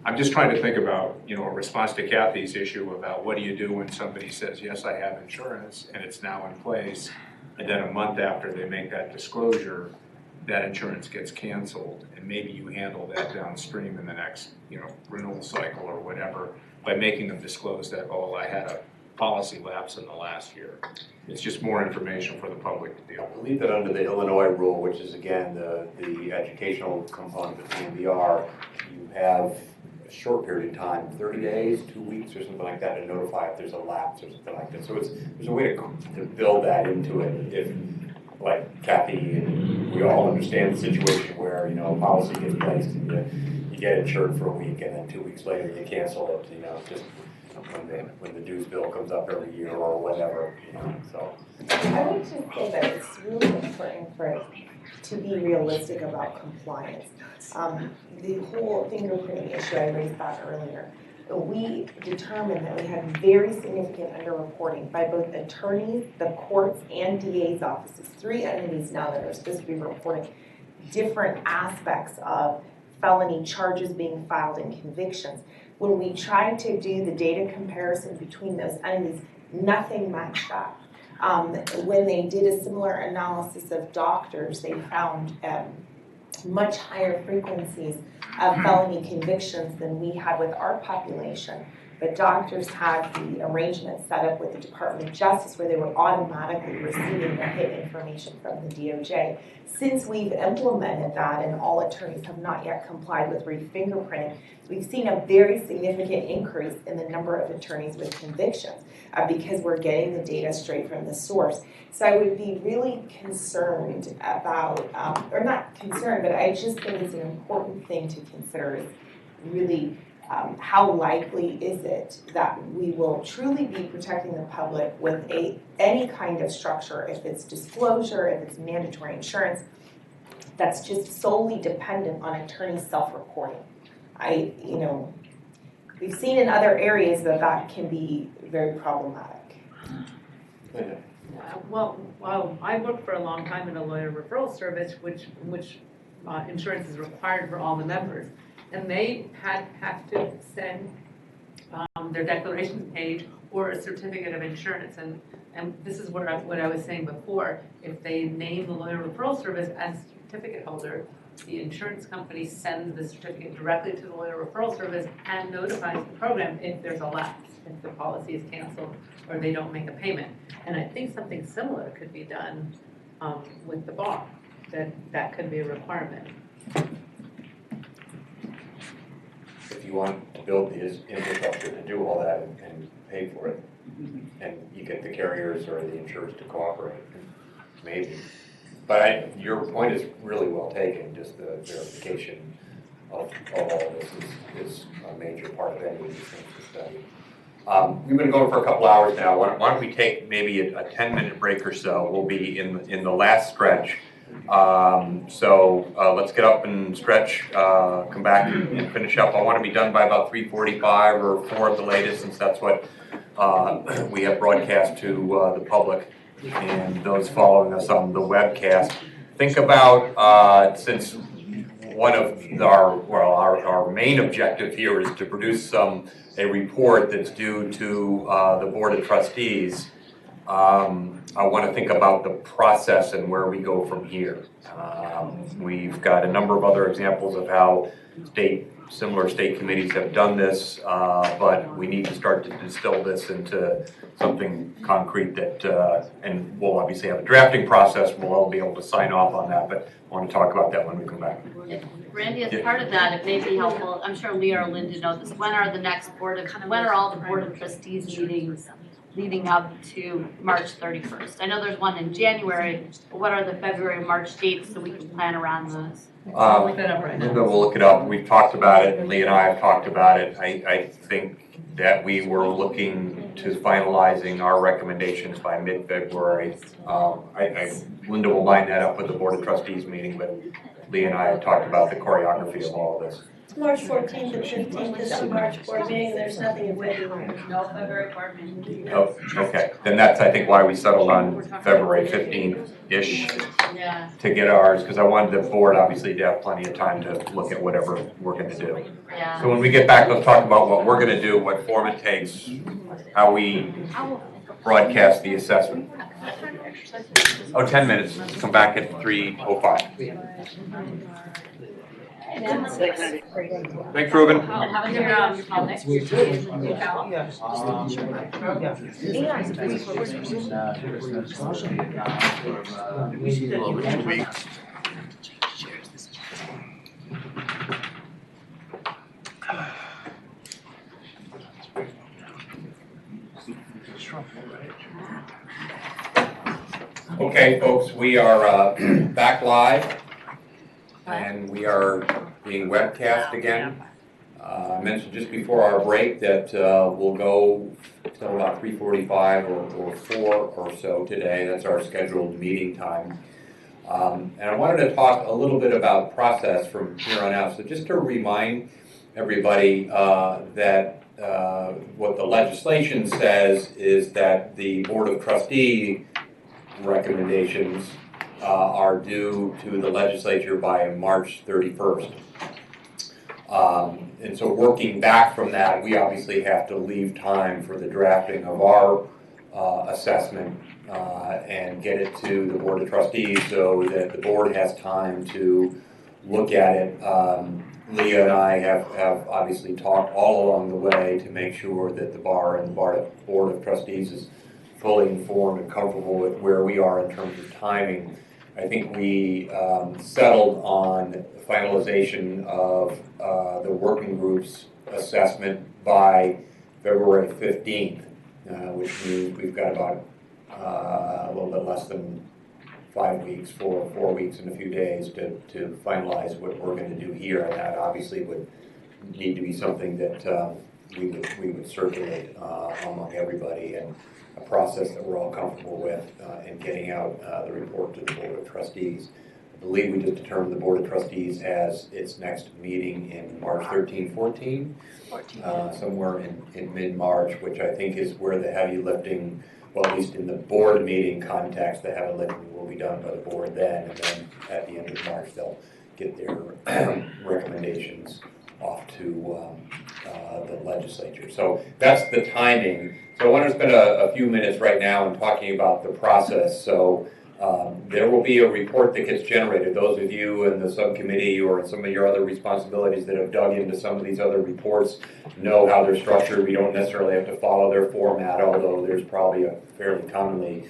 I'm just trying to think about, a response to Kathy's issue about what do you do when somebody says, yes, I have insurance, and it's now in place, and then a month after they make that disclosure, that insurance gets canceled, and maybe you handle that downstream in the next, renewal cycle or whatever, by making them disclose that, oh, I had a policy lapse in the last year. It's just more information for the public to deal with. I believe that under the Illinois rule, which is again the educational component of the PMBR, you have a short period of time, 30 days, 2 weeks or something like that, to notify if there's a lapse or something like that. So there's a way to build that into it. If, like Kathy, and we all understand the situation where, a policy gets placed and you get insured for a week and then 2 weeks later you cancel it, just when the dues bill comes up every year or whatever, so. I would just say that it's really important for it to be realistic about compliance. The whole fingerprinting issue I raised back earlier, we determined that we had very significant underreporting by both attorneys, the courts, and DA's offices. 3 entities now that are supposed to be reporting different aspects of felony charges being filed and convictions. When we tried to do the data comparison between those entities, nothing matched up. When they did a similar analysis of doctors, they found much higher frequencies of felony convictions than we had with our population. But doctors had the arrangement set up with the Department of Justice where they were automatically receiving the hit information from the DOJ. Since we've implemented that and all attorneys have not yet complied with re-fingerprinting, we've seen a very significant increase in the number of attorneys with convictions because we're getting the data straight from the source. So I would be really concerned about, or not concerned, but I just think it's an important thing to consider is really how likely is it that we will truly be protecting the public with any kind of structure, if it's disclosure, if it's mandatory insurance, that's just solely dependent on attorney self-reporting. We've seen in other areas that can be very problematic. Well, I worked for a long time in a lawyer referral service, which insurance is required for all the members. And they have to send their declaration page or a certificate of insurance. And this is what I was saying before. If they name the lawyer referral service as certificate holder, the insurance company sends the certificate directly to the lawyer referral service and notifies the program if there's a lapse, if the policy is canceled or they don't make a payment. And I think something similar could be done with the bar, that could be a requirement. if you want to build the infrastructure to do all that and pay for it. And you get the carriers or the insurers to cooperate, maybe. But your point is really well taken, just the verification of all this is a major part of any of these things to study. We've been going for a couple hours now. Why don't we take maybe a 10-minute break or so? We'll be in the last stretch. So let's get up and stretch, come back and finish up. I want to be done by about 3:45 or 4 at the latest, since that's what we have broadcast to the public and those following us on the webcast. Think about, since one of our main objective here is to produce a report that's due to the Board of Trustees. I want to think about the process and where we go from here. We've got a number of other examples of how similar state committees have done this, but we need to start to distill this into something concrete that, and we'll obviously have a drafting process. We'll all be able to sign off on that, but I want to talk about that when we come back. Randy, as part of that, it may be helpful, I'm sure Leah or Linda know this, when are all the Board of Trustees meetings leading up to March 31st? I know there's one in January, but what are the February and March dates so we can plan around those? I'll look that up right now. Linda will look it up. We've talked about it, and Lee and I have talked about it. I think that we were looking to finalizing our recommendations by mid-February. Linda will line that up with the Board of Trustees meeting, but Lee and I have talked about the choreography of all of this. March 14th and 15th is the March board meeting, there's nothing in February. No February board meeting. Oh, okay. Then that's, I think, why we settled on February 15th-ish to get ours, because I wanted the board, obviously, to have plenty of time to look at whatever we're going to do. Yeah. So when we get back, let's talk about what we're going to do, what form it takes, how we broadcast the assessment. Oh, 10 minutes. Come back at 3:05. Thanks, Ruben. Have your politics. Okay, folks, we are back live, and we are being webcast again. I mentioned just before our break that we'll go till about 3:45 or 4 or so today. That's our scheduled meeting time. And I wanted to talk a little bit about process from here on out. So just to remind everybody that what the legislation says is that the Board of Trustees recommendations are due to the legislature by March 31st. And so working back from that, we obviously have to leave time for the drafting of our assessment and get it to the Board of Trustees so that the board has time to look at it. Leah and I have obviously talked all along the way to make sure that the bar and the Board of Trustees is fully informed and comfortable with where we are in terms of timing. I think we settled on finalization of the working group's assessment by February 15th, which means we've got about a little bit less than 5 weeks, 4 weeks and a few days to finalize what we're going to do here. And that obviously would need to be something that we would circulate among everybody, and a process that we're all comfortable with in getting out the report to the Board of Trustees. I believe we just determined the Board of Trustees has its next meeting in March 14, somewhere in mid-March, which I think is where the heavy lifting, well, at least in the board meeting context, the heavy lifting will be done by the board then, and then at the end of March they'll get their recommendations off to the legislature. So that's the timing. So I want to spend a few minutes right now in talking about the process. So there will be a report that gets generated. Those of you in the subcommittee or in some of your other responsibilities that have dug into some of these other reports know how they're structured. We don't necessarily have to follow their format, although there's probably a fairly commonly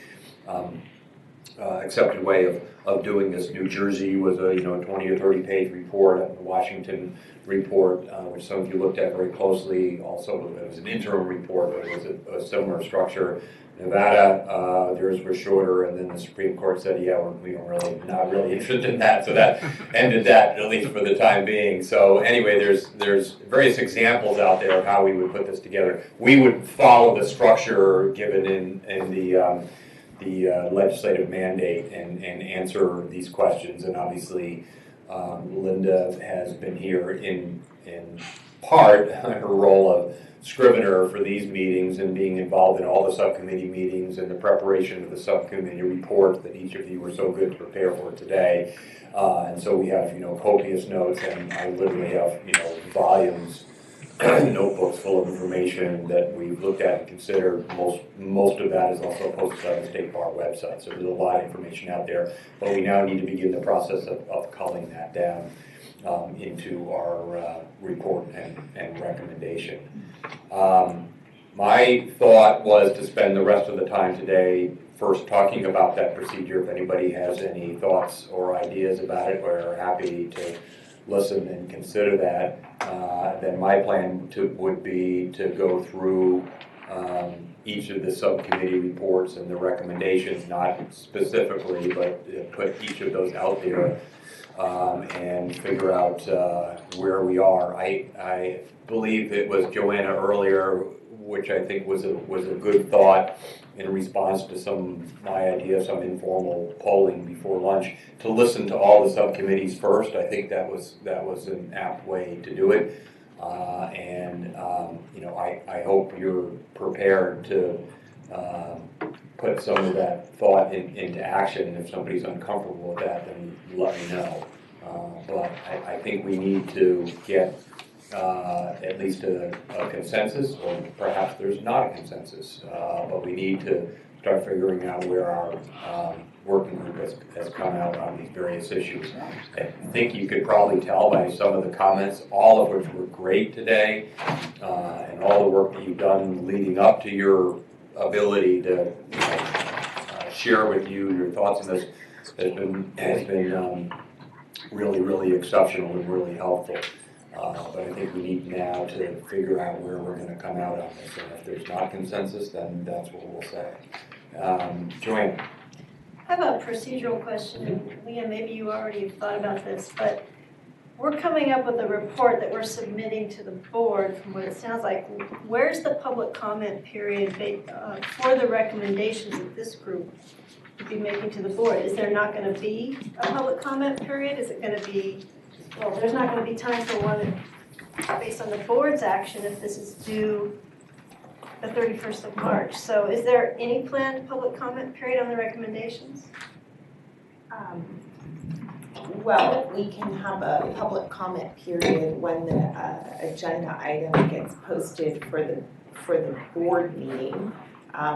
accepted way of doing this. New Jersey was a 20 or 30 page report, and the Washington report, which some of you looked at very closely. Also, it was an interim report, but it was a similar structure. Nevada, theirs was shorter, and then the Supreme Court said, yeah, we don't really, not really interested in that, so that ended that, at least for the time being. So anyway, there's various examples out there of how we would put this together. We would follow the structure given in the legislative mandate and answer these questions, and obviously Linda has been here in part her role of scrivener for these meetings and being involved in all the subcommittee meetings and the preparation of the subcommittee report that each of you were so good to prepare for today. And so we have, copious notes, and I literally have, volumes, notebooks full of information that we've looked at and considered. Most of that is also posted on the State Bar website, so there's a lot of information out there. But we now need to begin the process of culling that down into our report and recommendation. My thought was to spend the rest of the time today first talking about that procedure. If anybody has any thoughts or ideas about it, we're happy to listen and consider that. Then my plan would be to go through each of the subcommittee reports and the recommendations, not specifically, but put each of those out there and figure out where we are. I believe it was Joanna earlier, which I think was a good thought in response to my idea, some informal polling before lunch, to listen to all the subcommittees first. I think that was an apt way to do it. I hope you're prepared to put some of that thought into action. If somebody's uncomfortable with that, then let me know. But I think we need to get at least a consensus, or perhaps there's not a consensus, but we need to start figuring out where our working group has come out on these various issues. I think you could probably tell by some of the comments, all of which were great today, and all the work that you've done leading up to your ability to share with you your thoughts on this has been really, really exceptional and really helpful. But I think we need now to figure out where we're going to come out on this. And if there's not consensus, then that's what we'll say. Joanne. I have a procedural question, and Leah, maybe you already thought about this, but we're coming up with a report that we're submitting to the board. From what it sounds like, where's the public comment period for the recommendations that this group would be making to the board? Is there not going to be a public comment period? Is it going to be, well, there's not going to be time for one based on the board's action if this is due the 31st of March. So is there any planned public comment period on the recommendations? Well, we can have a public comment period when the agenda item gets posted for the board meeting,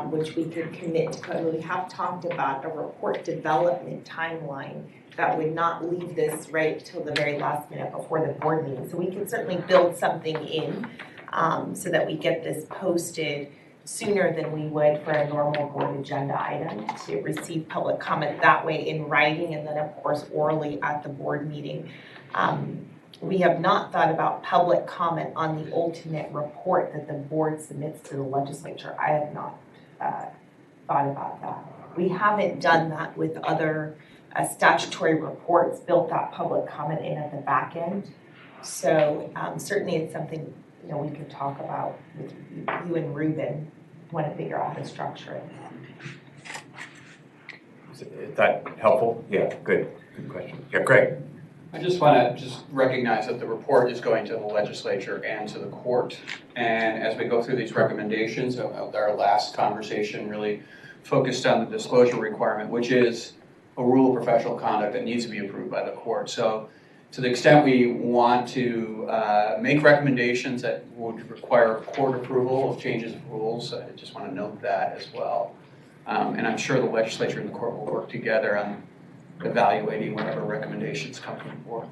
which we could commit to. We have talked about a report development timeline that would not leave this right till the very last minute before the board meeting. So we can certainly build something in so that we get this posted sooner than we would for a normal board agenda item, to receive public comment that way in writing, and then of course orally at the board meeting. We have not thought about public comment on the ultimate report that the board submits to the legislature. I have not thought about that. We haven't done that with other statutory reports, built that public comment in at the back end. So certainly it's something we could talk about with you and Ruben, want to figure out how to structure it. Is that helpful? Yeah, good question. Yeah, Greg. I just want to recognize that the report is going to the legislature and to the court. And as we go through these recommendations, our last conversation really focused on the disclosure requirement, which is a rule of professional conduct that needs to be approved by the court. So to the extent we want to make recommendations that would require court approval of changes of rules, I just want to note that as well. And I'm sure the legislature and the court will work together on evaluating whatever recommendations come from the board.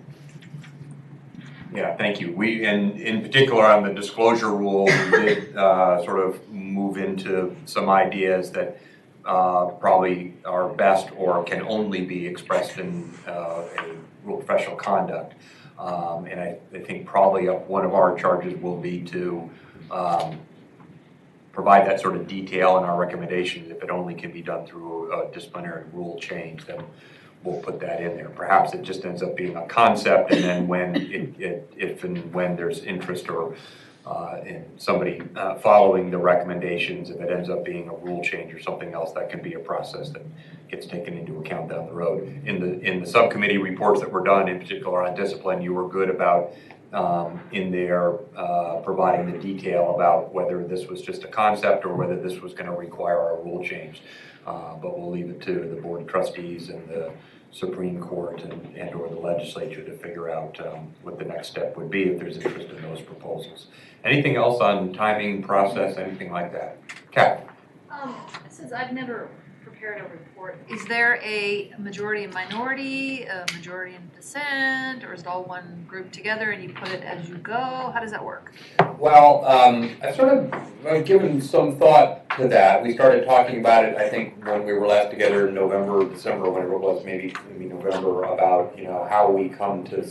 Yeah, thank you. And in particular on the disclosure rule, we did sort of move into some ideas that probably are best or can only be expressed in a rule of professional conduct. And I think probably one of our charges will be to provide that sort of detail in our recommendations. If it only can be done through a disciplinary rule change, then we'll put that in there. Perhaps it just ends up being a concept, and then when if and when there's interest or in somebody following the recommendations, if it ends up being a rule change or something else, that can be a process that gets taken into account down the road. In the subcommittee reports that were done, in particular on discipline, you were good about in there providing the detail about whether this was just a concept or whether this was going to require a rule change. But we'll leave it to the Board of Trustees and the Supreme Court and or the legislature to figure out what the next step would be if there's interest in those proposals. Anything else on timing, process, anything like that? Kat? Since I've never prepared a report, is there a majority and minority, a majority and dissent, or is it all one group together and you put it as you go? How does that work? Well, I've sort of given some thought to that. We started talking about it, I think, when we were last together in November, December, whenever it was, maybe November, about how we come to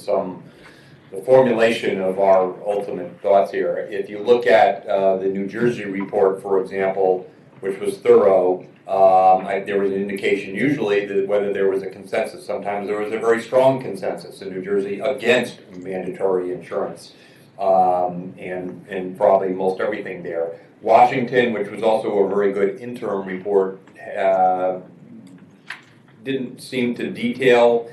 the formulation of our ultimate thoughts here. If you look at the New Jersey report, for example, which was thorough, there was an indication usually that whether there was a consensus. Sometimes there was a very strong consensus in New Jersey against mandatory insurance, and probably most everything there. Washington, which was also a very good interim report, didn't seem to detail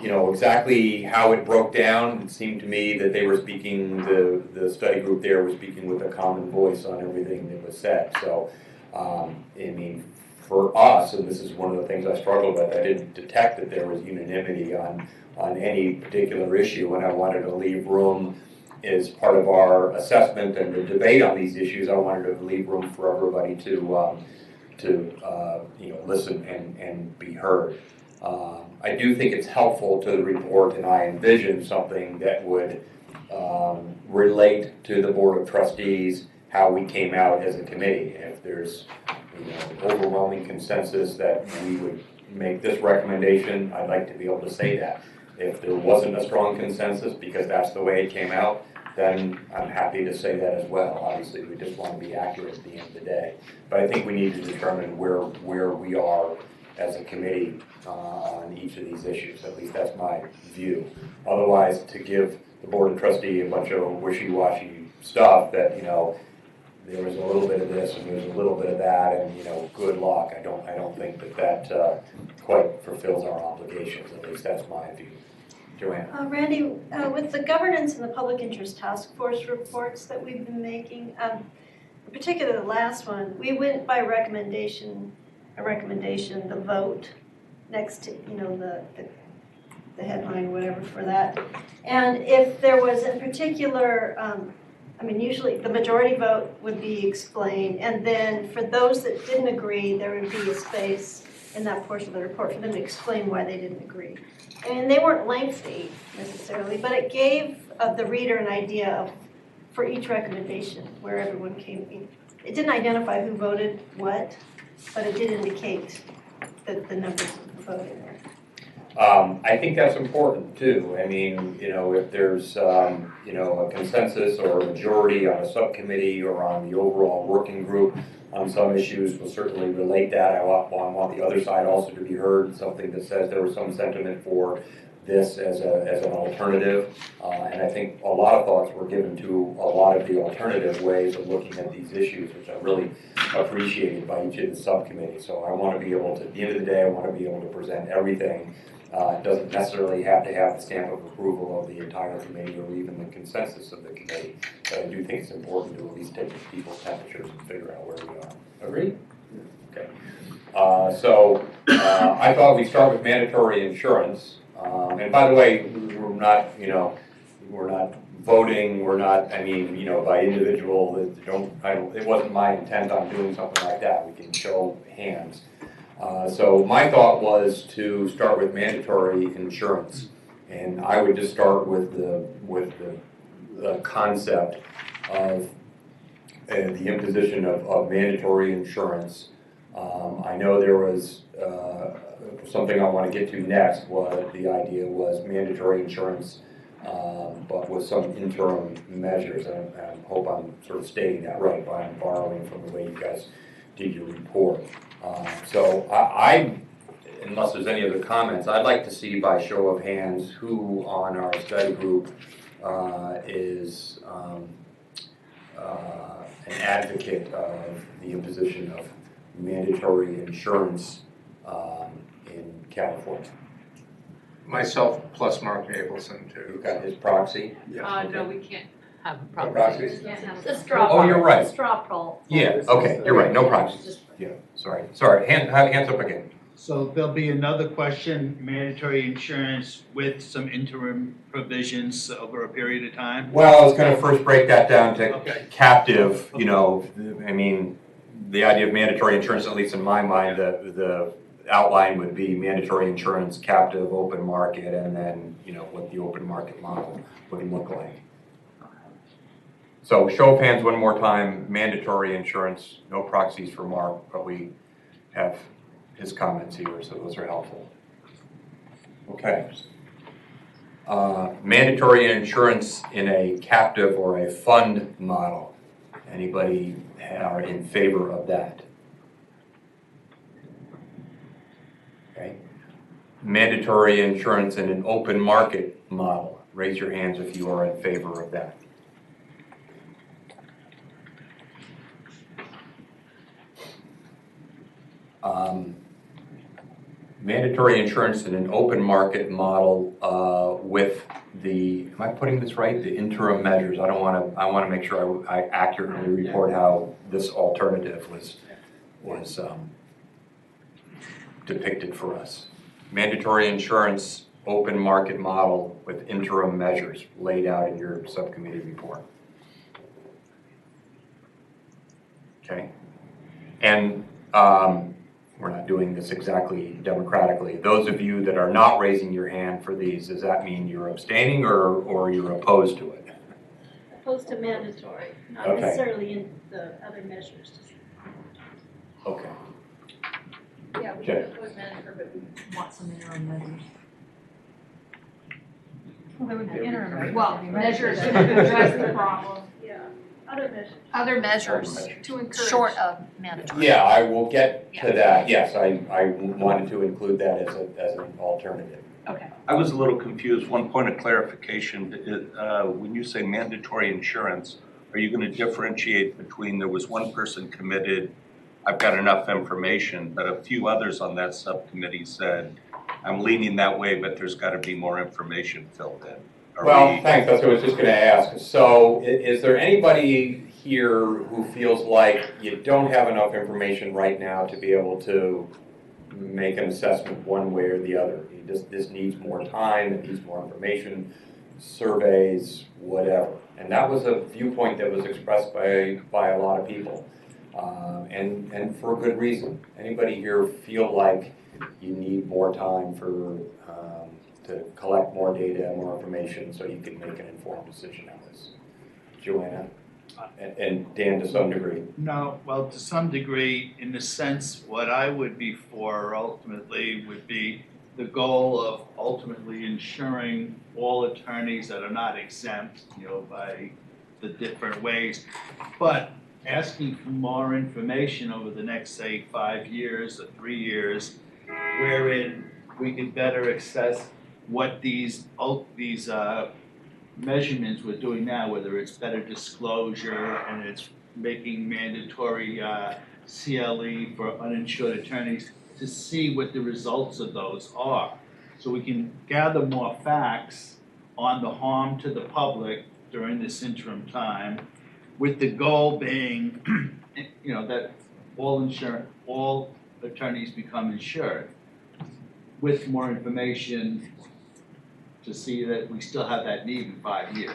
exactly how it broke down. It seemed to me that they were speaking, the study group there was speaking with a common voice on everything that was said. So, for us, and this is one of the things I struggled with, I didn't detect that there was unanimity on any particular issue, and I wanted to leave room as part of our assessment and the debate on these issues. I wanted to leave room for everybody to listen and be heard. I do think it's helpful to the report, and I envision something that would relate to the Board of Trustees, how we came out as a committee. If there's overwhelming consensus that we would make this recommendation, I'd like to be able to say that. If there wasn't a strong consensus because that's the way it came out, then I'm happy to say that as well. Obviously, we just want to be accurate at the end of the day. But I think we need to determine where we are as a committee on each of these issues. At least that's my view. Otherwise, to give the Board of Trustees a bunch of wishy-washy stuff that, there was a little bit of this and there's a little bit of that, and good luck. I don't think that quite fulfills our obligations. At least that's my view. Joanne. Randy, with the governance and the public interest task force reports that we've been making, in particular the last one, we went by recommendation, the vote next to the headline, whatever for that. And if there was in particular, usually the majority vote would be explained, and then for those that didn't agree, there would be a space in that portion of the report for them to explain why they didn't agree. And they weren't lengthy necessarily, but it gave the reader an idea of, for each recommendation, where everyone came in. It didn't identify who voted what, but it did indicate the numbers of voting there. I think that's important too. If there's a consensus or a majority on a subcommittee or on the overall working group on some issues, we'll certainly relate that. I want the other side also to be heard, something that says there was some sentiment for this as an alternative. And I think a lot of thoughts were given to a lot of the alternative ways of looking at these issues, which I really appreciated by each of the subcommittees. So I want to be able to, at the end of the day, I want to be able to present everything. It doesn't necessarily have to have the stamp of approval of the entire committee or even the consensus of the committee. But I do think it's important to at least take people's temperatures and figure out where we are. Agreed? Okay. I thought we'd start with mandatory insurance. And by the way, we're not voting, by individual, it wasn't my intent on doing something like that. We can show hands. So my thought was to start with mandatory insurance, and I would just start with the concept of the imposition of mandatory insurance I know there was something I want to get to next. Was the idea was mandatory insurance, but with some interim measures. And I hope I'm sort of stating that right, but I'm borrowing from the way you guys did your report. So unless there's any other comments, I'd like to see by show of hands who on our study group is an advocate of the imposition of mandatory insurance in California. Myself plus Mark Abelson too. You've got his proxy? No, we can't have a No problem. proxies? The straw Oh, you're right. Straw poll. Yeah, okay, you're right, no proxies. Yeah, sorry, hands up again. So there'll be another question, mandatory insurance with some interim provisions over a period of time? Well, I was gonna first break that down to Okay. captive, you know, I mean, the idea of mandatory insurance, at least in my mind, the outline would be mandatory insurance, captive, open market, and then, you know, what the open market model would look like. So show of hands one more time, mandatory insurance, no proxies for Mark, but we have his comments here, so those are helpful. Okay. Mandatory insurance in a captive or a fund model. Anybody are in favor of that? Okay. Mandatory insurance in an open market model. Raise your hands if you are in favor of that. Mandatory insurance in an open market model with the, am I putting this right? The interim measures. I want to make sure I accurately report how this alternative was depicted for us. Mandatory insurance, open market model with interim measures laid out in your subcommittee report. Okay. And we're not doing this exactly democratically. Those of you that are not raising your hand for these, does that mean you're abstaining or you're opposed to it? Opposed to mandatory, not Okay. necessarily in the other measures. Okay. Yeah, we Okay. can oppose mandatory, but we want some interim measures. Well, there would be interim measures. Well, Measures measures to address the problem. Yeah, other measures. Other measures To encourage. short of mandatory. Yeah, I will get to that. Yes, I wanted to include that as an alternative. Okay. I was a little confused. One point of clarification, when you say mandatory insurance, are you going to differentiate between there was one person committed, I've got enough information, but a few others on that subcommittee said, I'm leaning that way, but there's got to be more information filled in? Well, thanks, that's what I was just gonna ask. So is there anybody here who feels like you don't have enough information right now to be able to make an assessment one way or the other? This needs more time, it needs more information, surveys, whatever. And that was a viewpoint that was expressed by a lot of people, and for a good reason. Anybody here feel like you need more time for to collect more data, more information, so you can make an informed decision on this? Joanna? And Dan to some degree. No, well, to some degree, in the sense, what I would be for ultimately would be the goal of ultimately ensuring all attorneys that are not exempt, by the different ways, but asking for more information over the next, say, 5 years or 3 years, wherein we can better assess what these measurements we're doing now, whether it's better disclosure and it's making mandatory CLE for uninsured attorneys, to see what the results of those are. So we can gather more facts on the harm to the public during this interim time, with the goal being, that all attorneys become insured, with more information to see that we still have that need in 5 years.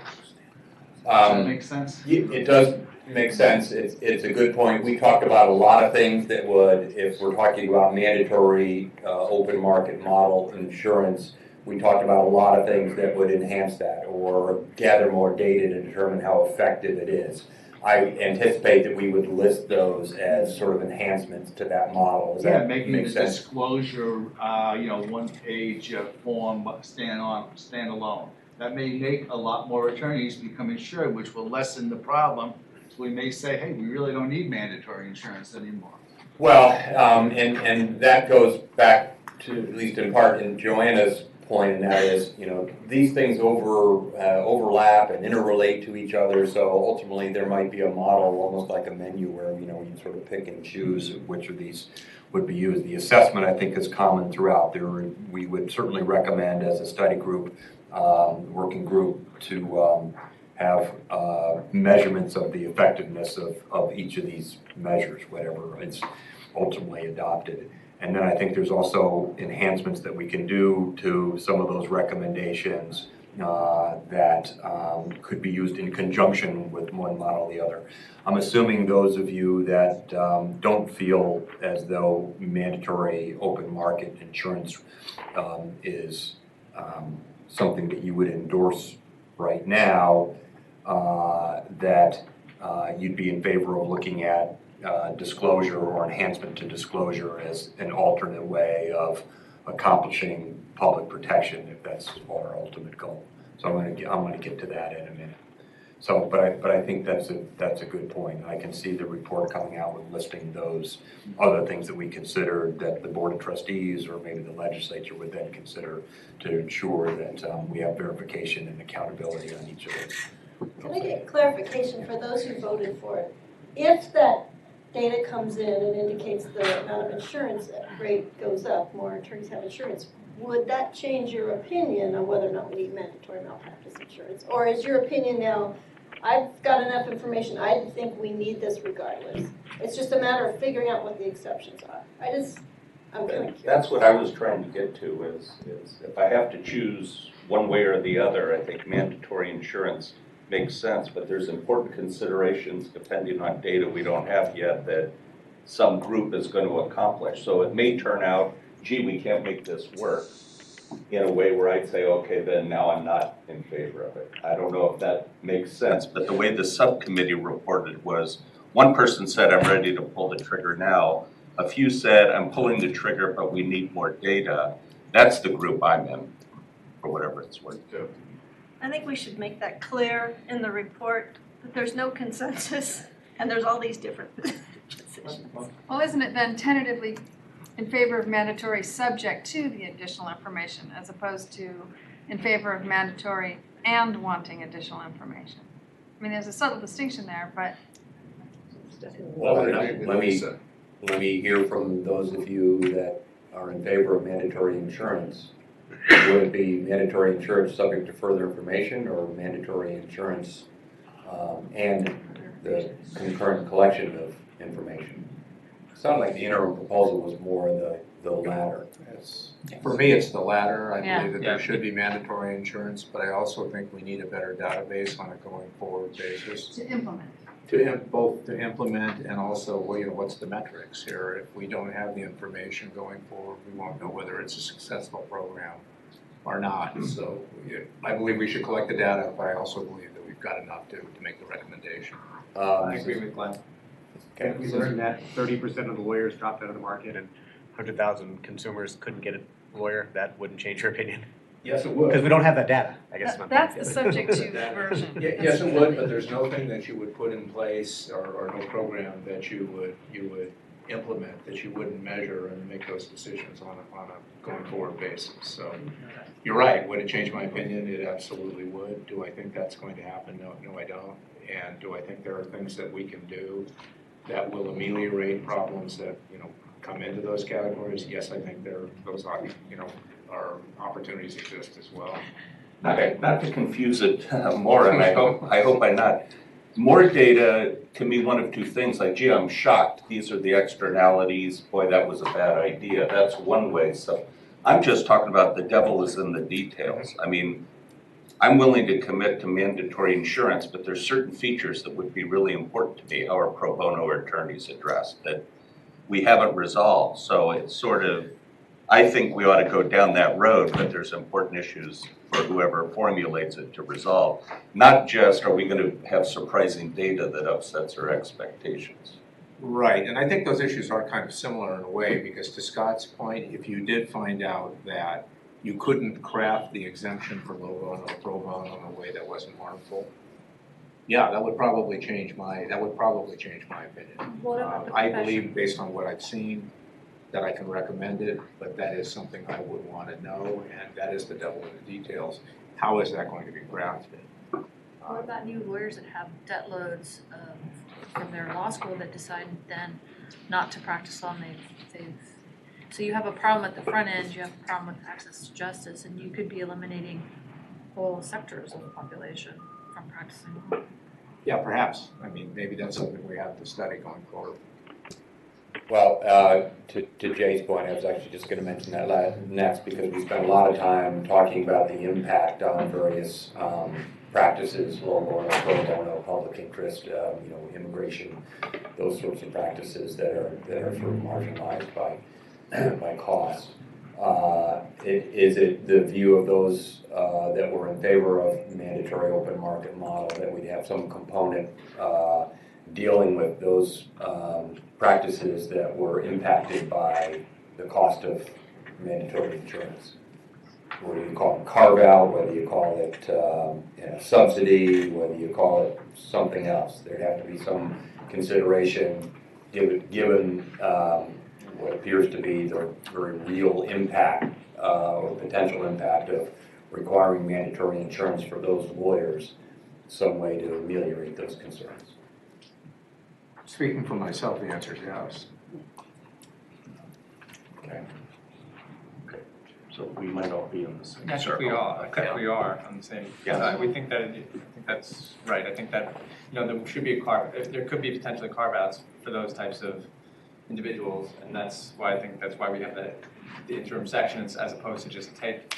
Does that make sense? It does make sense. It's a good point. We talked about a lot of things that would, if we're talking about mandatory open market model insurance, we talked about a lot of things that would enhance that or gather more data to determine how effective it is. I anticipate that we would list those as sort of enhancements to that model. Does that making make the sense? disclosure, one-page form standalone. That may make a lot more attorneys become insured, which will lessen the problem. So we may say, hey, we really don't need mandatory insurance anymore. Well, and that goes back to, at least in part, in Joanna's point, and that is, these things overlap and interrelate to each other, so ultimately there might be a model, almost like a menu, where, you sort of pick and choose which of these would be used. The assessment, I think, is common throughout. We would certainly recommend, as a study group, working group, to have measurements of the effectiveness of each of these measures, whatever it's ultimately adopted. And then I think there's also enhancements that we can do to some of those recommendations that could be used in conjunction with one model or the other. I'm assuming those of you that don't feel as though mandatory open market insurance is something that you would endorse right now, that you'd be in favor of looking at disclosure or enhancement to disclosure as an alternate way of accomplishing public protection, if that's our ultimate goal. So I'm going to get to that in a minute. So, but I think that's a good point. I can see the report coming out with listing those other things that we consider that the Board of Trustees or maybe the legislature would then consider to ensure that we have verification and accountability on each of those. Can I get clarification for those who voted for it? If that data comes in and indicates the amount of insurance rate goes up, more attorneys have insurance, would that change your opinion on whether or not we need mandatory malpractice insurance? Or is your opinion now, I've got enough information, I think we need this regardless? It's just a matter of figuring out what the exceptions are. I'm kind of curious. That's what I was trying to get to, is if I have to choose one way or the other, I think mandatory insurance makes sense, but there's important considerations depending on data we don't have yet that some group is going to accomplish. So it may turn out, gee, we can't make this work in a way where I'd say, okay, then now I'm not in favor of it. I don't know if that makes sense, but the way the subcommittee reported was, one person said, I'm ready to pull the trigger now. A few said, I'm pulling the trigger, but we need more data. That's the group I'm in, for whatever it's worth. I think we should make that clear in the report, that there's no consensus, and there's all these different positions. Well, isn't it then tentatively in favor of mandatory subject to the additional information as opposed to in favor of mandatory and wanting additional information? I mean, there's a subtle distinction there, but. Well, let me hear from those of you that are in favor of mandatory insurance. Would it be mandatory insurance subject to further information, or mandatory insurance and the concurrent collection of information? It sounded like the interim proposal was more the latter. For me, it's the latter. I Yeah. believe that there should be mandatory insurance, but I also think we need a better database on a going forward basis. To implement. Both to implement and also, what's the metrics here? If we don't have the information going forward, we won't know whether it's a successful program or not. So I believe we should collect the data, but I also believe that we've got enough to make the recommendation. I agree with Glenn. Okay. If we learned that 30% of the lawyers dropped out of the market and 100,000 consumers couldn't get a lawyer, that wouldn't change your opinion. Yes, it would. Because we don't have that data, I guess. That's the subject to version. Yes, it would, but there's no thing that you would put in place or no program that you would implement that you wouldn't measure and make those decisions on a going forward basis. So you're right. Would it change my opinion? It absolutely would. Do I think that's going to happen? No, I don't. And do I think there are things that we can do that will ameliorate problems that come into those categories? Yes, I think those are opportunities exist as well. Not to confuse it more, and I hope I'm not. More data can be one of two things, like, gee, I'm shocked. These are the externalities. Boy, that was a bad idea. That's one way. So I'm just talking about the devil is in the details. I mean, I'm willing to commit to mandatory insurance, but there's certain features that would be really important to me, how our pro bono attorneys addressed, that we haven't resolved. So it's sort of, I think we ought to go down that road, but there's important issues for whoever formulates it to resolve. Not just, are we going to have surprising data that upsets our expectations? Right, and I think those issues are kind of similar in a way, because to Scott's point, if you did find out that you couldn't craft the exemption for low-bone or pro-bone in a way that wasn't harmful, yeah, that would probably change my opinion. What about the I profession? believe, based on what I've seen, that I can recommend it, but that is something I would want to know, and that is the devil in the details. How is that going to be crafted? What about new lawyers that have debt loads from their law school that decide then not to practice law and so you have a problem at the front end, you have a problem with access to justice, and you could be eliminating whole sectors of the population from practicing law. Yeah, perhaps. I mean, maybe that's something we have to study going forward. Well, to Jay's point, I was actually just going to mention that next, because we spent a lot of time talking about the impact on various practices, low bono, pro bono, public interest, immigration, those sorts of practices that are sort of marginalized by cost. Is it the view of those that were in favor of mandatory open market model that we'd have some component dealing with those practices that were impacted by the cost of mandatory insurance? Whether you call it carve-out, whether you call it subsidy, whether you call it something else, there'd have to be some consideration given what appears to be the very real impact or potential impact of requiring mandatory insurance for those lawyers, some way to ameliorate those concerns. Speaking for myself, the answer is yes. Okay. So we might all be in the same I think we are. I think we are on the same. Yeah. We think that. I think that's right. I think that there should be there could be potentially carve-outs for those types of individuals, and that's why we have the interim sections as opposed to just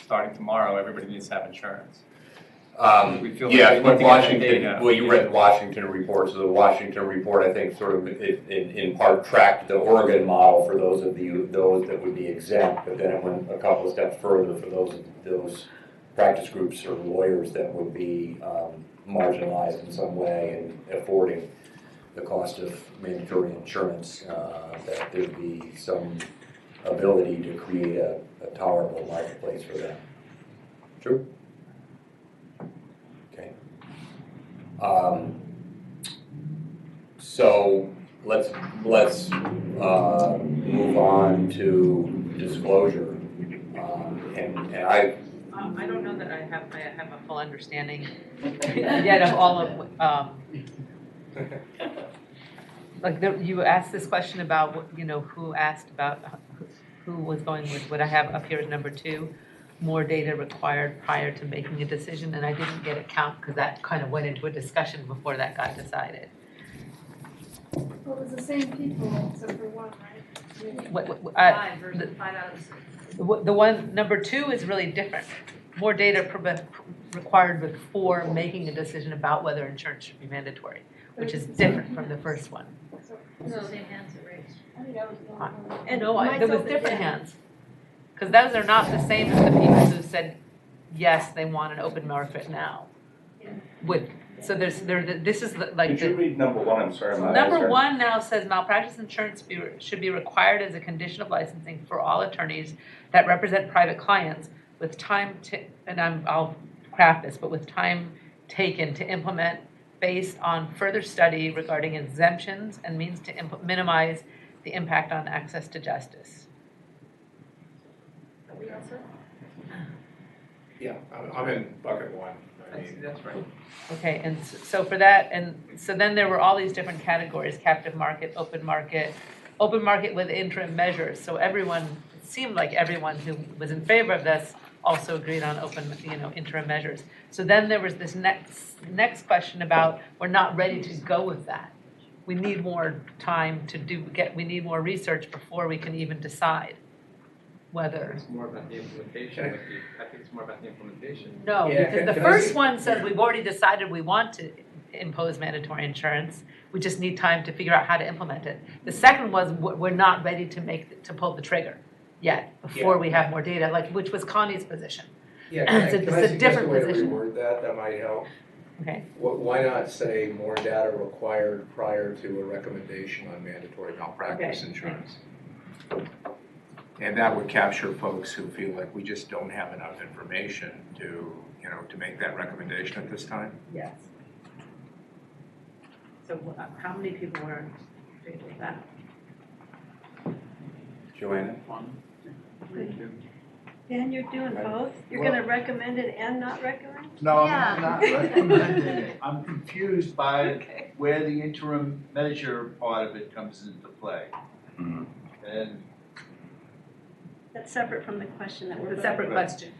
starting tomorrow. Everybody needs to have insurance. We feel Yeah, like we but need to get the Washington, data. well, you read the Washington report, so the Washington report, I think, sort of in part tracked the Oregon model for those that would be exempt, but then it went a couple of steps further for those practice groups or lawyers that would be marginalized in some way and affording the cost of mandatory insurance, that there'd be some ability to create a tolerable marketplace for them. True? Okay. So let's move on to disclosure. And I don't know that I have a full understanding yet of all of you asked this question about who asked about who was going with what I have up here as number 2, more data required prior to making a decision, and I didn't get a count because that kind of went into a discussion before that got decided. Well, it was the same people except for one, right? 5 versus 5 out of 6. The one, number 2 is really different. More data required before making a decision about whether insurance should be mandatory, which is different from the first one. So same hands are raised. And there was different hands. Because those are not the same as the people who said, yes, they want an open market now. This is like. Could you read number 1? I'm sorry. Number 1 now says malpractice insurance should be required as a condition of licensing for all attorneys that represent private clients with time I'll craft this, but with time taken to implement based on further study regarding exemptions and means to minimize the impact on access to justice. Yeah, I'm in bucket 1. That's right. Okay, and so for that, and so then there were all these different categories: captive market, open market with interim measures. So everyone, it seemed like everyone who was in favor of this also agreed on interim measures. So then there was this next question about we're not ready to go with that. We need more time we need more research before we can even decide whether. It's more about the implementation. I think it's more about the implementation. No, because the first one says we've already decided we want to impose mandatory insurance. We just need time to figure out how to implement it. The second was we're not ready to pull the trigger. yet, before we have more data, like, which was Connie's position. Yeah, can I, So can it's I a suggest different a way to position. reword that? That might help. Okay. Why not say more data required prior to a recommendation on mandatory malpractice Okay. insurance? And that would capture folks who feel like we just don't have enough information to, to make that recommendation at this time. Yes. So how many people were in favor of that? Joanna? Dan, you're doing both? You're Well- gonna recommend it and not recommend? No, I'm Yeah. not recommending it. I'm confused by where the interim measure part of it comes into play. And That's separate from the question that we're. It's a separate question.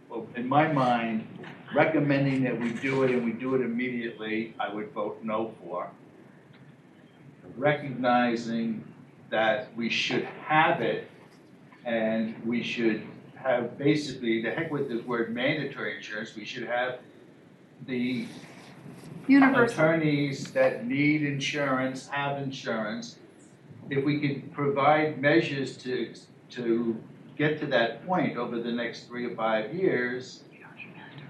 well, in my mind, recommending that we do it and we do it immediately, I would vote no for. Recognizing that we should have it and we should have basically, the heck with the word mandatory insurance, we should have the Universal. attorneys that need insurance, have insurance. If we could provide measures to get to that point over the next 3 to 5 years,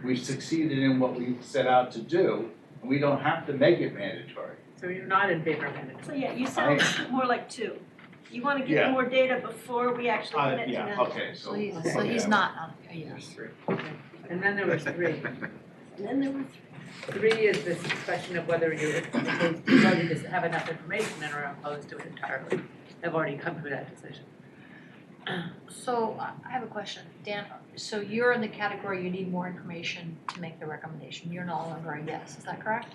we've succeeded in what we set out to do, and we don't have to make it mandatory. So you're not in favor of mandatory? So yeah, you sound more like two. You wanna get Yeah. more data before we actually commit to Yeah, mandatory. okay, So he's not on, yes. And then there was 3. And then there were 3 is this question of whether you're opposed to, whether you have enough information and are opposed to it entirely. I've already come to that decision. So I have a question, Dan, so you're in the category, you need more information to make the recommendation, you're no longer a yes, is that correct?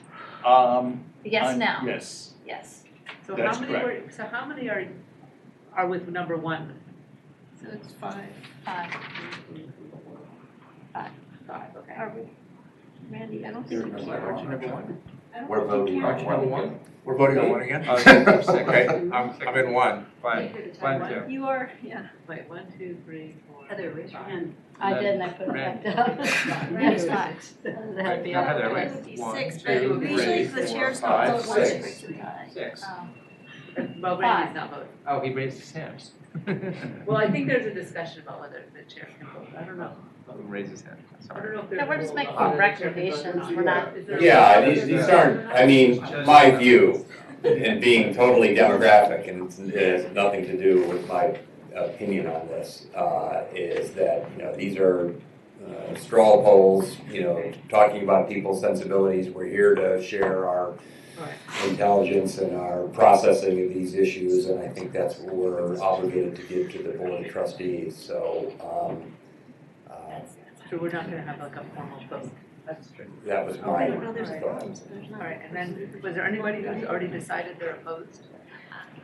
Yes now? Yes. Yes. So That's how many correct. so how many are with number 1? So it's 5. 5. 5, okay. Are we, Randy, I don't You're think. number Aren't you number 1? We're voting Aren't on you number one. 1? We're voting on 1 again? Okay, I'm in 1. Fine, fine too. You are, yeah. Wait, 1, 2, 3, 4. Heather, raise your hand. I I did, and I put it back down. Randy's 5. That'd be Now, Heather, up. wait. It would be 1, 6, 2, but usually the 3, chairs 4, don't 5, vote once 6. every 3. 6. Well, Randy's not voting. Oh, he raised his hand. Well, I think there's a discussion about whether the chair can vote. I don't know. Raise his hand. I don't know if there's. Yeah, we're just a rule making about whether the chair can vote or recommendations, not. we're not. Is there a Yeah, rule? these aren't, I mean, my view, and being totally demographic, and it has nothing to do with my opinion on this, is that, these are straw polls, talking about people's sensibilities. We're here to share our intelligence and our processing of these issues, and I think that's what we're obligated to give to the Board of Trustees, so, So we're not gonna have like a formal vote. That's true. that was my No, there's thought. All right, and then, was there anybody who's already decided they're opposed?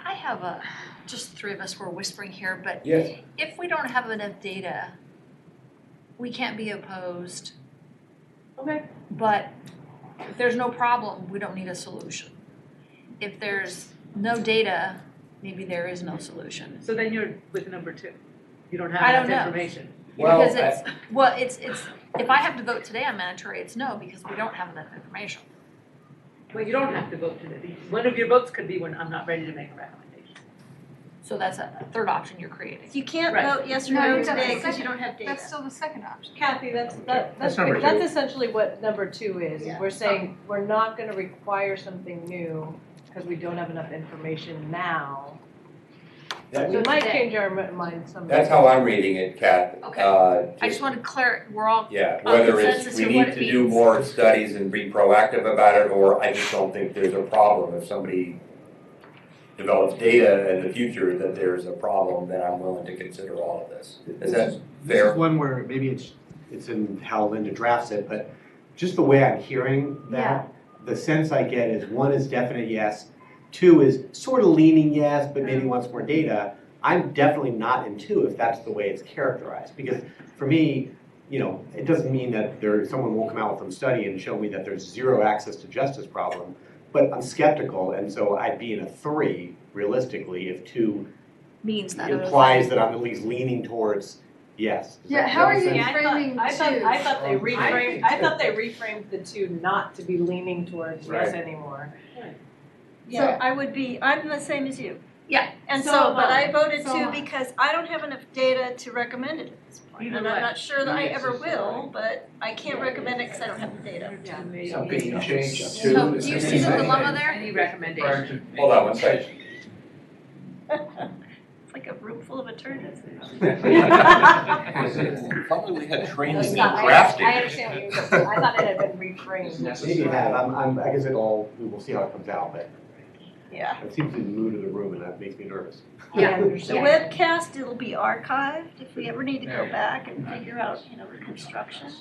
I have just 3 of us were whispering here, but Yes. if we don't have enough data, we can't be opposed. Okay. But if there's no problem, we don't need a solution. If there's no data, maybe there is no solution. So then you're with number 2. You don't I have don't enough know. information. Because it's, if I have to vote today on mandatory, it's no, because we don't have enough information. Well, you don't have to vote today. One of your votes could be when I'm not ready to make a recommendation. So that's a third option you're creating. You can't Right. vote yes or No, no you got today the because you second- don't have data. That's still the second option. Kathy, That's number 2. essentially what number 2 is. Yeah. We're saying we're not gonna require something new because we don't have enough information now. That- We might change our mind someday. That's how I'm reading it, Kat. Okay. I just wanted to we're all Yeah, on whether it's, consensus we here what need it to do means. more studies and be proactive about it, or I just don't think there's a problem. If somebody develops data in the future that there's a problem, then I'm willing to consider all of this. Is that This fair? is one where maybe it's in how Linda drafts it, but just the way I'm hearing that, the sense I get is 1 is definite yes, 2 is sort of leaning yes, but maybe wants more data. I'm definitely not in 2 if that's the way it's characterized, because for me, it doesn't mean that someone won't come out with some study and show me that there's zero access to justice problem, but I'm skeptical, and so I'd be in a 3 realistically if 2 Means that. implies that I'm at least leaning towards yes. Does Yeah, that how are make you sense? framing I thought they twos? reframed, I thought they reframed the 2 not to be leaning towards yes Right. anymore. So I'm the same as you. Yeah, and so, but I voted two because I don't have enough data to recommend it at this point. And I'm not sure that I ever will, but I can't recommend it because I don't have the data. So can you change two? So do you see the dilemma there? Any recommendation? Hold on one second. It's like a room full of attorneys. Probably had training in Stop. drafting. I understand what you're saying. I thought it had been reframed. Maybe it has, I guess we will see how it comes out, but Yeah. it seems to be the mood of the room and that makes me nervous. Yeah, the webcast, it'll be archived if we ever need to go back and figure out, the construction.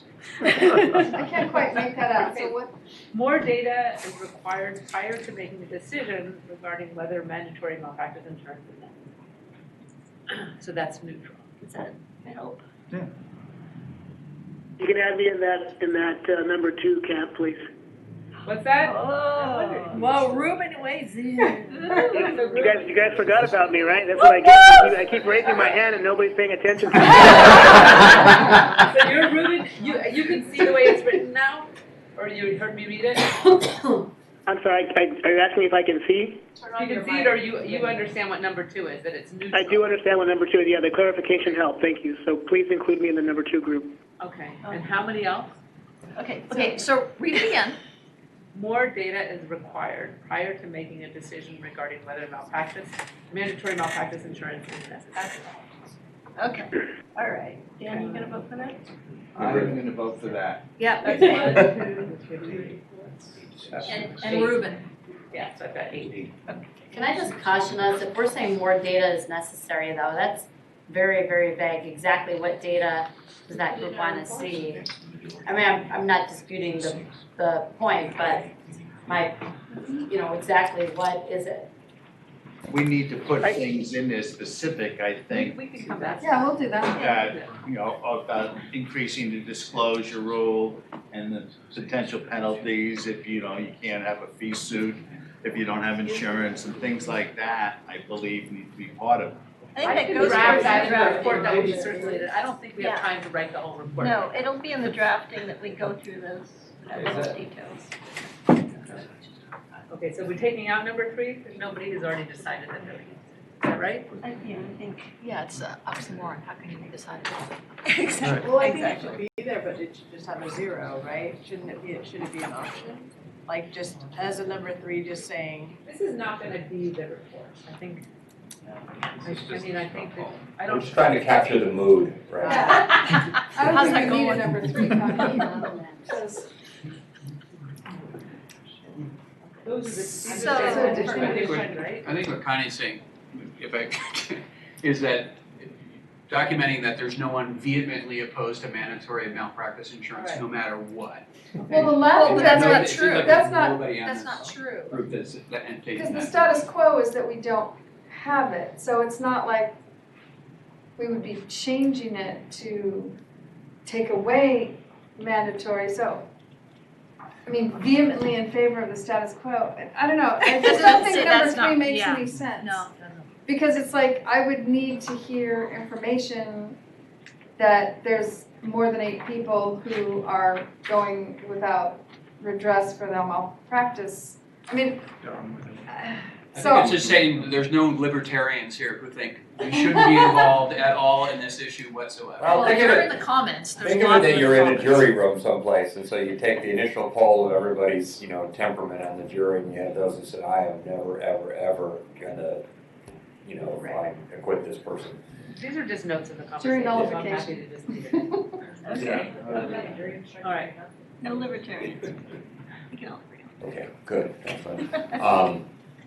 I can't quite make that out, so what? More data is required prior to making a decision regarding whether mandatory malpractice insurance is necessary. So that's neutral. Is that, I hope. You can add me in that number 2 camp, please. What's that? Oh. Well, Ruben weighs in. You guys forgot about me, right? That's what I get. I keep raising my hand and nobody's paying attention to me. So you're Ruben, you can see the way it's written now? Or you heard me read it? I'm sorry, are you asking me if I can see? You can see it or you understand what number 2 is, that it's neutral? I do understand what number 2 is. Yeah, the clarification helped. Thank you. So please include me in the number 2 group. Okay, and how many else? Okay, so read it again. More data is required prior to making a decision regarding whether mandatory malpractice insurance is necessary. Okay, all right. Dan, you gonna vote for that? I'm going to vote for that. Yeah. That's 1, 2, 3. And Ruben. Yeah, so I've got 8. Can I just caution us, if we're saying more data is necessary though, that's very, very vague. Exactly what data does that group want to see? I mean, I'm not disputing the point, but exactly what is it? We need to put things in there specific, I think. We can come back. Yeah, we'll do that. That, about increasing the disclosure rule and the potential penalties if you can't have a fee suit, if you don't have insurance and things like that, I believe need to be part of it. I think that goes draft that in the through report that will be circulated. I don't think we have Yeah. time to write the whole report. No, it'll be in the drafting that we go through those details. Okay, so we're taking out number 3, because nobody has already decided that they're against it. Is that right? I think. Yeah, it's oxymoron. How can you decide? Exactly. Well, I think it should be there, but it should just have a 0, right? Should it be an option? Like just as a number 3, just saying. This is not gonna be the report, I think. I think that, I don't. We're just trying to capture the mood, right? I don't How's think that we need a going? number 3 copy. Because Those are the, So- I think what Connie's saying, if I is that documenting that there's no one vehemently opposed to mandatory malpractice insurance, no matter what. Well, the last, but that's not It seems true. like That's there's not- nobody on That's this not true. group that's taking because the that. status quo is that we don't have it, so it's not like we would be changing it to take away mandatory, so. I mean, vehemently in favor of the status quo, I don't know, I just don't think number 3 makes any sense. No. Because it's like, I would need to hear information that there's more than 8 people who are going without redress for their malpractice. I mean, I think it's just saying there's no libertarians here who think we shouldn't be involved at all in this issue whatsoever. Well, think of You're it- in the comments. There's Think of it lots that of you're in a comments. jury room someplace, and so you take the initial poll of everybody's, temperament on the jury, and you have those who said, I am never, ever, ever gonna, acquit this person. These are just notes of the Jury conversation, so I'm happy to just leave it. Okay. All right. No libertarians. We can all agree. Okay, good. That's fine.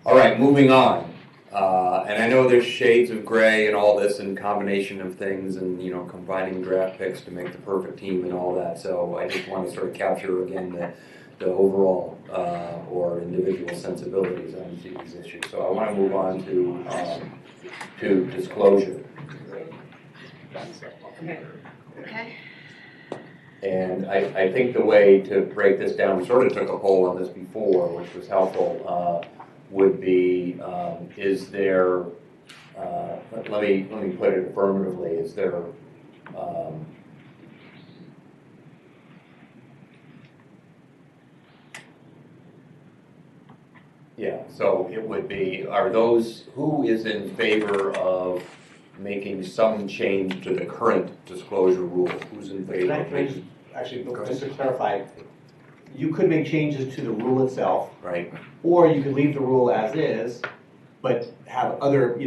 All right, moving on. And I know there's shades of gray and all this and combination of things and, combining draft picks to make the perfect team and all that. So I just want to sort of capture again the overall or individual sensibilities on these issues. So I want to move on to disclosure. Okay. And I think the way to break this down, we sort of took a poll on this before, which was helpful, would be, is there, let me put it affirmatively, is there, Yeah, so it would be, are those, who is in favor of making some change to the current disclosure rule? Who's in favor of making? Actually, just to clarify, you could make changes to the rule itself. Right. Or you could leave the rule as is, but have other,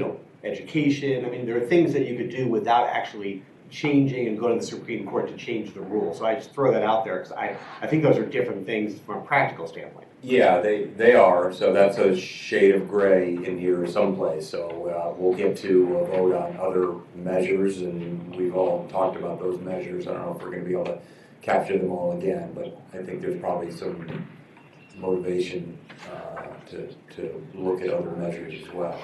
education. I mean, there are things that you could do without actually changing and going to the Supreme Court to change the rule. So I just throw that out there because I think those are different things from a practical standpoint. Yeah, they are, so that's a shade of gray in here someplace. So we'll get to a vote on other measures, and we've all talked about those measures. I don't know if we're going to be able to capture them all again, but I think there's probably some motivation to look at other measures as well.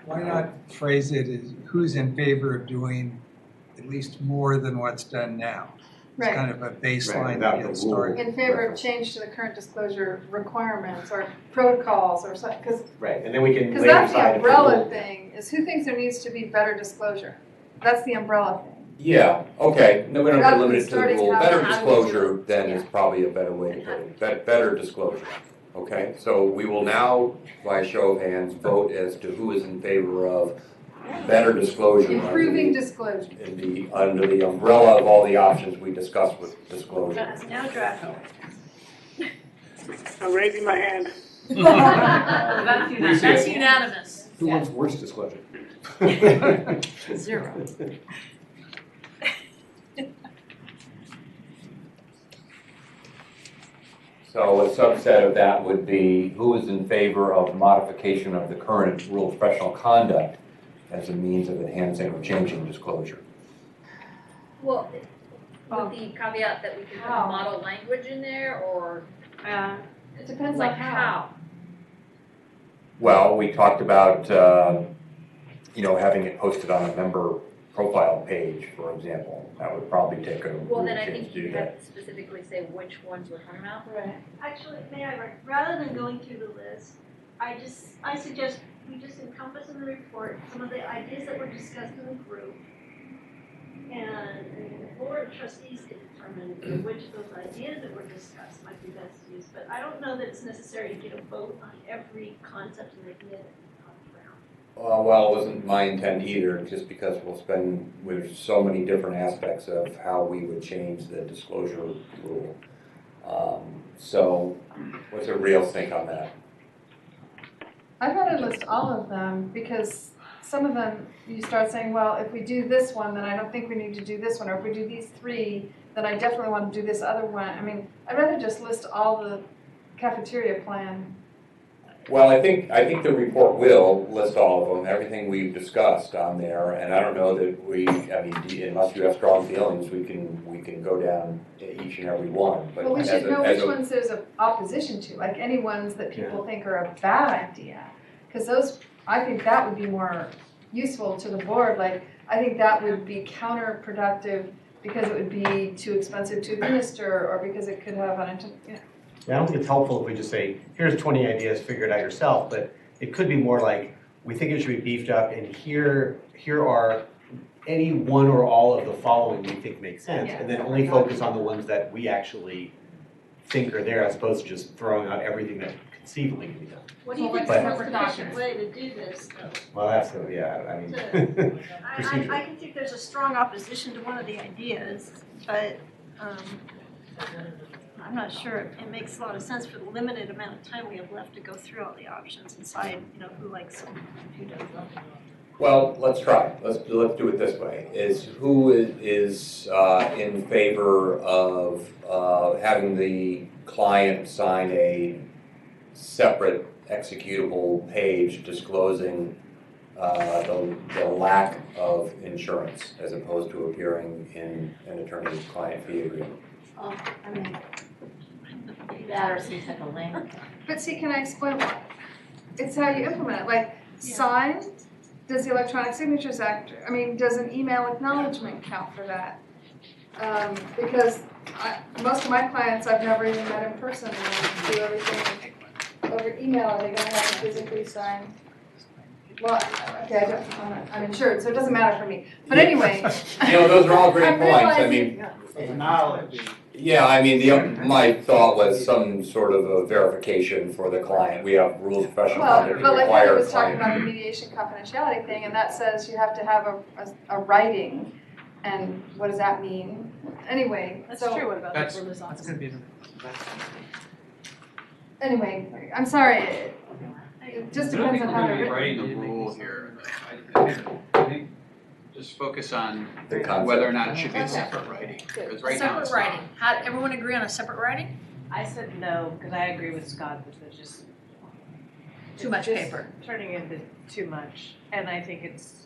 Why not phrase it as who's in favor of doing at least more than what's done now? It's Right. kind of a baseline to get started. In favor of change to the current disclosure requirements or protocols or something, because Right, and then we can because later that's the decide if umbrella thing, is who thinks there needs to be better disclosure? That's the umbrella thing. Yeah, okay, no, we don't have to Rather limit than it to the starting rule. how- Better how we do disclosure then is probably a better way to put it. Better disclosure. Okay, so we will now, by show of hands, vote as to who is in favor of better disclosure. Improving disclosure. Under the umbrella of all the options we discussed with disclosure. Now draft. I'm raising my hand. That's unanimous. Who wants worse disclosure? 0. So a subset of that would be who is in favor of modification of the current rule of professional conduct as a means of enhancing or changing disclosure. Well, with the caveat that we can put model language in there, or it depends like on how. Well, we talked about, having it posted on a member profile page, for example. That would probably take a Well, then I change think to you do have that. to specifically say which ones we're talking about. Right. Actually, may I, rather than going through the list, I suggest we just encompass in the report some of the ideas that were discussed in the group. And the board of trustees can determine which of those ideas that were discussed might be best used. But I don't know that it's necessary to get a vote on every concept and idea that comes around. Well, it wasn't my intent either, just because there's so many different aspects of how we would change the disclosure rule. So what's a real think on that? I'd rather list all of them because some of them you start saying, well, if we do this one, then I don't think we need to do this one, or if we do these 3, then I definitely want to do this other one. I mean, I'd rather just list all the cafeteria plan. Well, I think the report will list all of them, everything we've discussed on there, and I don't know that unless you have strong feelings, we can go down each and every one. But Well, we should know which ones there's an opposition to, like any ones that people think are a bad idea. Because those, I think that would be more useful to the board. Like, I think that would be counterproductive because it would be too expensive to administer or because it could have unintended, Yeah, I don't think it's helpful if we just say, here's 20 ideas, figure it out yourself, but it could be more like, we think it should be beefed up, and here are any one or all of the following we think make sense, and then only focus on the ones that we actually think are there, as opposed to just throwing out everything that conceivably can be done. What do you think is the most efficient way to do this, though? Well, that's, yeah, I mean, procedure. I can think there's a strong opposition to one of the ideas, but I'm not sure it makes a lot of sense for the limited amount of time we have left to go through all the options and decide, who likes them and who doesn't. Well, let's try. Let's do it this way. Who is in favor of having the client sign a separate executable page disclosing the lack of insurance as opposed to appearing in an attorney-client fee agreement? I mean, that or some type of link. But see, can I explain why? It's how you implement it. Like, sign, does the Electronic Signatures Act, does an email acknowledgement count for that? Because most of my clients I've never even met in person and do everything over email. Are they going to have to physically sign? Well, okay, I'm insured, so it doesn't matter for me. But anyway. Those are all great points. Acknowledge Yeah, I mean, my thought was some sort of a verification for the client. We have rules of professional Well, conduct but that like Heather require was talking client. about the mediation confidentiality thing, and that says you have to have a writing, and what does that mean? Anyway, That's so. true, what about the That's, recorder's that's office? gonna be, Anyway, I'm sorry, it just depends on how they're written. Writing a rule here, I think just focus on The concept. whether or not it should be a separate writing, because right now Separate it's writing. not. How, everyone agree on a separate writing? I said no, because I agree with Scott that there's just. Too much it's paper. Turning into too much, and I think it's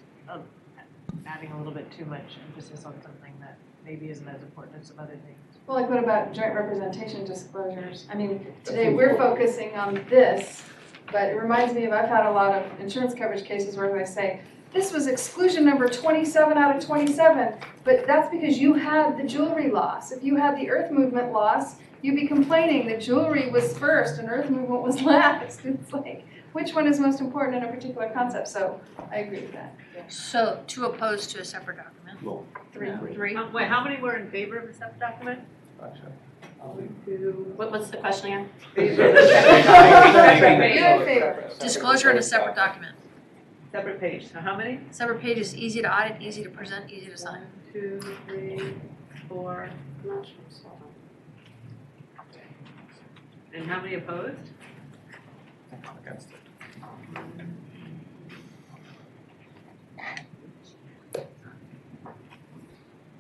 adding a little bit too much emphasis on something that maybe isn't as important as some other things. Well, like what about joint representation disclosures? I mean, today we're focusing on this, but it reminds me of, I've had a lot of insurance coverage cases where they say, this was exclusion number 27 out of 27, but that's because you had the jewelry loss. If you had the earth movement loss, you'd be complaining that jewelry was first and earth movement was last. It's like, which one is most important in a particular concept? So I agree with that. So, two opposed to a separate document? Well, Three? Wait, how many were in favor of the separate document? What's the question again? You're in favor. Disclosure in a separate document. Separate page, so how many? Separate page is easy to audit, easy to present, easy to sign. 1, 2, 3, 4. And how many opposed? against it.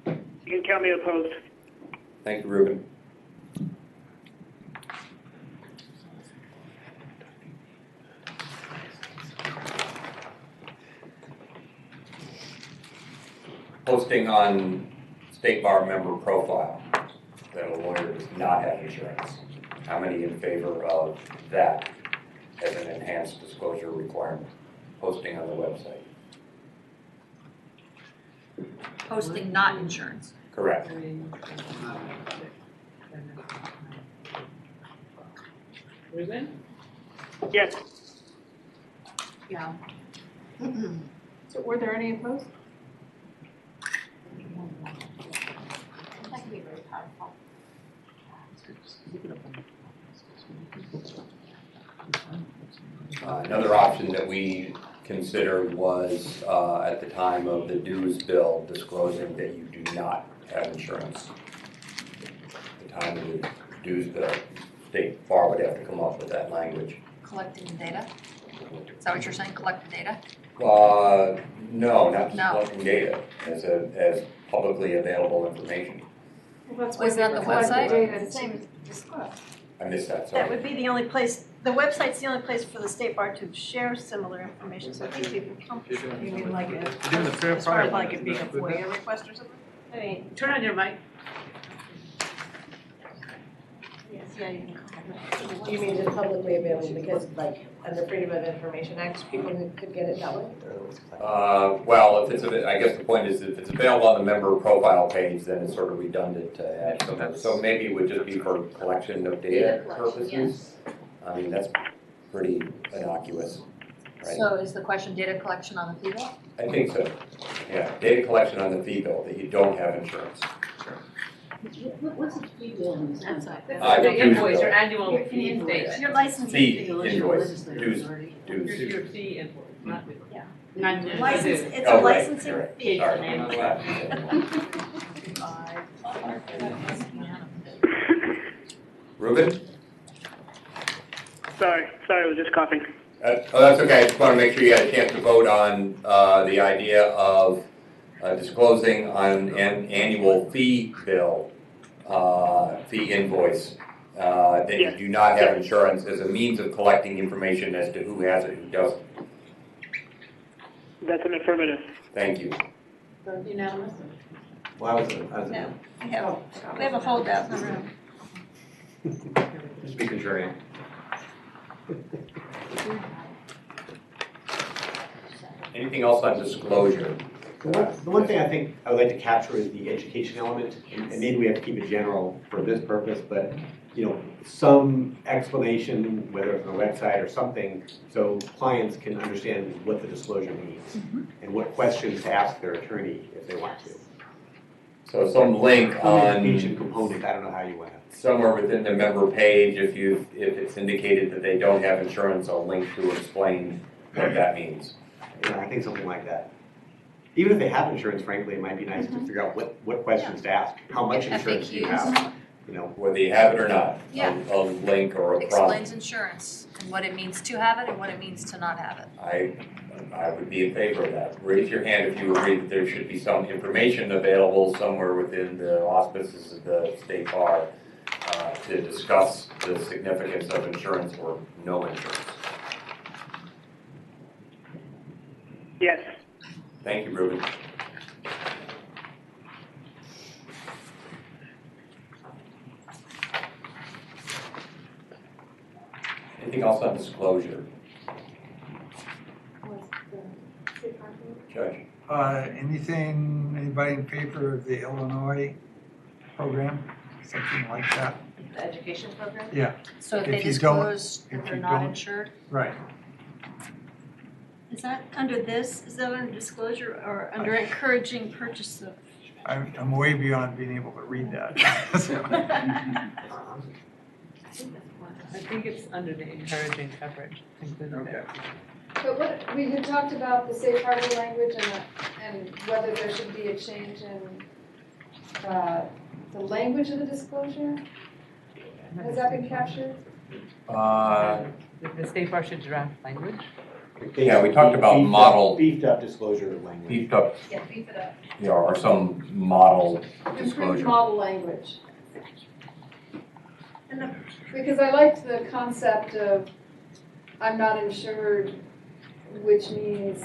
You can count me opposed. Thank you, Ruben. Posting on State Bar member profile that a lawyer does not have insurance. How many in favor of that as an enhanced disclosure requirement? Posting on the website. Posting not insurance. Correct. Ruben? Yes. Yeah. So were there any opposed? That can be very powerful. Another option that we considered was at the time of the dues bill disclosing that you do not have insurance. At the time of the dues bill, State Bar would have to come up with that language. Collecting the data? Is that what you're saying, collect the data? No, not just No. collecting data as publicly available information. Well, that's Was that the website? Data to disclose. I missed that, That sorry. would be the only place, the website's the only place for the State Bar to share similar information, so I think you can come. You mean like a, doing the fair as far as fire like it being a FOIA request or something? I mean, Turn on your mic. yes, yeah, you can call it. You mean just publicly available because like under Freedom of Information Act, people could get it that way? Well, if it's, I guess the point is if it's available on the member profile page, then it's sort of redundant to add something. So maybe it would just be for collection of data purposes. I mean, that's pretty innocuous, right? So is the question data collection on the fee bill? I think so. Yeah, data collection on the fee bill that you don't have insurance. What's the fee bill in this? That's right. The The invoice, dues your bill. annual Your fee invoice. statement. Your licensing Fee fee. invoice, dues, Your fee invoice, not. Yeah. Not the License, dues. it's Oh, a right, licensing you're right. fee. Sorry, I'm glad. Ruben? Sorry, I was just coughing. Oh, that's okay. I just want to make sure you had a chance to vote on the idea of disclosing on an annual fee bill, fee invoice, that you do not have insurance as a means of collecting information as to who has it, who doesn't. That's an affirmative. Thank you. Unanimous? Well, I was No, we have a holdout in the room. Just be contrarian. Anything else on disclosure? The one thing I think I would like to capture is the education element, and maybe we have to keep it general for this purpose, but, you know, some explanation, whether it's on a website or something, so clients can understand what the disclosure means and what questions to ask their attorney if they want to. So some link on, Communication component, I don't know how you want to. somewhere within the member page, if it's indicated that they don't have insurance, a link to explain what that means. Yeah, I think something like that. Even if they have insurance, frankly, it might be nice to figure out what questions to ask. How much insurance do you have? You know, Whether you have it or not. Yeah. A link or a prompt. Explains insurance and what it means to have it and what it means to not have it. I would be in favor of that. Raise your hand if you agree that there should be some information available somewhere within the auspices of the state bar to discuss the significance of insurance or no insurance. Yes. Thank you, Ruben. Anything else on disclosure? Judge? Anything, anybody in favor of the Illinois program, something like that? The education program? Yeah. So if If they you don't- disclose that if they're you not don't- insured? Right. Is that under this, is that under disclosure or under encouraging purchase of? I'm way beyond being able to read that. I think it's under the encouraging coverage. Okay. But what, we had talked about the safe harbor language and whether there should be a change in the language of the disclosure? Has that been captured? The state bar should draft language? Yeah, we talked about model. Beefed up disclosure language. Beefed up, Yeah, beef it up. yeah, or some model Improved disclosure. model language. Because I liked the concept of I'm not insured, which means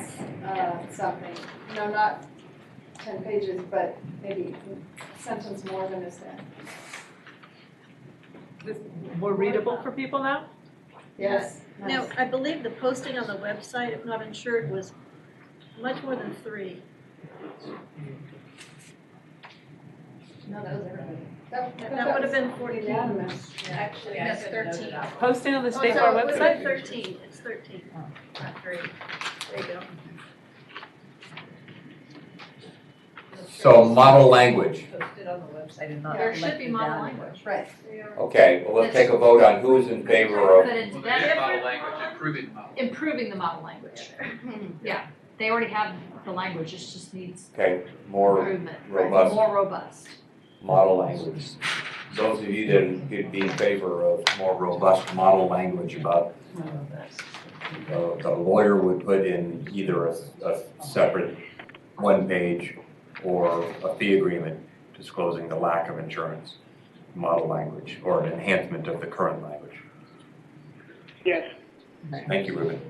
something. No, not 10 pages, but maybe a sentence more than is there. This more readable for people now? Yes. Now, I believe the posting on the website, if not insured, was much more than 3. No, that was everybody. That would have been 14. Unanimous. Actually, That's 13. Posting on the state Oh, bar no, it website? was 13, it's 13, not 3. There you go. So model language. Posted on the website and not There should be collected model down. language. Right. Okay, well, let's take a vote on who's in favor But of, it's improving the model language. Yeah, they already have the language, it just needs okay, more improvement. robust More robust. model language. Those of you that would be in favor of more robust model language about the lawyer would put in either a separate one-page or a fee agreement disclosing the lack of insurance, model language, or an enhancement of the current language. Yes. Thank you, Ruben.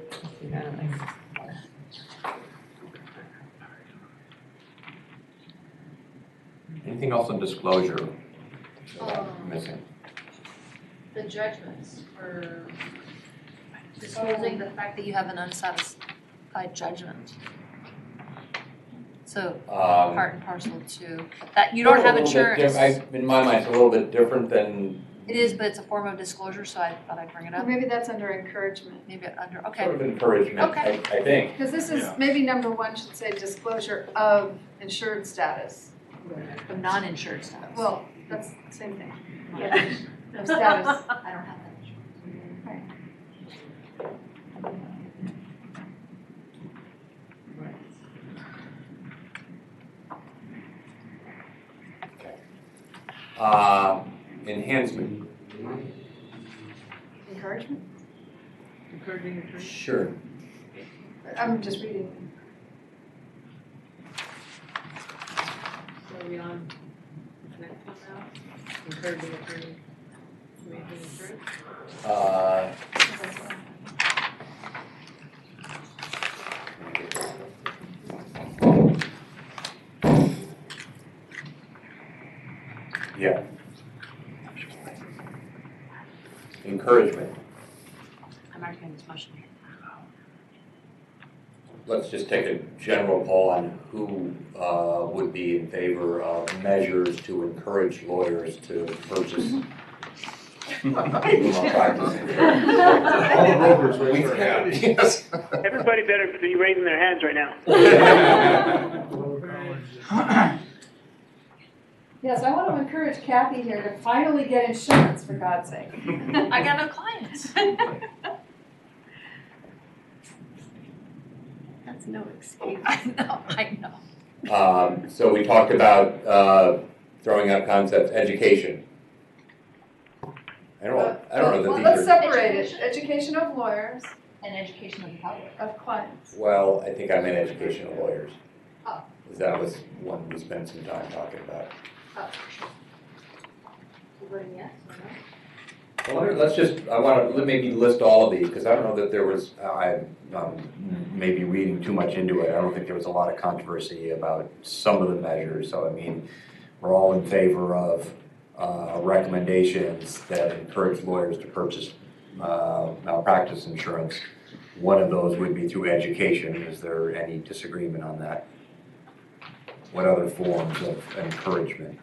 Anything else on disclosure that I'm missing? The judgments for disclosing the fact that you have an unsatisfied judgment. So part and parcel to that you don't have insurance. In my mind, it's a little bit different than. It is, but it's a form of disclosure, so I thought I'd bring it Or up. maybe that's under encouragement. Maybe under, okay. Sort of encouragement, Okay. I think. Because this is, maybe number 1 should say disclosure of insured status. Of non-insured status. Well, that's the same thing. Yeah. Of status. I don't have that insurance. Right. Enhancement. Encouragement? Encouraging attorney? Sure. I'm just reading. So are we on the next one now? Encouraging attorney to maintain insurance? Yeah. Encouragement. I'm arguing this motion. Let's just take a general poll on who would be in favor of measures to encourage lawyers to purchase legal malpractice insurance. All the brokers raise their hand. Yes. Everybody better be raising their hands right now. Yes, I want to encourage Kathy here to finally get insurance, for God's sake. I got no clients. That's no excuse. I know. So we talked about throwing out concepts, education. I don't know that Well, these let's are, separate it. Education of lawyers, And education of the public. of clients. well, I think I meant education of lawyers. Oh. 'Cause that was one we spent some time talking about. Oh. You voting yes or no? Well, let's just, I want to maybe list all of these, because I don't know that there was, I'm maybe reading too much into it. I don't think there was a lot of controversy about some of the measures. So, I mean, we're all in favor of recommendations that encourage lawyers to purchase malpractice insurance. One of those would be through education. Is there any disagreement on that? What other forms of encouragement?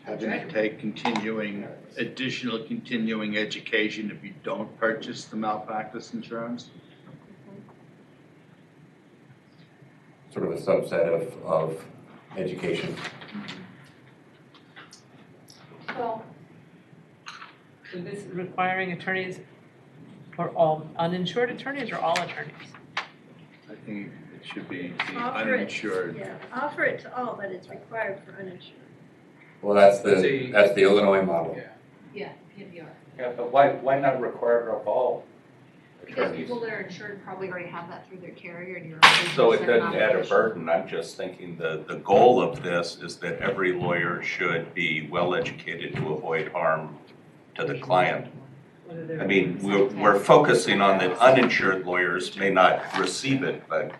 Having to take additional continuing education if you don't purchase the malpractice insurance? Sort of a subset of education. Well, so this is requiring attorneys for all uninsured attorneys or all attorneys? I think it should be the Offer it, uninsured. yeah, offer it to all, but it's required for uninsured. Well, that's the Illinois model. Yeah, PPR. Yeah, but why not require it of all Because attorneys? people that are insured probably already have that through their carrier and you're. So it doesn't add a burden, I'm just thinking the goal of this is that every lawyer should be well-educated to avoid harm to the client. I mean, we're focusing on that uninsured lawyers may not receive it, but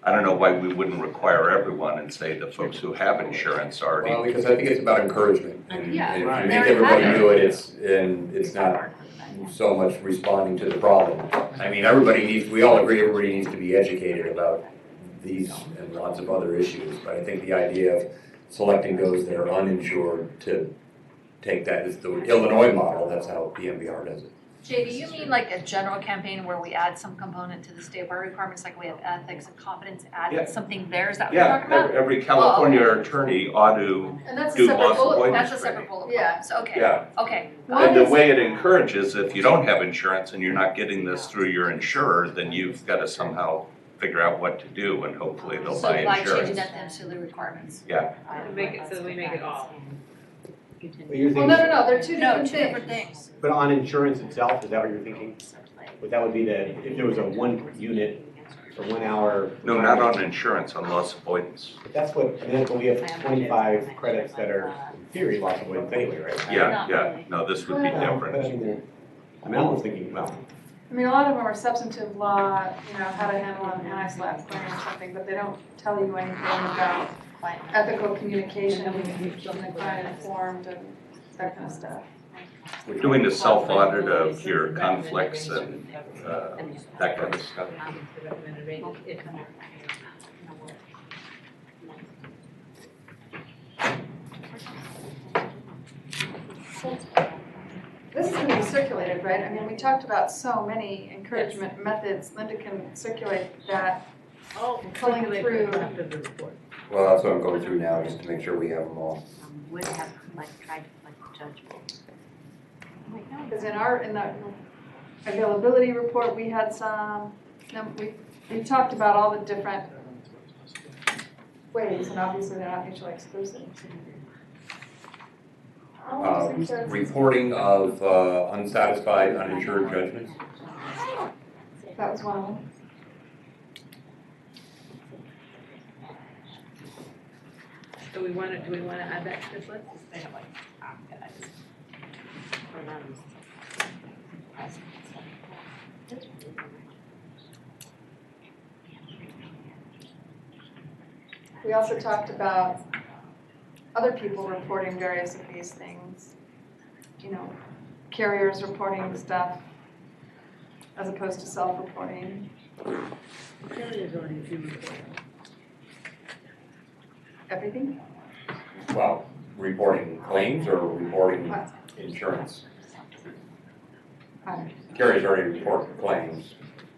I don't know why we wouldn't require everyone and say the folks who have insurance already. Well, because I think it's about encouragement. And Yeah. if you Right. make everybody do it, it's not so much responding to the problem. I mean, we all agree everybody needs to be educated about these and lots of other issues. But I think the idea of selecting those that are uninsured to take that is the Illinois model, that's how PMBR does it. Jay, do you mean like a general campaign where we add some component to the state bar requirements, like we have ethics and competence, Yeah. add something there, is that what you're Yeah, talking about? every California attorney ought to And that's a do separate loss bullet. avoidance That's a training. separate bullet Yeah. point, so, okay, Yeah. okay. And the way it encourages, if you don't have insurance and you're not getting this through your insurer, then you've got to somehow figure out what to do and hopefully they'll So buy by changing insurance. that to ancillary requirements. Yeah. Make it so we make it all. But you're Well, thinking, no, they're two No, different two different things. things. but on insurance itself, is that what you're thinking? But that would be if there was a 1 unit for 1 hour. No, not on insurance, on loss avoidance. But that's but we have 25 credits that are in theory loss avoidance anyway, right? Yeah, no, this would be But I different. mean, I was thinking, well, I mean, a lot of them are substantive law, how to handle an anti-SLAPP claim or something, but they don't tell you anything about ethical communication, keeping the client informed and that kind of stuff. We're doing a self-audit of your conflicts and that kind of stuff. This is gonna be circulated, right? I mean, we talked about so many encouragement methods. Linda can circulate that. Pulling through. Well, that's what I'm going through now, just to make sure we have them all. Would have tried to judge. Because in the availability report, we had some, we talked about all the different ways, and obviously they're not mutually exclusive. Reporting of unsatisfied uninsured judgments. That was one of them. So do we want to add that to this list? Kind of like, We also talked about other people reporting various of these things. Carriers reporting stuff as opposed to self-reporting. Carriers already do report. Everything? Well, reporting claims or reporting insurance? Carriers already report claims.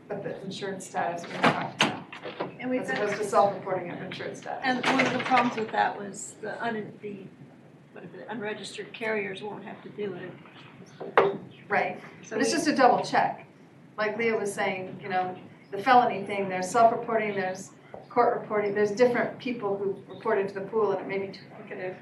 But the insurance status we talked about. And we've as got- opposed to self-reporting of insurance status. And one of the problems with that was the unregistered carriers won't have to do it. Right, So but it's we- just a double check. Like Leah was saying, you know, the felony thing, there's self-reporting, there's court reporting, there's different people who report into the pool, and it may be duplicative.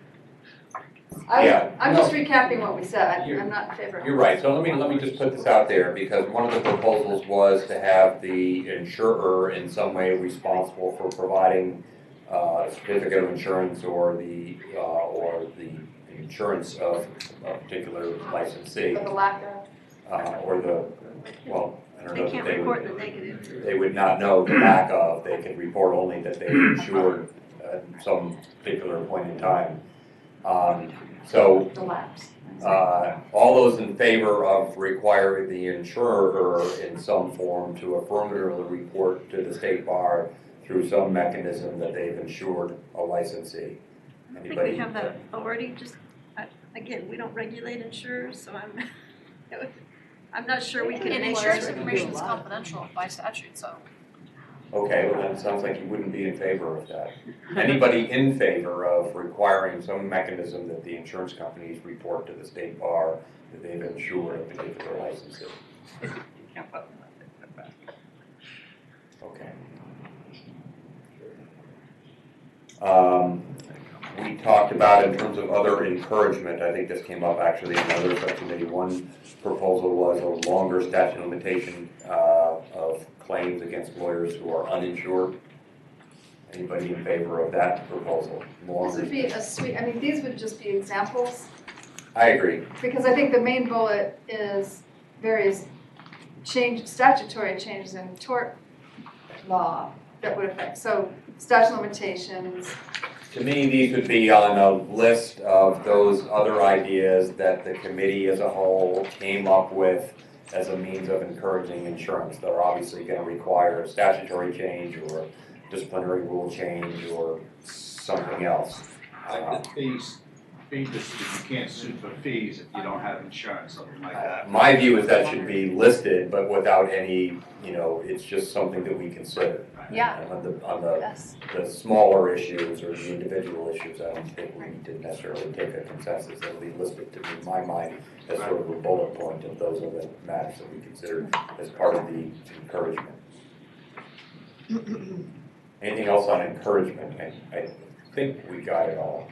I'm just recapping what we said, I'm not in favor of it. You're right, so let me just put this out there, because one of the proposals was to have the insurer in some way responsible for providing a certificate of insurance or the insurance of a particular licensee. But the lack of. Or the, well, I don't know. They can't that report the negative. They would not know the lack of, they could report only that they insured at some particular point in time. So, The lapse. all those in favor of requiring the insurer in some form to affirmatively report to the state bar through some mechanism that they've insured a licensee? I think we Anybody? have that already, just, again, we don't regulate insurers, so I'm not sure we can. And insurance information is confidential by statute, so. Okay, well then it sounds like you wouldn't be in favor of that. Anybody in favor of requiring some mechanism that the insurance companies report to the state bar that they've insured a particular licensee? Okay. We talked about in terms of other encouragement, I think this came up actually in another subcommittee. One proposal was a longer statute of limitation of claims against lawyers who are uninsured. Anybody in favor of that proposal? This Longer. would be a sweet, I mean, these would just be examples, I agree. because I think the main bullet is various statutory changes in tort law that would affect, so statute of limitations. To me, these would be on a list of those other ideas that the committee as a whole came up with as a means of encouraging insurance. They're obviously going to require a statutory change or disciplinary rule change or something else. Like the fees, you can't sue for fees if you don't have insurance, something like that. My view is that should be listed, but without any, it's just something that we consider. Yeah. And on the smaller issues or the individual issues, I don't think we need to necessarily take a consensus. That would be listed to me, in my mind, as sort of a bullet point of those are the matters that we consider as part of the encouragement. Anything else on encouragement? I think we got it all.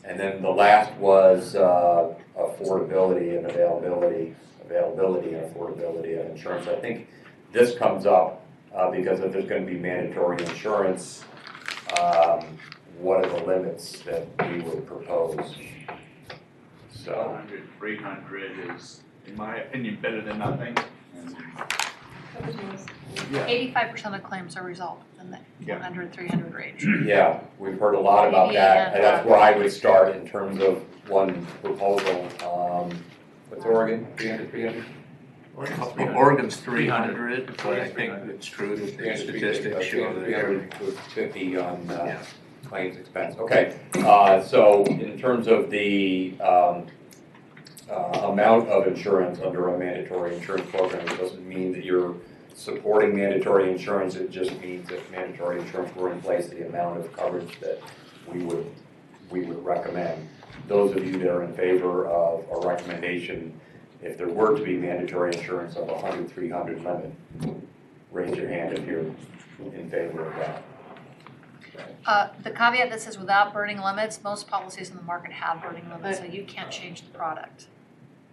And then the last was affordability and availability and affordability of insurance. I think this comes up because if there's going to be mandatory insurance, what are the limits that we would propose? So 100, 300 is, in my opinion, better than nothing. Yeah. 85% of claims are resolved in the 100, 300 range. yeah, we've heard a lot about that, and that's where I would start in terms of one proposal. What's Oregon? 300? Oregon's 300, but I think it's true that the statistics show that 350 on claims expense. Okay, so in terms of the amount of insurance under a mandatory insurance program, it doesn't mean that you're supporting mandatory insurance. It just means that mandatory insurance were in place, the amount of coverage that we would recommend. Those of you that are in favor of a recommendation, if there were to be mandatory insurance of 100, 300 limit, raise your hand if you're in favor of that. The caveat that says without burning limits, most policies in the market have burning limits, so you can't change the product.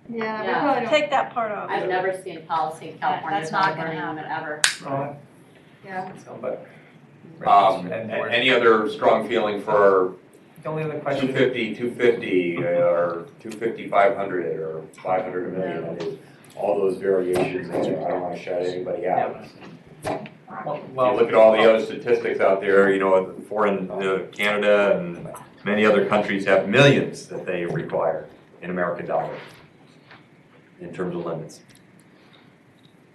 Yeah, we Yeah. probably don't. Take that part off. I've never seen policy in California That's without not a gonna burning limit ever. Yeah. Any other strong feeling for The only other question. 250 or 250, 500 or 500 a million? That is all those variations there. I don't want to shut anybody out. Well, You look at all the other statistics out there, foreign, Canada and many other countries have millions that they require in American dollars in terms of limits.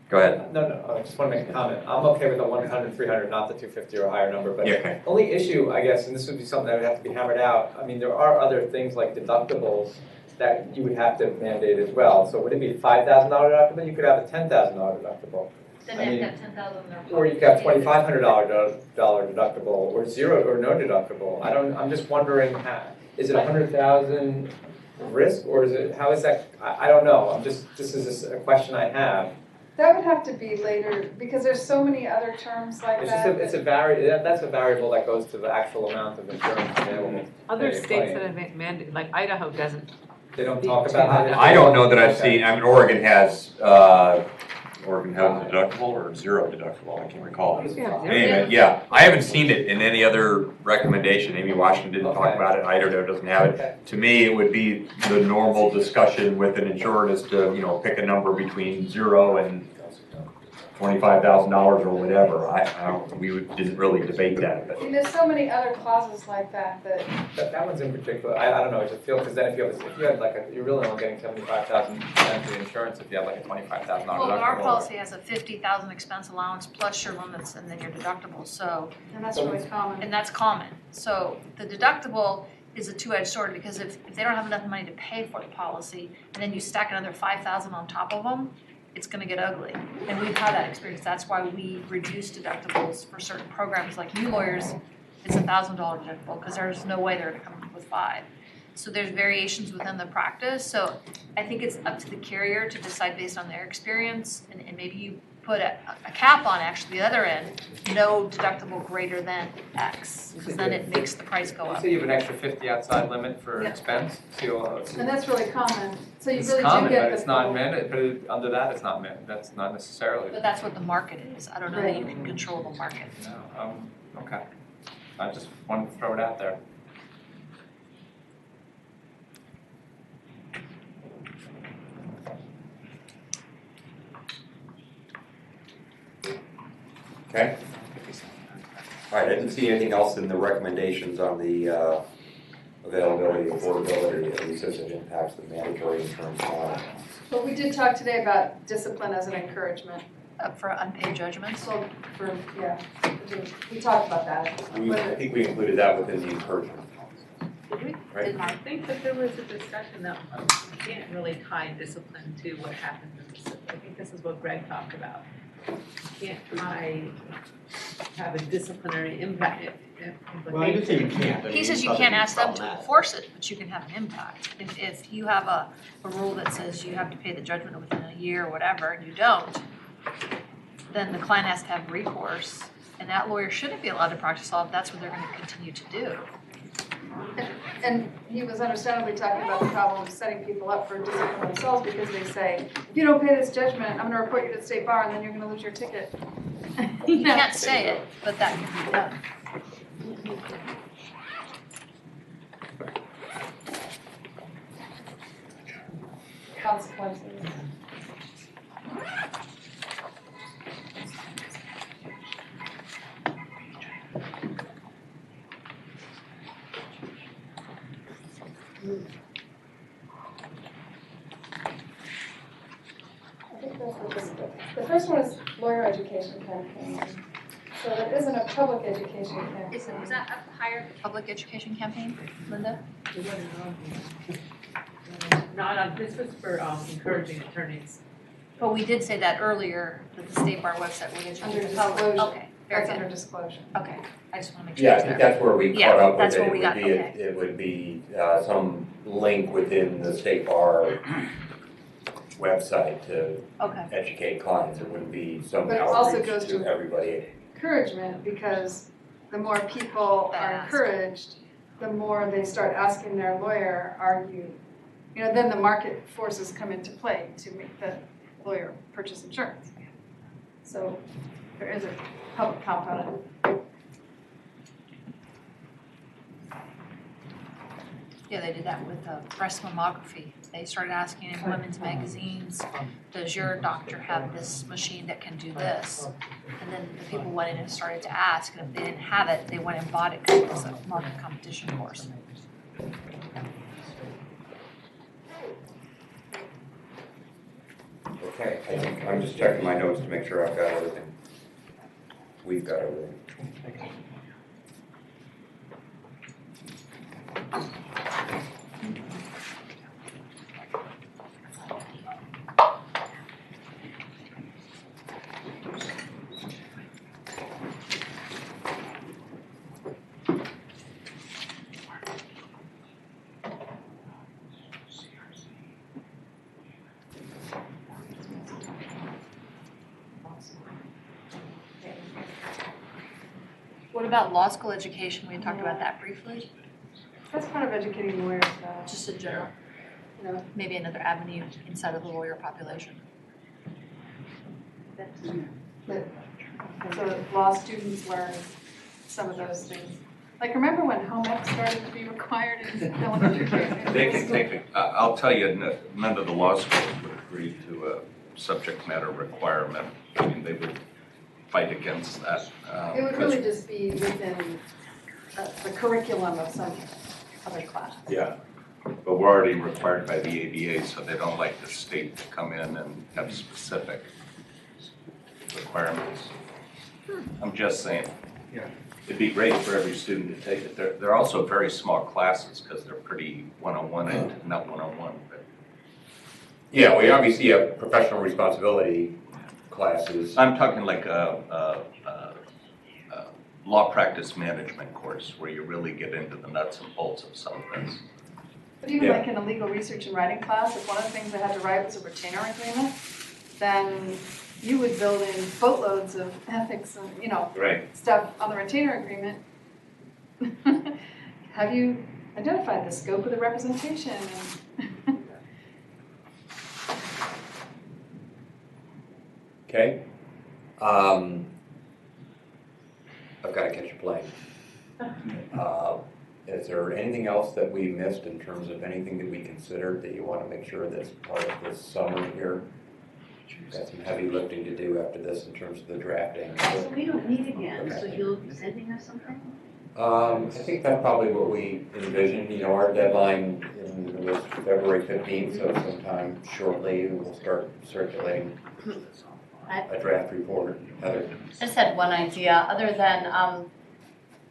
Go ahead. No, I just want to make a comment. I'm okay with the 100, 300, not the 250 or a higher number, but Yeah. the only issue, I guess, and this would be something that would have to be hammered out, I mean, there are other things like deductibles that you would have to mandate as well. So would it be a $5,000 deductible? You could have a $10,000 deductible. Then I they've mean, got 10,000 in their or you've got $2,500 deductible, or zero, or no deductible. I'm just wondering, is it 100,000 risk, or is it, how is that, I don't know, this is a question I have. That would have to be later, because there's so many other terms like It's that. just that's a variable that goes to the actual amount of insurance available. Other states that have mandated, like Idaho doesn't. They don't talk about how. I don't know that I've seen, I mean, Oregon has a deductible or zero deductible, I can't recall. Anyway, yeah, I haven't seen it in any other recommendation. Amy Washington didn't talk about it, Idaho doesn't have it. To me, it would be the normal discussion with an insured as to, pick a number between 0 and $25,000 or whatever. Didn't really debate that, but. And there's so many other clauses like that That one's in particular, I don't know, I just feel, because then if you had you're really only getting $75,000 for insurance if you have like a $25,000 deductible. Well, but our policy has a 50,000 expense allowance plus your limits and then your deductible, so. And that's really common. And that's common. So the deductible is a two-edged sword, because if they don't have enough money to pay for the policy, and then you stack another 5,000 on top of them, it's gonna get ugly. And we've had that experience. That's why we reduce deductibles for certain programs. Like new lawyers, it's $1,000 deductible, because there's no way they're gonna come up with 5. So there's variations within the practice. So I think it's up to the carrier to decide based on their experience, and maybe you put a cap on actually the other end, no deductible greater than X, because then it makes the price go You up. say you have an extra 50 outside limit for Yeah. expense, COO. And that's really common, so you It's really do common, get but the it's not full- mandated, but under that, it's not mandated, that's not necessarily. But that's what the market is. I don't know that you can control the market. No, okay. I just wanted to throw it out there. Okay. All right, I didn't see anything else in the recommendations on the availability, affordability, at least as it impacts the mandatory insurance model. But we did talk today about discipline as an encouragement. For unpaid judgments? So, we talked about that. I think we included that within the encouragement. Did we? Right. I think that there was a discussion that you can't really tie discipline to what happens in the system. I think this is what Greg talked about. You can't have a disciplinary impact. Well, I didn't say you can't. He says you can't ask them to enforce it, but you can have an impact. If you have a rule that says you have to pay the judgment within a year or whatever, and you don't, then the client has to have recourse, and that lawyer shouldn't be allowed to practice law if that's what they're going to continue to do. And he was understandably talking about the problem of setting people up for discipline themselves, because they say, if you don't pay this judgment, I'm gonna report you to the state bar and then you're gonna lose your ticket. You can't say it, but that can be done. Consequences. I think that's the first one is lawyer education campaign. So there isn't a public education campaign. Was that up higher, public education campaign, Linda? Not on, this was for encouraging attorneys. But we did say that earlier, that the state bar website would educate Under the public. disclosure. Okay, very That's good. under disclosure. Okay, I just want to make sure. Yeah, I it's think there. that's where we Yeah, caught up with that's it. where we got, okay. It would be some link within the state bar website to Okay. educate clients. It wouldn't be some But it also outreach goes to to- everybody. Encouragement, because the more people are encouraged, the more they start asking their lawyer, then the market forces come into play to make the lawyer purchase insurance. So there is a public component. Yeah, they did that with breast mammography. They started asking in women's magazines, does your doctor have this machine that can do this? And then the people went in and started to ask, and if they didn't have it, they went and bought it because it was a market competition course. Okay, I think I'm just checking my notes to make sure I've got everything. We've got everything. What about law school education? We talked about that briefly, That's part of educating lawyers, though. just in general. You know, maybe another avenue inside of the lawyer population. So that law students learn some of those things. Like, remember when home ec started to be required in elementary and They middle can school? take it, I'll tell you, none of the law schools would agree to a subject matter requirement. I mean, they would fight against that. It would really just be within the curriculum of some other class. Yeah, but we're already required by the ABA, so they don't like the state to come in and have specific requirements. I'm just saying. Yeah. It'd be great for every student to take it. They're also very small classes because they're pretty one-on-one and not one-on-one, but. Yeah, we obviously have professional responsibility classes. I'm talking like a law practice management course where you really get into the nuts and bolts of some of this. But even Yeah. like in a legal research and writing class, if one of the things they had to write was a retainer agreement, then you would build in boatloads of ethics and, you know, Right. stuff on the retainer agreement. Have you identified the scope of the representation? And Okay. I've got to catch a plane. Is there anything else that we missed in terms of anything that we considered that you want to make sure that's part of this summary here? We've got some heavy lifting to do after this in terms of the drafting. So we don't meet again, so Okay. you'll be sending us something? I think that's probably what we envisioned. You know, our deadline was February 15th, so sometime shortly we'll start circulating a draft report. Heather? I just had one idea, other than,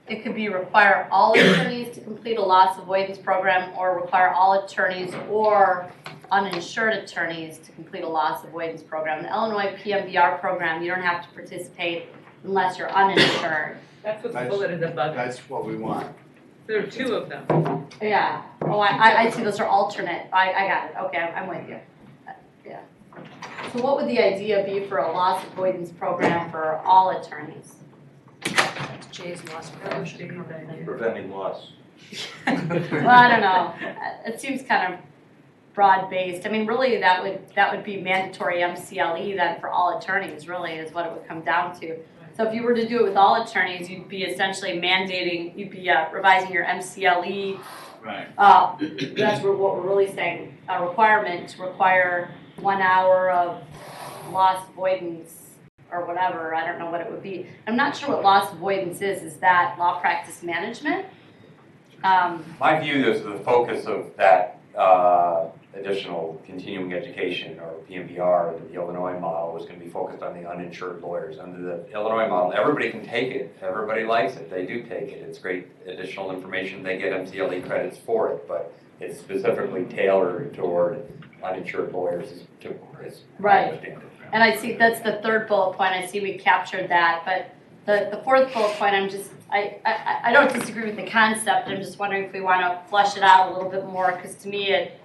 it could be require all attorneys to complete a loss avoidance program, or require all attorneys or uninsured attorneys to complete a loss avoidance program. The Illinois PMBR program, you don't have to participate unless you're uninsured. That's what's bullet in the bug. That's what we want. There are two of them. Yeah, oh, I see, those are alternate, I got it, okay, I'm with you. Yeah. So what would the idea be for a loss avoidance program for all attorneys? Jay's loss prevention. Preventing loss. Well, I don't know, it seems kind of broad-based. I mean, really, that would be mandatory MCLE then for all attorneys, really, is what it would come down to. So if you were to do it with all attorneys, you'd be essentially mandating, you'd be revising your MCLE. Right. That's what we're really saying, a requirement to require 1 hour of loss avoidance or whatever, I don't know what it would be. I'm not sure what loss avoidance is that law practice management? My view is the focus of that additional continuing education, or PMBR, the Illinois model, was going to be focused on the uninsured lawyers. Under the Illinois model, everybody can take it. Everybody likes it. They do take it. It's great additional information. They get MCLE credits for it, but it's specifically tailored toward uninsured lawyers. Is Right. I understand it. And I see that's the third bullet point. I see we captured that, but the fourth bullet point, I don't disagree with the concept. I'm just wondering if we want to flesh it out a little bit more, because to me it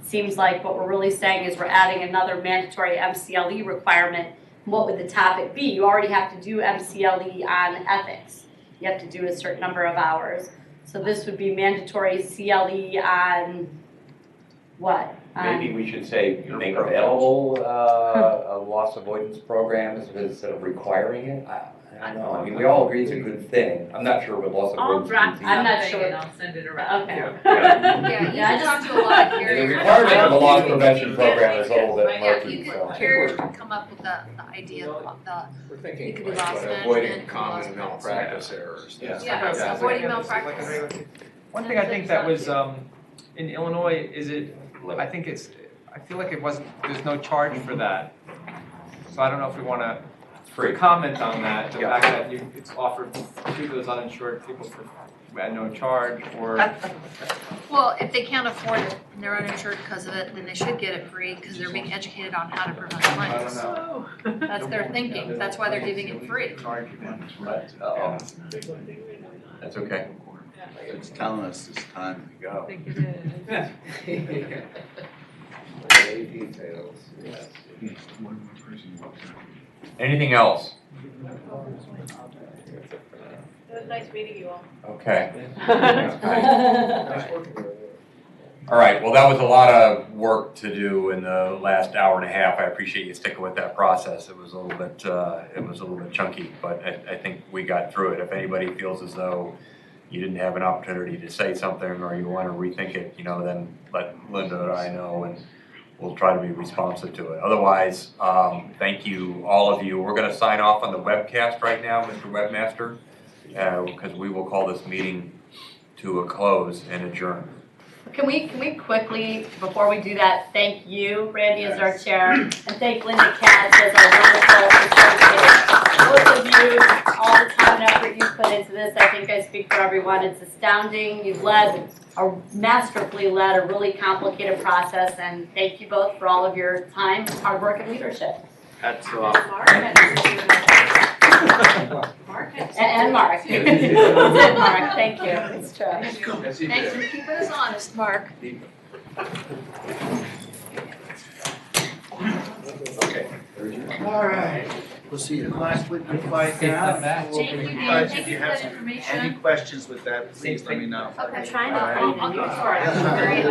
seems like what we're really saying is we're adding another mandatory MCLE requirement. What would the topic be? You already have to do MCLE on ethics. You have to do a certain number of hours. So this would be mandatory CLE on what? Maybe we should say make available a loss avoidance program instead of requiring it. I don't know. I mean, we all agree it's a good thing. I'm not sure what loss I'll avoidance draft means. I'm not something sure. and I'll send it around. Okay. Yeah, you can talk to a lot of The carriers. requirement of a loss prevention program is a little bit Yeah, murky, you so. can, carriers can come up with the idea of We're It thinking could be like loss what, management, avoiding loss common malpractice errors. Yeah. Yeah, avoiding malpractice. One thing I think that was, in Illinois, I feel like it wasn't, there's no charge for that. So I don't know if we want to comment on that, the fact that it's offered to those uninsured people at no charge, or. Well, if they can't afford it and they're uninsured because of it, then they should get it free because they're being educated on how to prevent claims. That's their thinking. That's why they're giving it free. That's okay. It's telling us it's time to go. I think it is. Details, yes. Anything else? was nice meeting you all. Okay. Nice working with you. All right, well, that was a lot of work to do in the last hour and a half. I appreciate you sticking with that process. It was a little bit chunky, but I think we got through it. If anybody feels as though you didn't have an opportunity to say something or you want to rethink it, then let Linda or I know, and we'll try to be responsive to it. Otherwise, thank you, all of you. We're going to sign off on the webcast right now, Mr. Webmaster, because we will call this meeting to a close and adjourn. Can we quickly, before we do that, thank you, Randy, as our chair, and thank Linda Katz as our wonderful facilitator. Both of you, all the time and effort you put into this, I think I speak for everyone. It's astounding. You've masterfully led a really complicated process, and thank you both for all of your time, hard work, and leadership. That's all. And Mark. Mark, thank you. It's true. Thanks for keeping us honest, Mark. Okay. All right. We'll see you last week in 5 now. Thank you, Dan. Thank you for that information. Any questions with that, please let me know. I'm trying to All right. find a new source.